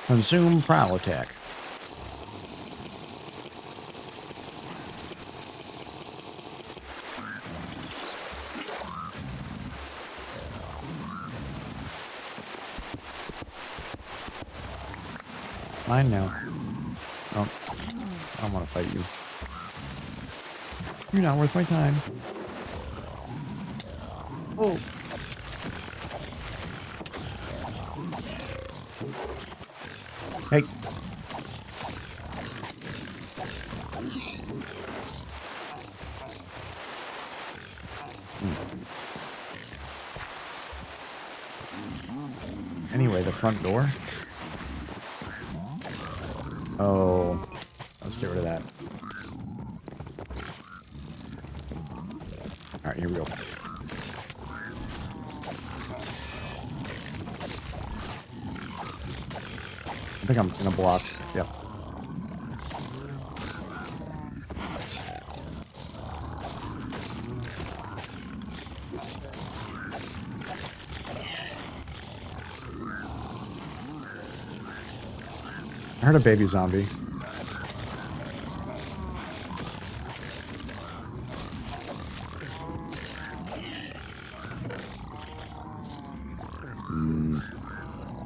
Consume Prowl Attack. Mine now. Oh, I don't want to fight you. You're not worth my time. Oh. Hey. Anyway, the front door. Oh, let's get rid of that. All right, here we go. I think I'm gonna block. Yep. I heard a baby zombie.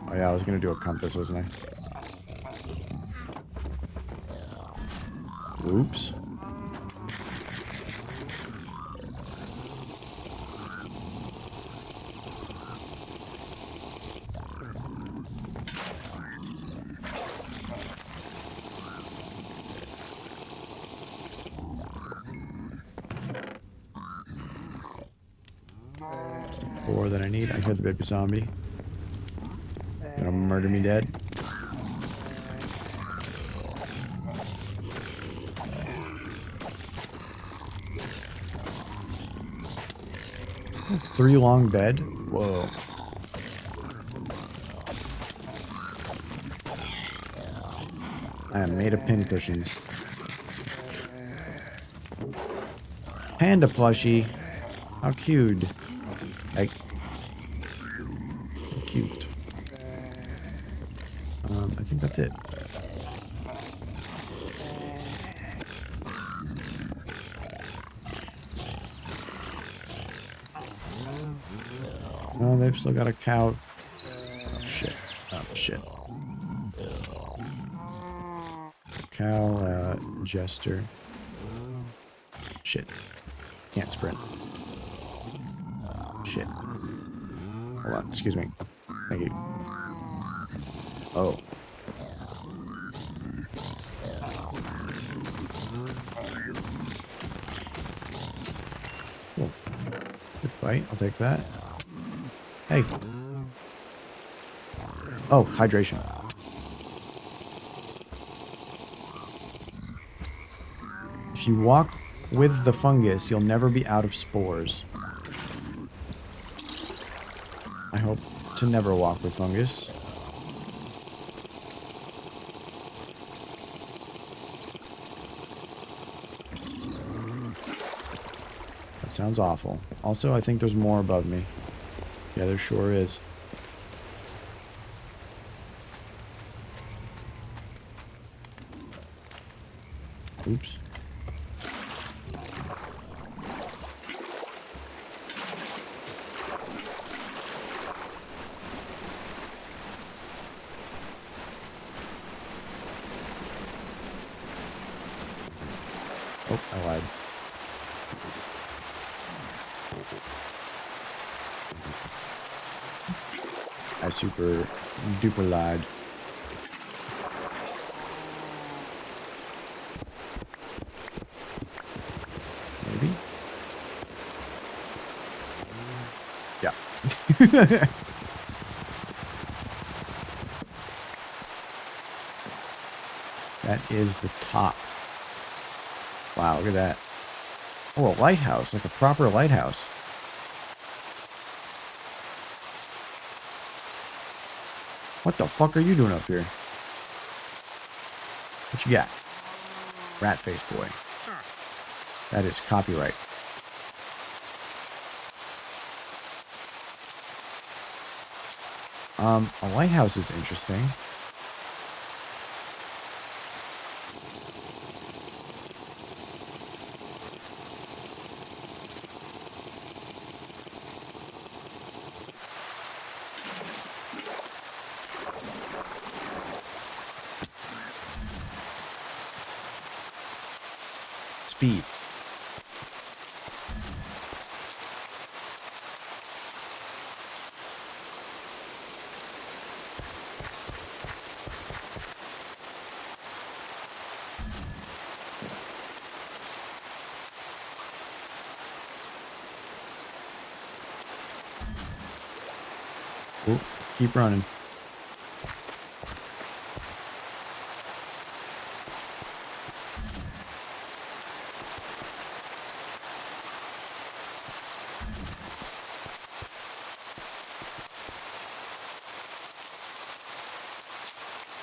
Oh yeah, I was gonna do a compass, wasn't I? Oops. Four that I need. I hear the baby zombie. Gonna murder me dead. Three long bed. Whoa. I am made of pin cushions. Panda plushie. How cute. Like, cute. I think that's it. Oh, they've still got a cow. Shit. Oh, shit. Cow, jester. Shit. Can't sprint. Shit. Hold on. Excuse me. Thank you. Oh. Cool. Good fight. I'll take that. Hey. Oh, hydration. If you walk with the fungus, you'll never be out of spores. I hope to never walk with fungus. That sounds awful. Also, I think there's more above me. Yeah, there sure is. Oops. Oh, I lied. I super duper lied. Maybe? Yeah. That is the top. Wow, look at that. Oh, a lighthouse, like a proper lighthouse. What the fuck are you doing up here? What you got? Rat face boy. That is copyright. A lighthouse is interesting. Speed. keep running.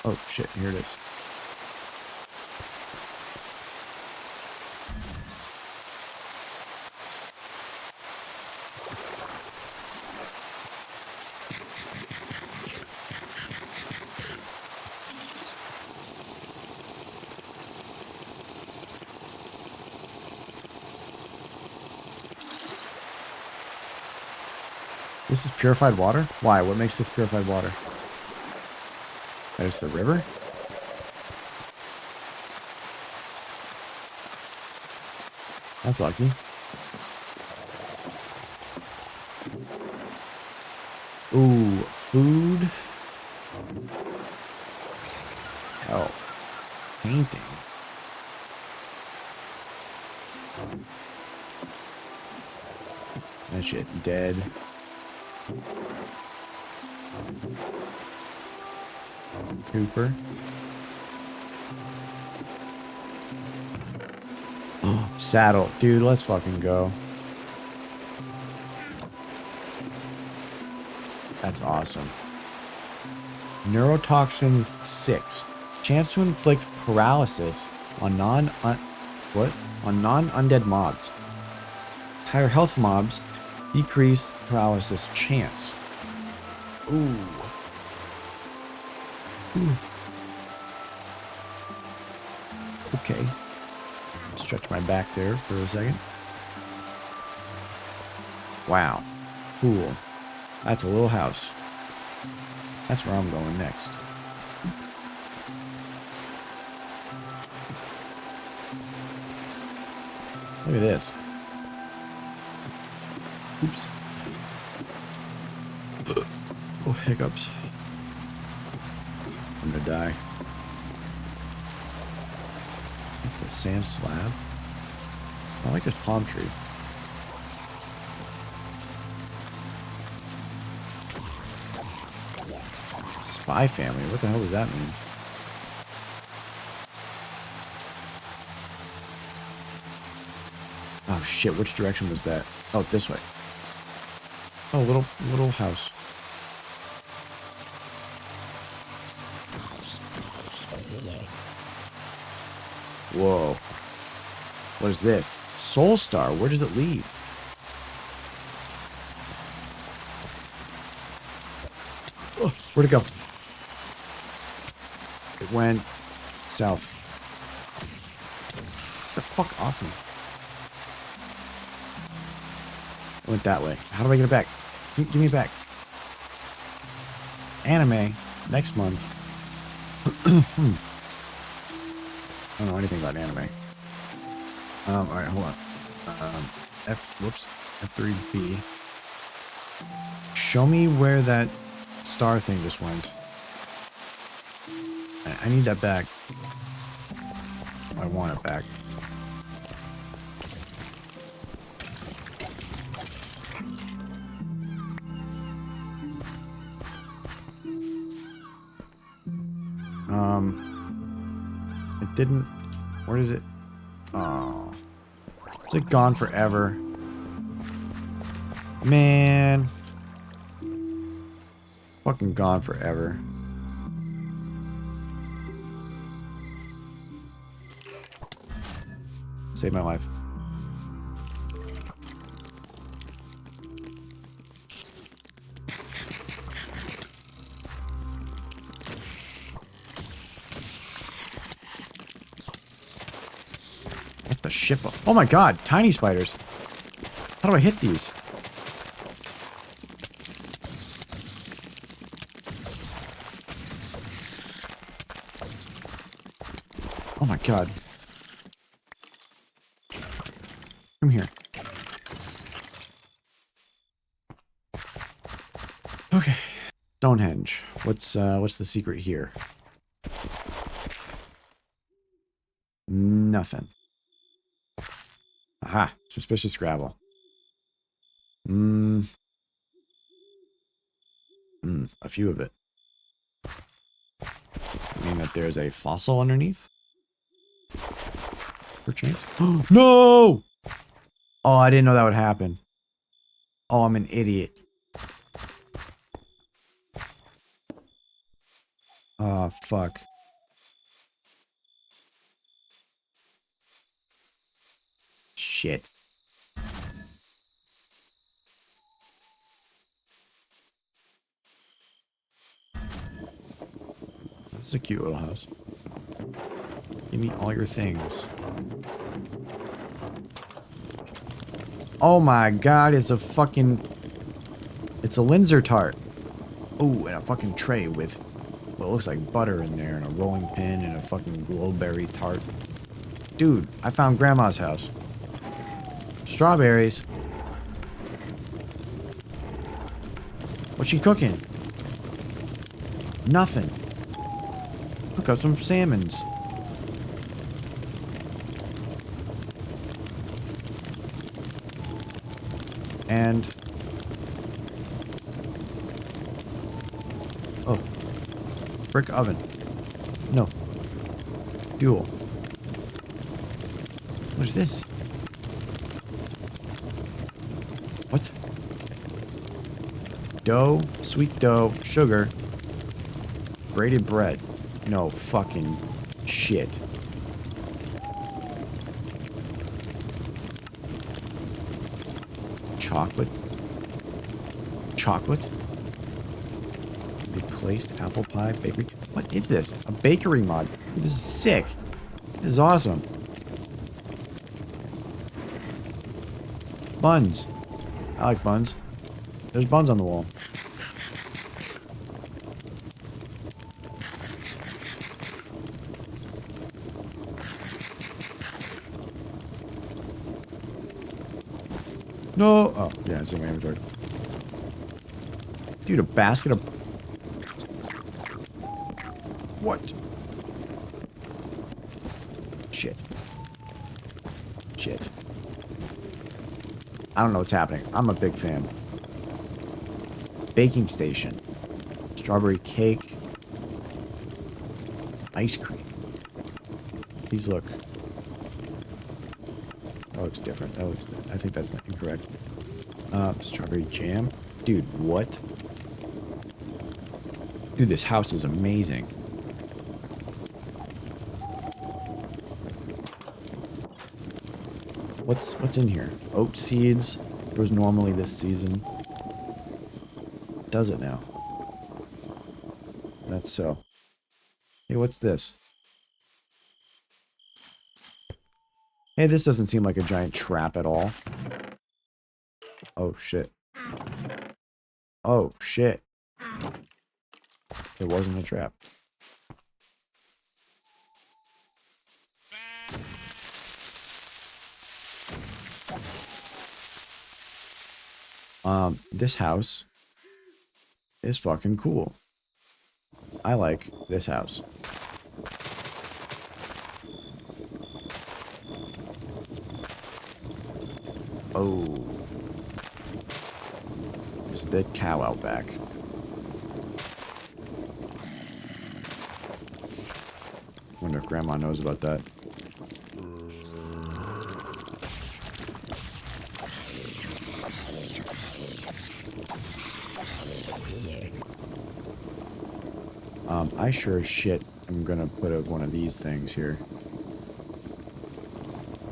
Oh shit, here it is. This is purified water? Why? What makes this purified water? There's the river? That's lucky. Ooh, food. Hell. Painting. That shit dead. Cooper. Oh, saddle. Dude, let's fucking go. That's awesome. Neurotoxins 6. Chance to inflict paralysis on non-undead mobs. Higher health mobs decrease paralysis chance. Ooh. Okay. Stretch my back there for a second. Wow. Cool. That's a little house. That's where I'm going next. Look at this. Oops. Oh, hiccups. I'm gonna die. The sand slab. I like this palm tree. Spy family? What the hell does that mean? Oh shit, which direction was that? Oh, this way. Oh, little house. Whoa. What is this? Soul Star, where does it lead? Oh, where'd it go? It went south. Get the fuck off me. It went that way. How do I get it back? Give me it back. Anime next month. I don't know anything about anime. Alright, hold on. F3B. Show me where that star thing just went. I need that back. I want it back. It didn't. Where is it? Oh. Is it gone forever? Man. Fucking gone forever. Save my life. What the shit? Oh my god, tiny spiders. How do I hit these? Oh my god. Come here. Okay. Stonehenge. What's the secret here? Nothing. Aha. Suspicious gravel. A few of it. I mean that there's a fossil underneath? Perchance? No! Oh, I didn't know that would happen. Oh, I'm an idiot. Oh, fuck. Shit. This is a cute little house. Give me all your things. Oh my god, it's a fucking... It's a Linzer tart. Ooh, and a fucking tray with what looks like butter in there, and a rolling pin, and a fucking glowberry tart. Dude, I found Grandma's house. Strawberries. What's she cooking? Nothing. Cook up some salmons. And... oh. Brick oven. No. Fuel. What is this? What? Dough, sweet dough, sugar, grated bread. No fucking shit. Chocolate. Chocolate. Replaced apple pie bakery. What is this? A bakery mod. This is sick. This is awesome. Buns. I like buns. There's buns on the wall. No. Oh, yeah, it's in my inventory. Dude, a basket of... what? Shit. Shit. I don't know what's happening. I'm a big fan. Baking station. Strawberry cake. Ice cream. These look... that looks different. That looks... I think that's not incorrect. Strawberry jam. Dude, what? Dude, this house is amazing. What's in here? Oat seeds. It was normally this season. Does it now? That's so. Hey, what's this? Hey, this doesn't seem like a giant trap at all. Oh, shit. Oh, shit. It wasn't a trap. This house is fucking cool. I like this house. Oh. There's a dead cow out back. Wonder if Grandma knows about that. I sure as shit am gonna put one of these things here.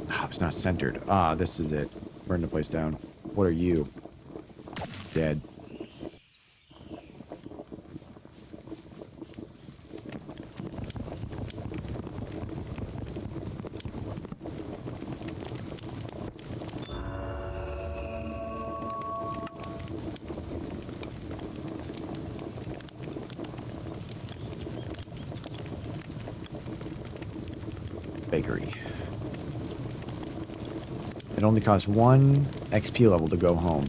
Oh, it's not centered. Ah, this is it. Burn the place down. What are you? Dead. Bakery. It only costs 1 XP level to go home.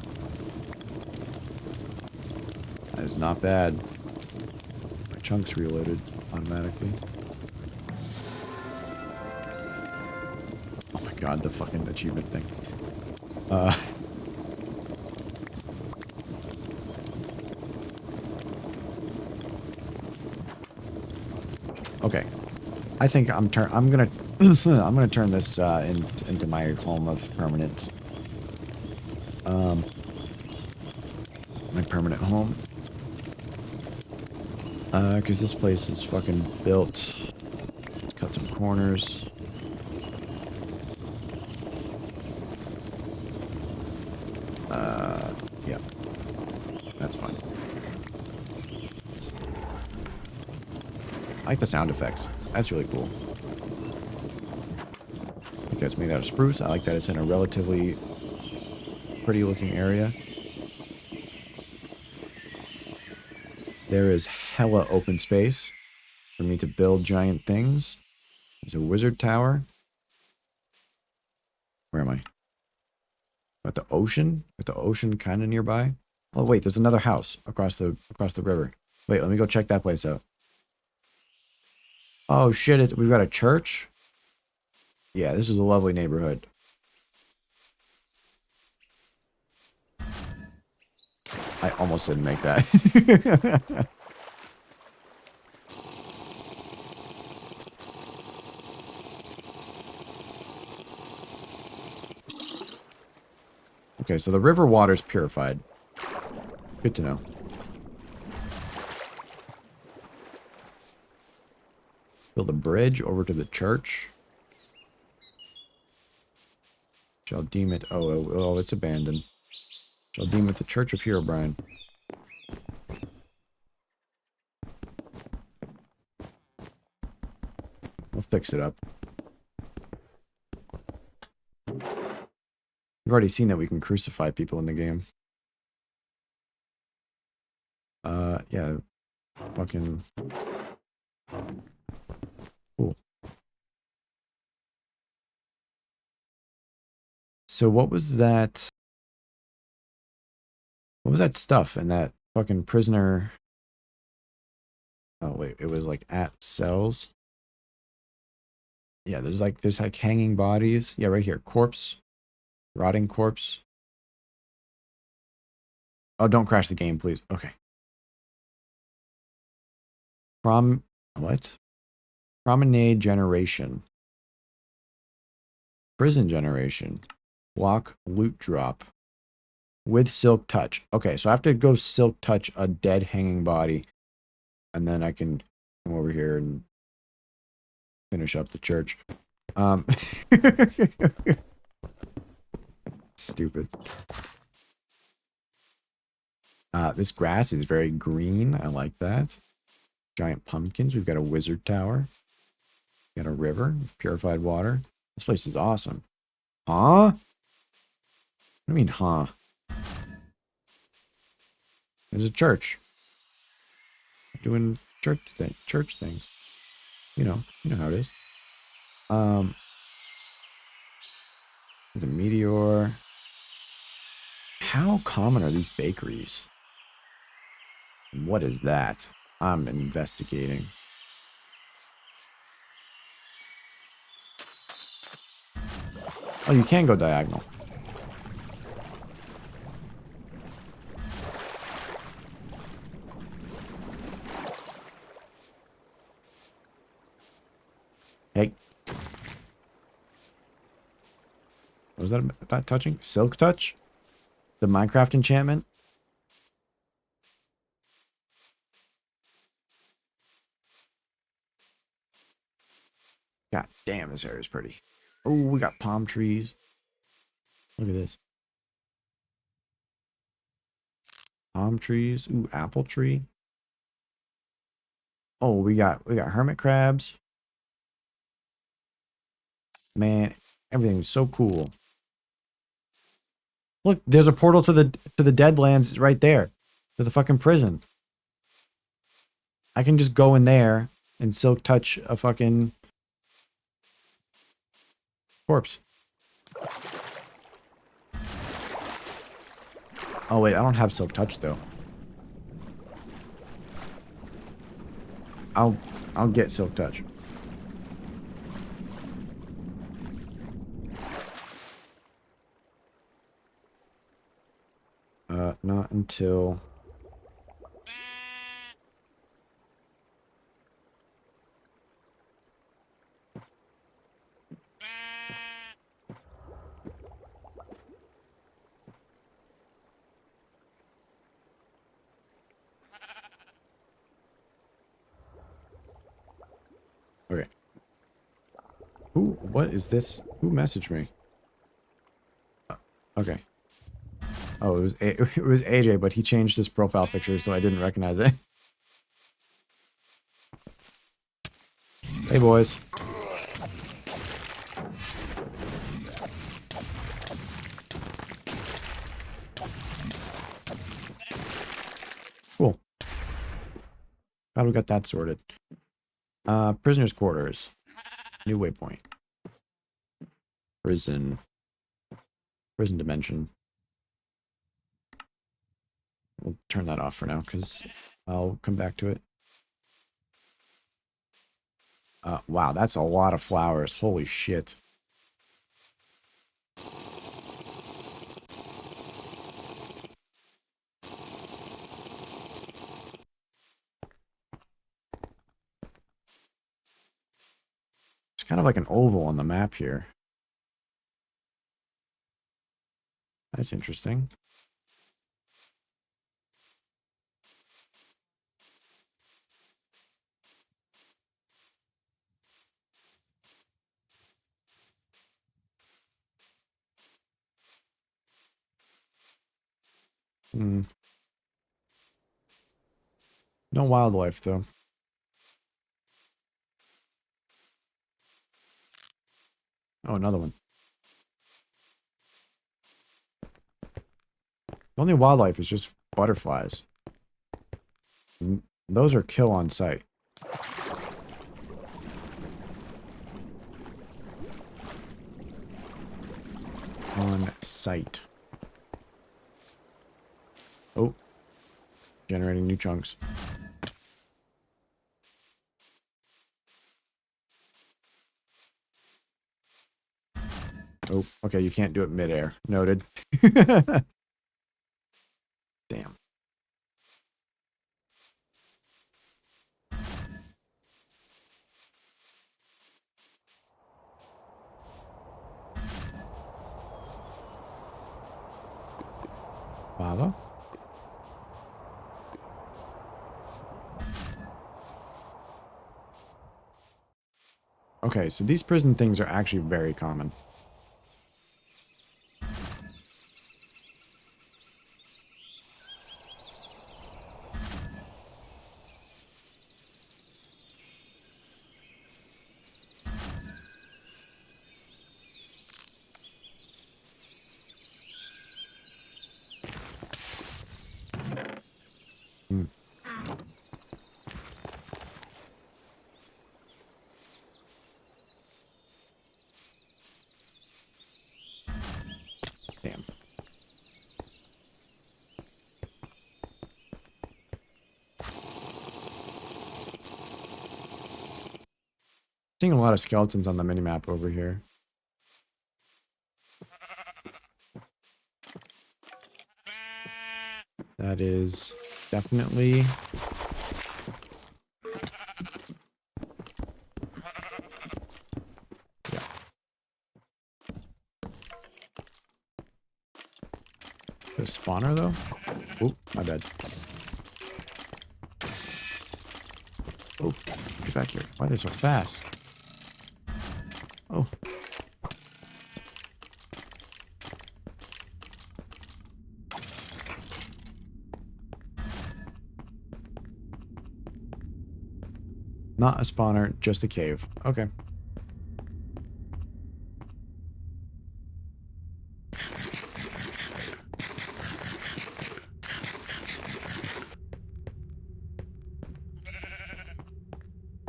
That is not bad. My chunks reloaded automatically. Oh my god, the fucking achievement thing. Okay. I think I'm gonna I'm gonna turn this into my home of permanent my permanent home. Because this place is fucking built. Let's cut some corners. Yeah, that's fine. I like the sound effects. That's really cool. I think it's made out of spruce. I like that it's in a relatively pretty looking area. There is hella open space for me to build giant things. There's a wizard tower. Where am I? At the ocean? With the ocean kind of nearby? Oh wait, there's another house across the river. Wait, let me go check that place out. Oh shit, we've got a church? Yeah, this is a lovely neighborhood. I almost didn't make that. Okay, so the river water's purified. Good to know. Build a bridge over to the church. Shall deem it... Oh, it's abandoned. Shall deem it the Church of Herobrine. We'll fix it up. We've already seen that we can crucify people in the game. Yeah. Fucking... Cool. So what was that... What was that stuff in that fucking prisoner... Oh, wait. It was like at cells. Yeah, there's like hanging bodies. Yeah, right here. Corpse. Rotting corpse. Oh, don't crash the game, please. Okay. What? Promenade generation. Prison generation. Block loot drop. With silk touch. Okay, so I have to go silk touch a dead hanging body. And then I can come over here and finish up the church. Stupid. This grass is very green. I like that. Giant pumpkins. We've got a wizard tower. Got a river. Purified water. This place is awesome. Huh? What do you mean, huh? There's a church. Doing church things. You know how it is. There's a meteor. How common are these bakeries? What is that? I'm investigating. Oh, you can go diagonal. Hey. What was that about touching? Silk touch? The Minecraft enchantment? God damn, this area is pretty. Oh, we got palm trees. Look at this. Palm trees. Ooh, apple tree. Oh, we got hermit crabs. Man, everything's so cool. Look, there's a portal to the Deadlands right there. To the fucking prison. I can just go in there and silk touch a fucking corpse. Oh wait, I don't have silk touch though. I'll get silk touch. Not until... Okay. Who? What is this? Who messaged me? Okay. Oh, it was AJ, but he changed his profile picture, so I didn't recognize it. Hey, boys. Cool. Glad we got that sorted. Prisoner's quarters. New waypoint. Prison. Prison dimension. We'll turn that off for now, because I'll come back to it. Wow, that's a lot of flowers. Holy shit. It's kind of like an oval on the map here. That's interesting. Hmm. No wildlife, though. Oh, another one. The only wildlife is just butterflies. And those are kill on sight. On sight. Oh. Generating new chunks. Oh, okay, you can't do it midair. Noted. Damn. Lava? Okay, so these prison things are actually very common. Hmm. Damn. Seeing a lot of skeletons on the minimap over here. That is definitely... Yeah. The spawner, though? Oh, my bad. Oh, get back here. Why are they so fast? Oh. Not a spawner, just a cave. Okay.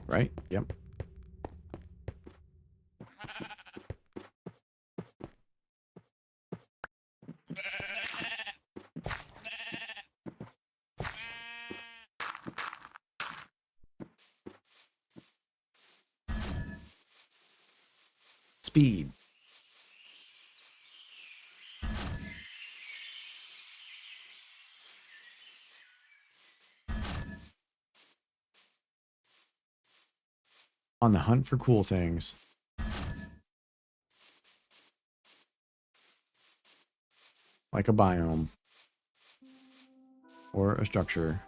Right? Yep. Speed. On the hunt for cool things. Like a biome. Or a structure.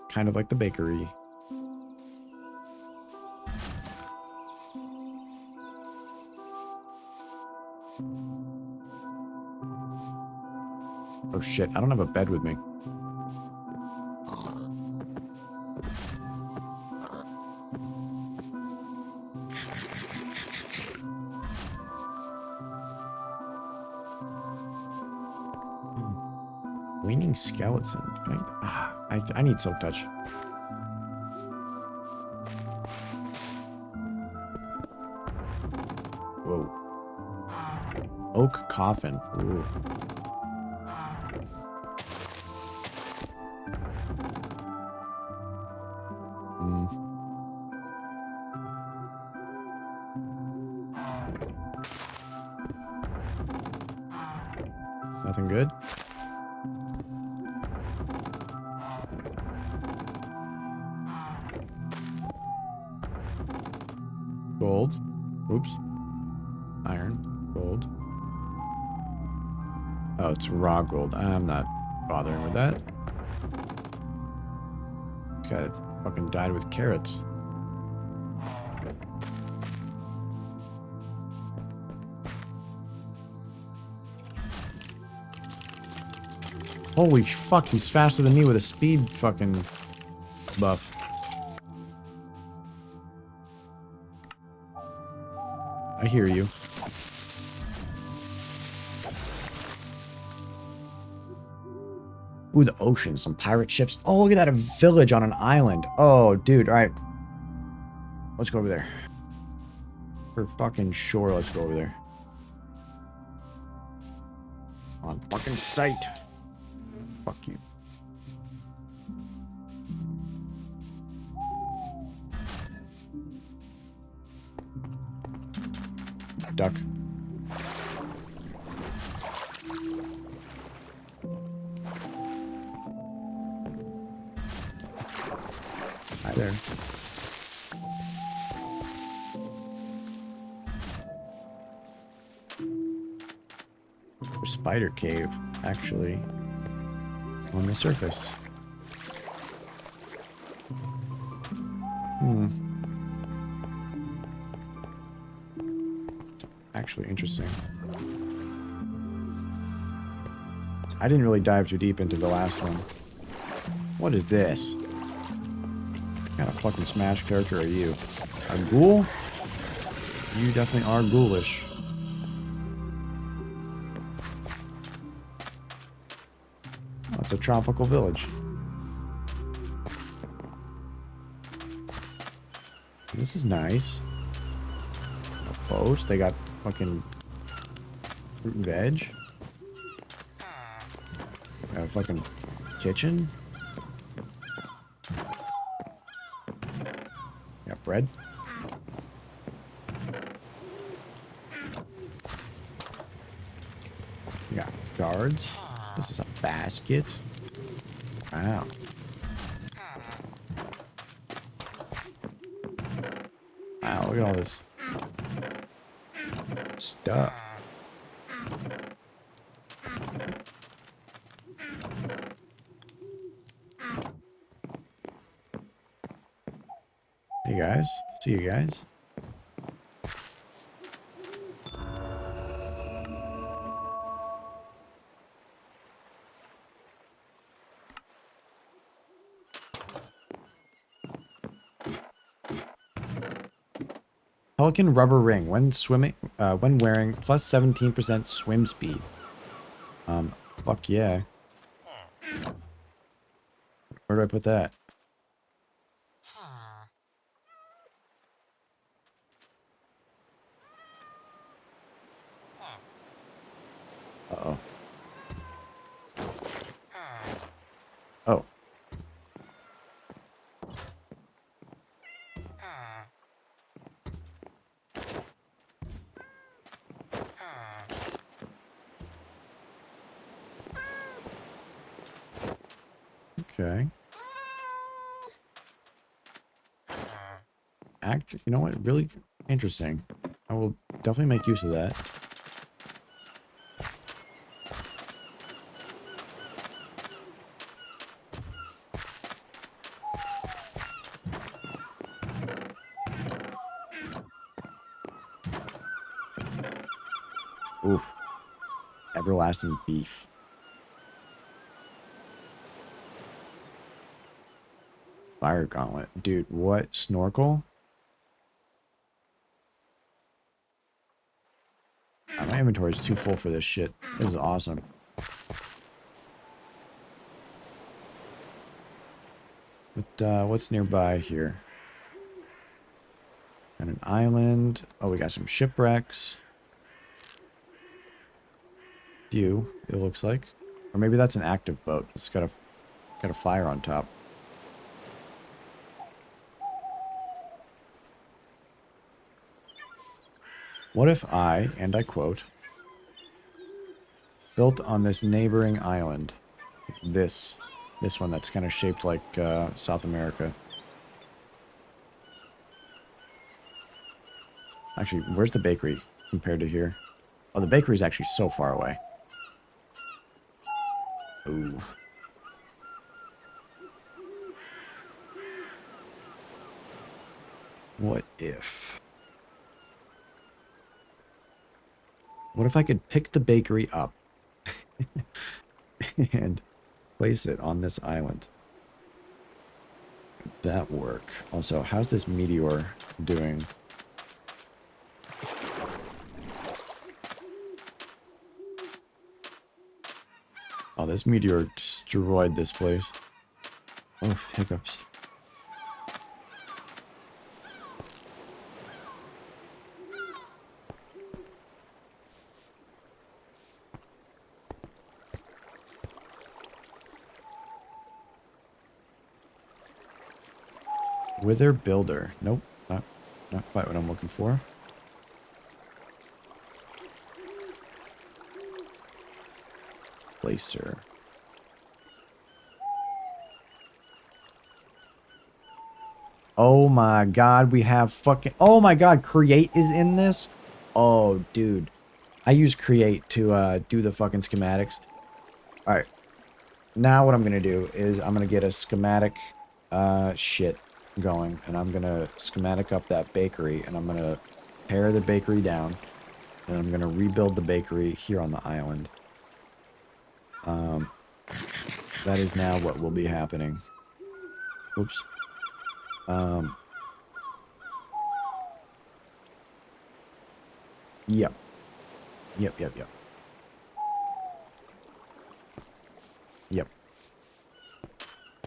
Kind of like the bakery. shit, I don't have a bed with me. Leaning skeleton. I need silk touch. Whoa. Oak coffin. Ooh. Nothing good. Gold. Oops. Iron. Gold. Oh, it's raw gold. I'm not bothering with that. This guy fucking died with carrots. Holy fuck, he's faster than me with a speed fucking buff. I hear you. Ooh, the ocean. Some pirate ships. Oh, look at that. A village on an island. Oh, dude. All right. Let's go over there. For fucking sure, let's go over there. On fucking sight. Fuck you. Duck. Hi there. Spider cave, actually, on the surface. Actually interesting. I didn't really dive too deep into the last one. What is this? What kind of fucking Smash character are you? A ghoul? You definitely are ghoulish. Oh, it's a tropical village. This is nice. A post. They got fucking fruit and veg. Got a fucking kitchen. Got bread. We got guards. This is a basket. Wow. Wow, look at all this stuff. Hey guys, see you guys. Pelican rubber ring when swimming, when wearing plus 17% swim speed. Fuck yeah. Where do I put that? Uh-oh. Oh. Okay. Actually, you know what? Really interesting. I will definitely make use of that. Oof. Everlasting beef. Fire gauntlet. Dude, what? Snorkel? My inventory is too full for this shit. This is awesome. But, what's nearby here? Got an island. Oh, we got some shipwrecks. Few, it looks like. Or maybe that's an active boat. It's got a fire on top. What if I, and I quote, built on this neighboring island? This one that's kind of shaped like South America. Actually, where's the bakery compared to here? Oh, the bakery's actually so far away. Ooh. What if I could pick the bakery up and place it on this island? Would that work? Also, how's this meteor doing? Oh, this meteor destroyed this place. Oh, hiccups. Wither builder. Nope, not quite what I'm looking for. Placer. Oh my god, we have fucking... Oh my god, create is in this? Oh, dude. I use create to do the fucking schematics. Alright. Now what I'm going to do is I'm going to get a schematic shit going. And I'm going to schematic up that bakery. And I'm going to tear the bakery down. And I'm going to rebuild the bakery here on the island. That is now what will be happening. Oops. Yep. Yep.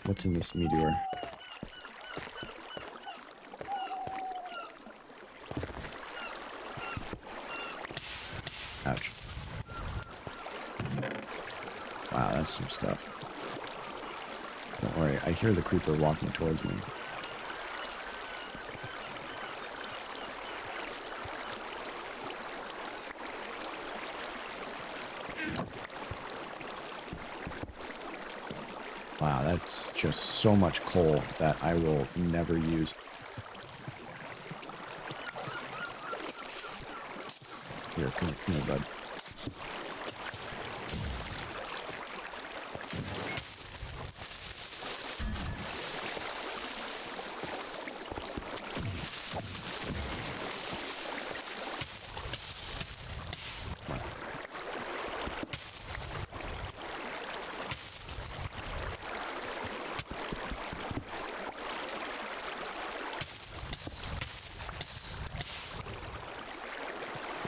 What's in this meteor? Ouch. Wow, that's some stuff. Don't worry, I hear the creeper walking towards me. Wow, that's just so much coal that I will never use. Here, come here, bud.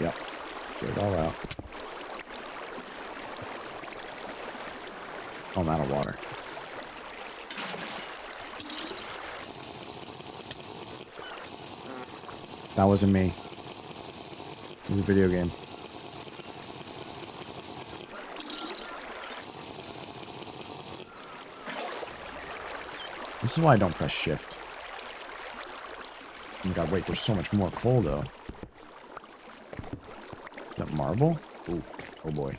Yep. Get it all out. Oh, I'm out of water. That wasn't me. It was a video game. This is why I don't press shift. Oh my god, wait, there's so much more coal though. Is that marble? Ooh, oh boy.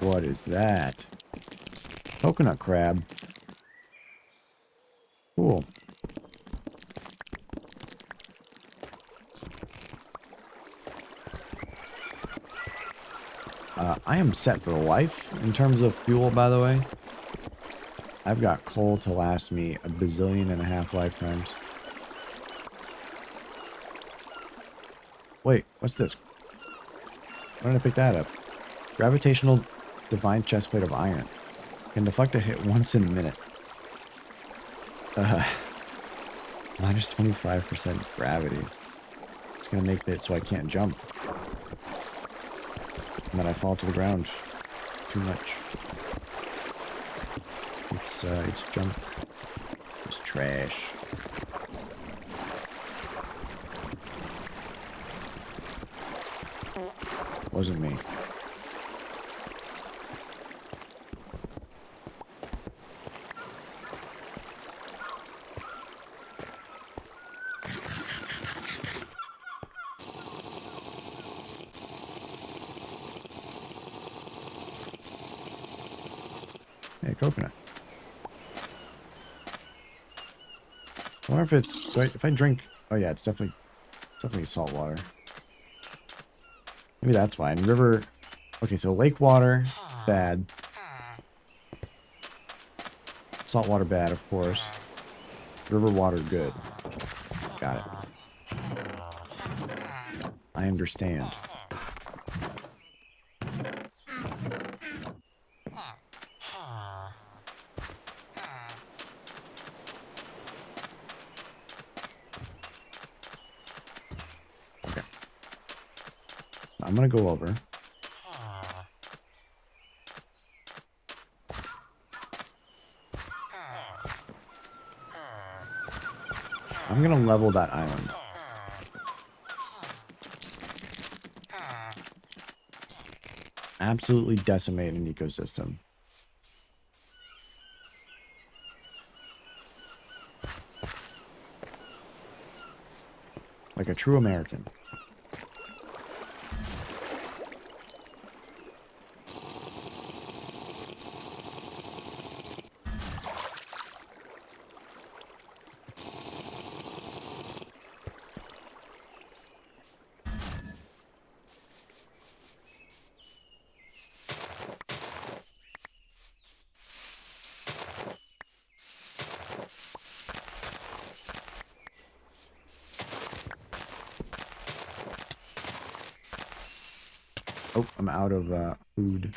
What is that? Coconut crab. Cool. I am set for life in terms of fuel, by the way. I've got coal to last me a bazillion and a half lifetimes. Wait, what's this? Why did I pick that up? Gravitational divine chestplate of iron. Can deflect a hit once in a minute. Minus 25% gravity. It's gonna make it so I can't jump. And then I fall to the ground too much. It's junk. It's trash. Wasn't me. Hey, coconut. I wonder if it's... if I drink... Oh yeah, it's definitely salt water. Maybe that's why. And river... Okay, so lake water, bad. Salt water, bad, of course. River water, good. Got it. I understand. Okay. I'm gonna go over. I'm gonna level that island. Absolutely decimate an ecosystem. Like a true American. Oh, I'm out of food.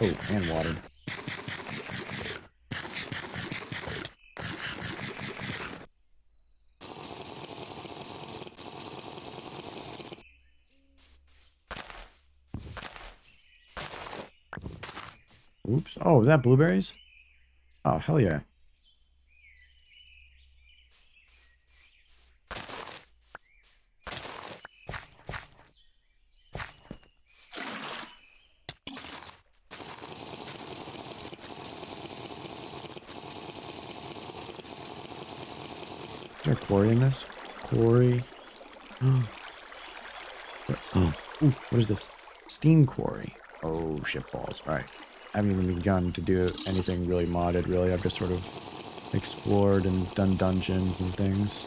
Oh, and water. Oops. Oh, is that blueberries? Oh, hell yeah. Is there a quarry in this? Quarry. Oh. Ooh, what is this? Steam quarry. Oh, shit balls. Alright. I haven't even begun to do anything really modded, really. I've just sort of explored and done dungeons and things.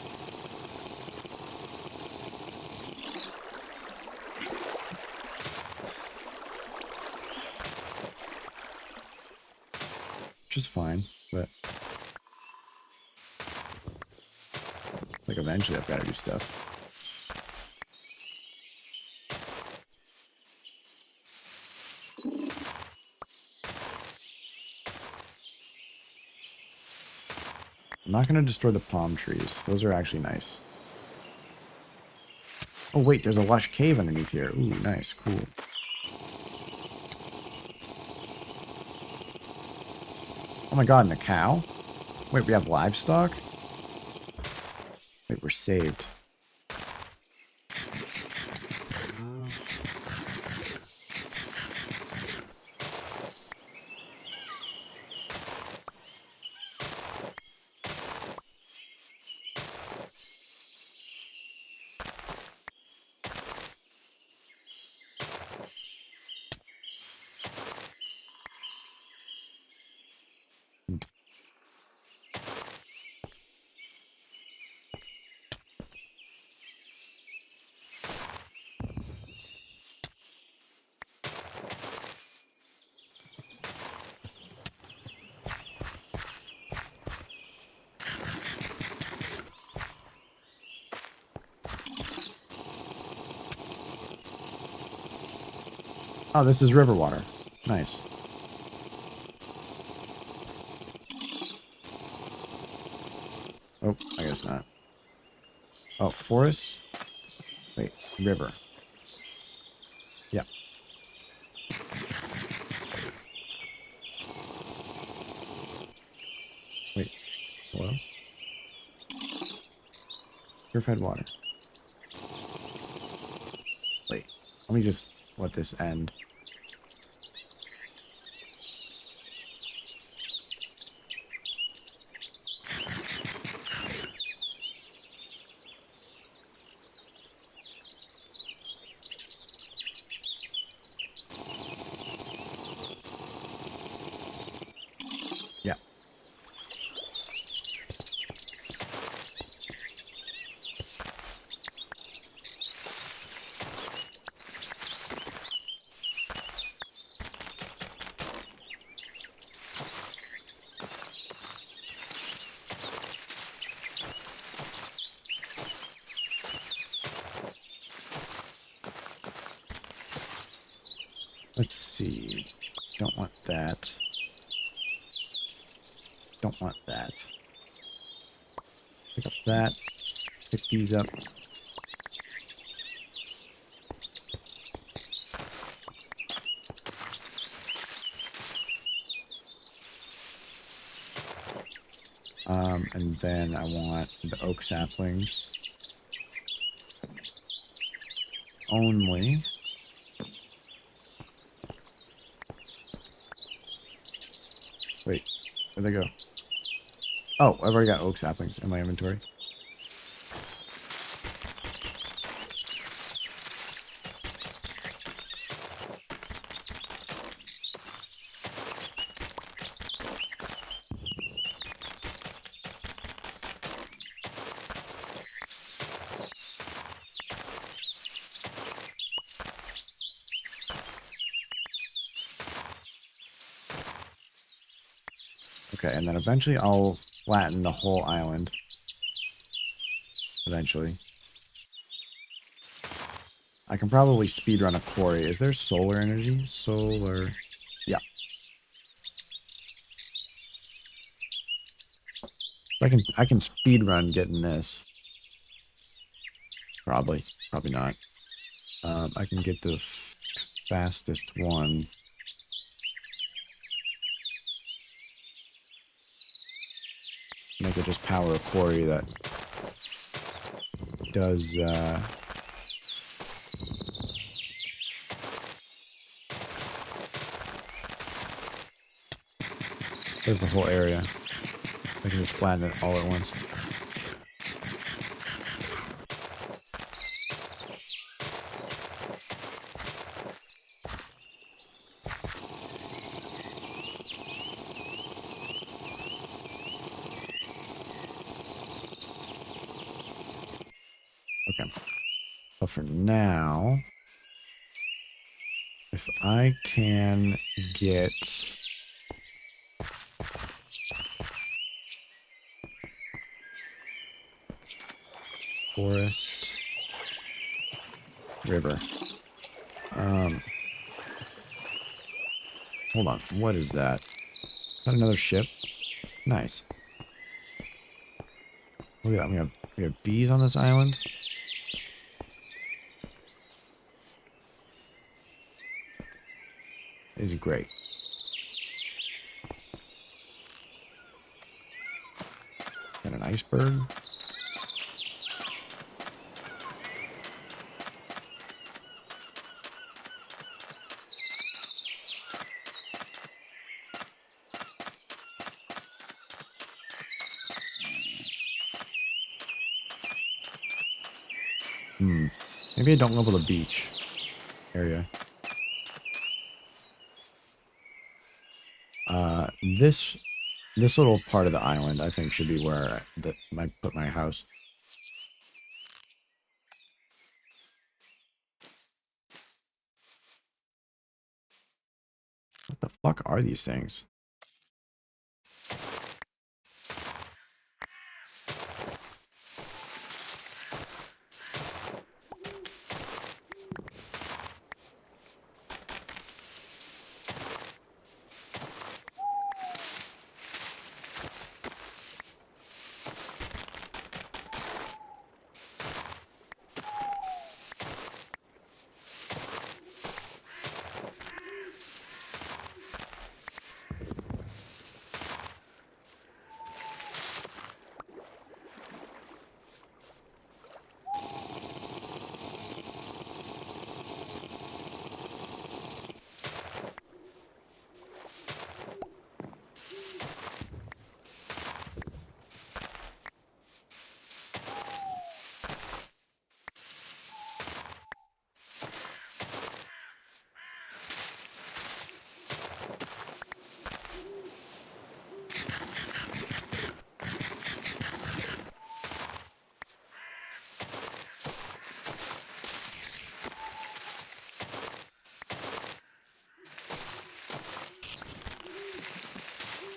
Which is fine, but... like, eventually I've got to do stuff. I'm not going to destroy the palm trees. Those are actually nice. Oh, wait, there's a lush cave underneath here. Ooh, nice, cool. Oh my god, and a cow? Wait, we have livestock? Wait, we're saved. Oh, this is river water. Nice. Oh, I guess not. Oh, forest? Wait, river. Yeah. Wait, hello? Purified water. Wait, let me just let this end. Yeah. Let's see. Don't want that. Don't want that. Pick up that. Pick these up. And then I want the oak saplings only. Wait, where'd they go? Oh, I've already got oak saplings in my inventory. Okay, and then eventually I'll flatten the whole island. Eventually. I can probably speedrun a quarry. Is there solar energy? Solar. Yeah. I can speedrun getting this. Probably. Probably not. I can get the fastest one. Make it just power a quarry that does, does the whole area. I can just flatten it all at once. Okay. But for now, if I can get forest, river. Hold on. What is that? Is that another ship? Nice. Look at that. We have bees on this island. This is great. Got an iceberg. Maybe I don't level the beach area. This little part of the island, I think, should be where I put my house. What the fuck are these things?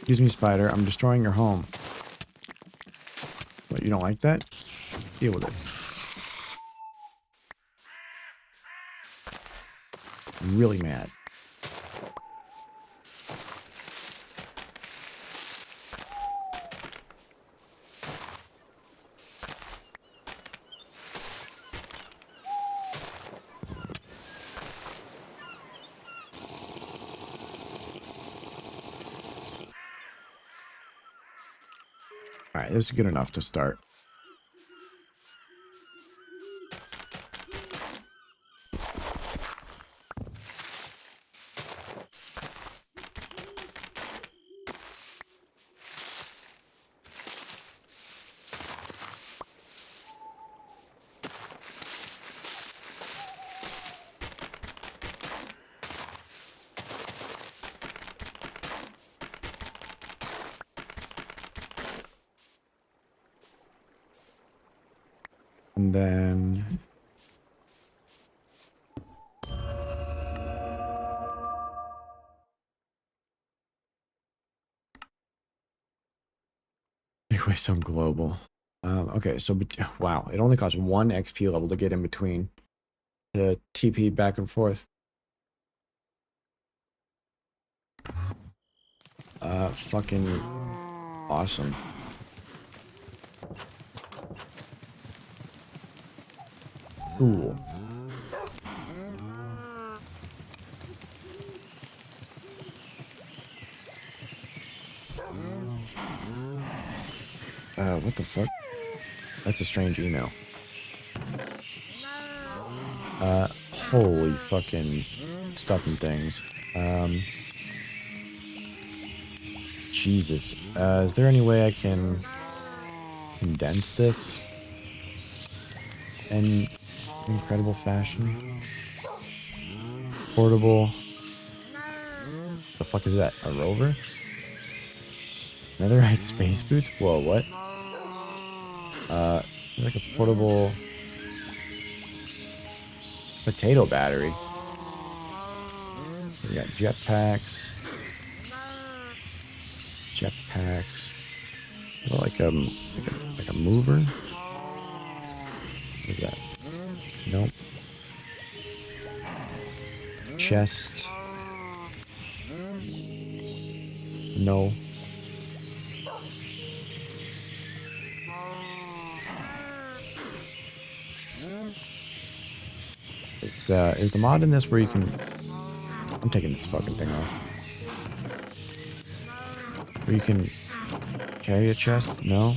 Excuse me, spider. I'm destroying your home. What, you don't like that? Deal with it. I'm really mad. Alright, this is good enough to start. And then... Anyway, some global. Okay, so... Wow, it only costs 1 XP level to get in between. To TP back and forth. Fucking awesome. Cool. What the fuck? That's a strange email. Holy fucking stuff and things. Jesus. Is there any way I can condense this in incredible fashion? Portable. The fuck is that? A rover? Netherite space boots? Whoa, what? Like a portable potato battery. We got jetpacks. Jetpacks. Like a mover. What is that? Nope. Chest. No. Is the mod in this where you can... I'm taking this fucking thing off. Where you can carry a chest? No?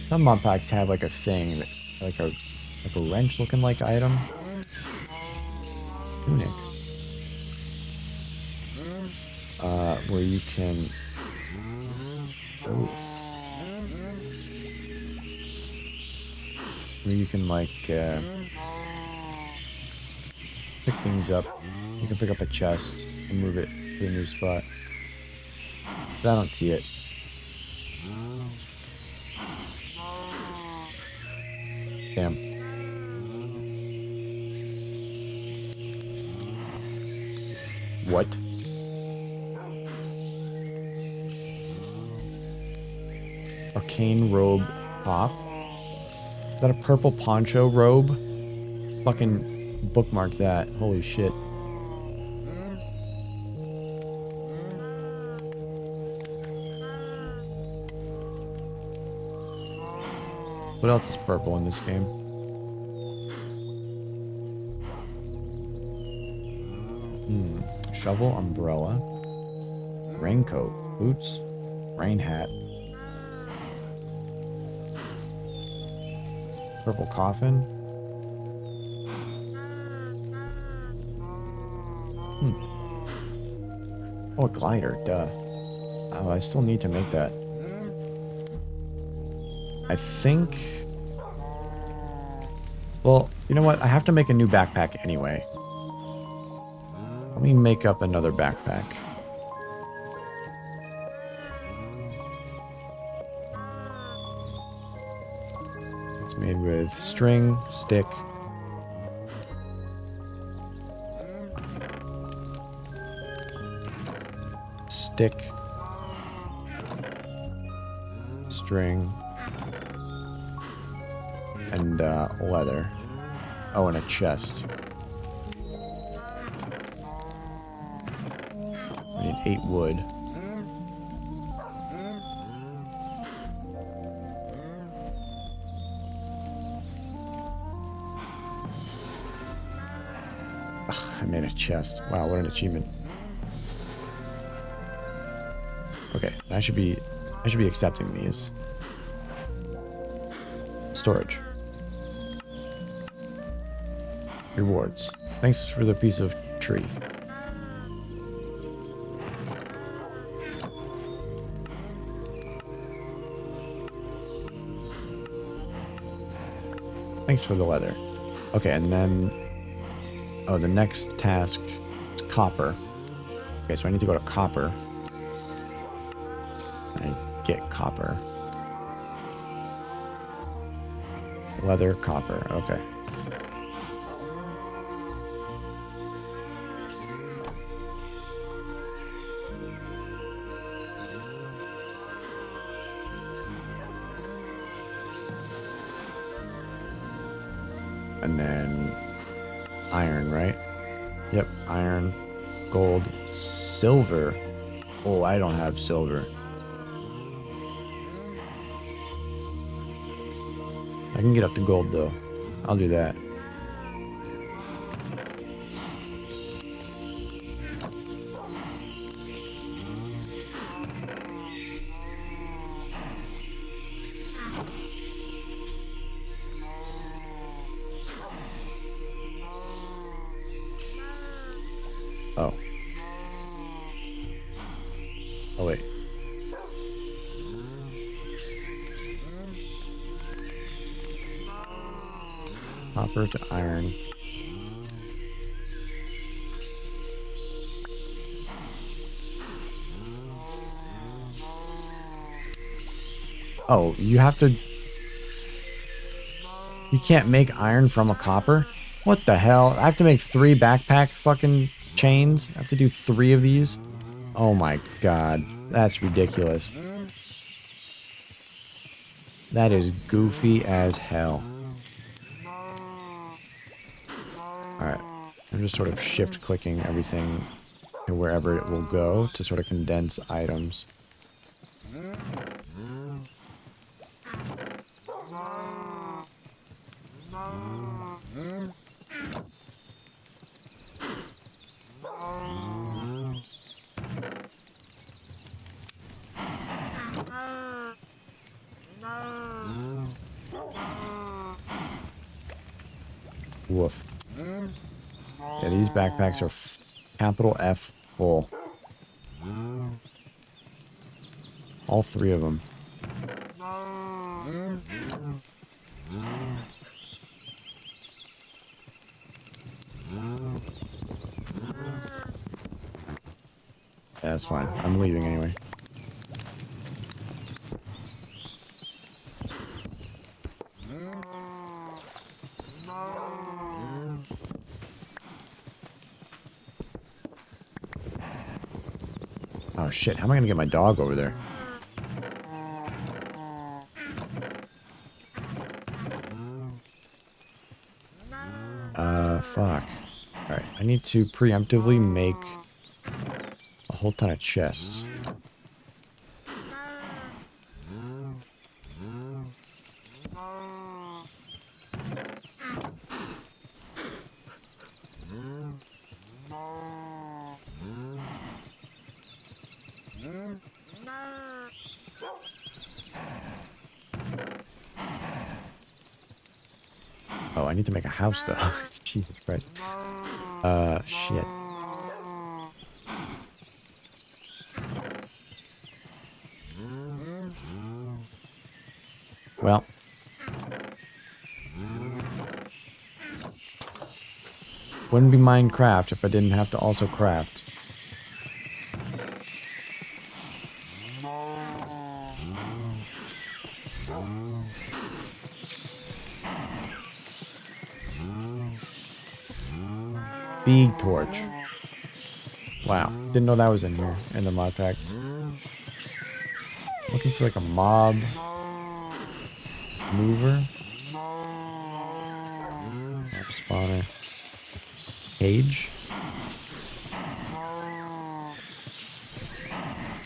Some mod packs have like a thing, that, like a wrench looking like item. Tunic. Where you can... Oh. Where you can like pick things up. You can pick up a chest and move it to a new spot. But I don't see it. Damn. What? Arcane robe top. Is that a purple poncho robe? Fucking bookmark that. Holy shit. What else is purple in this game? Shovel, umbrella, raincoat, boots, rain hat, purple coffin. Oh, a glider, duh. Oh, I still need to make that. I think... Well, you know what? I have to make a new backpack anyway. Let me make up another backpack. It's made with string, stick, stick, string, and leather. Oh, and a chest. I need 8 wood. Ugh, I made a chest. Wow, what an achievement. Okay, I should be accepting these. Storage. Rewards. Thanks for the piece of tree. Thanks for the leather. Okay, and then... Oh, the next task is copper. Okay, so I need to go to copper. I get copper. Leather, copper. Okay. And then iron, right? Yep, iron, gold, silver. Oh, I don't have silver. I can get up to gold, though. I'll do that. Oh. Oh, wait. Copper to iron. Oh, you have to... You can't make iron from a copper? What the hell? I have to make 3 backpack fucking chains? I have to do 3 of these? Oh my god. That's ridiculous. That is goofy as hell. Alright. I'm just sort of shift-clicking everything to wherever it will go to sort of condense items. Woof. Yeah, these backpacks are capital F full. All 3 of them. Yeah, that's fine. I'm leaving anyway. Oh shit, how am I gonna get my dog over there? Fuck. Alright, I need to preemptively make a whole ton of chests. Oh, I need to make a house though. Jesus Christ. Shit. Well. Wouldn't be Minecraft if I didn't have to also craft. Big torch. Wow. Didn't know that was in here in the mod pack. Looking for like a mob mover. Mob spawner. Cage.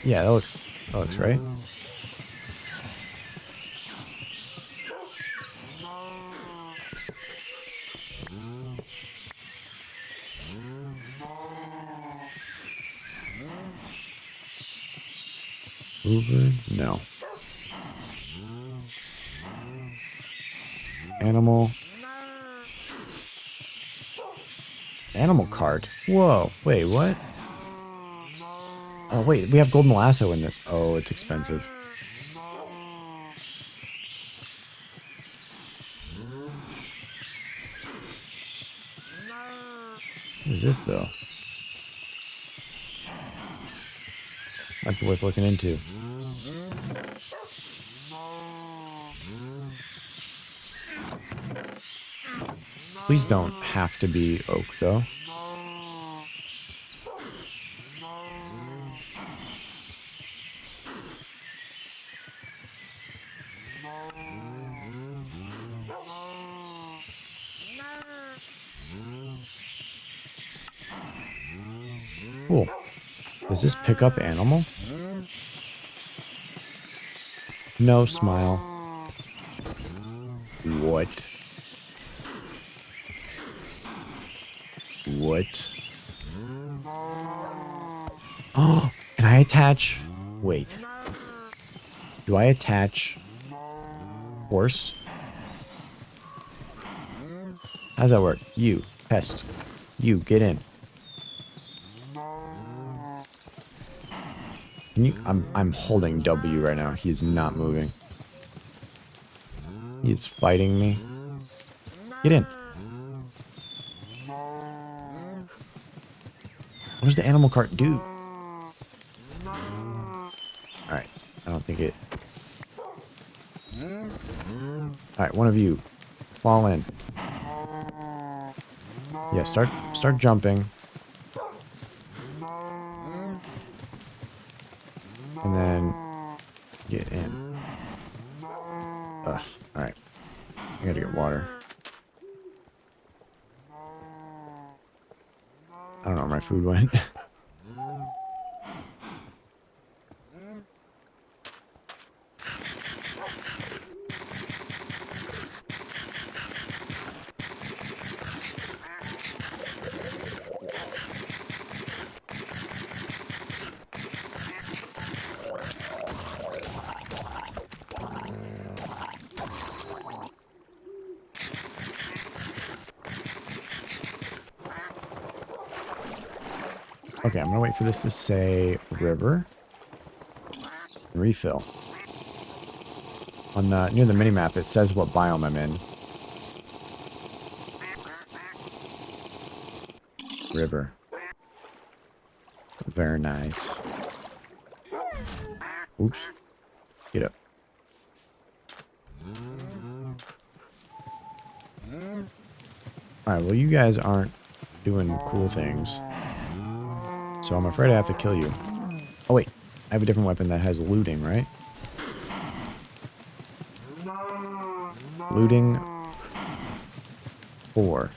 Yeah, that looks right. Mover? No. Animal. Animal cart. Whoa. Wait, what? Oh, wait. We have golden lasso in this. Oh, it's expensive. What is this, though? Might be worth looking into. Please don't have to be oak, though. Cool. Does this pick up animal? No smile. What? What? Oh, can I attach? Wait. Do I attach horse? How's that work? You, pest. You, get in. Can you? I'm holding W right now. He's not moving. He's fighting me. Get in. What does the animal cart do? Alright. I don't think it... Alright, one of you. Fall in. Yeah, start jumping. And then get in. Ugh. Alright. I gotta get water. I don't know where my food went. Okay, I'm gonna wait for this to say river. Refill. On near the minimap, it says what biome I'm in. River. Very nice. Oops. Get up. Alright, well you guys aren't doing cool things. So I'm afraid I have to kill you. Oh wait, I have a different weapon that has looting, right? Looting 4.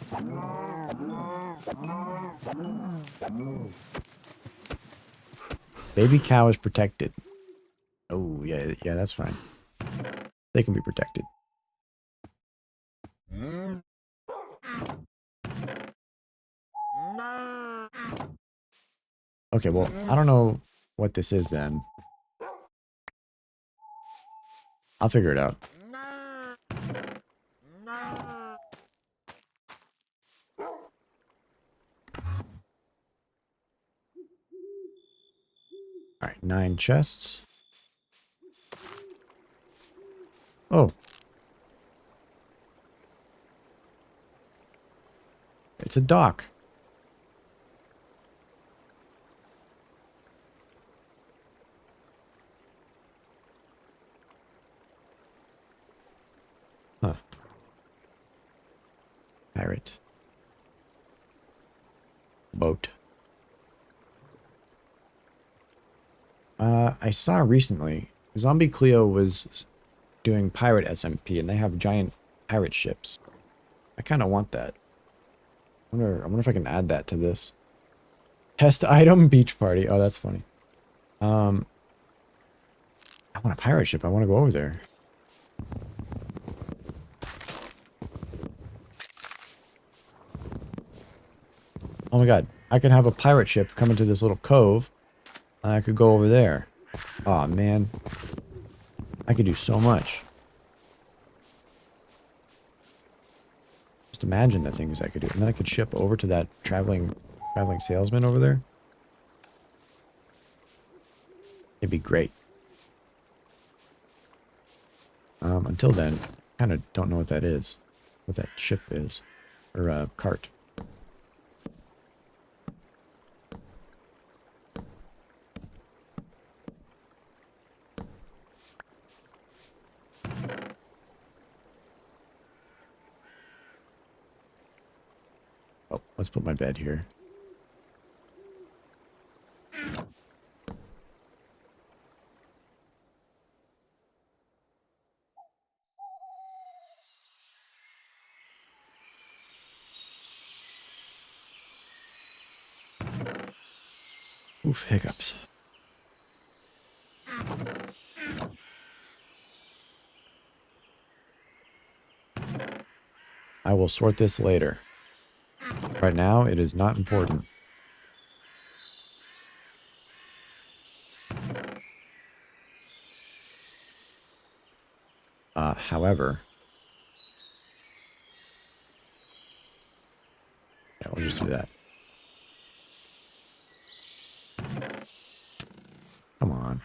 Baby cow is protected. Oh, yeah, that's fine. They can be protected. Okay, well, I don't know what this is then. I'll figure it out. Alright, 9 chests. Oh. It's a dock. Huh. Pirate. Boat. I saw recently, Zombie Cleo was doing pirate SMP, and they have giant pirate ships. I kind of want that. I wonder if I can add that to this. Test item, beach party. Oh, that's funny. Um, I want a pirate ship. I want to go over there. Oh my god. I could have a pirate ship come into this little cove, and I could go over there. Oh man. I could do so much. Just imagine the things I could do. And then I could ship over to that traveling salesman over there. It'd be great. Until then, kind of don't know what that is. What that ship is. Or, cart. Oh, let's put my bed here. Oof, hiccups. I will sort this later. Right now, it is not important. However... Yeah, we'll just do that. Come on.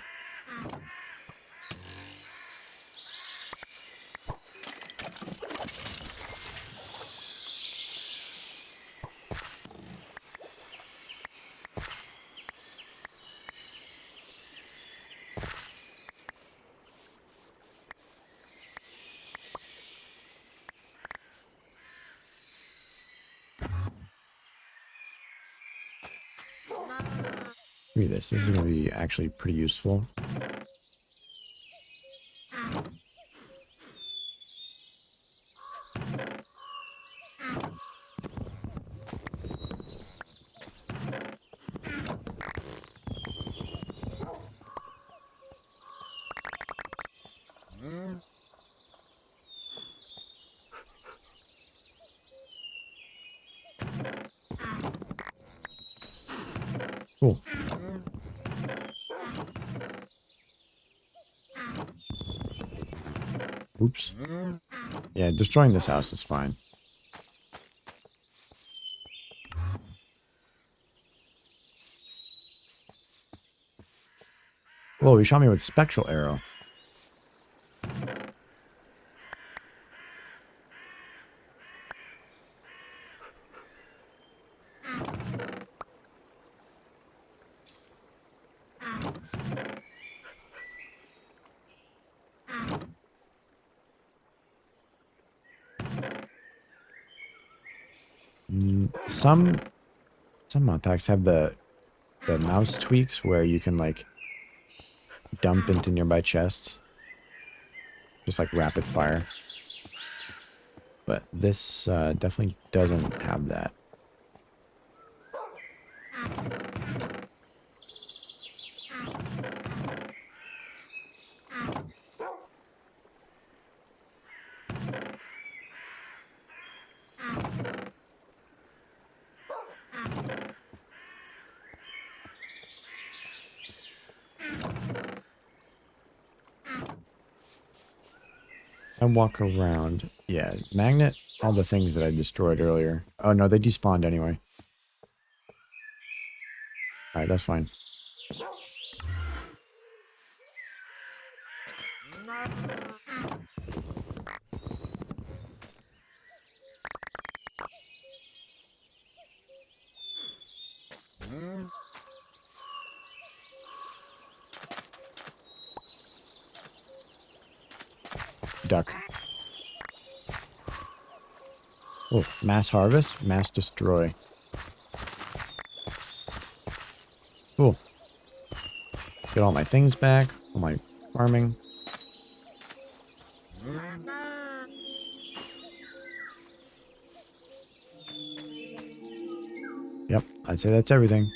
Give me this. This is going to be actually pretty useful. Cool. Oops. Yeah, destroying this house is fine. Whoa, he shot me with spectral arrow. Some mod packs have the mouse tweaks where you can like dump into nearby chests, just like rapid fire. But this definitely doesn't have that. I walk around. Yeah, magnet, all the things that I destroyed earlier. Oh no, they despawned anyway. Alright, that's fine. Duck. Oh, mass harvest, mass destroy. Cool. Get all my things back. All my farming. Yep, I'd say that's everything.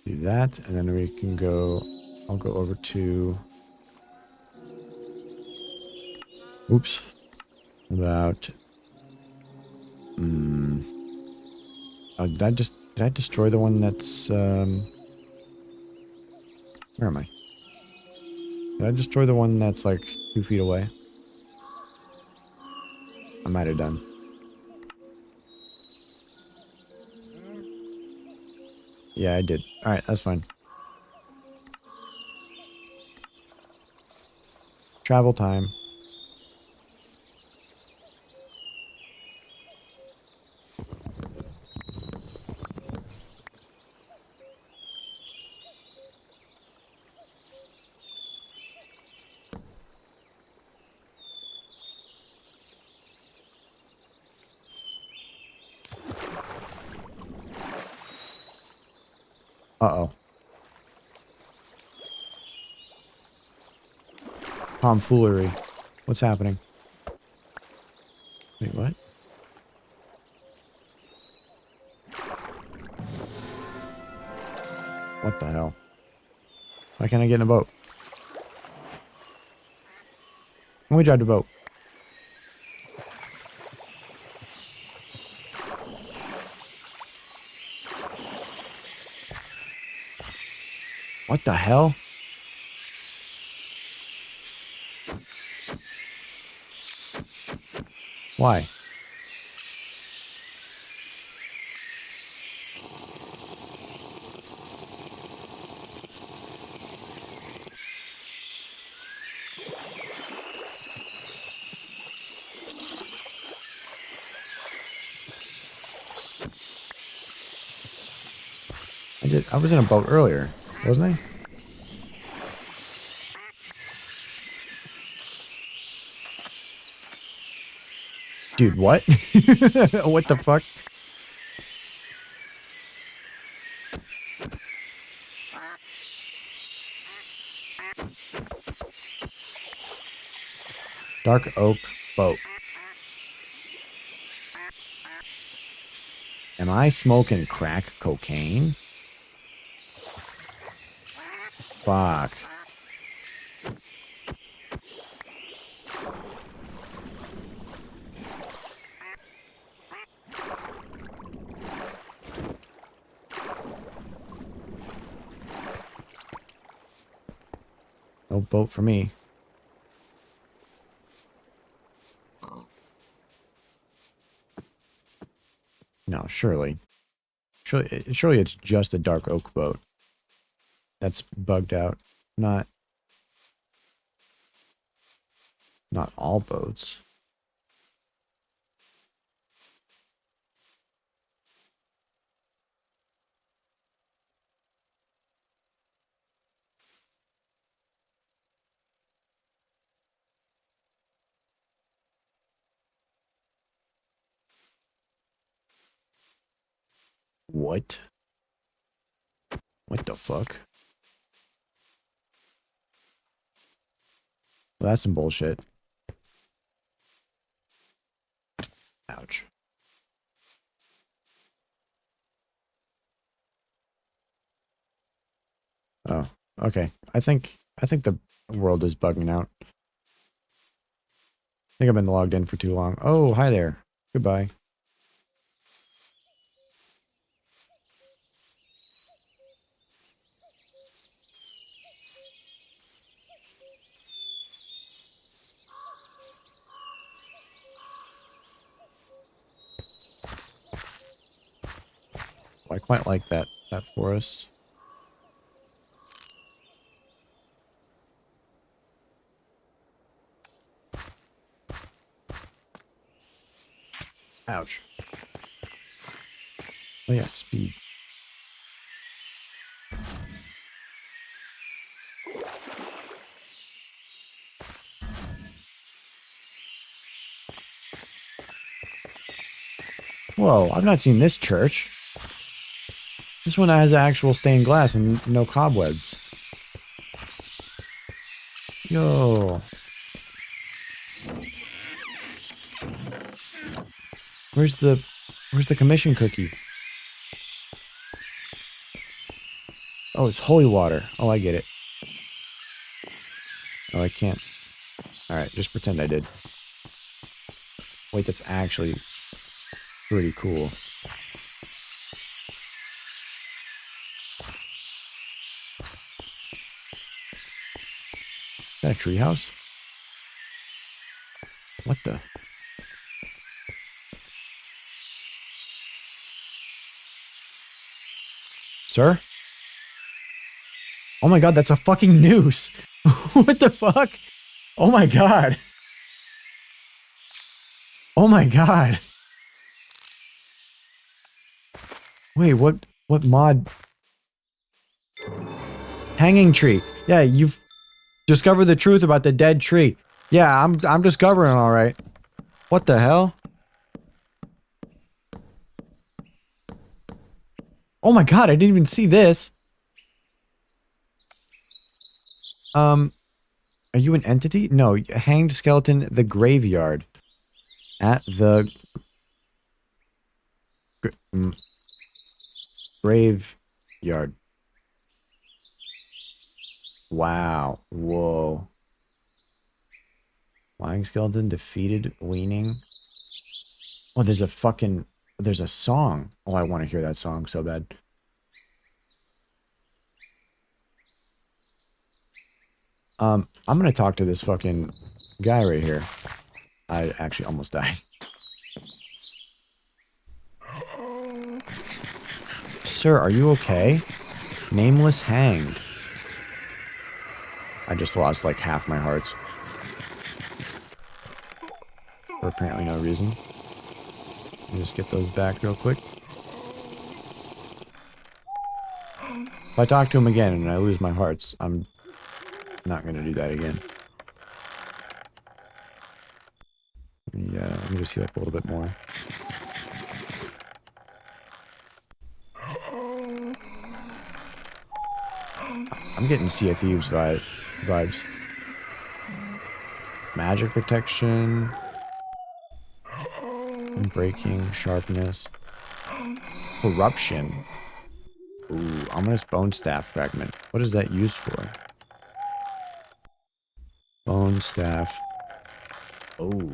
Do that, and then we can go... I'll go over to... Oops. About... Oh, did I destroy the one that's... Where am I? Did I destroy the one that's like 2 feet away? I might have done. Yeah, I did. Alright, that's fine. Travel time. Uh-oh. Tomfoolery. What's happening? Wait, what? What the hell? Why can't I get in a boat? Can we drive the boat? What the hell? Why? I was in a boat earlier, wasn't I? Dude, what? What the fuck? Dark oak boat. Am I smoking crack cocaine? Fuck. No boat for me. No, surely. Surely it's just a dark oak boat. That's bugged out. Not all boats. What? What the fuck? Well, that's some bullshit. Ouch. Oh, okay. I think the world is bugging out. I think I've been logged in for too long. Oh, hi there. Goodbye. I quite like that forest. Ouch. Oh yeah, speed. Whoa, I've not seen this church. This one has actual stained glass and no cobwebs. Yo. Where's the commission cookie? Oh, it's holy water. Oh, I get it. Oh, I can't. Alright, just pretend I did. Wait, that's actually pretty cool. Is that a treehouse? What the? Sir? Oh my god, that's a fucking noose! What the fuck? Oh my god! Oh my god! Wait, what mod? Hanging tree. Yeah, you've discovered the truth about the dead tree. Yeah, I'm discovering all right. What the hell? Oh my god, I didn't even see this. Are you an entity? No, hanged skeleton, the graveyard. At the graveyard. Wow. Whoa. Flying skeleton defeated weaning. Oh, there's a song. Oh, I want to hear that song so bad. I'm gonna talk to this fucking guy right here. I actually almost died. Sir, are you okay? Nameless hanged. I just lost like half my hearts. For apparently no reason. Let me just get those back real quick. If I talk to him again and I lose my hearts, I'm not gonna do that again. Yeah, let me just heal up a little bit more. I'm getting Sea of Thieves vibes. Magic protection. Breaking, sharpness. Corruption. Ooh, ominous bone staff fragment. What is that used for? Bone staff. Oh.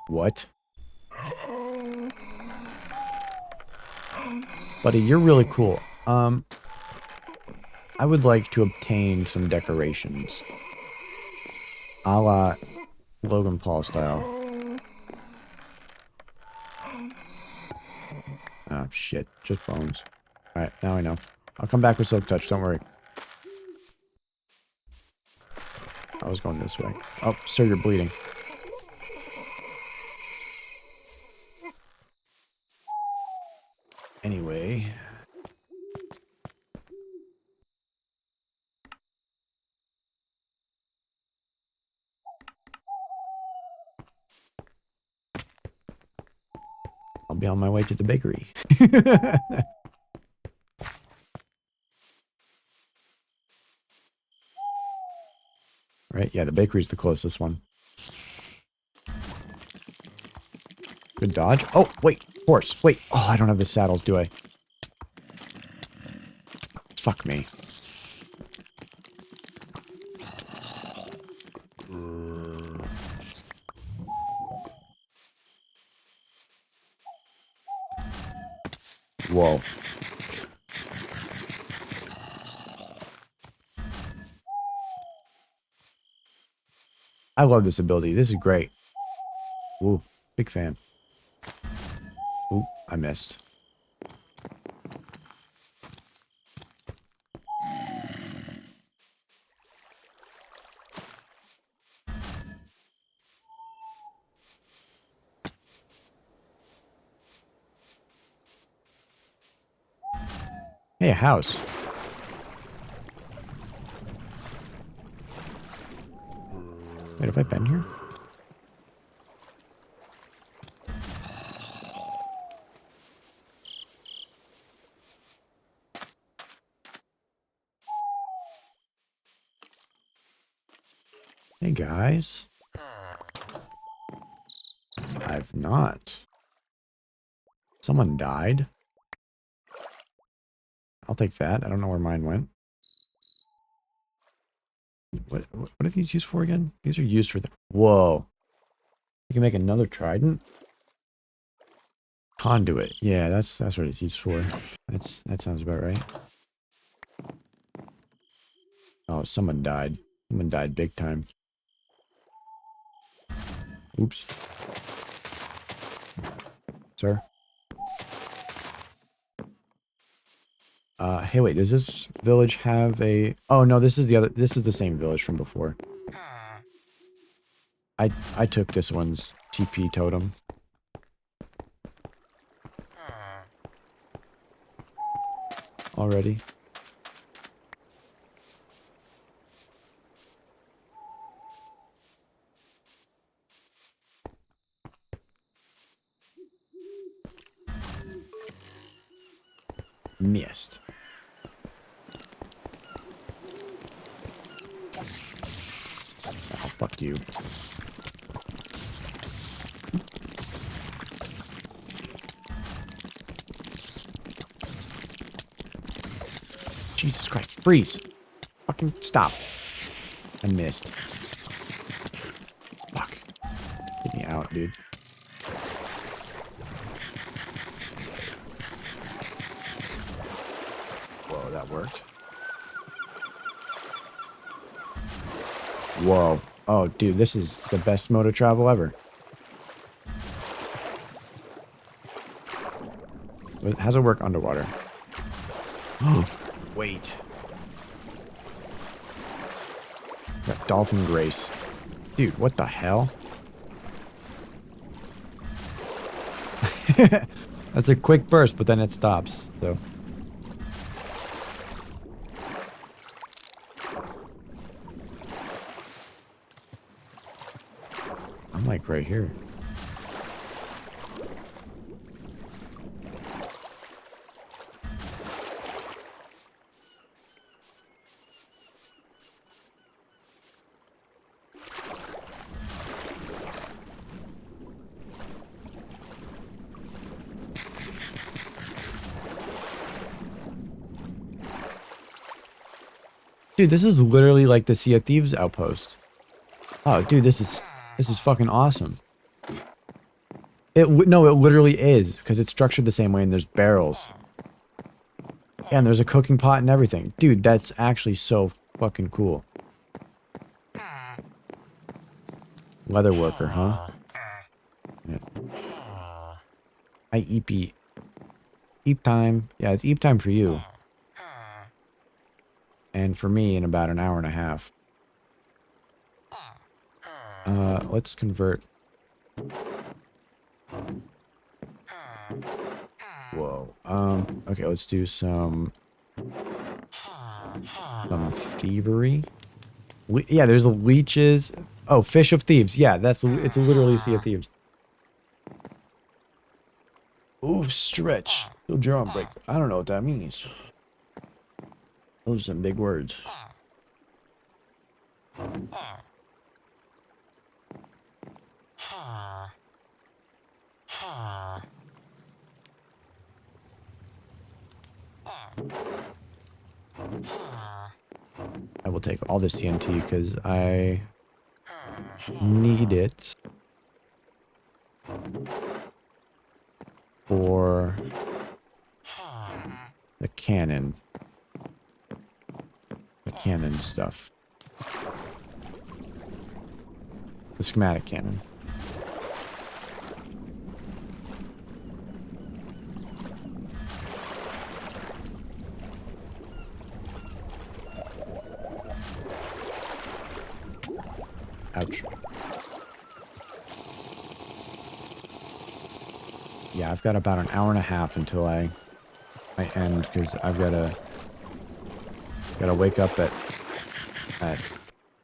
What? Buddy, you're really cool. I would like to obtain some decorations. A la Logan Paul style. Oh, shit. Just bones. Alright, now I know. I'll come back with Silk Touch, don't worry. I was going this way. Oh, sir, you're bleeding. Anyway. I'll be on my way to the bakery. Right? Yeah, the bakery's the closest one. Good dodge. Oh, wait. Horse. Wait. Oh, I don't have the saddles, do I? Fuck me. Whoa. I love this ability. This is great. Ooh, big fan. Ooh, I missed. Hey, a house. Wait, have I been here? Hey guys. I've not. Someone died. I'll take that. I don't know where mine went. What are these used for again? These are used for the... Whoa. You can make another trident? Conduit. Yeah, that's what it's used for. That sounds about right. Oh, someone died. Someone died big time. Oops. Sir? Hey, wait, does this village have a... Oh, no, this is the same village from before. I took this one's TP totem. Already. Missed. Oh, fuck you. Jesus Christ, freeze! Fucking stop. I missed. Fuck. Get me out, dude. Whoa, that worked. Whoa. Oh, dude, this is the best mode of travel ever. How's it work underwater? Oh, wait. Got dolphin grace. Dude, what the hell? That's a quick burst, but then it stops, so... I'm like right here. Dude, this is literally like the Sea of Thieves outpost. Oh, dude, this is fucking awesome. No, it literally is, because it's structured the same way and there's barrels. And there's a cooking pot and everything. Dude, that's actually so fucking cool. Leather worker, huh? Yeah. Hi, Eepy. Eep time. Yeah, it's Eep time for you. And for me in about an hour and a half. Let's convert. Whoa. Okay, let's do some thievery. Yeah, there's leeches. Oh, fish of thieves. Yeah, it's literally Sea of Thieves. Ooh, stretch. Build your own break. I don't know what that means. Those are some big words. I will take all this TNT because I need it for the cannon. The cannon stuff. The schematic cannon. Ouch. Yeah, I've got about an hour and a half until I end because I've gotta wake up at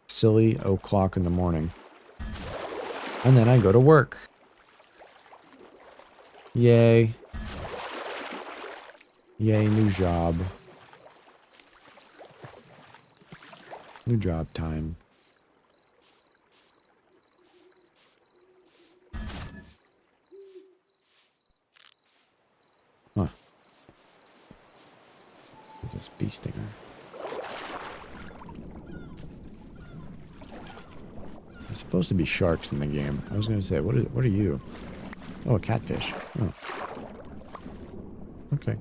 silly o'clock in the morning. And then I go to work. Yay. Yay, new job. New job time. supposed to be sharks in the game. I was gonna say, what are you? Oh, a catfish. Oh. Okay.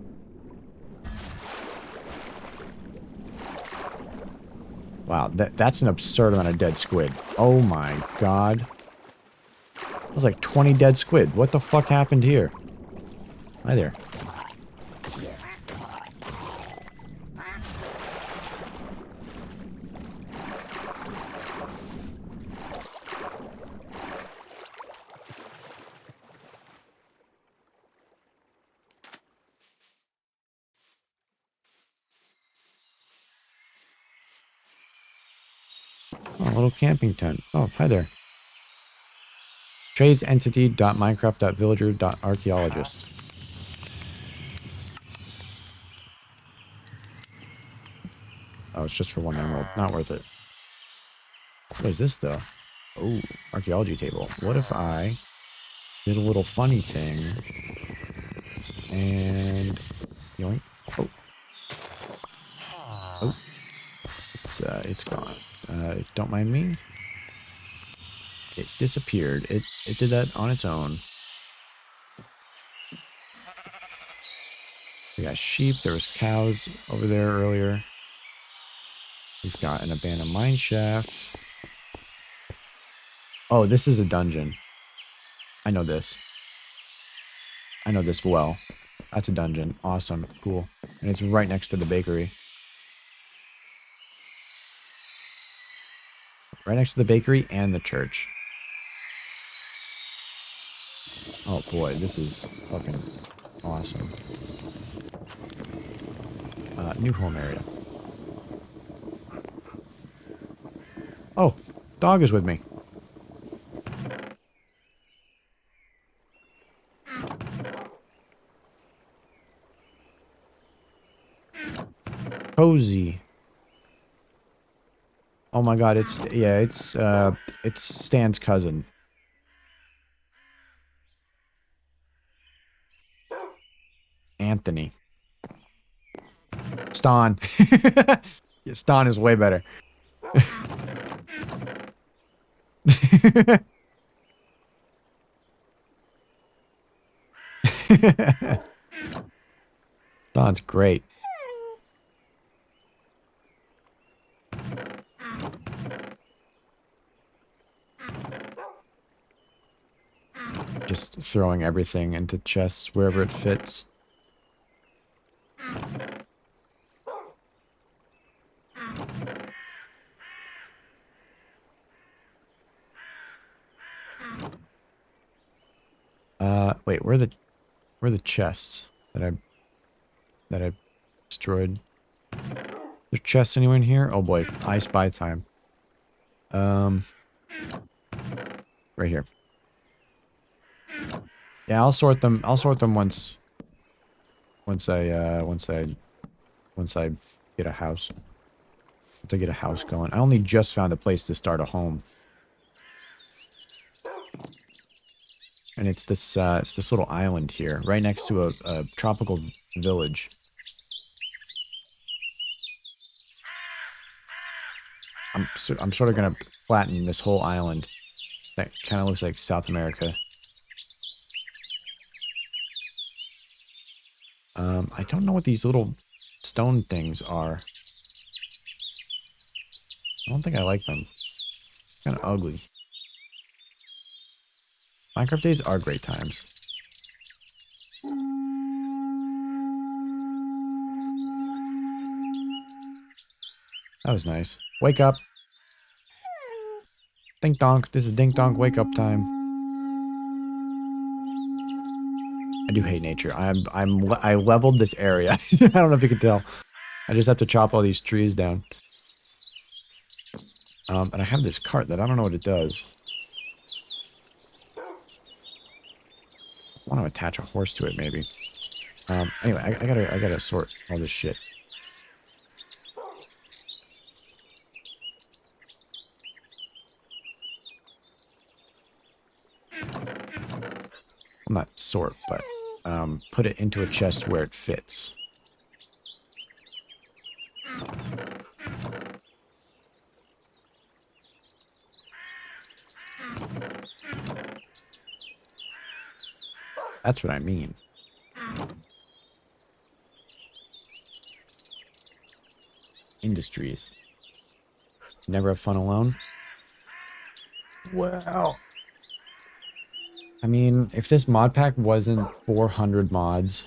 Wow, that's an absurd amount of dead squid. Oh my god. That was like 20 dead squid. What the fuck happened here? Hi there. Oh, a little camping tent. Oh, hi there. Trades entity.minecraft.villager.archaeologist. Oh, it's just for 1 emerald. Not worth it. What is this, though? Oh, archaeology table. What if I did a little funny thing and... Yoink. Oh. Oh. It's gone. Don't mind me. It disappeared. It did that on its own. We got sheep. There was cows over there earlier. We've got an abandoned mine shaft. Oh, this is a dungeon. I know this. I know this well. That's a dungeon. Awesome. Cool. And it's right next to the bakery. Right next to the bakery and the church. Oh boy, this is fucking awesome. New home area. Oh, dog is with me. Cozy. Oh my god, it's Stan's cousin. Anthony. Stan. Yeah, Stan is way better. Stan's great. Just throwing everything into chests wherever it fits. Wait, where are the chests that I destroyed? There's chests anywhere in here? Oh boy, I spy time. Right here. Yeah, I'll sort them. I'll sort them once I get a house. Once I get a house going. I only just found a place to start a home. And it's this little island here, right next to a tropical village. I'm sort of gonna flatten this whole island. That kind of looks like South America. I don't know what these little stone things are. I don't think I like them. Kind of ugly. Minecraft days are great times. That was nice. Wake up. Dink donk. This is dink donk wake up time. I do hate nature. I leveled this area. I don't know if you can tell. I just have to chop all these trees down. And I have this cart that I don't know what it does. I want to attach a horse to it, maybe. Anyway, I gotta sort all this shit. Well, not sort, but put it into a chest where it fits. That's what I mean. Industries. Never have fun alone? Wow. I mean, if this mod pack wasn't 400 mods...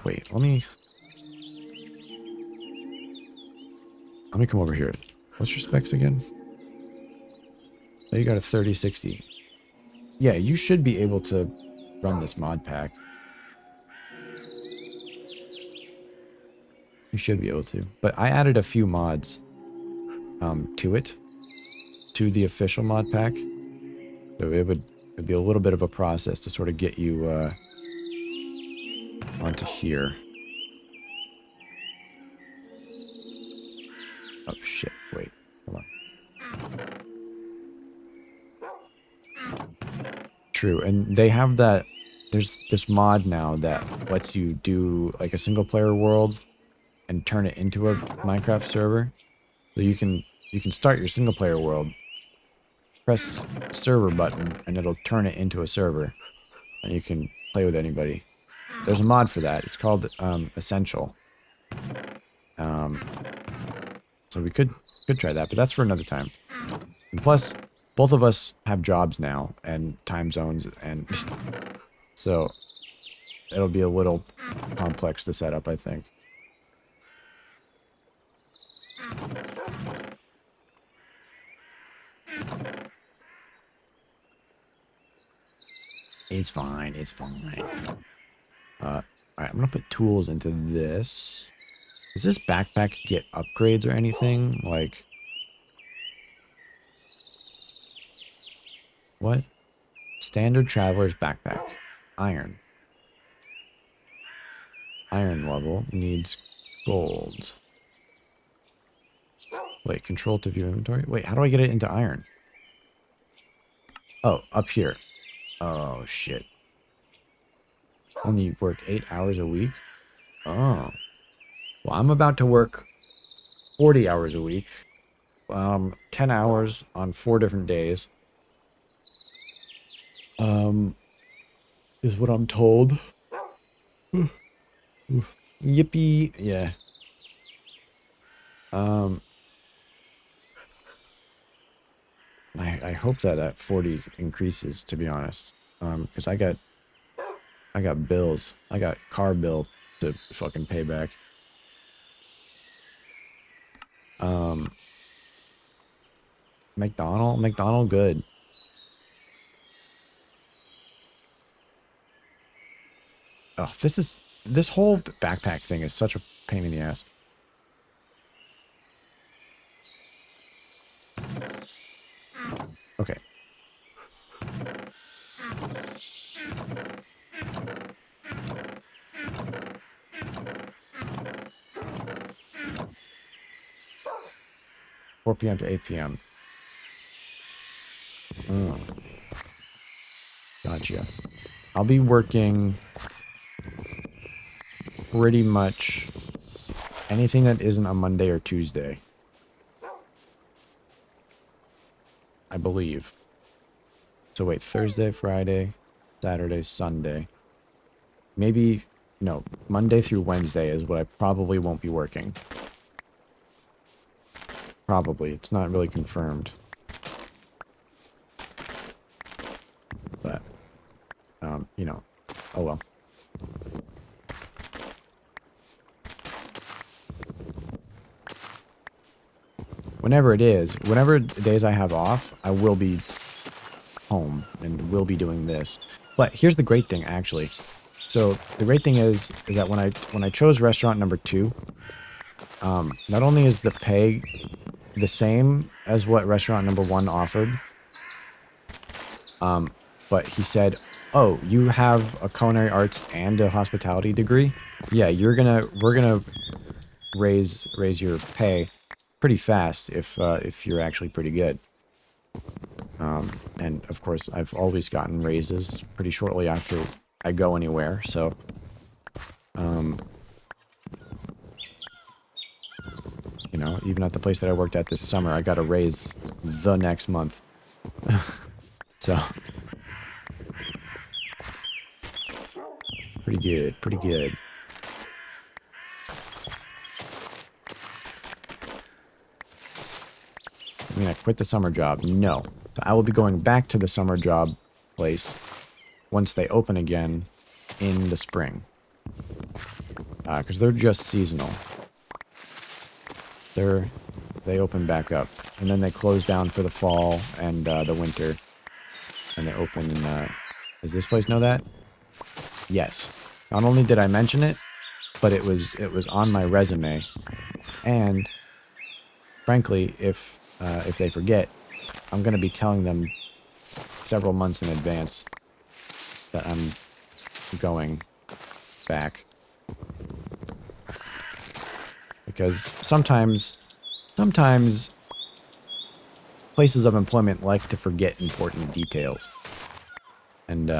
wait, let me come over here. What's your specs again? Oh, you got a 3060. Yeah, you should be able to run this mod pack. You should be able to. But I added a few mods to it, to the official mod pack. So it'd be a little bit of a process to sort of get you onto here. Oh shit, wait, hold on. True, and they have that, there's this mod now that lets you do like a single player world and turn it into a Minecraft server. So you can start your single player world, press server button, and it'll turn it into a server, and you can play with anybody. There's a mod for that. It's called Essential. So we could try that, but that's for another time. And plus, both of us have jobs now and time zones, and so it'll be a little complex to set up, I think. It's fine. It's fine. Alright, I'm gonna put tools into this. Does this backpack get upgrades or anything? Like... What? Standard traveler's backpack. Iron. Iron level needs gold. Wait, control to view inventory? Wait, how do I get it into iron? Oh, up here. Oh, shit. Only work 8 hours a week? Oh. Well, I'm about to work 40 hours a week. 10 hours on 4 different days. Is what I'm told. Yippee. Yeah. I hope that 40 increases, to be honest. Because I got bills. I got car bill to fucking pay back. McDonald good. Oh, this whole backpack thing is such a pain in the ass. Okay. Four PM to 8 PM. Oh. Gotcha. I'll be working pretty much anything that isn't a Monday or Tuesday. I believe. So wait, Thursday, Friday, Saturday, Sunday. Maybe, no, Monday through Wednesday is what I probably won't be working. Probably. It's not really confirmed. But, you know, oh well. Whenever it is, whenever days I have off, I will be home and will be doing this. But here's the great thing, actually. So the great thing is that when I chose restaurant number 2, not only is the pay the same as what restaurant number 1 offered, but he said, "Oh, you have a culinary arts and a hospitality degree? Yeah, we're gonna raise your pay pretty fast if you're actually pretty good." And of course, I've always gotten raises pretty shortly after I go anywhere, so you know, even at the place that I worked at this summer, I got a raise the next month. So, pretty good, pretty good. I mean, I quit the summer job. No. I will be going back to the summer job place once they open again in the spring. Because they're just seasonal. They open back up. And then they close down for the fall and the winter. And they open in... does this place know that? Yes. Not only did I mention it, but it was on my resume. And, frankly, if they forget, I'm going to be telling them several months in advance that I'm going back. Because sometimes places of employment like to forget important details. And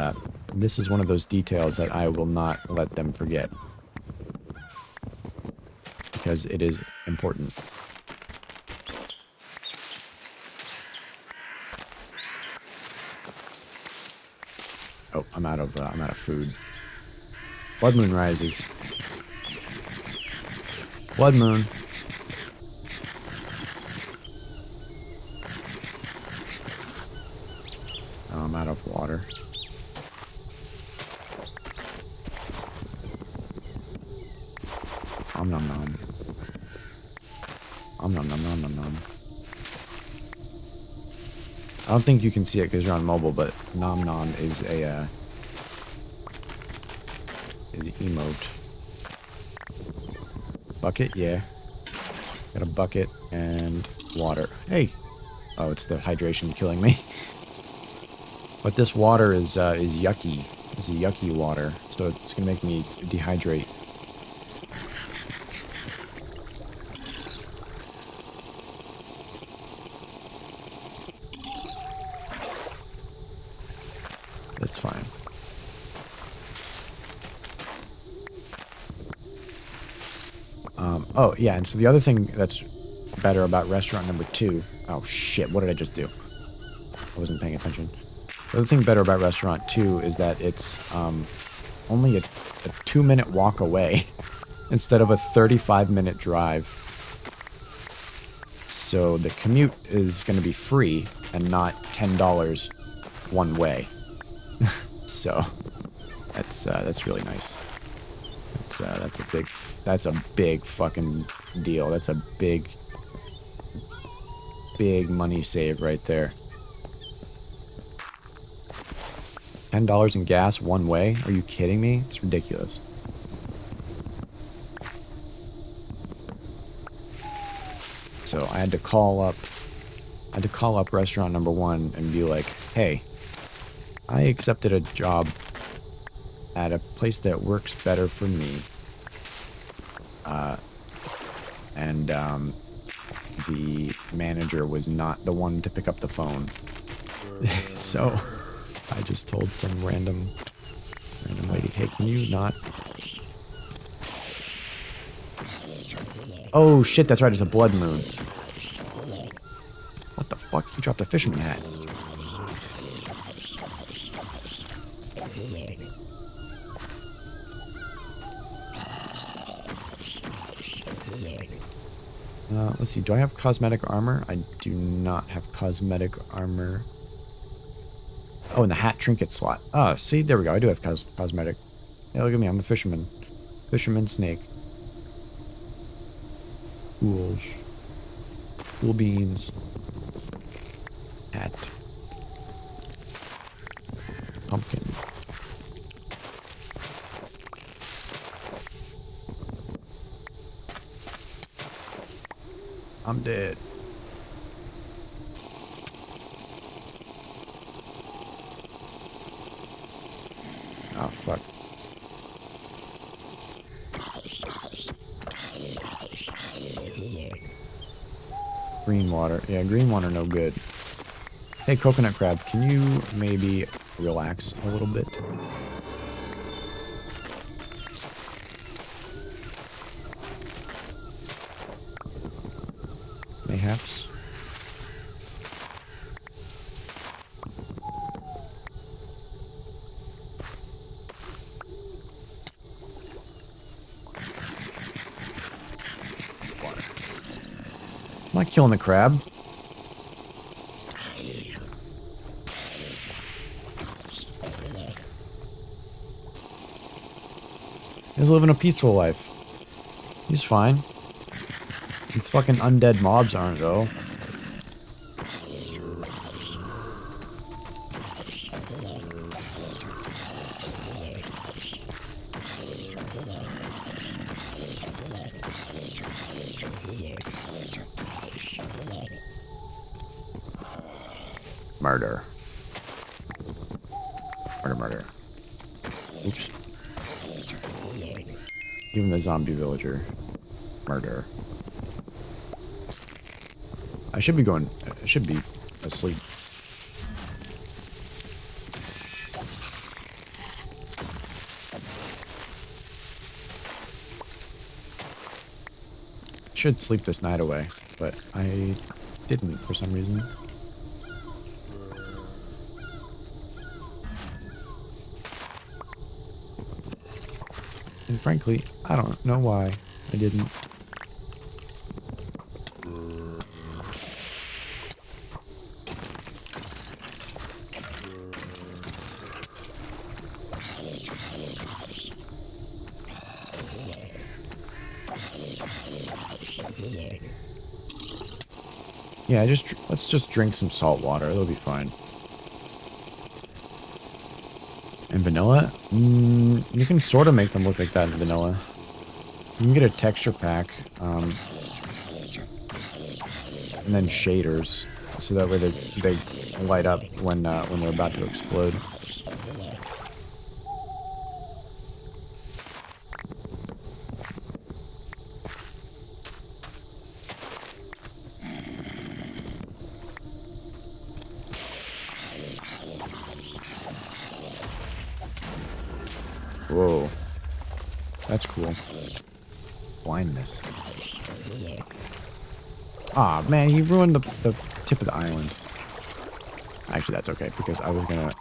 this is one of those details that I will not let them forget. Because it is important. Oh, I'm out of food. Blood moon rises. Blood moon. Oh, I'm out of water. Om nom nom. Om nom nom nom nom nom. I don't think you can see it because you're on mobile, but nom nom is a emote. Bucket, yeah. Got a bucket and water. Hey! Oh, it's the hydration killing me. But this water is yucky. It's a yucky water, so it's gonna make me dehydrate. That's fine. Oh, yeah, and so the other thing that's better about restaurant number 2... Oh, shit, what did I just do? I wasn't paying attention. The other thing better about restaurant 2 is that it's only a 2-minute walk away instead of a 35-minute drive. So the commute is going to be free and not $10 one way. So that's really nice. That's a big fucking deal. That's a big money save right there. $10 in gas one way? Are you kidding me? It's ridiculous. So I had to call up restaurant number 1 and be like, hey, I accepted a job at a place that works better for me. And the manager was not the one to pick up the phone. So I just told some random lady, hey, can you not? Oh shit, that's right, it's a blood moon. What the fuck? You dropped a fisherman hat. Let's see, do I have cosmetic armor? I do not have cosmetic armor. Oh, and the hat trinket slot. Oh, see, there we go. I do have cosmetic. Hey, look at me. I'm a fisherman. Fisherman snake. Cool. Cool beans. Hat. Pumpkin. I'm dead. Oh, fuck. Green water. Yeah, green water no good. Hey, coconut crab, can you maybe relax a little bit? mayhaps. Water. I'm not killing the crab. He's living a peaceful life. He's fine. These fucking undead mobs aren't, though. Murder. Murder, murder. Oops. Even the zombie villager. Murder. I should be asleep. Should sleep this night away, but I didn't for some reason. And frankly, I don't know why I didn't. Yeah, let's just drink some salt water. It'll be fine. And vanilla? You can sort of make them look like that in vanilla. You can get a texture pack, and then shaders, so that way they light up when they're about to explode. Whoa. That's cool. Blindness. Ah, man, he ruined the tip of the island. Actually, that's okay, because I was gonna...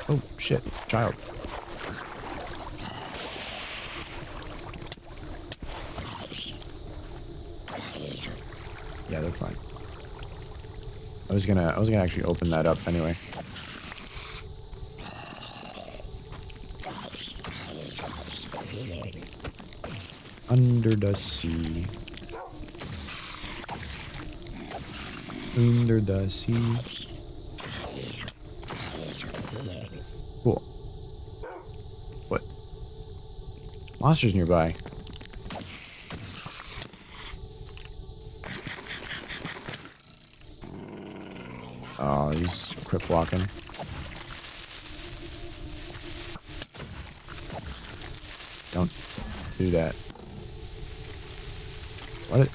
Oh, shit. Child. Yeah, they're fine. I was gonna actually open that up anyway. Under the sea. Under the sea. Cool. What? Monsters nearby. Oh, he's quick walking. Don't do that.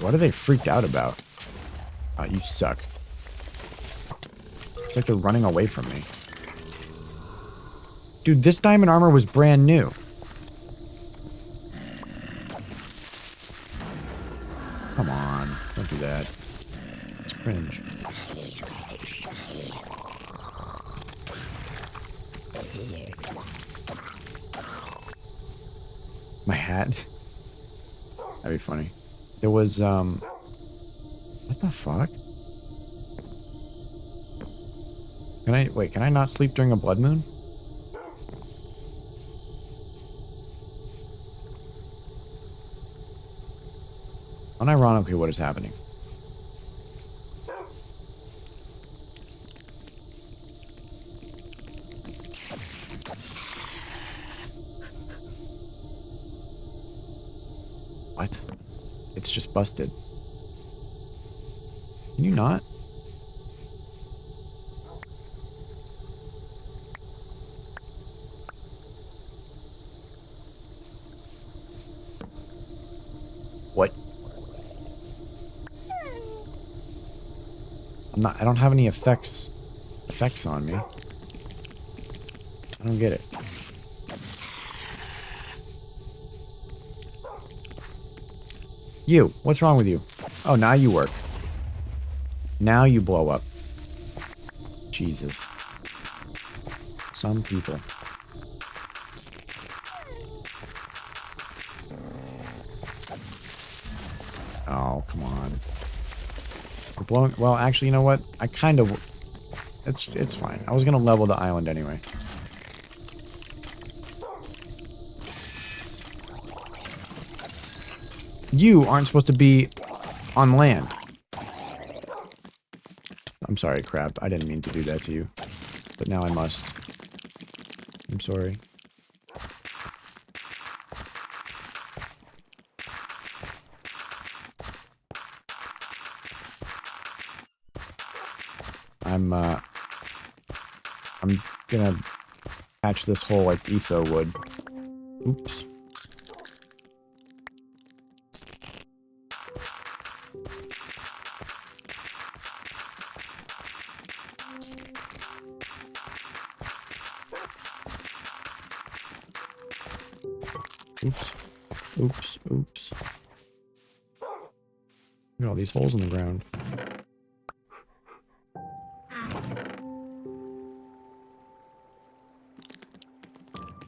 What are they freaked out about? Oh, you suck. It's like they're running away from me. Dude, this diamond armor was brand new. Come on. Don't do that. It's cringe. My hat? That'd be funny. There was, what the fuck? Can I not sleep during a blood moon? Unironically, what is happening? What? It's just busted. Can you not? What? I don't have any effects on me. I don't get it. You, what's wrong with you? Oh, now you work. Now you blow up. Jesus. Some people. Oh, come on. We're blowing... Well, actually, you know what? I kind of... It's fine. I was going to level the island anyway. You aren't supposed to be on land. I'm sorry, crab. I didn't mean to do that to you. But now I must. I'm sorry. I'm gonna patch this hole like Etho would. Oops. Oops. Oops. Oops. Look at all these holes in the ground.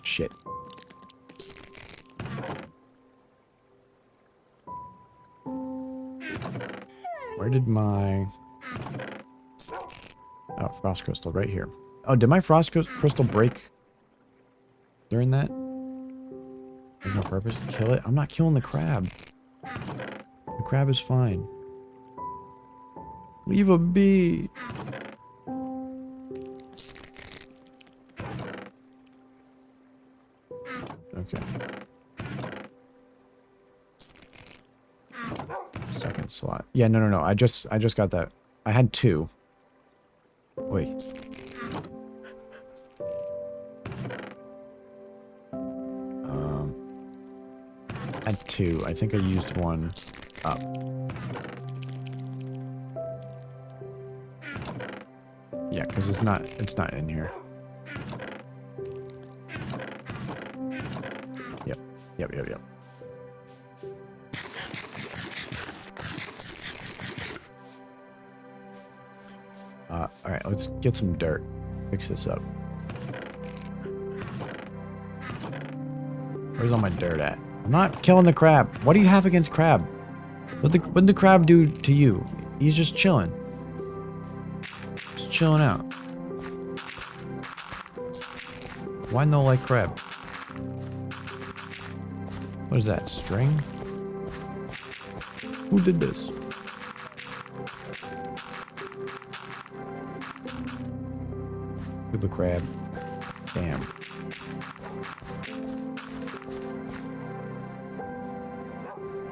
Shit. Where did my... Oh, frost crystal right here. Oh, did my frost crystal break during that? There's no purpose to kill it. I'm not killing the crab. The crab is fine. Leave a bee. Okay. Second slot. Yeah, no. I just got that. I had 2. Wait. I had 2. I think I used 1 up. Yeah, because it's not in here. Yep. Alright, let's get some dirt. Fix this up. Where's all my dirt at? I'm not killing the crab. What do you have against crab? What did the crab do to you? He's just chilling. Just chilling out. Why no like crab? What is that? String? Who did this? Scuba crab. Damn.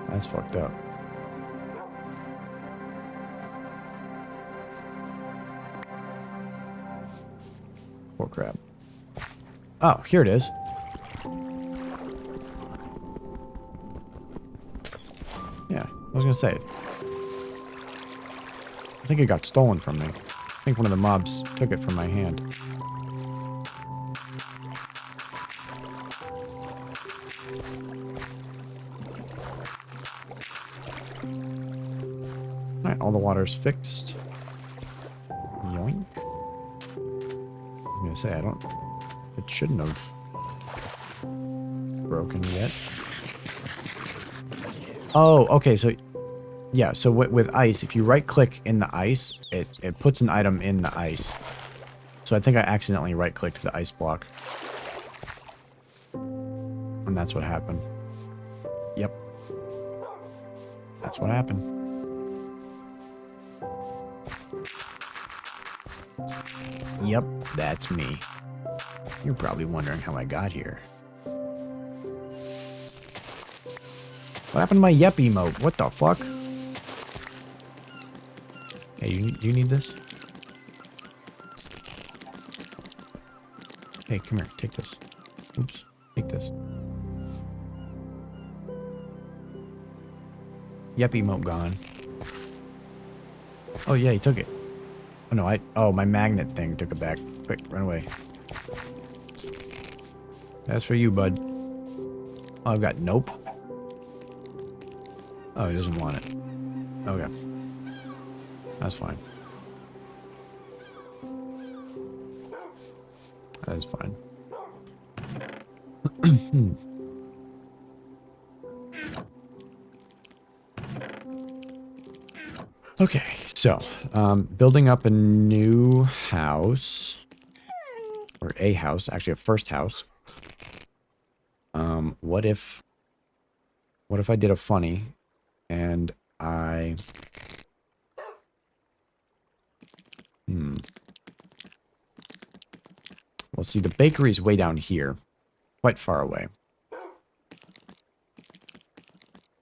That's fucked up. Poor crab. Oh, here it is. Yeah, I was gonna say. I think it got stolen from me. I think one of the mobs took it from my hand. Alright, all the water's fixed. Yoink. I'm gonna say, it shouldn't have broken yet. Oh, okay, so... Yeah, so with ice, if you right-click in the ice, it puts an item in the ice. So I think I accidentally right-clicked the ice block. And that's what happened. Yep. That's what happened. Yep, that's me. You're probably wondering how I got here. What happened to my yep emote? What the fuck? Hey, you need this? Hey, come here. Take this. Oops. Take this. Yep emote gone. Oh, yeah, he took it. Oh, no, oh, my magnet thing took it back. Quick, run away. That's for you, bud. Oh, I've got nope. Oh, he doesn't want it. Okay. That's fine. That is fine. Okay, so building up a new house, or a house, actually a first house. What if I did a funny and I well, see, the bakery's way down here, quite far away.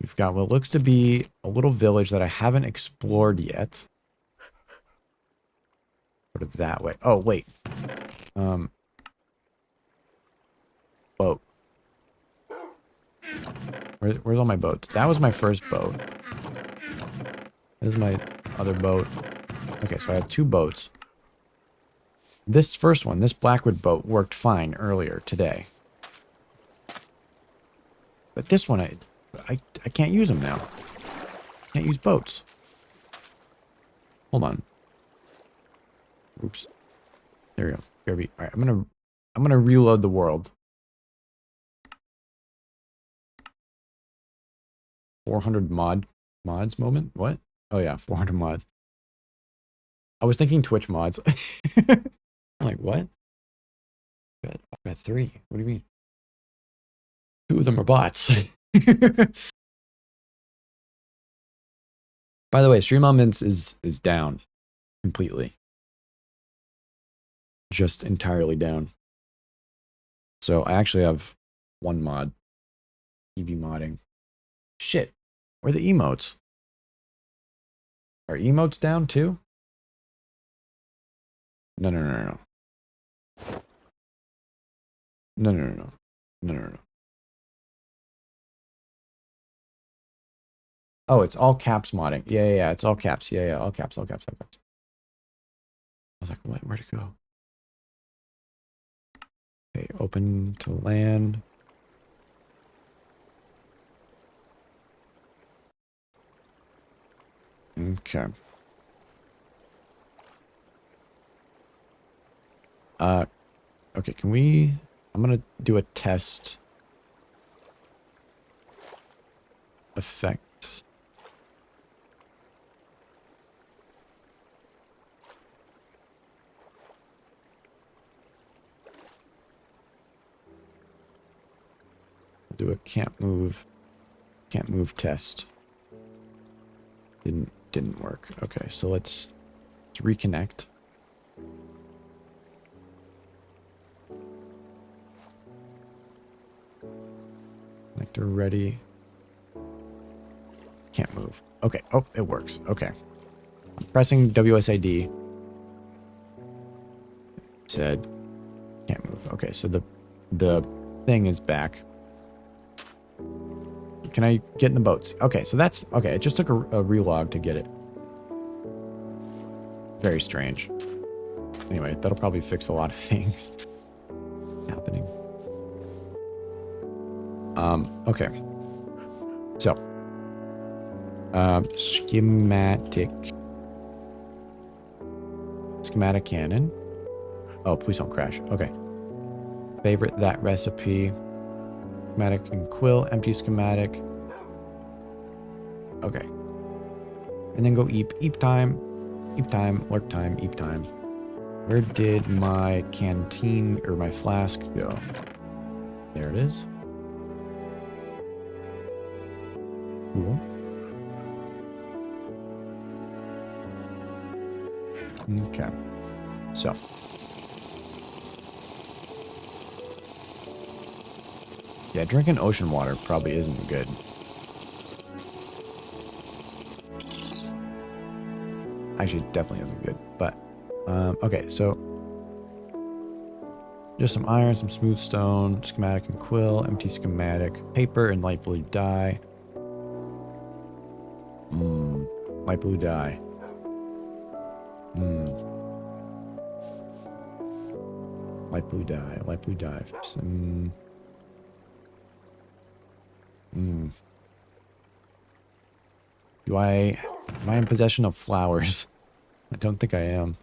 We've got what looks to be a little village that I haven't explored yet. Sort of that way. Oh, wait. Boat. Where's all my boats? That was my first boat. This is my other boat. Okay, so I have 2 boats. This first one, this Blackwood boat, worked fine earlier today. But this one, I can't use them now. Can't use boats. Hold on. Oops. There we go. BRB. All right, I'm gonna reload the world. 400 mods moment? What? Oh yeah, 400 mods. I was thinking Twitch mods. I'm like, what? I've got 3. What do you mean? 2 of them are bots. By the way, stream moments is down completely. Just entirely down. So I actually have 1 mod. EV modding. Shit. Where are the emotes? Are emotes down too? No. No. Oh, it's all caps modding. Yeah. It's all caps. Yeah. All caps. I was like, what? Where'd it go? Okay, open to LAN. Okay. Okay, can we... I'm gonna do a test effect. Do a can't move test. Didn't work. Okay, so let's reconnect. Connector ready. Can't move. Okay. Oh, it works. Okay. I'm pressing WSID. Said can't move. Okay, so the thing is back. Can I get in the boats? Okay, so that's okay. It just took a relog to get it. Very strange. Anyway, that'll probably fix a lot of things happening. Okay. So, schematic cannon. Oh, please don't crash. Okay. Favorite that recipe. Schematic and quill, empty schematic. Okay. And then go eep time, work time, eep time. Where did my canteen or my flask go? There it is. Cool. Okay. So. Yeah, drinking ocean water probably isn't good. Actually, definitely isn't good. But, okay, so just some iron, some smooth stone, schematic and quill, empty schematic, paper, and light blue dye. Light blue dye. Light blue dye. Some... am I in possession of flowers? I don't think I am.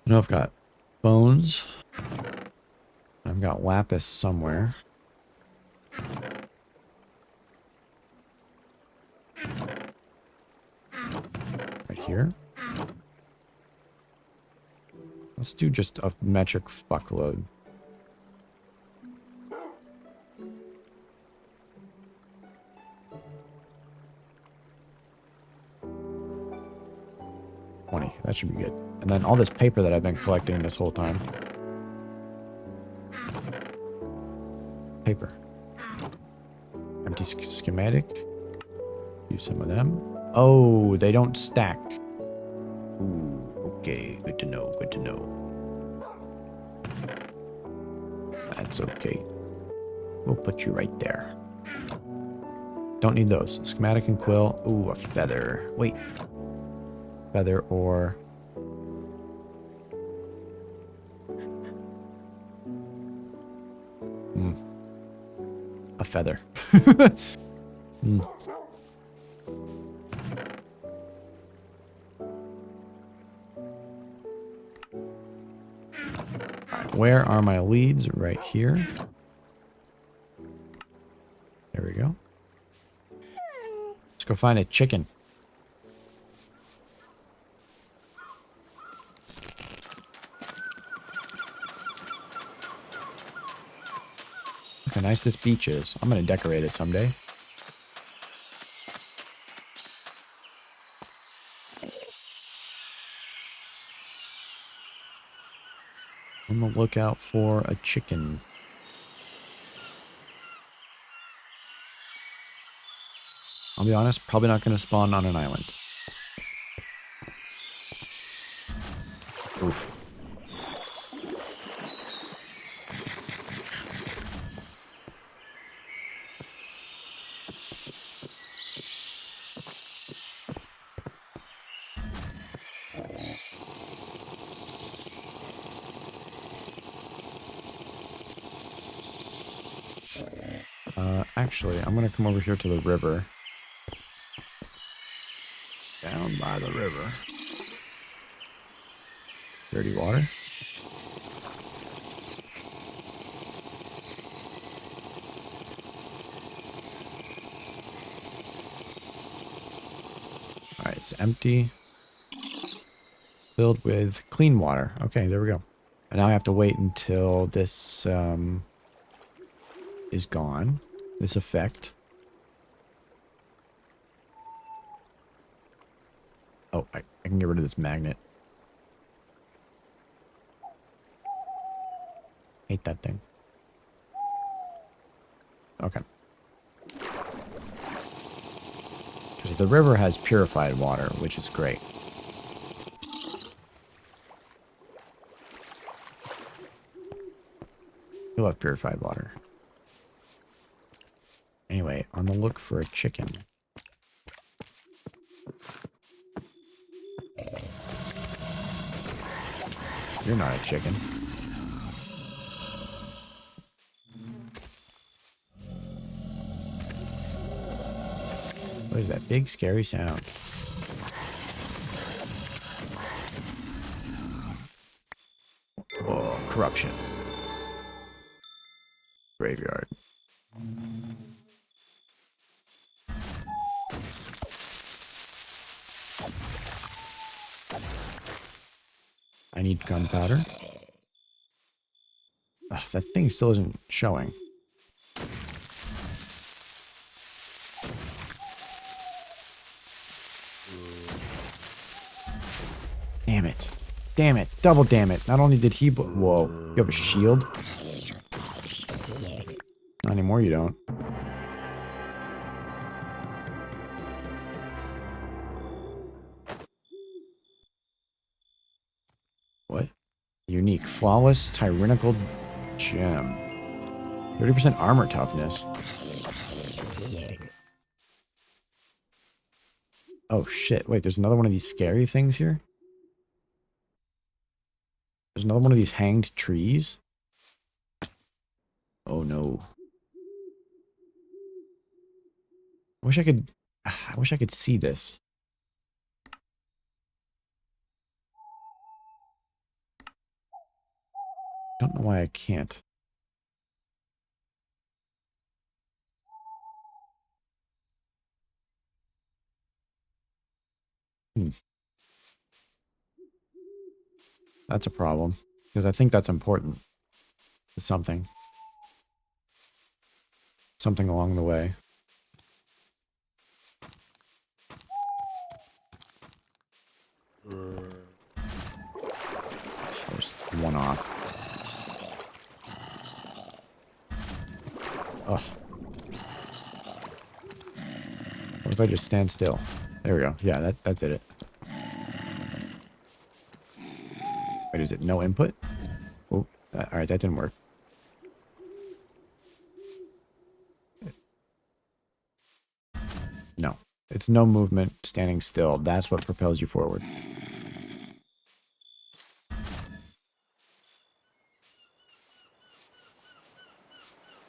I know I've got bones. I've got lapis somewhere. Right here. Let's do just a metric fuckload. That should be good. And then all this paper that I've been collecting this whole time. Paper. Empty schematic. Use some of them. Oh, they don't stack. Ooh, okay. Good to know. Good to know. That's okay. We'll put you right there. Don't need those. Schematic and quill. Ooh, a feather. Wait. Feather or... a feather. Right, where are my leads? Right here. There we go. Let's go find a chicken. Look how nice this beach is. I'm going to decorate it someday. On the lookout for a chicken. I'll be honest, probably not going to spawn on an island. Oof. Actually, I'm going to come over here to the river. Down by the river. Dirty water. Alright, it's empty. Filled with clean water. Okay, there we go. And now I have to wait until this is gone. This effect. Oh, I can get rid of this magnet. Hate that thing. Okay. Because the river has purified water, which is great. I love purified water. Anyway, on the look for a chicken. You're not a chicken. What is that big scary sound? Oh, corruption. Graveyard. I need gunpowder. Ugh, that thing still isn't showing. Damn it. Damn it. Double damn it. Not only did he... Whoa. You have a shield? Not anymore, you don't. What? Unique. Flawless tyrannical gem. 30% armor toughness. Oh, shit. Wait, there's another one of these scary things here? There's another one of these hanged trees? Oh, no. I wish I could see this. Don't know why I can't. Hmm. That's a problem. Because I think that's important. Something. Something along the way. There's one off. Ugh. What if I just stand still? There we go. Yeah, that did it. Wait, is it no input? Oh, alright, that didn't work. No. It's no movement, standing still. That's what propels you forward.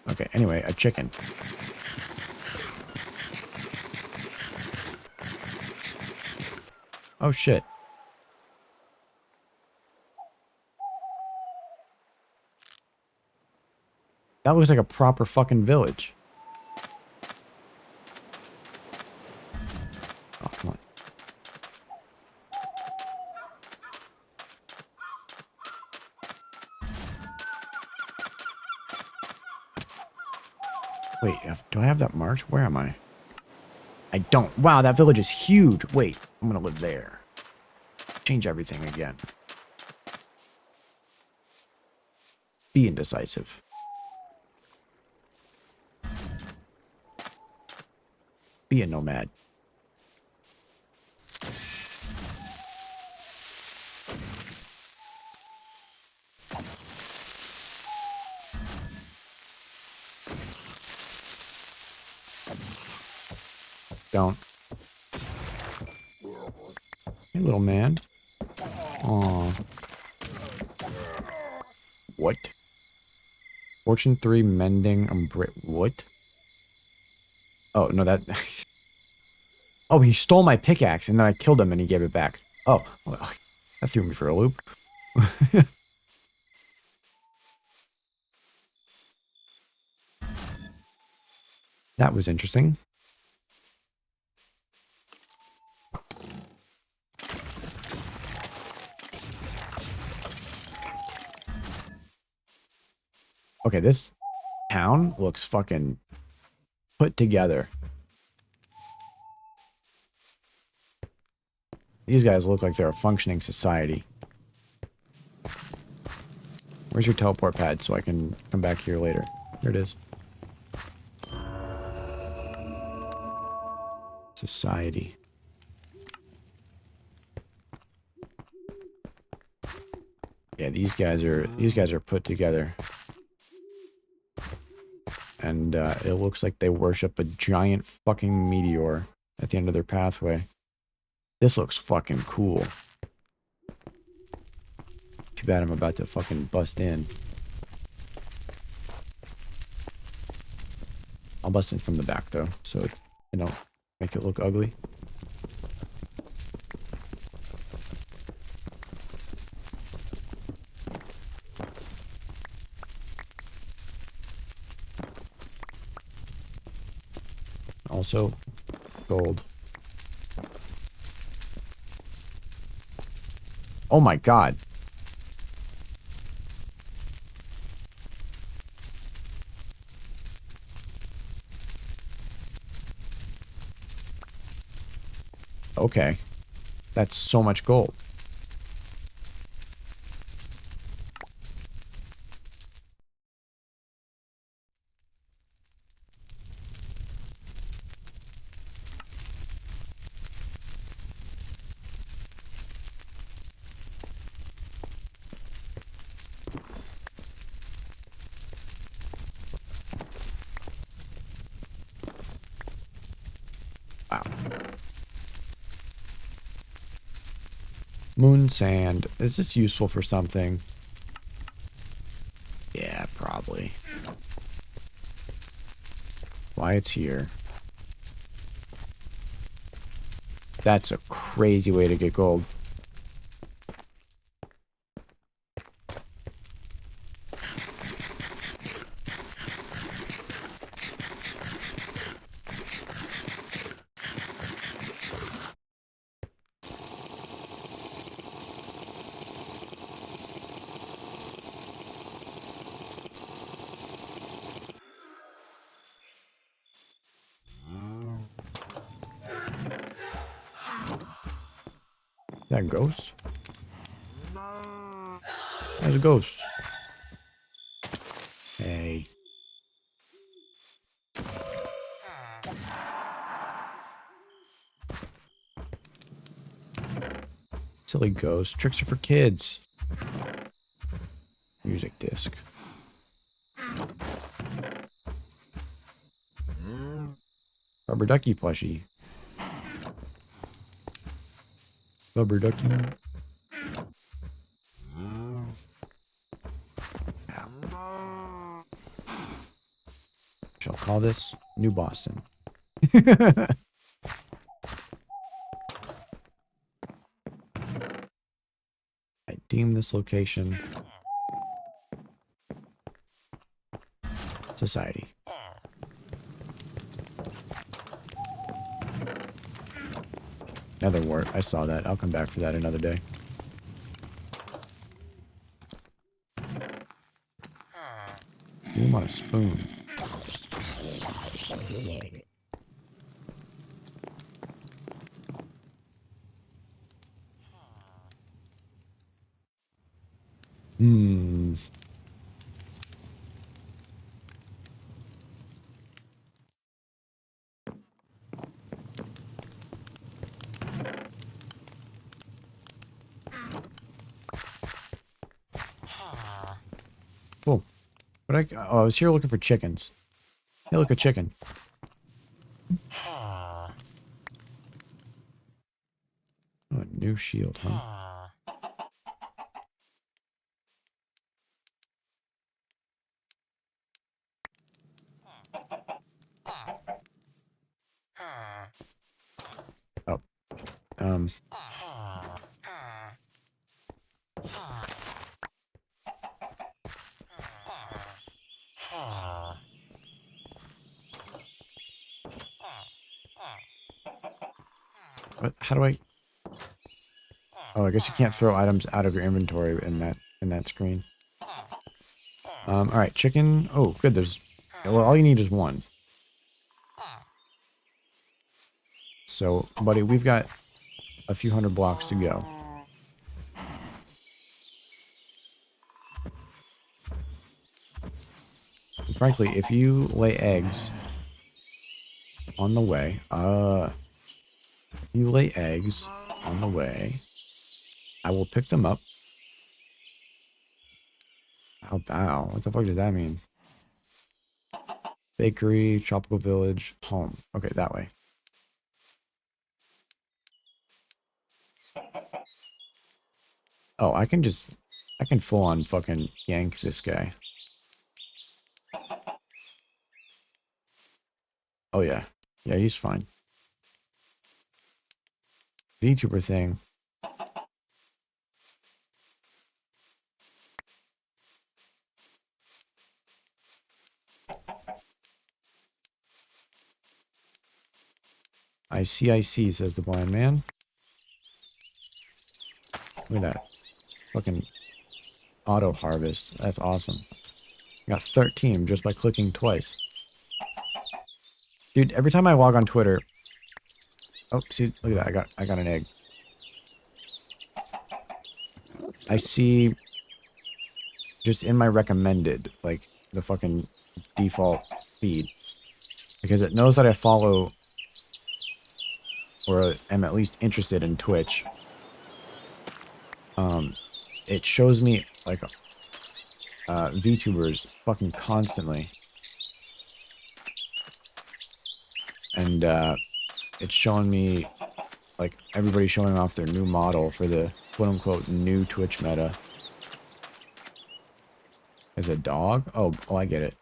Okay, anyway, a chicken. Oh, shit. That looks like a proper fucking village. Oh, come on. Wait, do I have that marked? Where am I? I don't. Wow, that village is huge. Wait, I'm gonna live there. Change everything again. Be indecisive. Be a nomad. Don't. Hey, little man. Aw. What? Fortune 3 mending what? Oh, no, that... Oh, he stole my pickaxe, and then I killed him, and he gave it back. Oh, well, that threw me for a loop. That was interesting. Okay, this town looks fucking put together. These guys look like they're a functioning society. Where's your teleport pad so I can come back here later? There it is. Society. Yeah, these guys are put together. And it looks like they worship a giant fucking meteor at the end of their pathway. This looks fucking cool. Too bad I'm about to fucking bust in. I'll bust in from the back though, so I don't make it look ugly. Also, gold. Oh my god. Okay. That's so much gold. Wow. Moon sand. Is this useful for something? Yeah, probably. Why it's here. That's a crazy way to get gold. that a ghost? There's a ghost. Hey. Silly ghost. Tricks are for kids. Music disc. Rubber ducky plushie. Rubber ducky. Ow. Shall call this New Boston. I deem this location society. Another wart. I saw that. I'll come back for that another day. You want a spoon. Hmm. Cool. But I was here looking for chickens. Hey, look, a chicken. Oh, a new shield, huh? Oh. What? How do I... Oh, I guess you can't throw items out of your inventory in that screen. All right, chicken. Oh, good. There's... Well, all you need is one. So, buddy, we've got a few hundred blocks to go. And frankly, if you lay eggs on the way, you lay eggs on the way, I will pick them up. Bow, bow. What the fuck does that mean? Bakery, tropical village, home. Okay, that way. Oh, I can full on fucking yank this guy. Oh yeah. Yeah, he's fine. VTuber thing. I see, says the blind man. Look at that. Fucking auto harvest. That's awesome. Got 13 just by clicking twice. Dude, every time I log on Twitter... Oh, see, look at that. I got an egg. I see just in my recommended, like, the fucking default feed. Because it knows that I follow or am at least interested in Twitch. It shows me, like, VTubers fucking constantly. And, it's showing me, like, everybody showing off their new model for the quote-unquote new Twitch meta. Is a dog? Oh, I get it.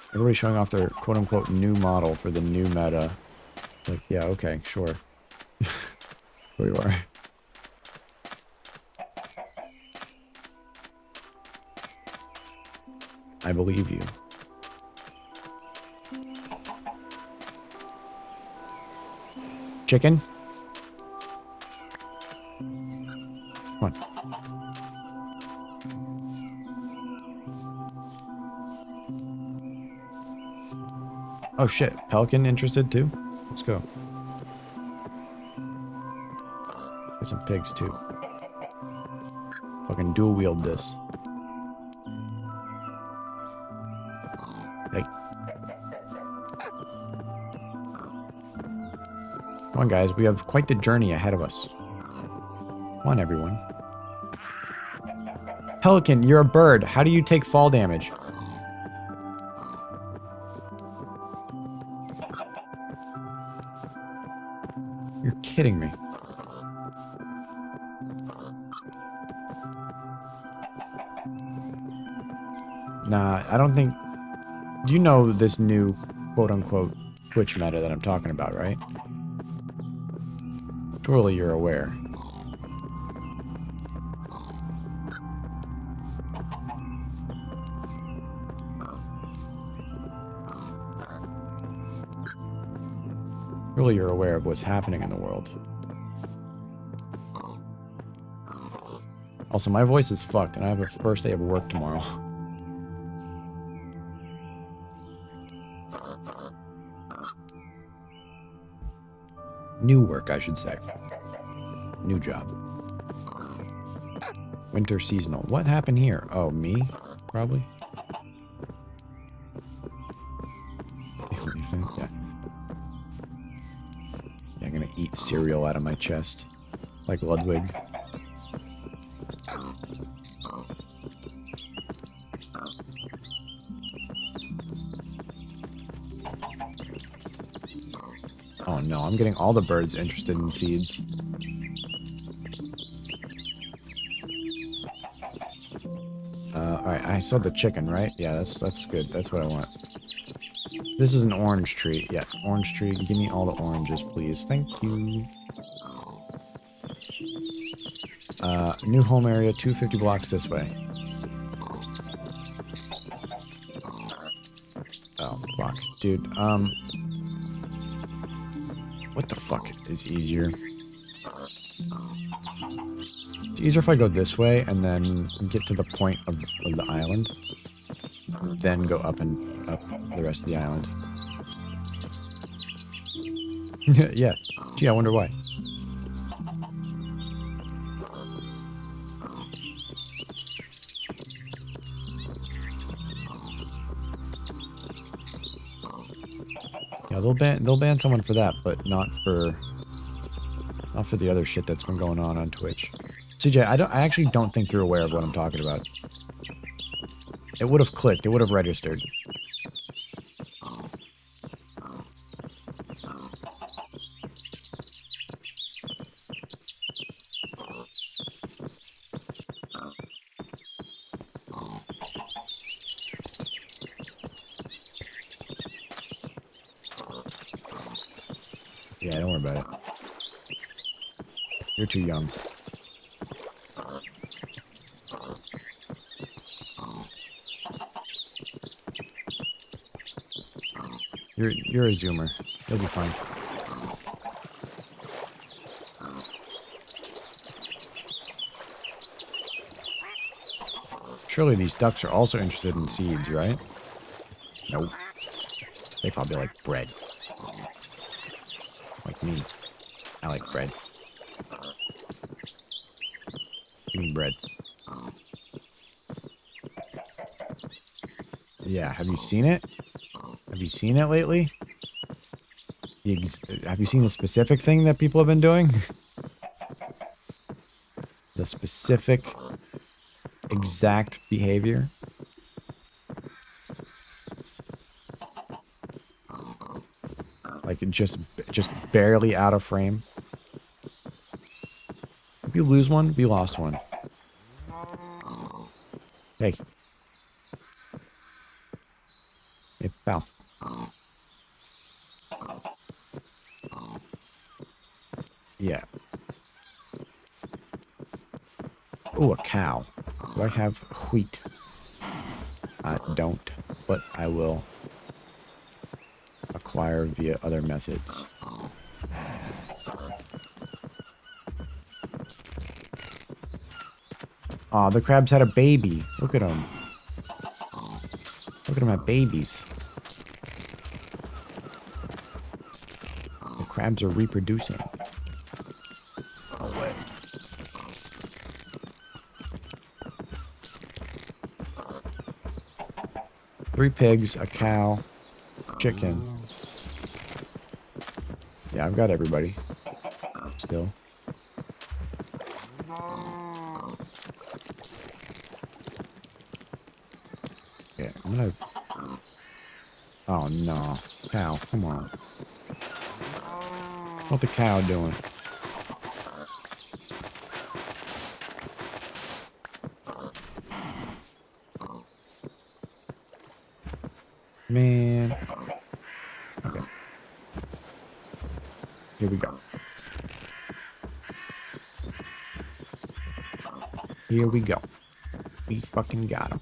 Everybody showing off their quote-unquote new model for the new meta. Like, yeah, okay, sure. Where you are. I believe you. Chicken? Come on. Oh shit, pelican interested too? Let's go. Get some pigs too. Fucking dual wield this. Hey. Come on guys, we have quite the journey ahead of us. Come on everyone. Pelican, you're a bird. How do you take fall damage? You're kidding me. Nah, I don't think... You know this new quote-unquote Twitch meta that I'm talking about, right? Surely you're aware. Surely you're aware of what's happening in the world. Also, my voice is fucked, and I have a first day of work tomorrow. New work, I should say. New job. Winter seasonal. What happened here? Oh, me? Probably. Yeah. Yeah, I'm gonna eat cereal out of my chest. Like Ludwig. Oh no, I'm getting all the birds interested in seeds. Alright, I saw the chicken, right? Yeah, that's good. That's what I want. This is an orange tree. Yeah, orange tree. Give me all the oranges, please. Thank you. New home area, 250 blocks this way. Oh, fuck. Dude, what the fuck is easier? It's easier if I go this way and then get to the point of the island. Then go up and up the rest of the island. Yeah. Gee, I wonder why. Yeah, they'll ban someone for that, but not for the other shit that's been going on Twitch. CJ, I actually don't think you're aware of what I'm talking about. It would have clicked. It would have registered. Yeah, don't worry about it. You're too young. You're a zoomer. You'll be fine. Surely these ducks are also interested in seeds, right? Nope. They probably like bread. Like me. I like bread. Give me bread. Yeah, have you seen it? Have you seen it lately? Have you seen the specific thing that people have been doing? The specific, exact behavior? Like just barely out of frame. If you lose one, we lost one. Hey. Hey, pal. Yeah. Ooh, a cow. Do I have wheat? I don't, but I will acquire via other methods. Aw, the crabs had a baby. Look at them. Look at them have babies. Crabs are reproducing. No way. Three pigs, a cow, chicken. Yeah, I've got everybody. Still. Yeah, I'm gonna... Oh, no. Cow, come on. What the cow doing? Man. Okay. Here we go. Here we go. We fucking got him.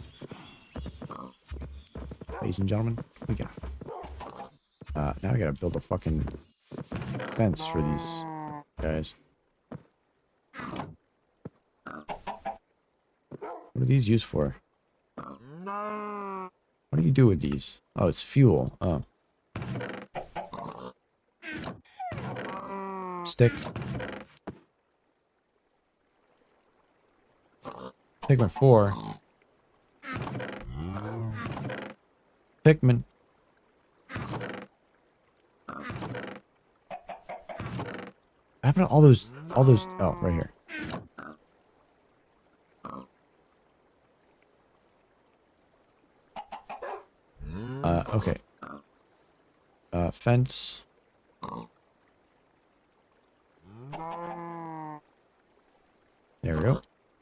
Ladies and gentlemen, we got him. Now I gotta build a fucking fence for these guys. What are these used for? What do you do with these? Oh, it's fuel. Oh. Stick. Pikmin 4. Pikmin. What happened to all those, oh, right here. Okay. Fence. There we go.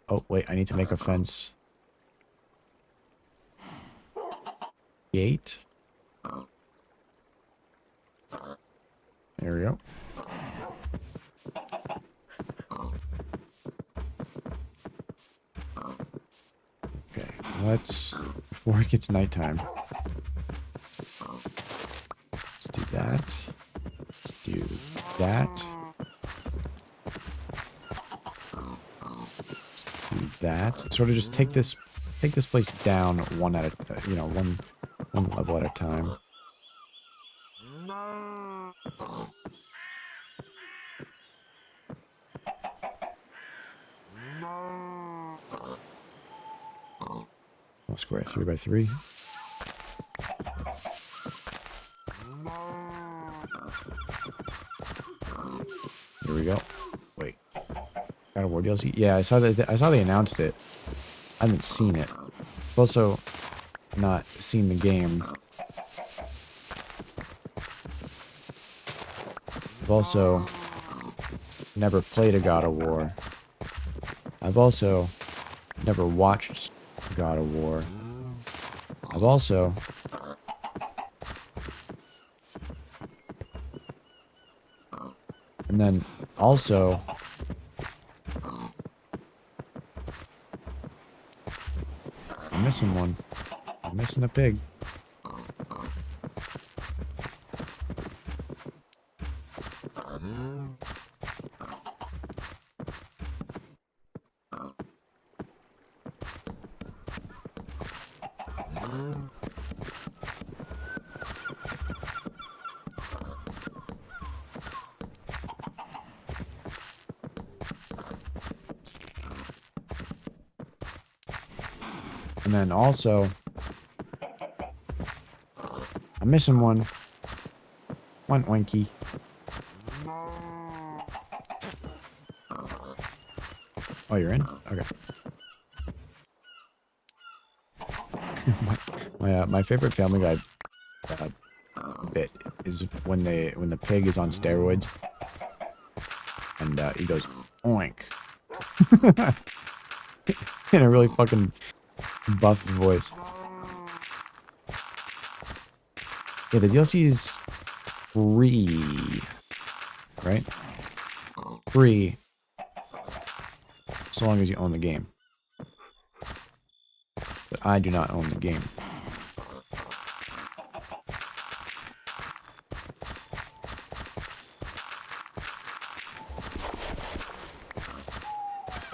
Oh, wait, I need to make a fence. Gate. There we go. Okay, let's, before it gets nighttime, let's do that. Let's do that. Do that. Sort of just take this place down one at a, one level at a time. I'll square 3 by 3. Here we go. Wait. Got a War DLC? Yeah, I saw that. I saw they announced it. I haven't seen it. I've also not seen the game. I've also never played a God of War. I've also never watched God of War. I've also and then also I'm missing one. I'm missing a pig. And then also, I'm missing one. One oinky. Oh, you're in? Okay. my favorite Family Guy bit is when the pig is on steroids and he goes oink in a really fucking buff voice. Yeah, the DLC is free, right? Free, so long as you own the game. But I do not own the game.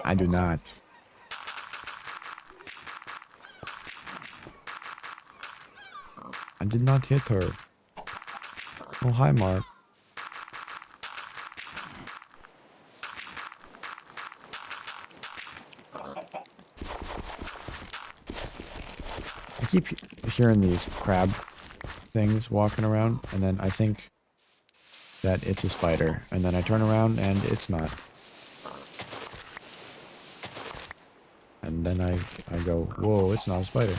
I do not. I did not hit her. Oh, hi, Mark. keep hearing these crab things walking around, and then I think that it's a spider, and then I turn around and it's not. And then I go, whoa, it's not a spider.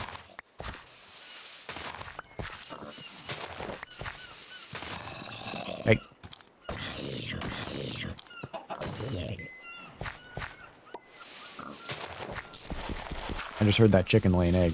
Hey. I just heard that chicken lay an egg.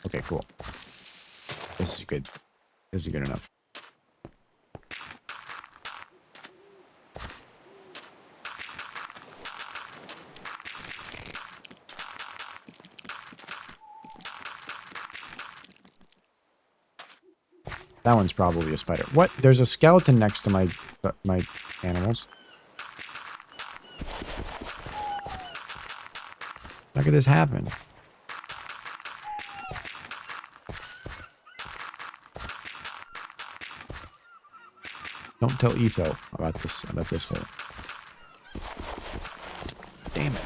Okay, cool. This is good. This is good enough. That one's probably a spider. What? There's a skeleton next to my animals. How could this happen? Don't tell Etho about this hole. Damn it.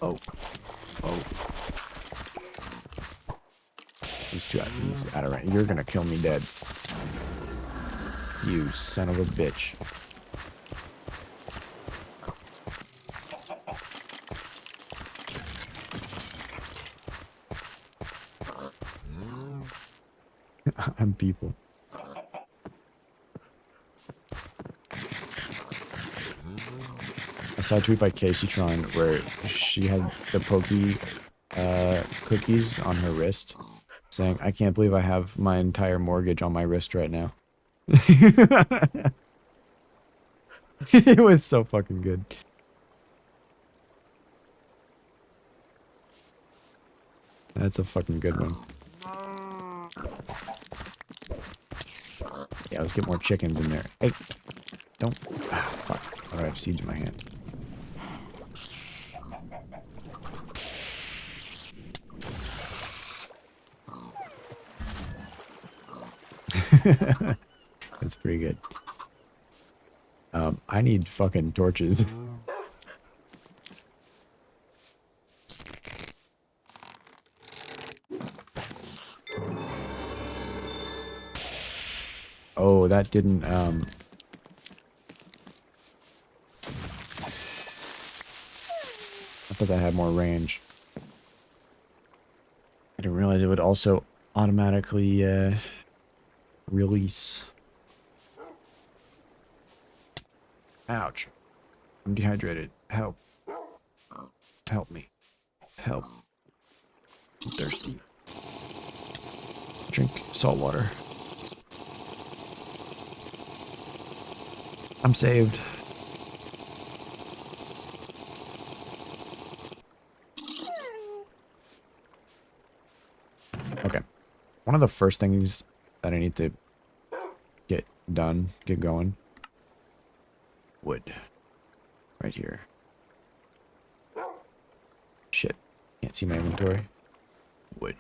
Oh. Oh. He's out of range. You're gonna kill me dead. You son of a bitch. I'm people. I saw a tweet by Casey Tron where she had the Pokey cookies on her wrist, saying, "I can't believe I have my entire mortgage on my wrist right now." It was so fucking good. That's a fucking good one. Yeah, let's get more chickens in there. Hey, don't. Ah, fuck. Alright, I have seeds in my hand. That's pretty good. I need fucking torches. Oh, that didn't, I thought that had more range. I didn't realize it would also automatically, release. Ouch. I'm dehydrated. Help. Help me. Help. I'm thirsty. Drink salt water. I'm saved. Okay. One of the first things that I need to get done, get going. Wood. Right here. Shit. Can't see my inventory. Wood.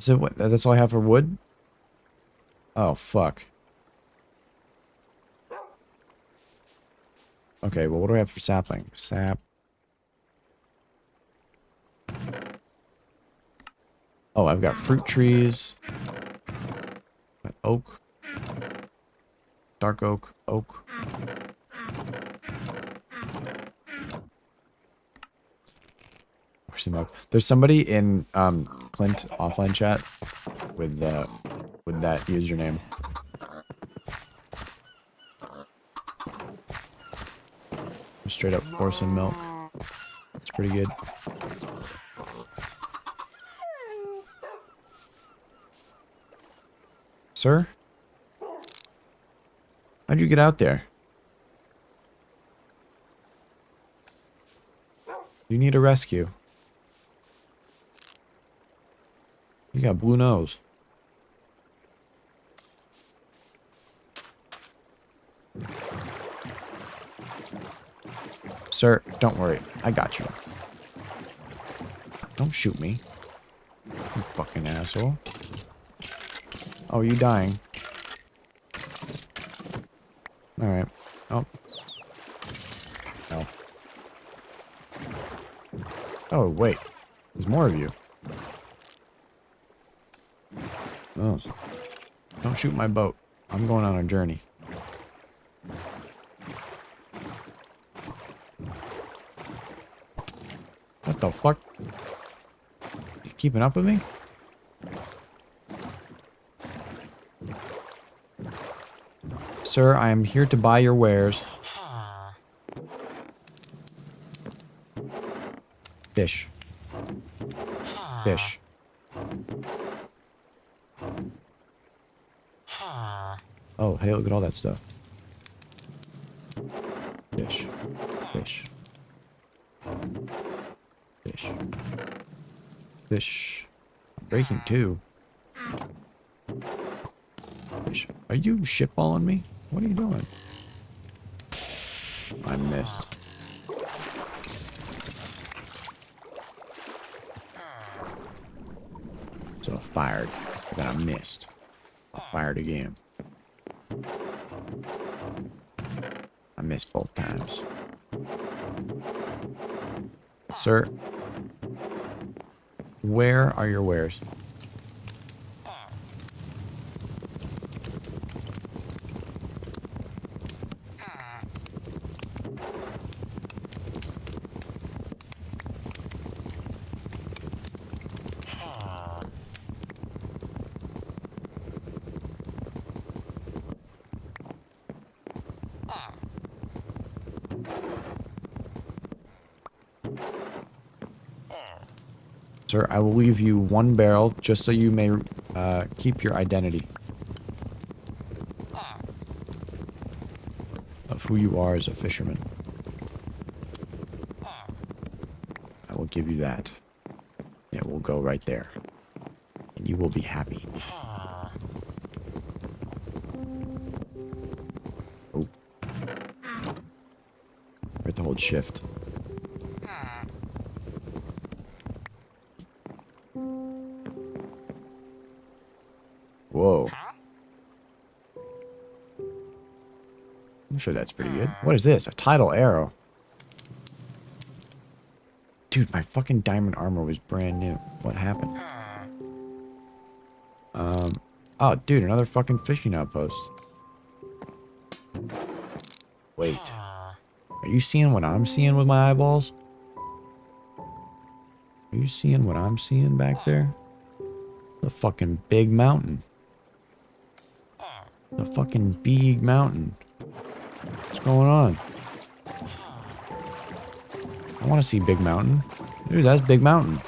So what? That's all I have for wood? Oh, fuck. Okay, well, what do I have for sapling? Sap. Oh, I've got fruit trees. Got oak. Dark oak. Oak. Where's the milk? There's somebody in Clint offline chat with that username. Straight up porcelain milk. It's pretty good. Sir? How'd you get out there? You need a rescue. You got blue nose. Sir, don't worry. I got you. Don't shoot me. You fucking asshole. Oh, you dying. Alright. Oh. No. Oh, wait. There's more of you. Oh. Don't shoot my boat. I'm going on a journey. What the fuck? You keeping up with me? Sir, I am here to buy your wares. Fish. Fish. Oh, hey, look at all that stuff. Fish. Fish. Fish. Fish. I'm breaking two. Fish. Are you shitballing me? What are you doing? I missed. So I fired. Then I missed. I fired again. I missed both times. Sir, where are your wares? Sir, I will leave you one barrel just so you may keep your identity of who you are as a fisherman. I will give you that. It will go right there. And you will be happy. Oh. We have to hold shift. Whoa. I'm sure that's pretty good. What is this? A tidal arrow. Dude, my fucking diamond armor was brand new. What happened? Oh, dude, another fucking fishing outpost. Wait. Are you seeing what I'm seeing with my eyeballs? Are you seeing what I'm seeing back there? The fucking big mountain. The fucking big mountain. What's going on? I want to see Big Mountain. Dude, that's Big Mountain.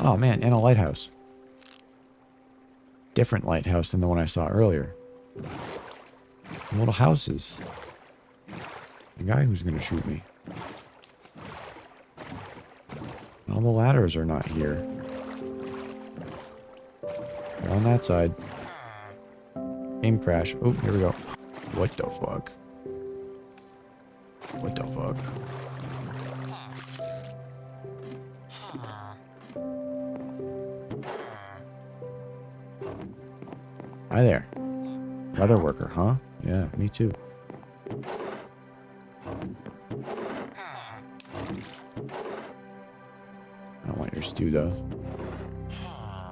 Oh, man, and a lighthouse. Different lighthouse than the one I saw earlier. Little houses. The guy who's going to shoot me. All the ladders are not here. They're on that side. Game crash. Oh, here we go. What the fuck? What the fuck? Hi there. Leather worker, huh? Yeah, me too. I don't want your stew, though.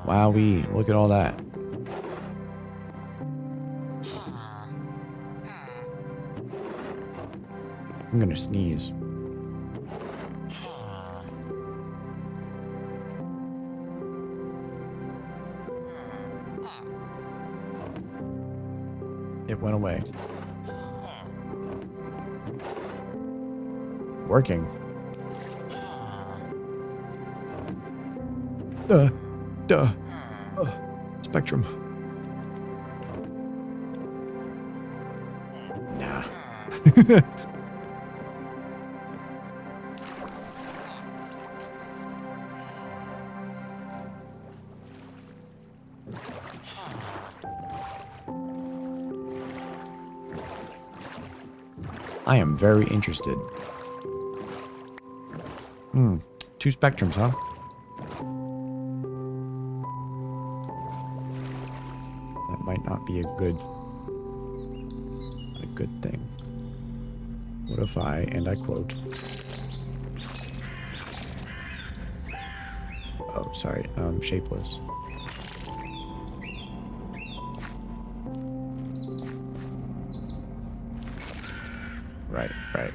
Wowee, look at all that. I'm gonna sneeze. It went away. Working. Spectrum. Nah. I am very interested. Hmm. 2 spectrums, huh? That might not be a good thing. What if I, and I quote, oh, sorry, shapeless.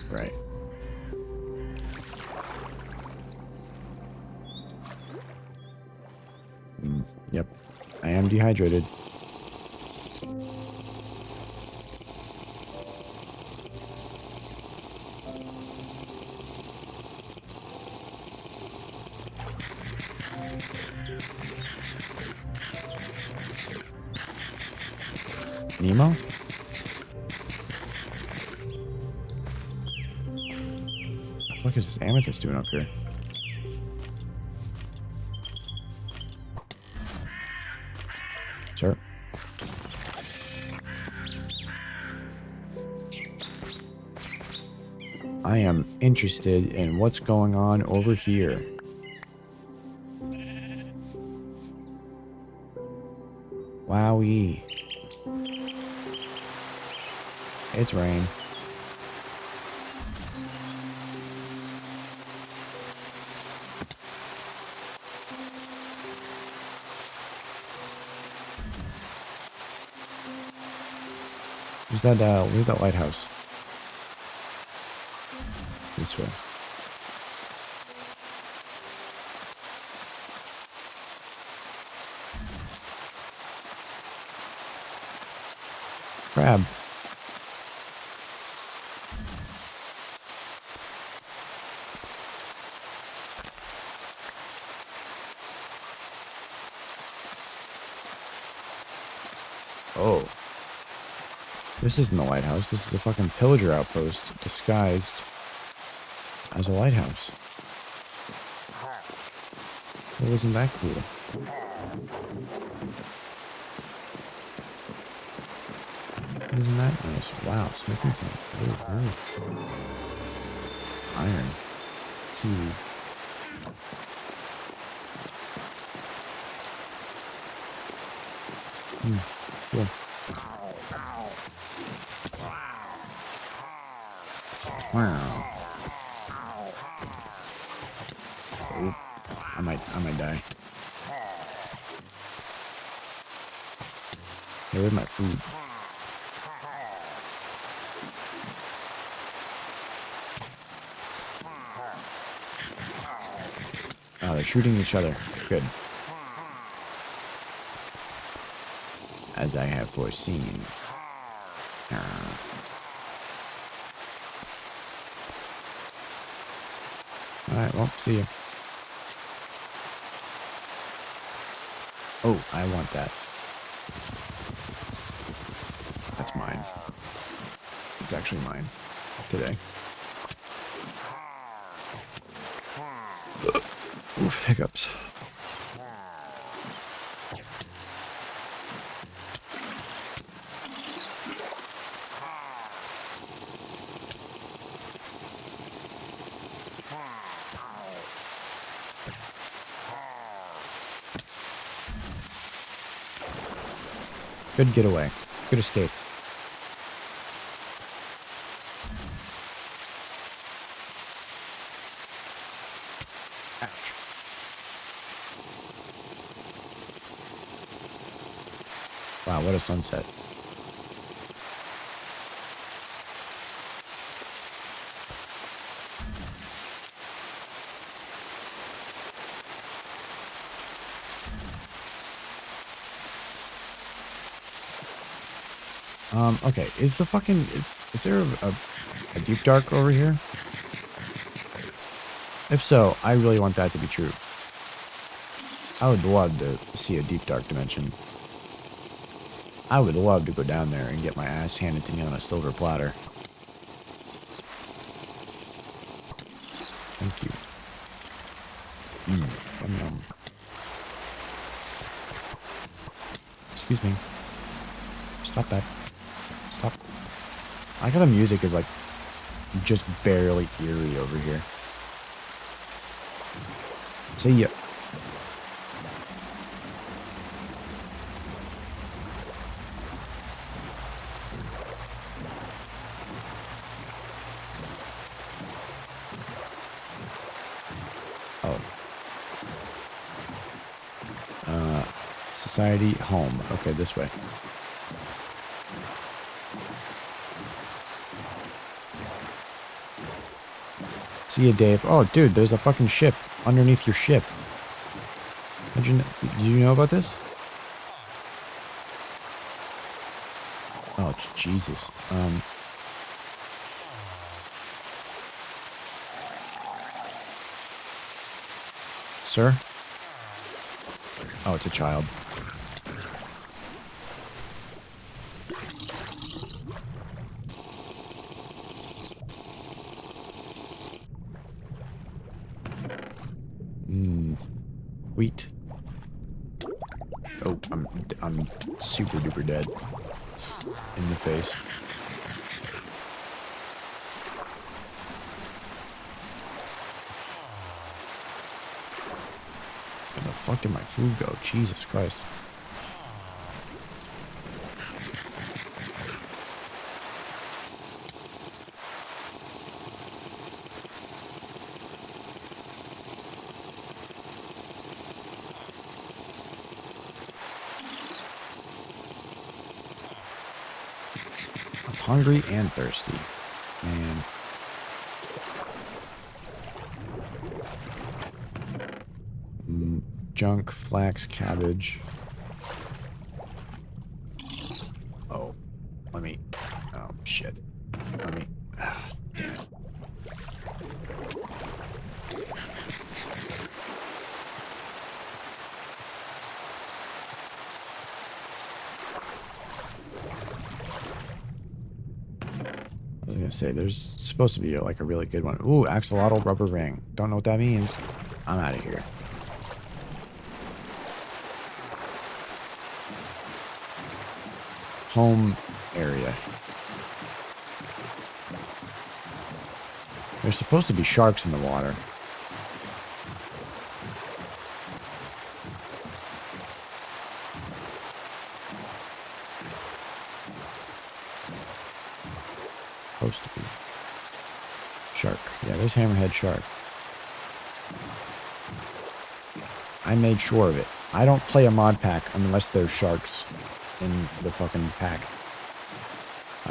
Right. Yep, I am dehydrated. Nemo? What is this amethyst doing up here? Sir? I am interested in what's going on over here. Wowee. It's rain. Where's that lighthouse? This way. Crab. Oh. This isn't the lighthouse. This is a fucking pillager outpost disguised as a lighthouse. Well, isn't that cool? Isn't that nice? Wow, smithing team. Iron. Seaweed. Cool. Wow. Oh, I might die. Hey, where's my food? Oh, they're shooting each other. Good. As I have foreseen. Alright, well, see ya. Oh, I want that. That's mine. It's actually mine. Today. Oof, hiccups. Good getaway. Good escape. Ouch. Wow, what a sunset. Okay, is there a deep dark over here? If so, I really want that to be true. I would love to see a deep dark dimension. I would love to go down there and get my ass handed to me on a silver platter. Thank you. Yum yum. Excuse me. Stop that. Stop. I like how the music is like just barely eerie over here. See ya. Oh. Society, home. Okay, this way. See ya, Dave. Oh, dude, there's a fucking ship underneath your ship. Did you know about this? Oh, Jesus. Sir? Oh, it's a child. Wheat. Oh, I'm super duper dead. In the face. Where the fuck did my food go? Jesus Christ. Hungry and thirsty. Man. Junk, flax, cabbage. Oh. Let me... Oh, shit. Let me... damn it. I was gonna say, there's supposed to be like a really good one. Ooh, axolotl rubber ring. Don't know what that means. I'm out of here. Home area. There's supposed to be sharks in the water. Supposed to be. Shark. Yeah, there's hammerhead shark. I made sure of it. I don't play a mod pack unless there's sharks in the fucking pack.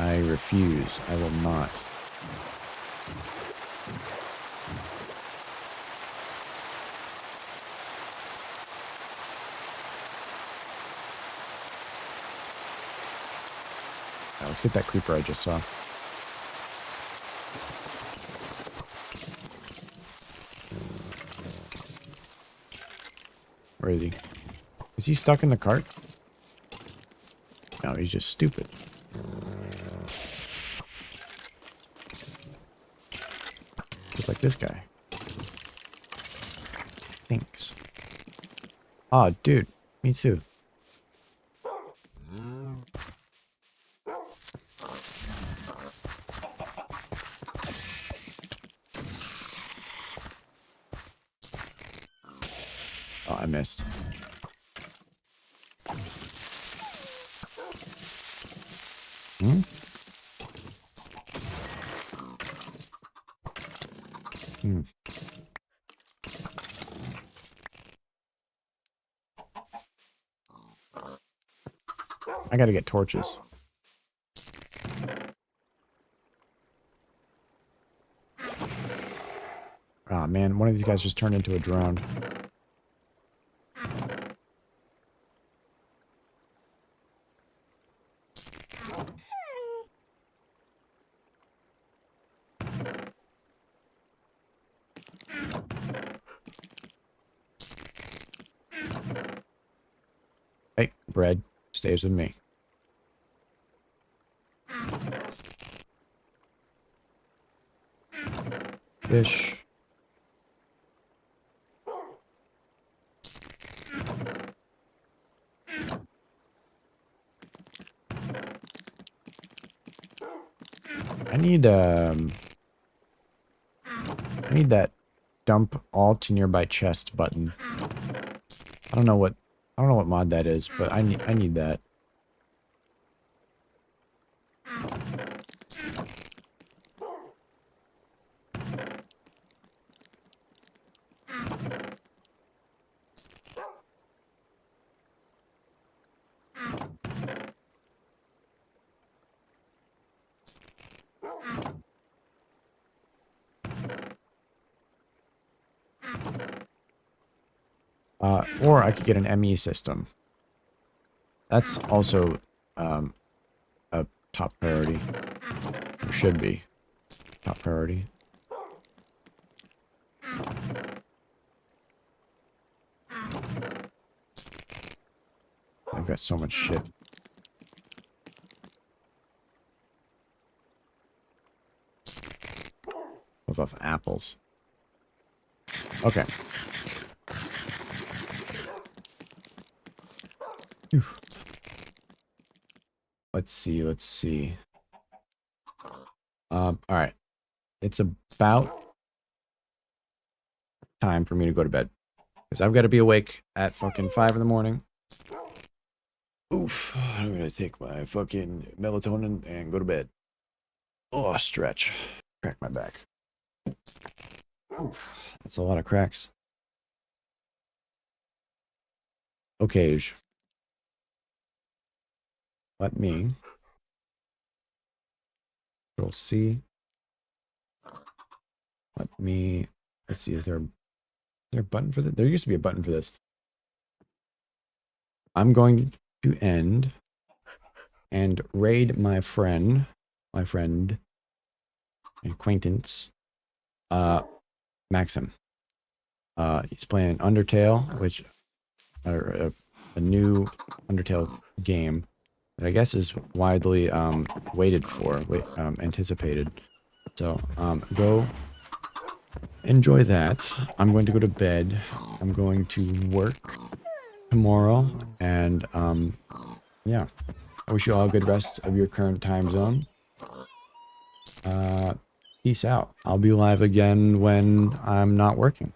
I refuse. I will not. Now, let's get that creeper I just saw. Where is he? Is he stuck in the cart? No, he's just stupid. Just like this guy. Thanks. Ah, dude. Me too. Oh, I missed. Hmm? Hmm. I gotta get torches. Ah, man, one of these guys just turned into a drone. Hey, bread stays with me. Fish. I need, need that dump all to nearby chest button. I don't know what mod that is, but I need that. Or I could get an ME system. That's also a top priority. Or should be top priority. I've got so much shit. Live off apples. Okay. Phew. Let's see. Alright. It's about time for me to go to bed. Because I've got to be awake at fucking 5 in the morning. Oof. I'm gonna take my fucking melatonin and go to bed. Oh, stretch. Crack my back. Oof. That's a lot of cracks. Okay. Let me Control C. Let's see, is there a button for this? There used to be a button for this. I'm going to end and raid my acquaintance, Maxim. He's playing Undertale, which a new Undertale game that I guess is widely anticipated. So go enjoy that. I'm going to go to bed. I'm going to work tomorrow, and yeah. I wish you all a good rest of your current time zone. Peace out. I'll be live again when I'm not working.